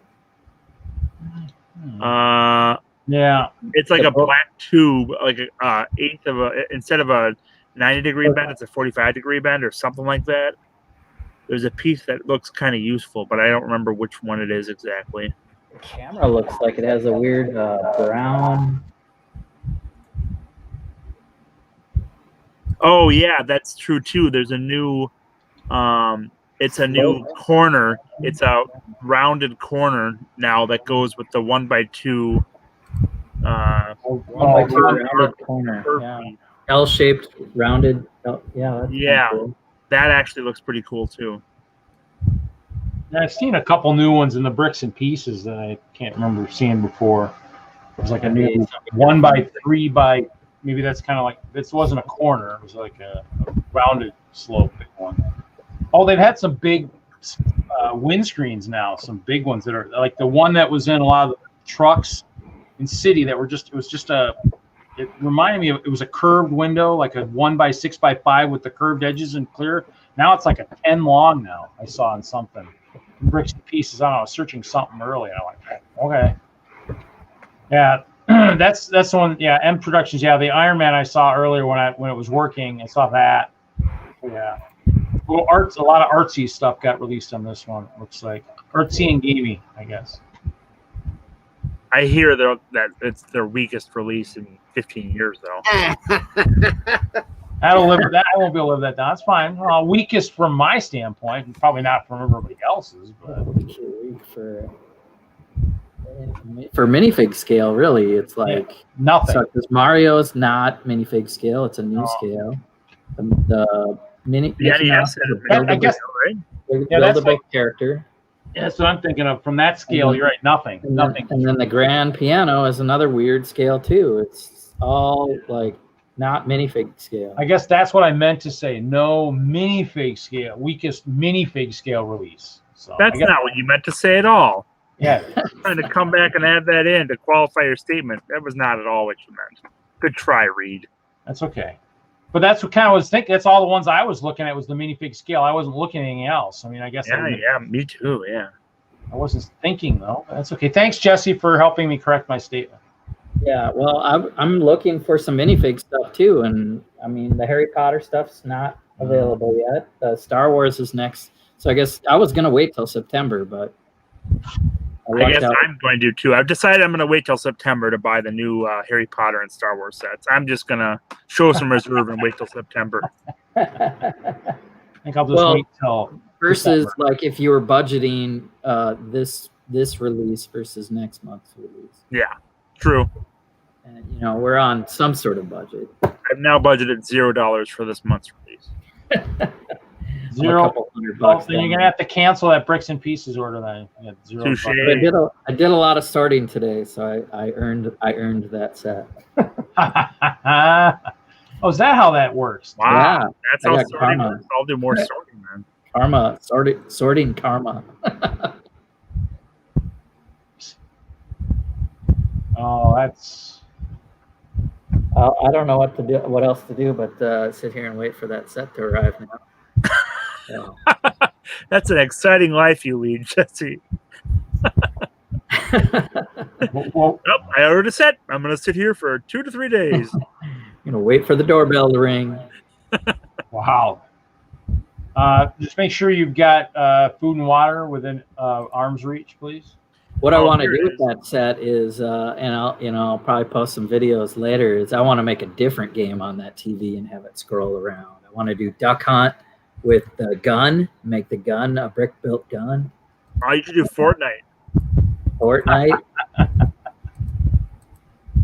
Yeah, it's like a black tube, like a eighth of a, instead of a 90-degree bend, it's a 45-degree bend or something like that. There's a piece that looks kind of useful, but I don't remember which one it is exactly. The camera looks like it has a weird brown. Oh yeah, that's true too. There's a new, it's a new corner. It's a rounded corner now that goes with the 1x2. 1x2 rounded corner. Yeah. L-shaped rounded. Yeah, cool. That actually looks pretty cool too. Yeah, I've seen a couple new ones in the bricks and pieces that I can't remember seeing before. It was like a new 1x3 by. Maybe that's kind of like, this wasn't a corner. It was like a rounded slope one. Oh, they've had some big windscreens now, some big ones that are like the one that was in a lot of the trucks in city that were just, it reminded me of, it was a curved window, like a 1x6x5 with the curved edges and clear. Now it's like a 10 long now. I saw in something. Bricks and pieces. I don't know, I was searching something early. And I'm like, okay. Yeah. That's the one. Yeah, M Productions. Yeah, the Iron Man I saw earlier when it was working. I saw that. Yeah, a lot of artsy stuff got released on this one. Looks like artsy and gamey, I guess. I hear that it's their weakest release in 15 years, though. That'll live. That I won't be able to live that down. That's fine. Weakest from my standpoint, and probably not from everybody else's. But for minifig scale, really, it's like nothing. So because Mario's not minifig scale; it's a new scale. The mini. Yeah, I guess. Right? Build a big character. Yeah, that's what I'm thinking of. From that scale, you're right. Nothing. Nothing. And then the grand piano is another weird scale too. It's all like not minifig scale. I guess that's what I meant to say. No minifig scale. Weakest minifig scale release. So that's not what you meant to say at all. Yeah. Trying to come back and add that in to qualify your statement. That was not at all what you meant. Good try, Reed. That's okay. But that's what kind of was thinking. That's all the ones I was looking at was the minifig scale. I wasn't looking at anything else. I mean, I guess. Yeah, me too. Yeah. I wasn't thinking though. That's okay. Thanks, Jesse, for helping me correct my statement. Yeah, well, I'm looking for some minifig stuff too, and I mean the Harry Potter stuff's not available yet. The Star Wars is next, so I guess I was gonna wait till September, but I guess I'm going to too. I've decided I'm going to wait till September to buy the new Harry Potter and Star Wars sets. I'm just going to show some reserve and wait till September. I think I'll just wait till versus December. Like if you were budgeting this release versus next month's release. Yeah, true. And we're on some sort of budget. I've now budgeted $0 for this month's release. $0. Well, then you're gonna have to cancel that bricks and pieces order. Then I did a lot of sorting today, so I earned that set. Oh, is that how that works? Wow, Yeah, that's how sorting works. I'll do more sorting, man. Karma, sorting karma. Oh, that's. I don't know what else to do, but sit here and wait for that set to arrive now. So. That's an exciting life you lead, Jesse. Well, I ordered a set. I'm going to sit here for 2 to 3 days. Wait for the doorbell to ring. Wow. Just make sure you've got food and water within arm's reach, please. What I want to do with that set is, and I'll probably post some videos later. Is I want to make a different game on that TV and have it scroll around. I want to do Duck Hunt with the gun. Make the gun a brick-built gun. Oh, you should do Fortnite. Fortnite.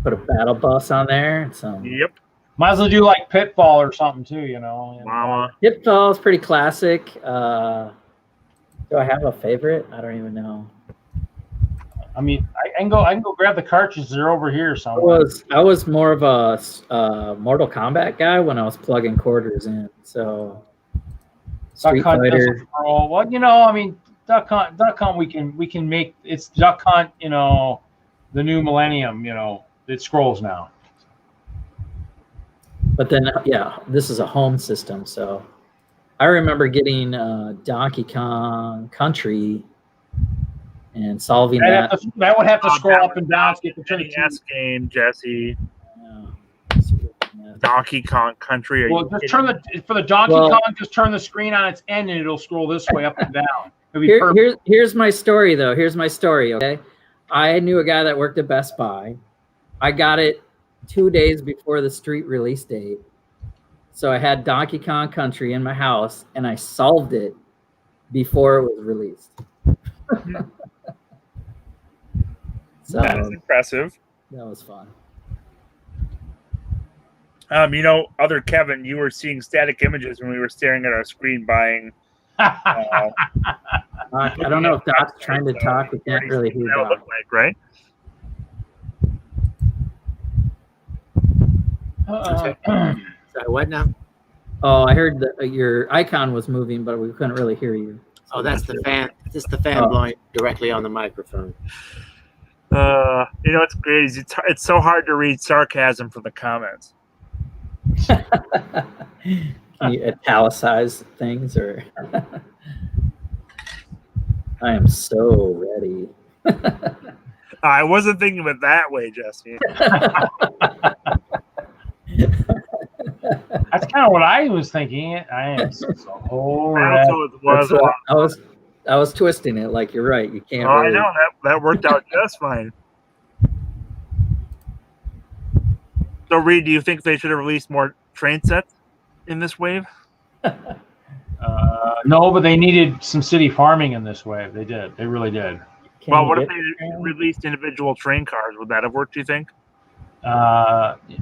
Put a battle bus on there. Yep. Might as well do like Pitfall or something too, Mama. Pitfall is pretty classic. Do I have a favorite? I don't even know. I mean, I can go grab the cartridges. They're over here somewhere. I was more of a Mortal Kombat guy when I was plugging quarters in. So Street Duck Hunt Fighter. Well, I mean, Duck Hunt. We can make it's Duck Hunt. The new millennium. It scrolls now. But then, this is a home system. So I remember getting Donkey Kong Country and solving that. That would have to scroll up and down to get the NES game, Jesse. Donkey Kong Country. Well, just turn for the Donkey Kong. Just turn the screen on its end, and it'll scroll this way up and down. Here's my story, though. Here's my story. Okay, I knew a guy that worked at Best Buy. I got it 2 days before the street release date, so I had Donkey Kong Country in my house, and I solved it before it was released. So that is impressive. That was fun. Other Kevin, you were seeing static images when we were staring at our screen buying. I don't know if Doc's trying to talk. We can't really hear Doc. Look like, right? Sorry, what now? Oh, I heard that your icon was moving, but we couldn't really hear you. Oh, that's the fan. This is the fan blowing directly on the microphone. It's crazy. It's so hard to read sarcasm from the comments. Can you italicize things or? I am so ready. I wasn't thinking of it that way, Jesse. That's kind of what I was thinking. I am so ready. I was twisting it like you're right. You can't. I know that worked out just fine. So, Reed, do you think they should have released more train sets in this wave? No, but they needed some city farming in this wave. They did. They really did. Well, what if they released individual train cars? Would that have worked, do you think?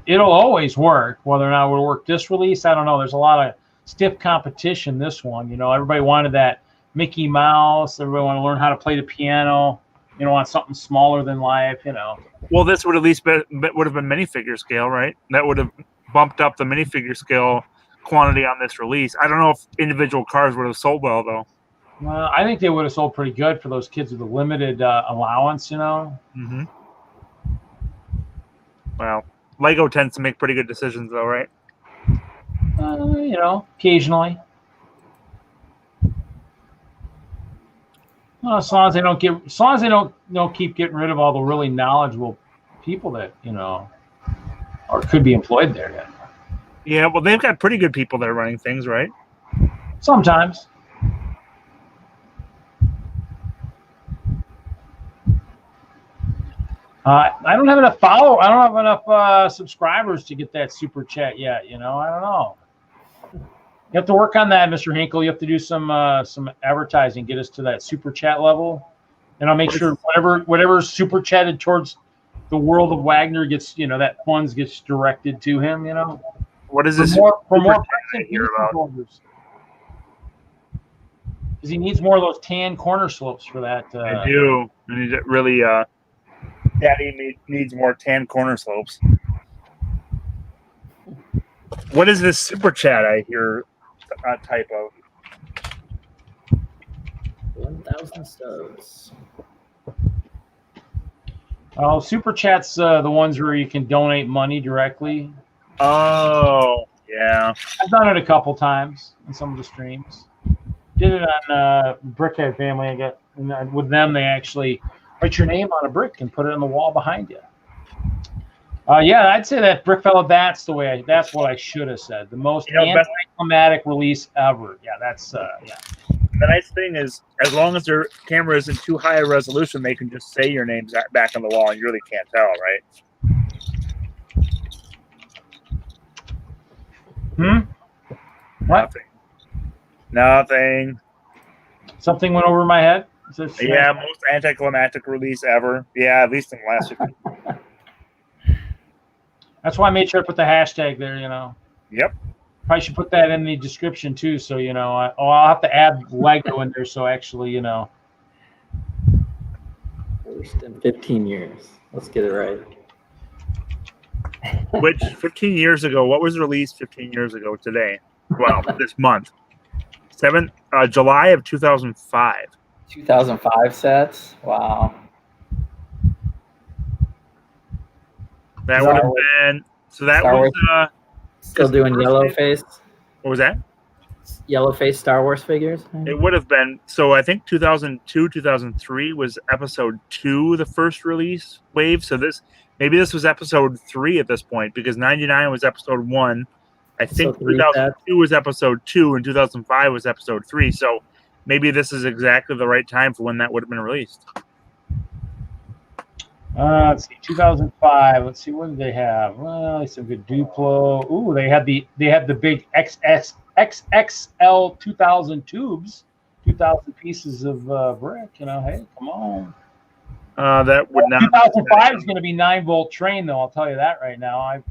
It'll always work. Whether or not it will work this release, I don't know. There's a lot of stiff competition this one. Everybody wanted that Mickey Mouse. Everybody wanted to learn how to play the piano. On something smaller than life. Well, this would at least would have been minifigure scale, right? That would have bumped up the minifigure scale quantity on this release. I don't know if individual cars would have sold well, though. Well, I think they would have sold pretty good for those kids with a limited allowance. Mm-hmm. Well, Lego tends to make pretty good decisions, though, right? Occasionally. Well, as long as they don't keep getting rid of all the really knowledgeable people that or could be employed there yet. Yeah, well, they've got pretty good people that are running things, right? Sometimes. I don't have enough I don't have enough subscribers to get that super chat yet. I don't know. You have to work on that, Mr. Hinkle. You have to do some advertising, get us to that super chat level, and I'll make sure whatever's super chatted towards the world of Wagner gets that funds gets directed to him. What is this? For more orders. Because he needs more of those tan corner slopes for that. I do. I need it really. Daddy needs more tan corner slopes. What is this super chat I hear a type of? 1,000 subs. Oh, super chats, the ones where you can donate money directly. Oh, yeah. I've done it a couple times in some of the streams. Did it on Brickhead Family. I got, and with them, they actually write your name on a brick and put it on the wall behind you. Yeah, I'd say that Brick Fella. That's the way. That's what I should have said. The most anticlimactic release ever. Yeah, that's yeah. The nice thing is, as long as their camera isn't too high a resolution, they can just say your name's back on the wall, and you really can't tell, right? What? Nothing. Something went over my head. Yeah, most anticlimactic release ever. Yeah, at least in the last 50 years. That's why I made sure I put the hashtag there, you know. Yep. Probably should put that in the description too, so you know. I'll have to add Lego in there, so actually, you know. First in 15 years. Let's get it right. Which 15 years ago? What was released 15 years ago today? Well, this month, July of 2005. 2005 sets. Wow. That would have been so. That Star was still doing yellow face. What was that? Yellow face Star Wars figures. It would have been so. I think 2002, 2003 was episode 2, the first release wave. So maybe this was episode 3 at this point, because 99 was episode 1. I think 2002 was episode 2 and 2005 was episode 3. So maybe this is exactly the right time for when that would have been released. Let's see, 2005. Let's see, what did they have? Well, some good Duplo. Ooh, they had the big XXL 2000 tubes, 2,000 pieces of brick. You know, hey, come on. That would not. 2005 is going to be 9-volt train, though. I'll tell you that right now. I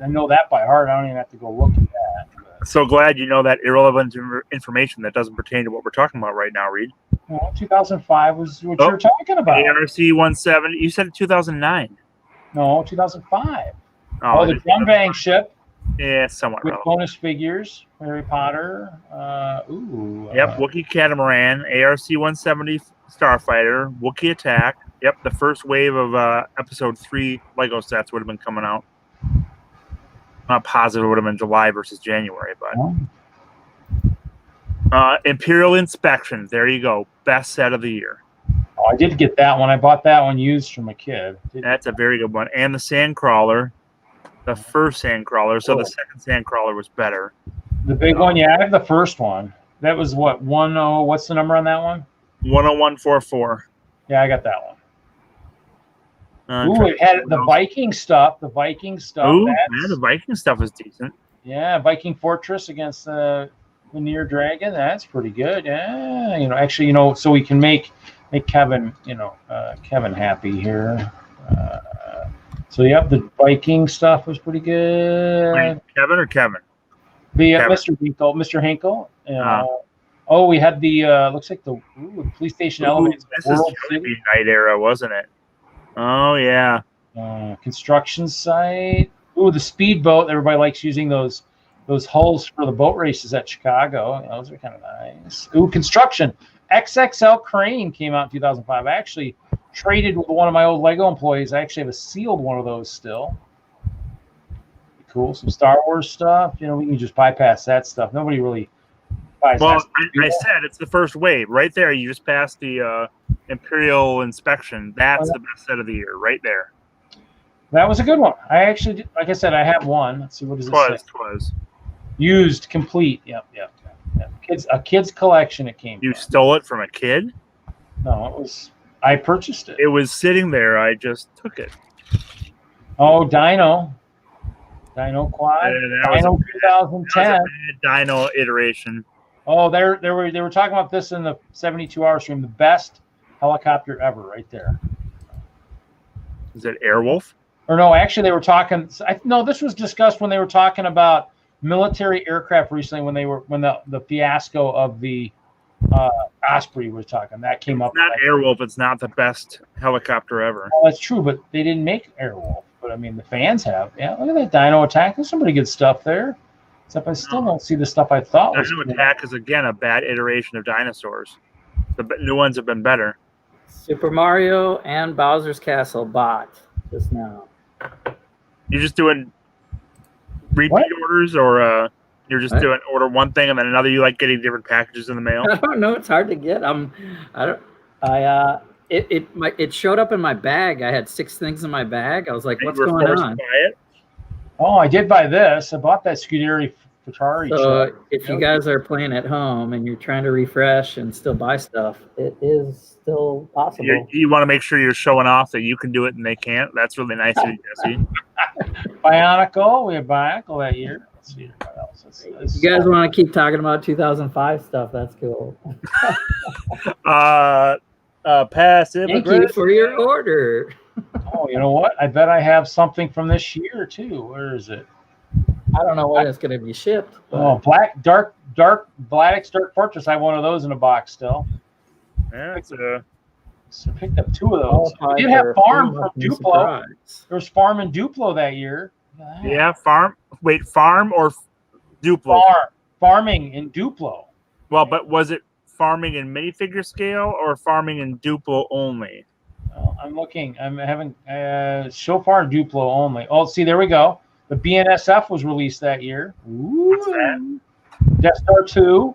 know that by heart. I don't even have to go look at that. So glad you know that irrelevant information that doesn't pertain to what we're talking about right now, Reed. Well, 2005 was what you were talking about. ARC 170. You said 2009. No, 2005. Oh, the drum bang ship. Yeah, somewhat with relevant. bonus figures. Harry Potter. Yep, Wookiee Catamaran, ARC 170 Starfighter, Wookiee Attack. Yep, the first wave of episode 3 Lego sets would have been coming out. Not positive it would have been July versus January, but Imperial Inspection. There you go. Best set of the year. Oh, I did get that one. I bought that one used from a kid. That's a very good one. And the Sandcrawler, the first Sandcrawler. So the second Sandcrawler was better. The big one, yeah. I have the first one. That was what, 10. What's the number on that one? 10144. Yeah, I got that one. Ooh, it had the Viking stuff. The Viking stuff. Ooh, man, the Viking stuff is decent. Yeah, Viking Fortress against the Veneer Dragon. That's pretty good. Yeah, you know, actually, you know, so we can make Kevin, you know, Kevin happy here. So yep, the Viking stuff was pretty good. Wait, Kevin or Kevin? The Kevin. Mr. Hinkle. Oh, we had the looks like the police station elements. This is going to be Night Era, wasn't it? Oh yeah. Construction site. Ooh, the speedboat. Everybody likes using those hulls for the boat races at Chicago. Those are kind of nice. Ooh, construction. XXL crane came out in 2005. I actually traded with one of my old Lego employees. I actually have a sealed one of those still. Cool. Some Star Wars stuff. You know, we can just bypass that stuff. Nobody really buys that. Well, I said it's the first wave. Right there, you just passed the Imperial Inspection. That's the best set of the year, right there. That was a good one. I actually did, like I said, I have one. Let's see, what does it say? Twas. Used, complete. Yep. A kid's collection. It came. You stole it from a kid? No, it was. I purchased it. It was sitting there. I just took it. Oh, Dino Quad. Dino 2010. Dino iteration. Oh, they were talking about this in the 72-hour stream. The best helicopter ever, right there. Is it Airwolf? Or no, actually, they were talking. No, this was discussed when they were talking about military aircraft recently. When the fiasco of the Osprey was talking, that came up. It's not Airwolf. It's not the best helicopter ever. Well, that's true, but they didn't make Airwolf. But I mean, the fans have. Yeah, look at that Dino Attack. There's some pretty good stuff there. Except I still don't see the stuff I thought was. Dino Attack is again a bad iteration of dinosaurs. The new ones have been better. Super Mario and Bowser's Castle bought just now. You're just doing repeat What? orders, or you're just What? doing order one thing and then another? You like getting different packages in the mail? I don't know. It's hard to get. It showed up in my bag. I had 6 things in my bag. I was like, And what's you were going forced on? to buy it? Oh, I did buy this. I bought that Scuderi Ferrari. So if you guys are playing at home and you're trying to refresh and still buy stuff, it is still possible. You want to make sure you're showing off that you can do it and they can't. That's really nice of you, Jesse. Bionicle. We had Bionicle that year. Let's see what else. If you guys want to keep talking about 2005 stuff, that's cool. Passive. Thank you for your order. Oh, you know what? I bet I have something from this year too. Where is it? I don't know when it's going to be shipped. Oh, Dark Fortress. I have one of those in a box still. Yeah, So I picked up 2 of those. We did have Farm from Duplo. There was Farm and Duplo that year. Yeah, Farm. Wait, Farm or Duplo? Farming in Duplo. Well, but was it farming in minifigure scale or farming in Duplo only? Well, I'm looking. I'm having so far Duplo only. Oh, see, there we go. The BNSF was released that year. Ooh. What's that? Death Star 2.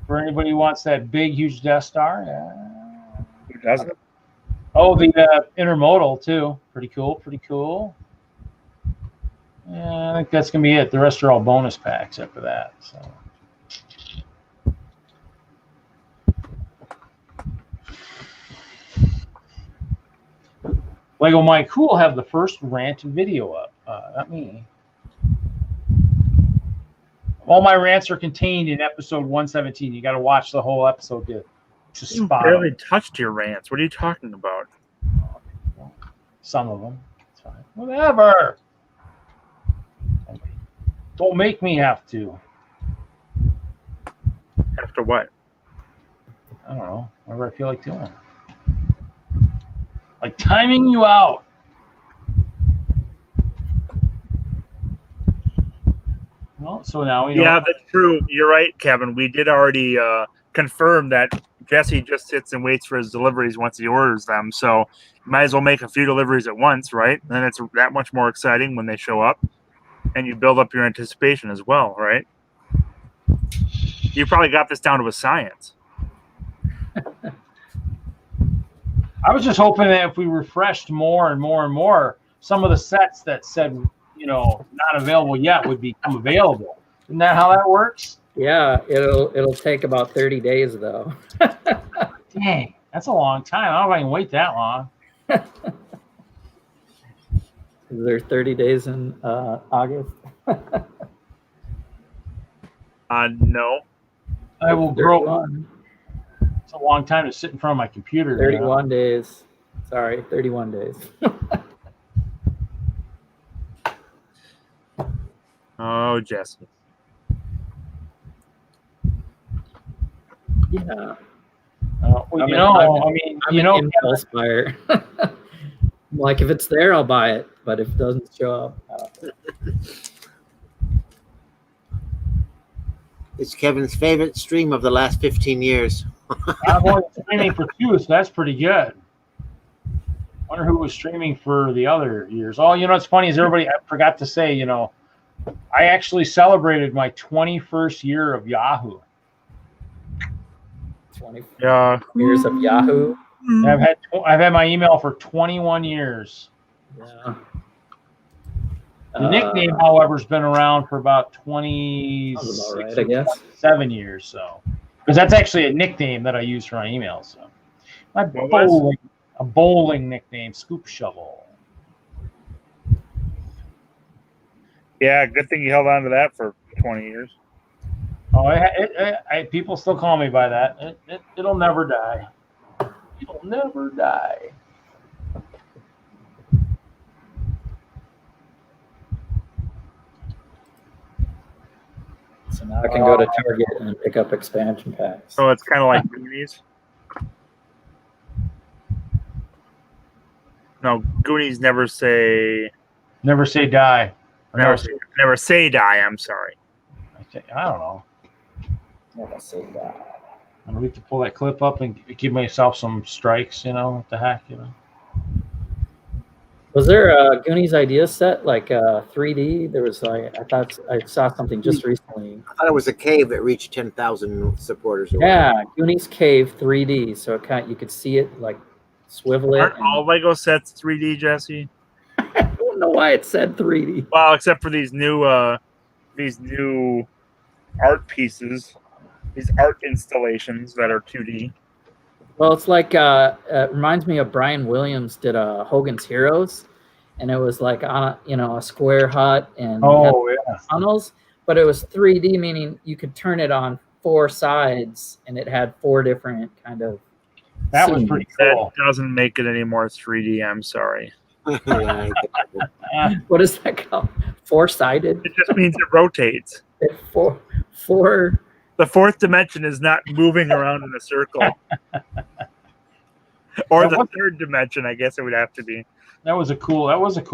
For anybody who wants that big, huge Death Star. Yeah. Who doesn't? Oh, the intermodal too. Pretty cool. Pretty cool. Yeah, I think that's gonna be it. The rest are all bonus packs after that. So. Lego Mike, who will have the first rant video up? Not me. All my rants are contained in episode 117. You got to watch the whole episode to You spot barely them. touched your rants. What are you talking about? Some of them. It's fine. Whatever. Don't make me have to. After what? I don't know. Whatever I feel like doing. Like timing you out. Well, so now we know. Yeah, that's true. You're right, Kevin. We did already confirm that Jesse just sits and waits for his deliveries once he orders them. So you might as well make a few deliveries at once, right? Then it's that much more exciting when they show up, and you build up your anticipation as well, right? You probably got this down to a science. I was just hoping that if we refreshed more and more and more, some of the sets that said, not available yet would become available. Isn't that how that works? Yeah, it'll take about 30 days though. Dang, that's a long time. I don't know if I can wait that long. There's 30 days in August. No. I will grow. 31. It's a long time to sit in front of my computer. 31 days. Sorry, 31 days. Oh, Jesse. Yeah. Well, I'm an impulse buyer. Like if it's there, I'll buy it. But if it doesn't show up, It's Kevin's favorite stream of the last 15 years. I've only streaming for 2, so that's pretty good. Wonder who was streaming for the other years. Oh, what's funny is I forgot to say, I actually celebrated my 21st year of Yahoo. 20 years of Yahoo. I've had my email for 21 years. Yeah. The nickname, however, has been around for about 7 years. So, because that's actually a nickname that I use for my emails. So, a bowling nickname, Scoop Shovel. Yeah, good thing you held on to that for 20 years. Oh, people still call me by that. It'll never die. It'll never die. So now I can go to Target and pick up expansion packs. So it's kind of like Goonies. No, Goonies never say die. Never say die. I'm sorry. I don't know. Never say die. I need to pull that clip up and give myself some strikes. What the heck, Was there a Goonies idea set like 3D? There was like I thought I saw something just recently. I thought it was a cave that reached 10,000 supporters. Or Yeah, Goonies Cave 3D. So you could see it like swivel it. Aren't all Lego sets 3D, Jesse? I don't know why it said 3D. Well, except for these new art pieces, these art installations that are 2D. Well, it's like it reminds me of Brian Williams did Hogan's Heroes, and it was like on a square hut and tunnels, but it was 3D, meaning you could turn it on 4 sides, and it had 4 different kind of. That was pretty cool. That doesn't make it any more 3D. I'm sorry. What is that called? 4-sided? It just means it rotates. Four. The 4th dimension is not moving around in a circle. Or the 3rd dimension, I guess it would have to be. That was a cool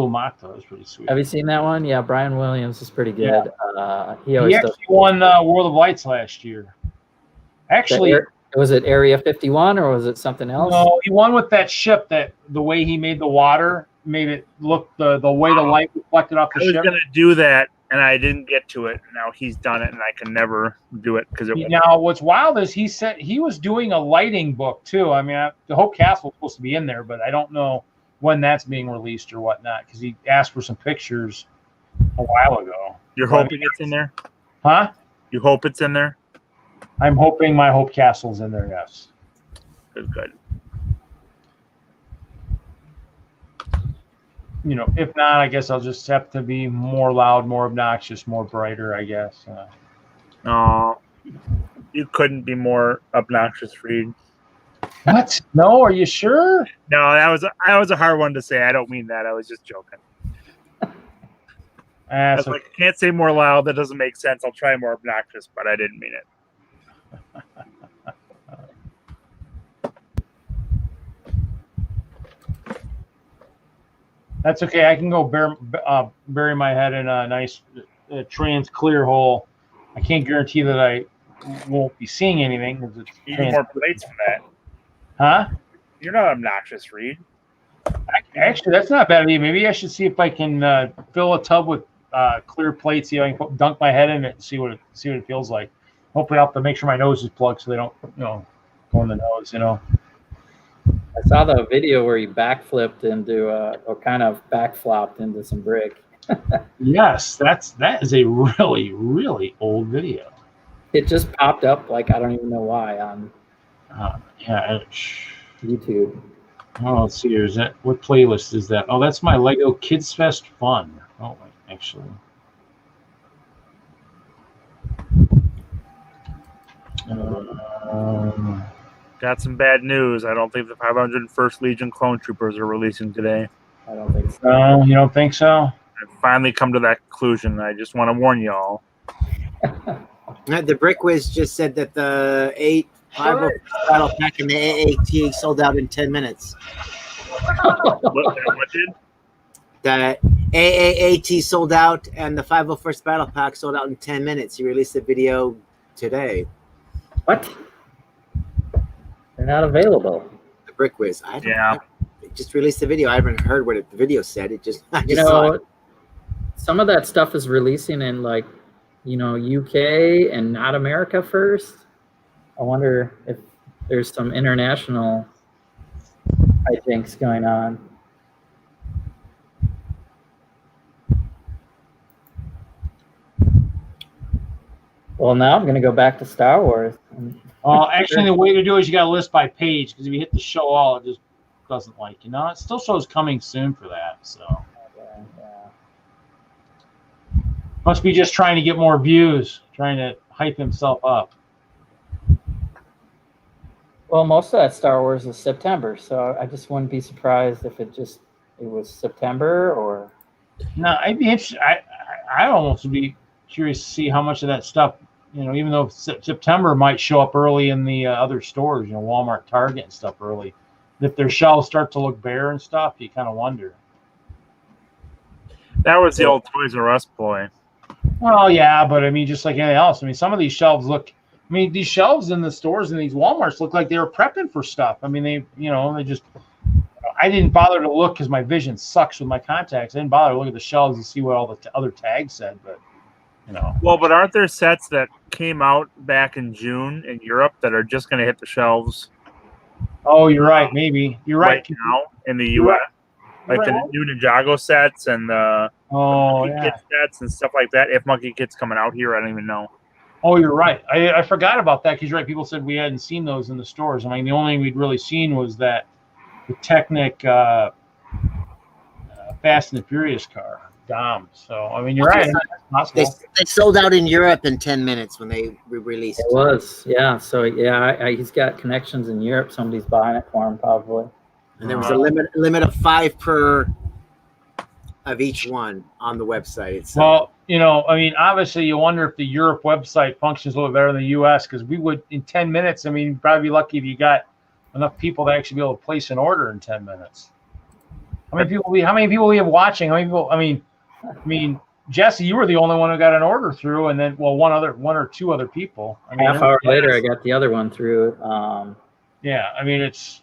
mock though. It was pretty sweet. Have you seen that one? Yeah, Brian Williams is pretty good. Yeah. He actually won World of Lights last year. Actually, was it Area 51 or was it something else? No, he won with that ship. That the way he made the water made it look the way the light reflected off the ship. I was going to do that, and I didn't get to it. Now he's done it, and I can never do it because it. Now, what's wild is he said he was doing a lighting book too. I mean, the Hope Castle was supposed to be in there, but I don't know when that's being released or whatnot because he asked for some pictures a while ago. You're hoping it's in there? Huh? You hope it's in there? I'm hoping my Hope Castle's in there. Yes. Good. If not, I guess I'll just have to be more loud, more obnoxious, more brighter, I guess. No, you couldn't be more obnoxious, Reed. What? No, are you sure? No, that was a hard one to say. I don't mean that. I was just joking. I can't say more loud. That doesn't make sense. I'll try more obnoxious, but I didn't mean it. That's okay. I can go bury my head in a nice trans clear hole. I can't guarantee that I won't be seeing anything. You need more plates for that. Huh? You're not obnoxious, Reed. Actually, that's not a bad idea. Maybe I should see if I can fill a tub with clear plates. See if I can dunk my head in it and see what it feels like. Hopefully, I'll have to make sure my nose is plugged so they don't, go in the nose. I saw the video where he backflipped into, or kind of backflopped into some brick. Yes, that is a really, really old video. It just popped up, like I don't even know why on YouTube. Oh, let's see here. What playlist is that? Oh, that's my Lego Kids Fest Fun. Oh, actually. Got some bad news. I don't think the 501st Legion Clone Troopers are releasing today. I don't think so. No, you don't think so? I've finally come to that conclusion. I just want to warn you all. The Brick Whiz just said that the 850 battle pack and the AAT sold out in 10 minutes. What did? The AAT sold out and the 501st battle pack sold out in 10 minutes. He released a video today. What? They're not available. The Brick Whiz. Yeah. They just released the video. I haven't heard what the video said. I just saw it. Some of that stuff is releasing in UK and not America first. I wonder if there's some international hijinks going on. Well, now I'm going to go back to Star Wars. Actually, the way to do it is you got to list by page because if you hit the show all, it just doesn't it still shows coming soon for that. So must be just trying to get more views, trying to hype himself up. Well, most of that Star Wars is September, so I just wouldn't be surprised if it was September or. No, I'd be interested. I almost would be curious to see how much of that stuff, even though September might show up early in the other stores, Walmart, Target, and stuff early. If their shelves start to look bare and stuff, you kind of wonder. That was the old Toys R Us ploy. Well, yeah, but just like anything else, some of these shelves look I mean, these shelves in the stores and these Walmarts look like they were prepping for stuff. I mean, they just. I didn't bother to look because my vision sucks with my contacts. I didn't bother to look at the shelves and see what all the other tags said, but Well, but aren't there sets that came out back in June in Europe that are just going to hit the shelves? Oh, you're right. Maybe you're right. Now in the You're U.S., right. like You're the new Ninjago sets and the Monkey yeah. Kid sets and stuff like that. If Monkey Kid's coming out here, I don't even know. Oh, you're right. I forgot about that because you're right. People said we hadn't seen those in the stores. I mean, the only thing we'd really seen was that the Technic Fast and the Furious car, Dom. So, I mean, you're right. They sold out in Europe in 10 minutes when they released. It was, yeah. So yeah, he's got connections in Europe. Somebody's buying it for him probably. And there was a limit of 5 per of each one on the website itself. Well, I mean, obviously, you wonder if the Europe website functions a little better than the U.S. because we would in 10 minutes. I mean, you'd probably be lucky if you got enough people to actually be able to place an order in 10 minutes. How many people we have watching? How many people? I mean, Jesse, you were the only one who got an order through, and then one or two other people. I mean, Half hour later, I got the other one through. Yeah, I mean it's.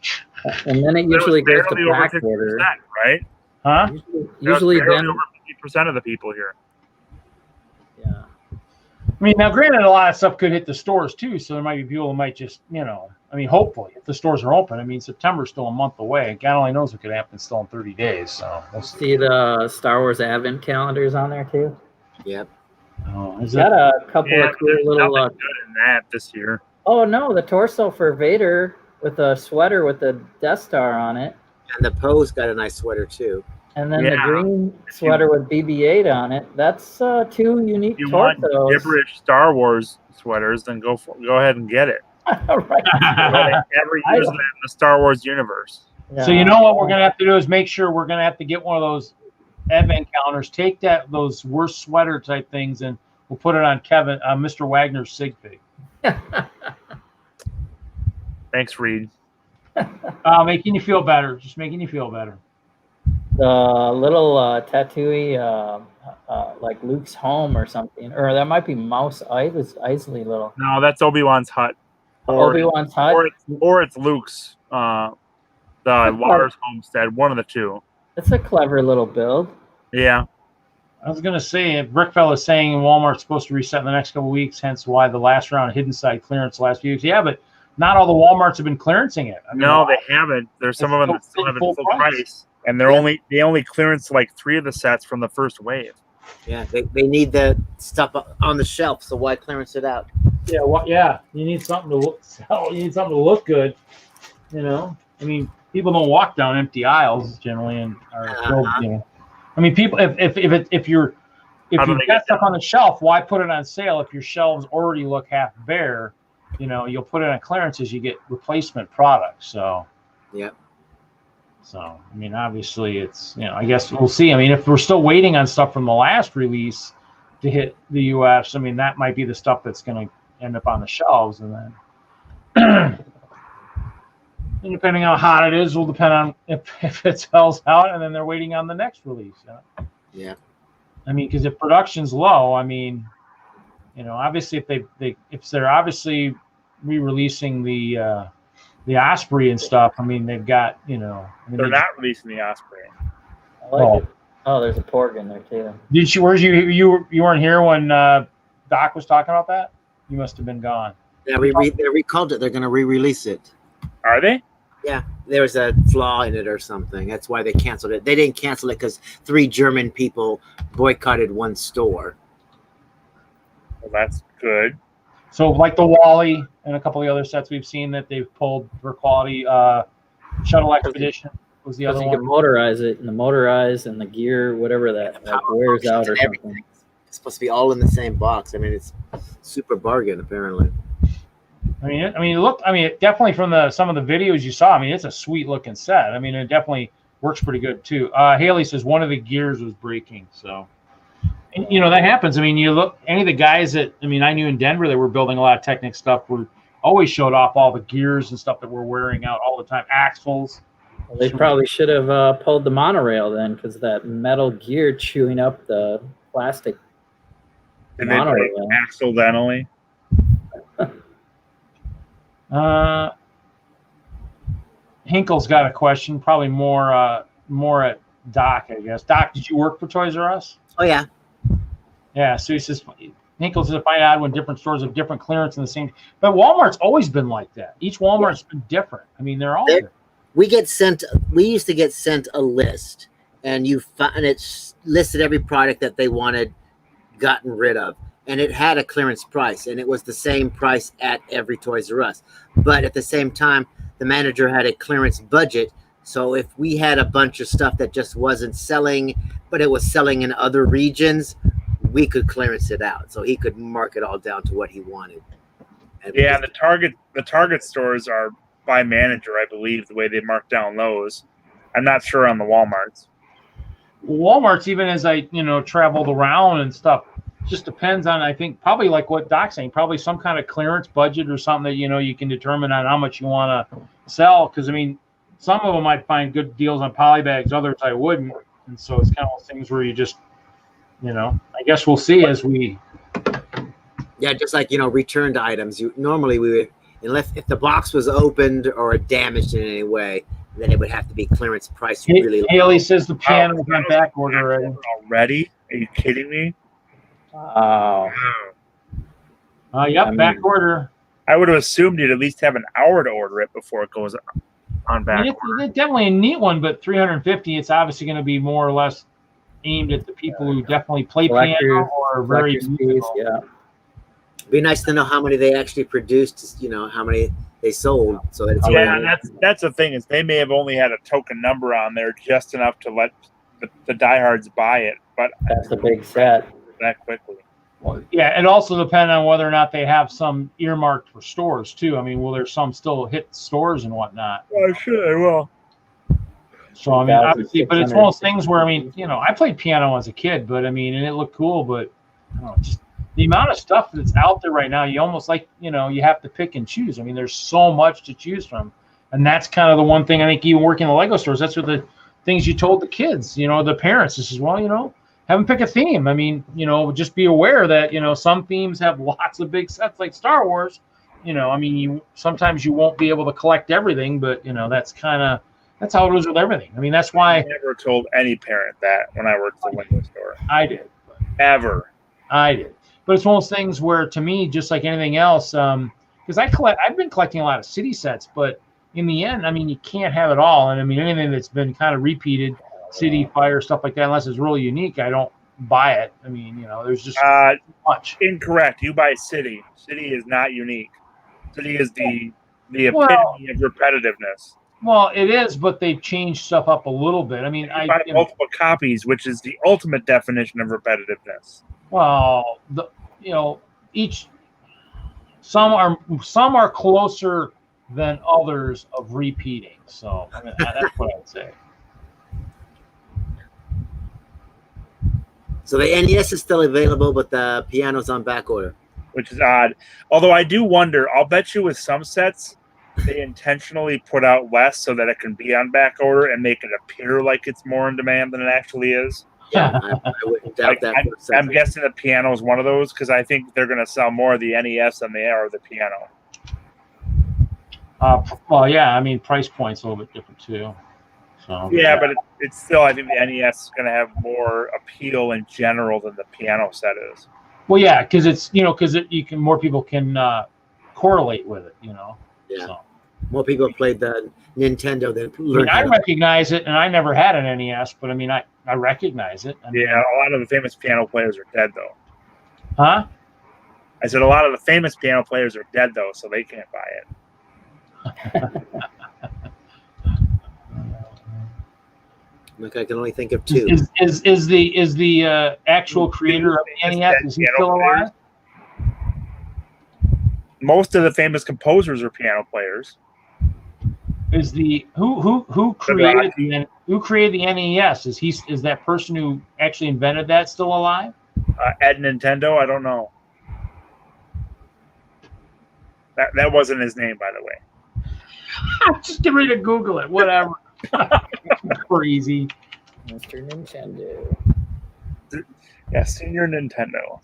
And then it usually goes to back order, right? Huh? Usually then over 50% of the people here. Yeah. I mean, now granted, a lot of stuff could hit the stores too, so there might be people who might just, I mean, hopefully, if the stores are open. I mean, September's still a month away. God only knows what could happen still in 30 days. So we'll see the Star Wars Advent calendars on there too. Yep. Oh, got a couple of cool little. Good in that this year. Oh no, the torso for Vader with a sweater with the Death Star on it. And the Poe's got a nice sweater too. And then the green sweater with BB-8 on it. That's 2 unique If you torsos. want gibberish Star Wars sweaters, then go ahead and get it. Right. Every user in the Star Wars universe. So you know what we're gonna have to do is make sure we're gonna have to get one of those advent calendars. Take those worst sweater type things, and we'll put it on Mr. Wagner's sig pig. Thanks, Reed. Making you feel better. Just making you feel better. The little tattoo like Luke's home or something, or that might be Mouse Isley little. No, that's Obi-Wan's hut. Obi-Wan's hut, or it's Luke's. The Waters homestead. One of the two. It's a clever little build. Yeah. I was gonna say, Brickfella is saying Walmart's supposed to reset in the next couple of weeks, hence why the last round of hidden side clearance last few weeks. Yeah, but not all the Walmarts have been clearancing it. I mean, No, they haven't. There's some of them that still have it full price. And they only clearance like 3 of the sets from the first wave. Yeah, they need the stuff on the shelf, so why clearance it out? Yeah, yeah. You need something to look. You need something to look good. I mean, people don't walk down empty aisles generally, and I mean, people. If you've got stuff on the shelf, why put it on sale if your shelves already look half bare? You'll put it on clearance as you get replacement products. So. Yep. So, I mean, obviously it's, I guess we'll see. I mean, if we're still waiting on stuff from the last release to hit the US, I mean, that might be the stuff that's going to end up on the shelves. And then, and depending on how hot it is, will depend on if it sells out, and then they're waiting on the next release. Yeah. I mean, because if production's low, I mean, obviously if they're obviously re-releasing the Osprey and stuff. I mean, they've got, they're not releasing the Osprey. I like it. Oh, there's a Porg in there too. Did you? You weren't here when Doc was talking about that? You must have been gone. Yeah, they recalled it. They're going to re-release it. Are they? Yeah, there was a flaw in it or something. That's why they canceled it. They didn't cancel it because 3 German people boycotted one store. Well, that's good. So, like the Wally and a couple of the other sets we've seen that they've pulled for quality, Shuttle Expedition was the other one. You can motorize it, and the motorized and the gear, whatever that wears out or something. It's supposed to be all in the same box. I mean, it's super bargain apparently. I mean, definitely from some of the videos you saw. I mean, it's a sweet looking set. I mean, it definitely works pretty good too. Haley says one of the gears was breaking, so. And, that happens. I mean, you look, any of the guys that, I knew in Denver that were building a lot of Technic stuff were always showed off all the gears and stuff that were wearing out all the time. Axles. Well, they probably should have pulled the monorail then, because that metal gear chewing up the plastic monorail. Accidentally. Hinkle's got a question, probably more at Doc, I guess. Doc, did you work for Toys R Us? Oh yeah. Yeah, so he says, Hinkle says, I find odd when different stores have different clearance in the same. But Walmart's always been like that. Each Walmart's been different. I mean, they're all different. We used to get sent a list, and it listed every product that they wanted gotten rid of, and it had a clearance price, and it was the same price at every Toys R Us. But at the same time, the manager had a clearance budget. So if we had a bunch of stuff that just wasn't selling, but it was selling in other regions, we could clearance it out. So he could mark it all down to what he wanted. Yeah, the Target stores are by manager, I believe, the way they mark down those. I'm not sure on the Walmarts. Walmart's, even as I traveled around and stuff, just depends on, I think, probably like what Doc's saying, probably some kind of clearance budget or something that you can determine on how much you want to sell. Because I mean, some of them I'd find good deals on polybags, others I wouldn't, and so it's kind of those things where you just, I guess we'll see as we. Yeah, just like returned items. Normally we would, unless if the box was opened or damaged in any way, then it would have to be clearance price really low. Haley says the piano's on back order already. Are you kidding me? Wow. Yep, back order. I would have assumed you'd at least have an hour to order it before it goes on back order. It's definitely a neat one, but $350. It's obviously going to be more or less aimed at the people who definitely play piano or are very musical. Yeah. Be nice to know how many they actually produced. How many they sold. So it's that's the thing, is they may have only had a token number on there, just enough to let the diehards buy it. But that's a big set that quickly. Well, yeah, it also depends on whether or not they have some earmarked for stores too. I mean, will there some still hit stores and whatnot? Well, sure they will. So I mean, obviously, but it's one of those things where I played piano as a kid, but I mean, and it looked cool, but I don't know, just the amount of stuff that's out there right now, you almost you have to pick and choose. I mean, there's so much to choose from, and that's kind of the one thing I think even working in the Lego stores, that's what the things you told the kids, the parents. This is have them pick a theme. I mean, just be aware that some themes have lots of big sets like Star Wars. I mean, sometimes you won't be able to collect everything, but that's how it is with everything. I mean, that's why I never told any parent that when I worked at the Lego store. I did. Ever. I did. But it's one of those things where, to me, just like anything else, because I've been collecting a lot of city sets, but in the end, I mean, you can't have it all. And I mean, anything that's been kind of repeated, city, fire, stuff like that, unless it's really unique, I don't buy it. I mean, there's just too much. Incorrect. You buy city. City is not unique. City is the epitome of repetitiveness. Well, it is, but they've changed stuff up a little bit. I mean, I buy multiple copies, which is the ultimate definition of repetitiveness. Well, some are closer than others of repeating. So I mean, that's what I'd say. So the NES is still available, but the piano's on back order, which is odd. Although I do wonder, I'll bet you with some sets, they intentionally put out less so that it can be on back order and make it appear like it's more in demand than it actually is. Yeah, I wouldn't doubt that. I'm guessing the piano is one of those, because I think they're going to sell more of the NES than they are of the piano. Well, yeah, I mean, price point's a little bit different too. So yeah, but it's still, I think the NES is going to have more appeal in general than the piano set is. Well, yeah, because it's more people can correlate with it. Yeah. So. More people played the Nintendo than I recognize it, and I never had an NES, but I mean, I recognize it. Yeah, a lot of the famous piano players are dead, though. Huh? I said a lot of the famous piano players are dead, though, so they can't buy it. Look, I can only think of two. Is the actual creator of the NES, is he still alive? Most of the famous composers are piano players. Is the who created the NES? Is that person who actually invented that still alive? At Nintendo, I don't know. That wasn't his name, by the way. Just get ready to Google it. Whatever. Crazy. Mr. Nintendo. Yeah, Senior Nintendo.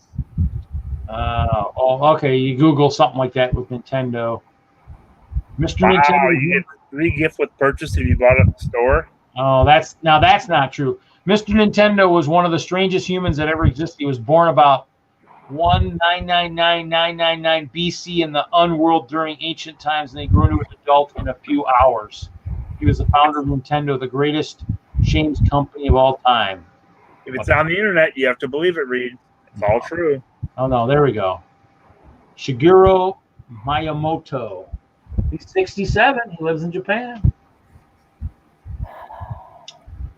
Okay. You Google something like that with Nintendo. Mr. Wow, Nintendo. you get free gift with purchase if you bought it at the store. Oh, that's not true. Mr. Nintendo was one of the strangest humans that ever existed. He was born about 1999999 BC in the unworld during ancient times, and he grew into an adult in a few hours. He was the founder of Nintendo, the greatest Shane's company of all time. If it's on the internet, you have to believe it, Reed. It's all true. Oh no, there we go. Shigeru Miyamoto. He's 67. He lives in Japan.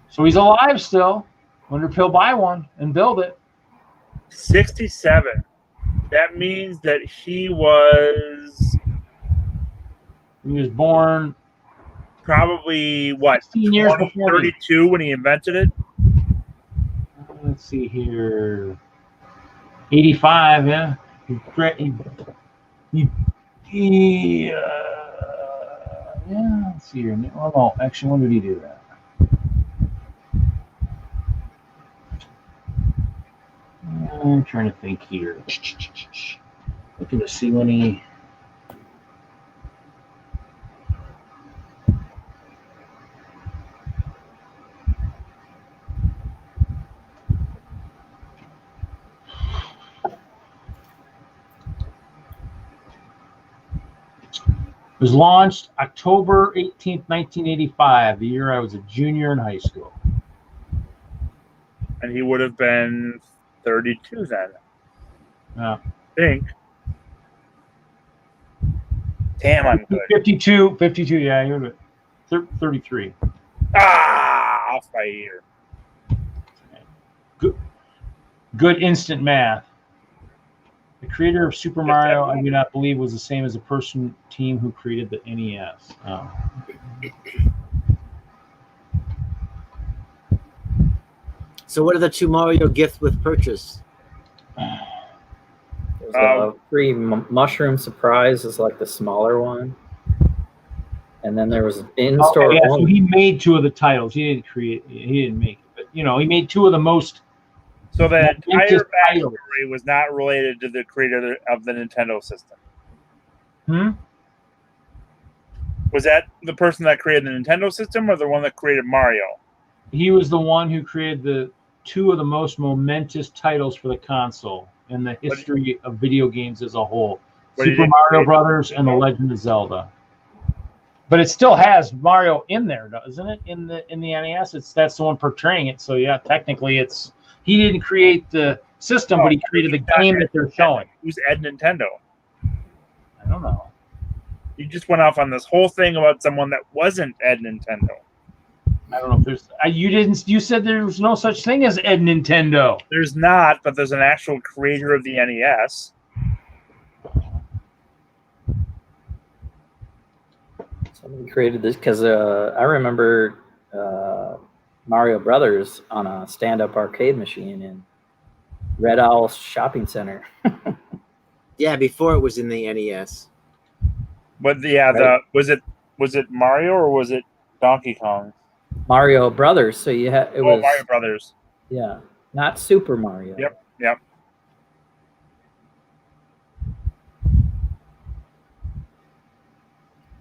So he's alive still. Wonder if he'll buy one and build it. 67. That means that he was born probably what, 16 years before 32 when he invented it. Let's see here. 85, yeah. Yeah, let's see here. Oh, no, actually, when did he do that? I'm trying to think here. Looking to see when he. It was launched October 18th, 1985, the year I was a junior in high school. And he would have been 32 then. Yeah. I think. Damn, I'm good. 52, yeah, he would have been 33. Ah, off by a year. Good instant math. The creator of Super Mario, I do not believe, was the same as the team who created the NES. Oh. So what are the two Mario gifts with purchase? There's a free mushroom surprise is like the smaller one. And then there was in-store yeah, only. so he made two of the titles. He didn't make it. But, he made two of the most. So the entire backstory was not related to the creator of the Nintendo system. Was that the person that created the Nintendo system or the one that created Mario? He was the one who created the two of the most momentous titles for the console in the history of video games as a whole. Super Mario Brothers and The Legend of Zelda. But it still has Mario in there, doesn't it? In the NES, that's the one portraying it. So yeah, technically he didn't create the system, but he created the game that they're showing. Who's Ed Nintendo? I don't know. You just went off on this whole thing about someone that wasn't Ed Nintendo. I don't know if there's. You said there was no such thing as Ed Nintendo. There's not, but there's an actual creator of the NES. Somebody created this because I remember Mario Brothers on a stand-up arcade machine in Red Owl Shopping Center. Yeah, before it was in the NES. But yeah, right. Was it Mario or was it Donkey Kong? Mario Brothers. So you had it was Mario Brothers. Yeah, not Super Mario. Yep.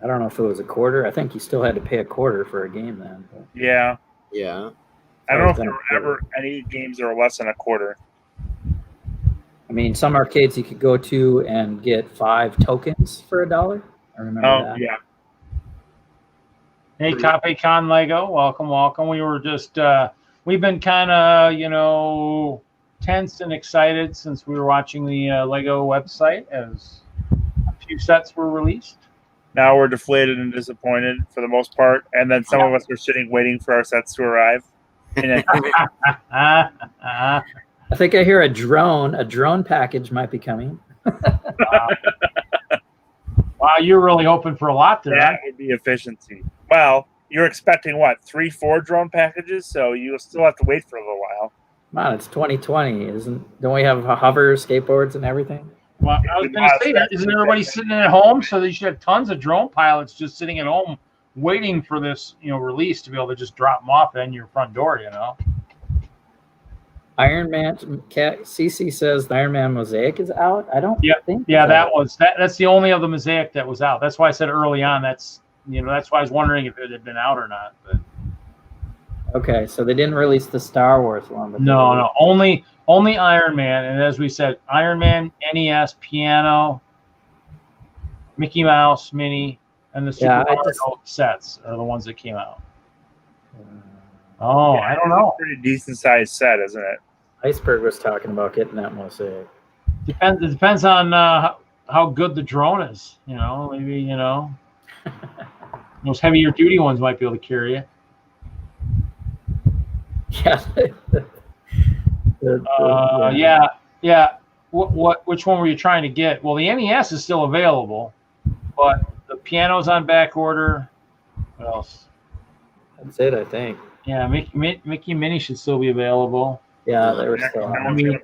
I don't know if it was a quarter. I think you still had to pay a quarter for a game then. But. Yeah. Yeah. I don't know if there were ever any games that were less than a quarter. I mean, some arcades you could go to and get 5 tokens for $1. I remember that. Yeah. Hey, Cafe Con Lego, welcome. We were just, we've been kind of, tense and excited since we were watching the Lego website as a few sets were released. Now we're deflated and disappointed for the most part, and then some of us are sitting waiting for our sets to arrive. I think I hear a drone. A drone package might be coming. Wow, you're really hoping for a lot there. That would be efficiency. Well, you're expecting what, 3-4 drone packages, so you'll still have to wait for a little while. Come on, it's 2020, don't we have hovers, skateboards, and everything? Well, I was going to say that. Isn't everybody sitting at home? So you should have tons of drone pilots just sitting at home waiting for this, release to be able to just drop them off in your front door, Iron Man. CC says the Iron Man Mosaic is out. I don't think. Yeah, so. that's the only of the Mosaic that was out. That's why I said early on. That's why I was wondering if it had been out or not. But Okay, so they didn't release the Star Wars one. But no, only Iron Man. And as we said, Iron Man, NES, piano, Mickey Mouse, Minnie, and the Super Mario sets are the ones that came out. Oh, I don't know. It's a pretty decent sized set, isn't it? Iceberg was talking about getting that Mosaic. It depends on how good the drone is. Maybe those heavier duty ones might be able to carry it. Yeah. Yeah. Which one were you trying to get? Well, the NES is still available, but the piano's on back order. What else? That's it, I think. Yeah, Mickey Minnie should still be available. Yeah, they were still. I mean,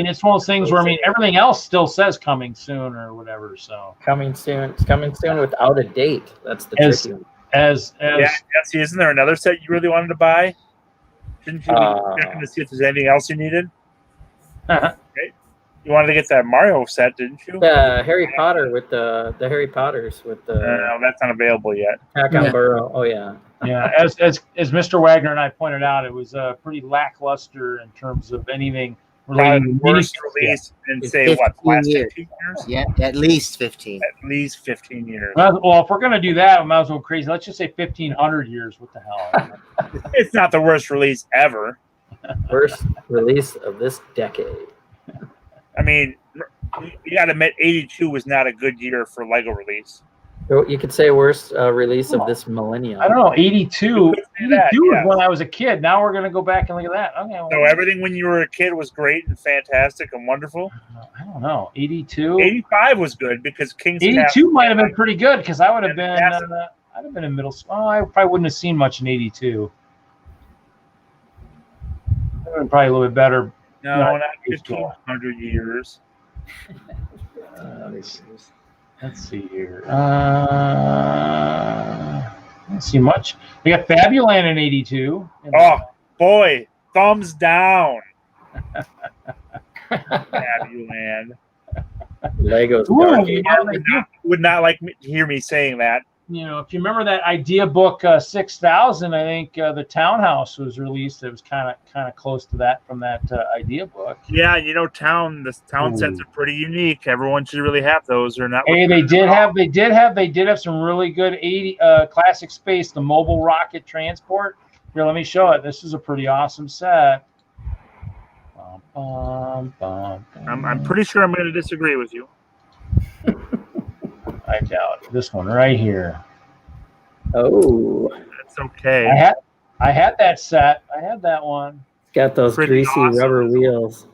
it's one of those things where everything else still says coming soon or whatever. So coming soon. It's coming soon without a date. That's the tricky one. Jesse, isn't there another set you really wanted to buy? Didn't you checking to see if there's anything else you needed? Uh-huh. Okay. You wanted to get that Mario set, didn't you? The Harry Potter with the Harry Potters with the. No, that's not available yet. Attack on Burrow. Oh yeah. Yeah, as Mr. Wagner and I pointed out, it was pretty lackluster in terms of anything related to worst release in say what last 15 years? Yeah, at least 15. At least 15 years. Well, if we're gonna do that, we might as well go crazy. Let's just say 1,500 years. What the hell? It's not the worst release ever. Worst release of this decade. I mean, you got to admit, 82 was not a good year for Lego release. You could say worst release of this millennium. I don't know. 82 is when I was a kid. Now we're gonna go back and look at that. Okay. Well, so everything when you were a kid was great and fantastic and wonderful. I don't know. 82. 85 was good because King's 82 might have been pretty good because I would have been. I'd have been in middle school. Oh, I probably wouldn't have seen much in 82. That would have been probably a little bit better. No, not 1,500 years. Let's see here. Don't see much. We got Fabuland in 82. Oh boy, thumbs down. Fabuland. Legos. Would not like to hear me saying that. If you remember that idea book 6000, I think the Townhouse was released. It was kind of close to that from that idea book. Yeah, the town sets are pretty unique. Everyone should really have those. Or not. Hey, they did have some really good 80 classic space, the mobile rocket transport. Here, let me show it. This is a pretty awesome set. I'm pretty sure I'm going to disagree with you. I doubt it. This one right here. Oh, that's okay. I had that set. I had that one. It's got those greasy rubber wheels.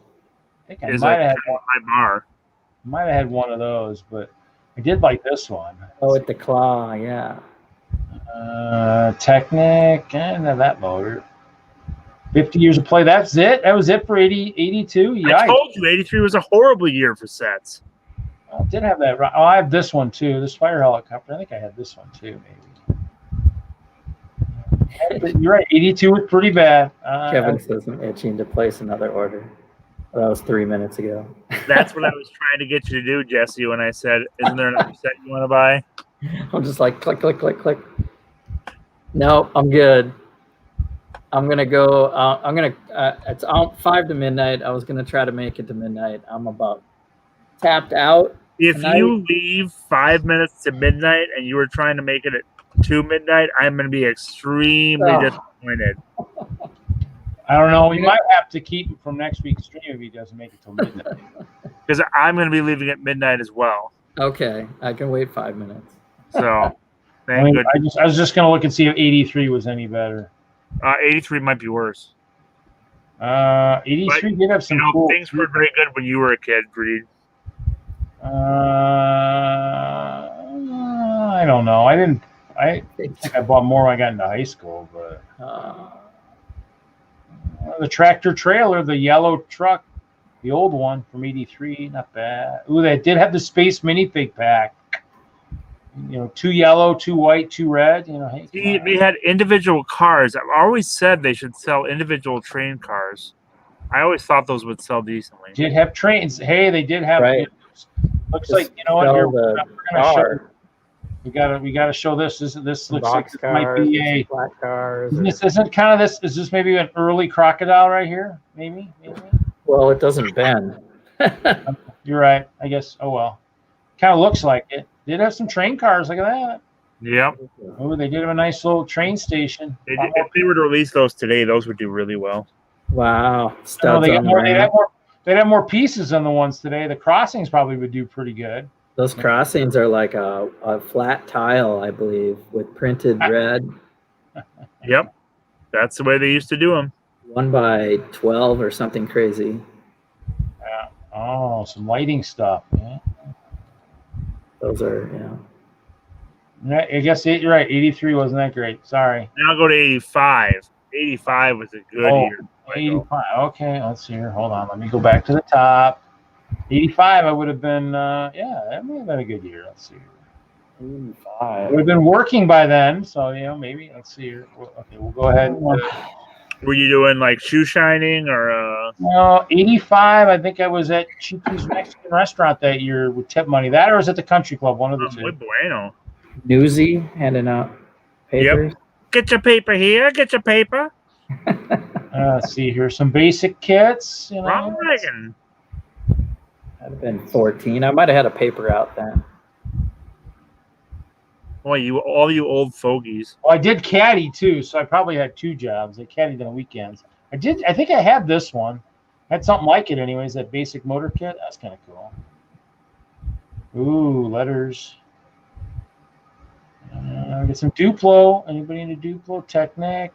I think I might have had one. Might have had one of those, but I did like this one. Oh, with the claw, yeah. Technic, and that motor. 50 years of play. That's it. That was it for 82. Yeah. I told you, 83 was a horrible year for sets. I did have that. Oh, I have this one too. This fire helicopter. I think I had this one too, maybe. You're right. 82 was pretty bad. Kevin says I'm itching to place another order. Well, that was 3 minutes ago. That's what I was trying to get you to do, Jesse, when I said, isn't there another set you want to buy? I'm just like, click, click, click, click. No, I'm good. I'm going to go. It's 5 to midnight. I was going to try to make it to midnight. I'm about tapped out. If you leave 5 minutes to midnight and you were trying to make it at 2 midnight, I'm going to be extremely disappointed. I don't know. We might have to keep him from next week's stream if he doesn't make it till midnight. Because I'm going to be leaving at midnight as well. Okay, I can wait 5 minutes. So, I was just going to look and see if 83 was any better. 83 might be worse. 83 did have some cool. Things were very good when you were a kid, Breed. I don't know. I think I bought more when I got into high school, but the tractor trailer, the yellow truck, the old one from 83, not bad. Ooh, they did have the Space minifig pack. You know, 2 yellow, 2 white, 2 red. You know, hey, See, they had individual cars. I've always said they should sell individual train cars. I always thought those would sell decently. did have trains. Hey, they did have. Right. Looks Just like, you know what? sell Here, the we're gonna show. car. We gotta show this. This looks like Box this might cars, be and a. some flat cars. This isn't kind of this. Is this maybe an early crocodile right here? Maybe. Well, it doesn't bend. You're right. I guess. Oh well. Kind of looks like it. Did have some train cars. Look at that. Yep. Oh, they did have a nice little train station. If they were to release those today, those would do really well. Wow. Oh, Studs on the ramp. they'd have more pieces than the ones today. The crossings probably would do pretty good. Those crossings are like a flat tile, I believe, with printed red. Yep. That's the way they used to do them. 1x12 or something crazy. Yeah. Oh, some lighting stuff. Yeah. Those are, Yeah, I guess you're right. 83 wasn't that great. Sorry. Now I'll go to 85. 85 was a good year. 85. Okay, let's see here. Hold on. Let me go back to the top. 85, I would have been, that may have been a good year. Let's see. 85. I would have been working by then, so, maybe. Let's see here. Okay, we'll go ahead. Were you doing like shoe shining or? No, 85, I think I was at Chiqui's Mexican restaurant that year with tip money. That or was at the country club, one of the two. Muy bueno. Newsy handing out papers. Yep. Get your paper here. Get your paper. Let's see here. Some basic kits. Ronald Reagan. I'd have been 14. I might have had a paper out then. Boy, all you old fogies. Well, I did caddy too, so I probably had 2 jobs. I caddied on weekends. I think I had this one. I had something like it anyways, that basic motor kit. That's kind of cool. Ooh, letters. Get some Duplo. Anybody into Duplo? Technic.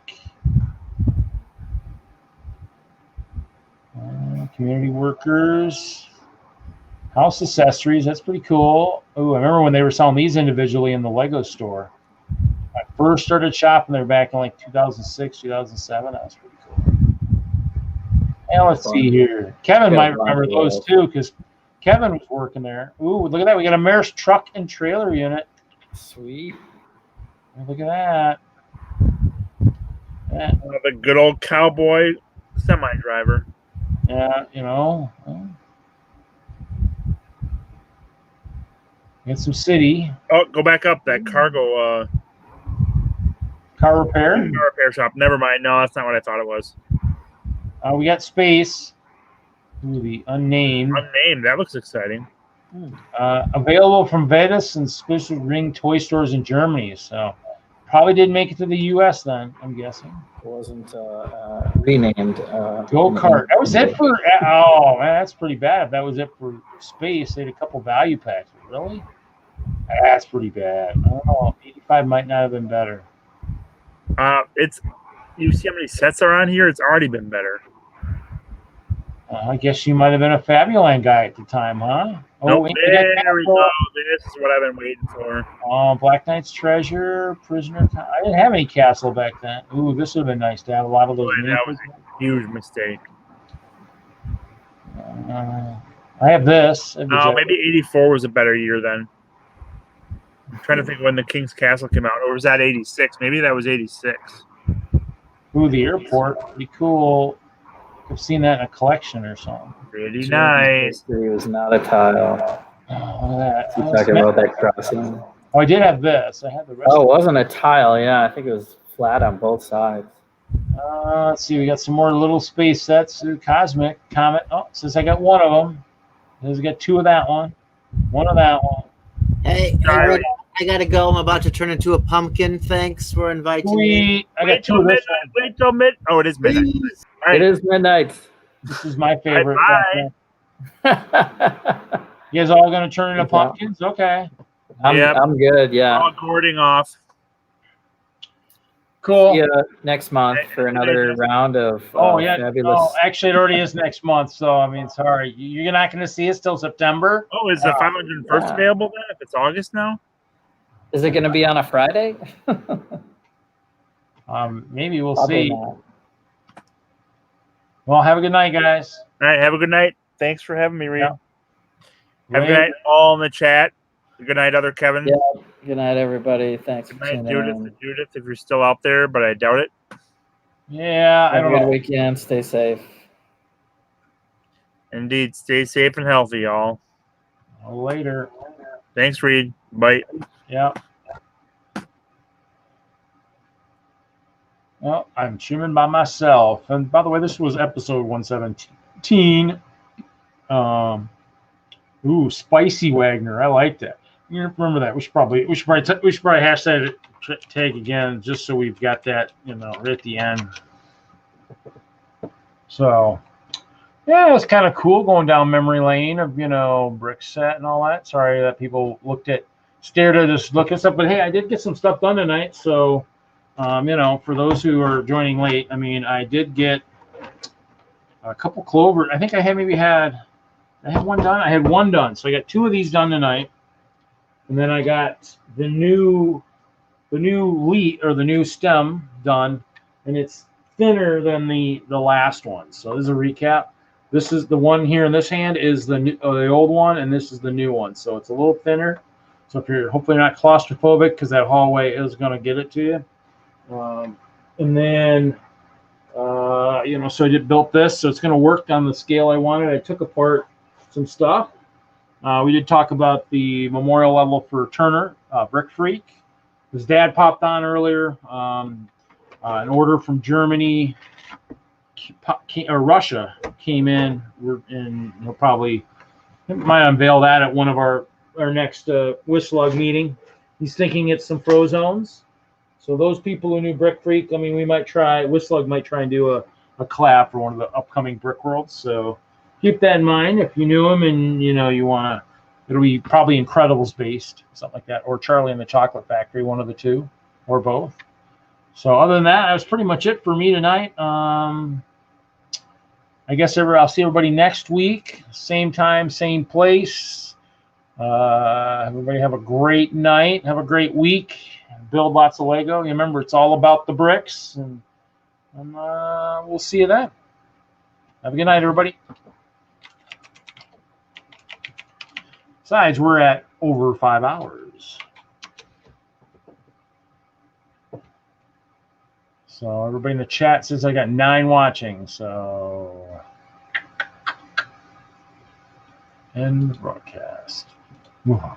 Community workers. House accessories. That's pretty cool. Oh, I remember when they were selling these individually in the Lego store. I first started shopping there back in like 2006, 2007. That was pretty cool. And let's see here. Kevin might remember those too because Kevin was working there. Ooh, look at that. We got a Maersk truck and trailer unit. Sweet. Look at that. Yeah. The good old cowboy semi driver. Yeah, Get some city. Oh, go back up. That cargo car repair. Car repair shop. Never mind. No, that's not what I thought it was. We got space. Ooh, the unnamed. Unnamed. That looks exciting. Available from Vetus and special ring toy stores in Germany. So probably didn't make it to the U.S. then, I'm guessing. Wasn't renamed. Go kart. That was it for. Oh man, that's pretty bad. If that was it for space, they had a couple value packs. Really? That's pretty bad. I don't know. 85 might not have been better. You see how many sets are on here? It's already been better. I guess you might have been a Fabuland guy at the time, huh? Oh, nope, there we go. This is what I've been waiting for. Black Knight's Treasure, Prisoner. I didn't have any castle back then. Ooh, this would have been nice to have a lot of those. That was a huge mistake. I have this. Maybe 84 was a better year then. I'm trying to think when the King's Castle came out. Or was that 86? Maybe that was 86. Ooh, the airport. Pretty cool. I've seen that in a collection or something. Pretty nice. It was not a tile. Look at that. You talking about that crossing? Oh, I did have this. I had the rest. Oh, it wasn't a tile. Yeah, I think it was flat on both sides. Let's see. We got some more little space sets. Cosmic Comet. Oh, since I got one of them, I got 2 of that one, 1 of that one. Hey, Rick, I gotta go. I'm about to turn into a pumpkin. Thanks for inviting me. I got 2 of this one. Wait till midnight. Oh, it is midnight. All right. It is midnight. This is my favorite. Bye. You guys all gonna turn into pumpkins? Okay. I'm good. Yeah. All cording off. Cool. Yeah, next month for another round of fabulous. Oh, actually, it already is next month. So I mean, sorry, you're not going to see us till September. Oh, is the 501st available then? If it's August now? Is it going to be on a Friday? Maybe we'll Probably see. not. Well, have a good night, guys. All right, have a good night. Thanks for having me, Reed. Yeah. Have a good night, all in the chat. Good night, other Kevin. Yeah. Good night, everybody. Thanks Good for night, tuning Judith. in. Judith, if you're still out there, but I doubt it. Yeah, I Have a don't good know. weekend. Stay safe. Indeed. Stay safe and healthy, y'all. Later. Thanks, Reed. Bye. Yeah. Well, I'm streaming by myself. And by the way, this was episode 117. Spicy Wagner. I like that. You remember that? We should probably hashtag it, tag again, just so we've got that, right at the end. So, yeah, it's kind of cool going down memory lane of brick set and all that. Sorry that people stared at us looking stuff, but hey, I did get some stuff done tonight. So, for those who are joining late, I did get a couple Clover. I think I had one done. I had one done, so I got 2 of these done tonight, and then I got the new leaf or the new stem done, and it's thinner than the last one. So this is a recap. This is the one here in this hand is the old one, and this is the new one. So it's a little thinner. So if you're hopefully not claustrophobic, because that hallway is going to get it to you. And then so I built this, so it's going to work on the scale I wanted. I took apart some stuff. We did talk about the memorial level for Turner, Brick Freak. His dad popped on earlier. An order from Germany or Russia came in. He might unveil that at one of our next Wisslug meeting. He's thinking it's some Frozones. So those people who knew Brick Freak, Wisslug might try and do a collab for one of the upcoming Brick Worlds. So keep that in mind if you knew him and you want to. It'll be probably Incredibles based, something like that, or Charlie and the Chocolate Factory, one of the two, or both. So other than that was pretty much it for me tonight. I guess I'll see everybody next week, same time, same place. Everybody have a great night, have a great week, build lots of Lego. Remember, it's all about the bricks, and we'll see you then. Have a good night, everybody. Besides, we're at over 5 hours. So everybody in the chat says I got 9 watching. So end broadcast.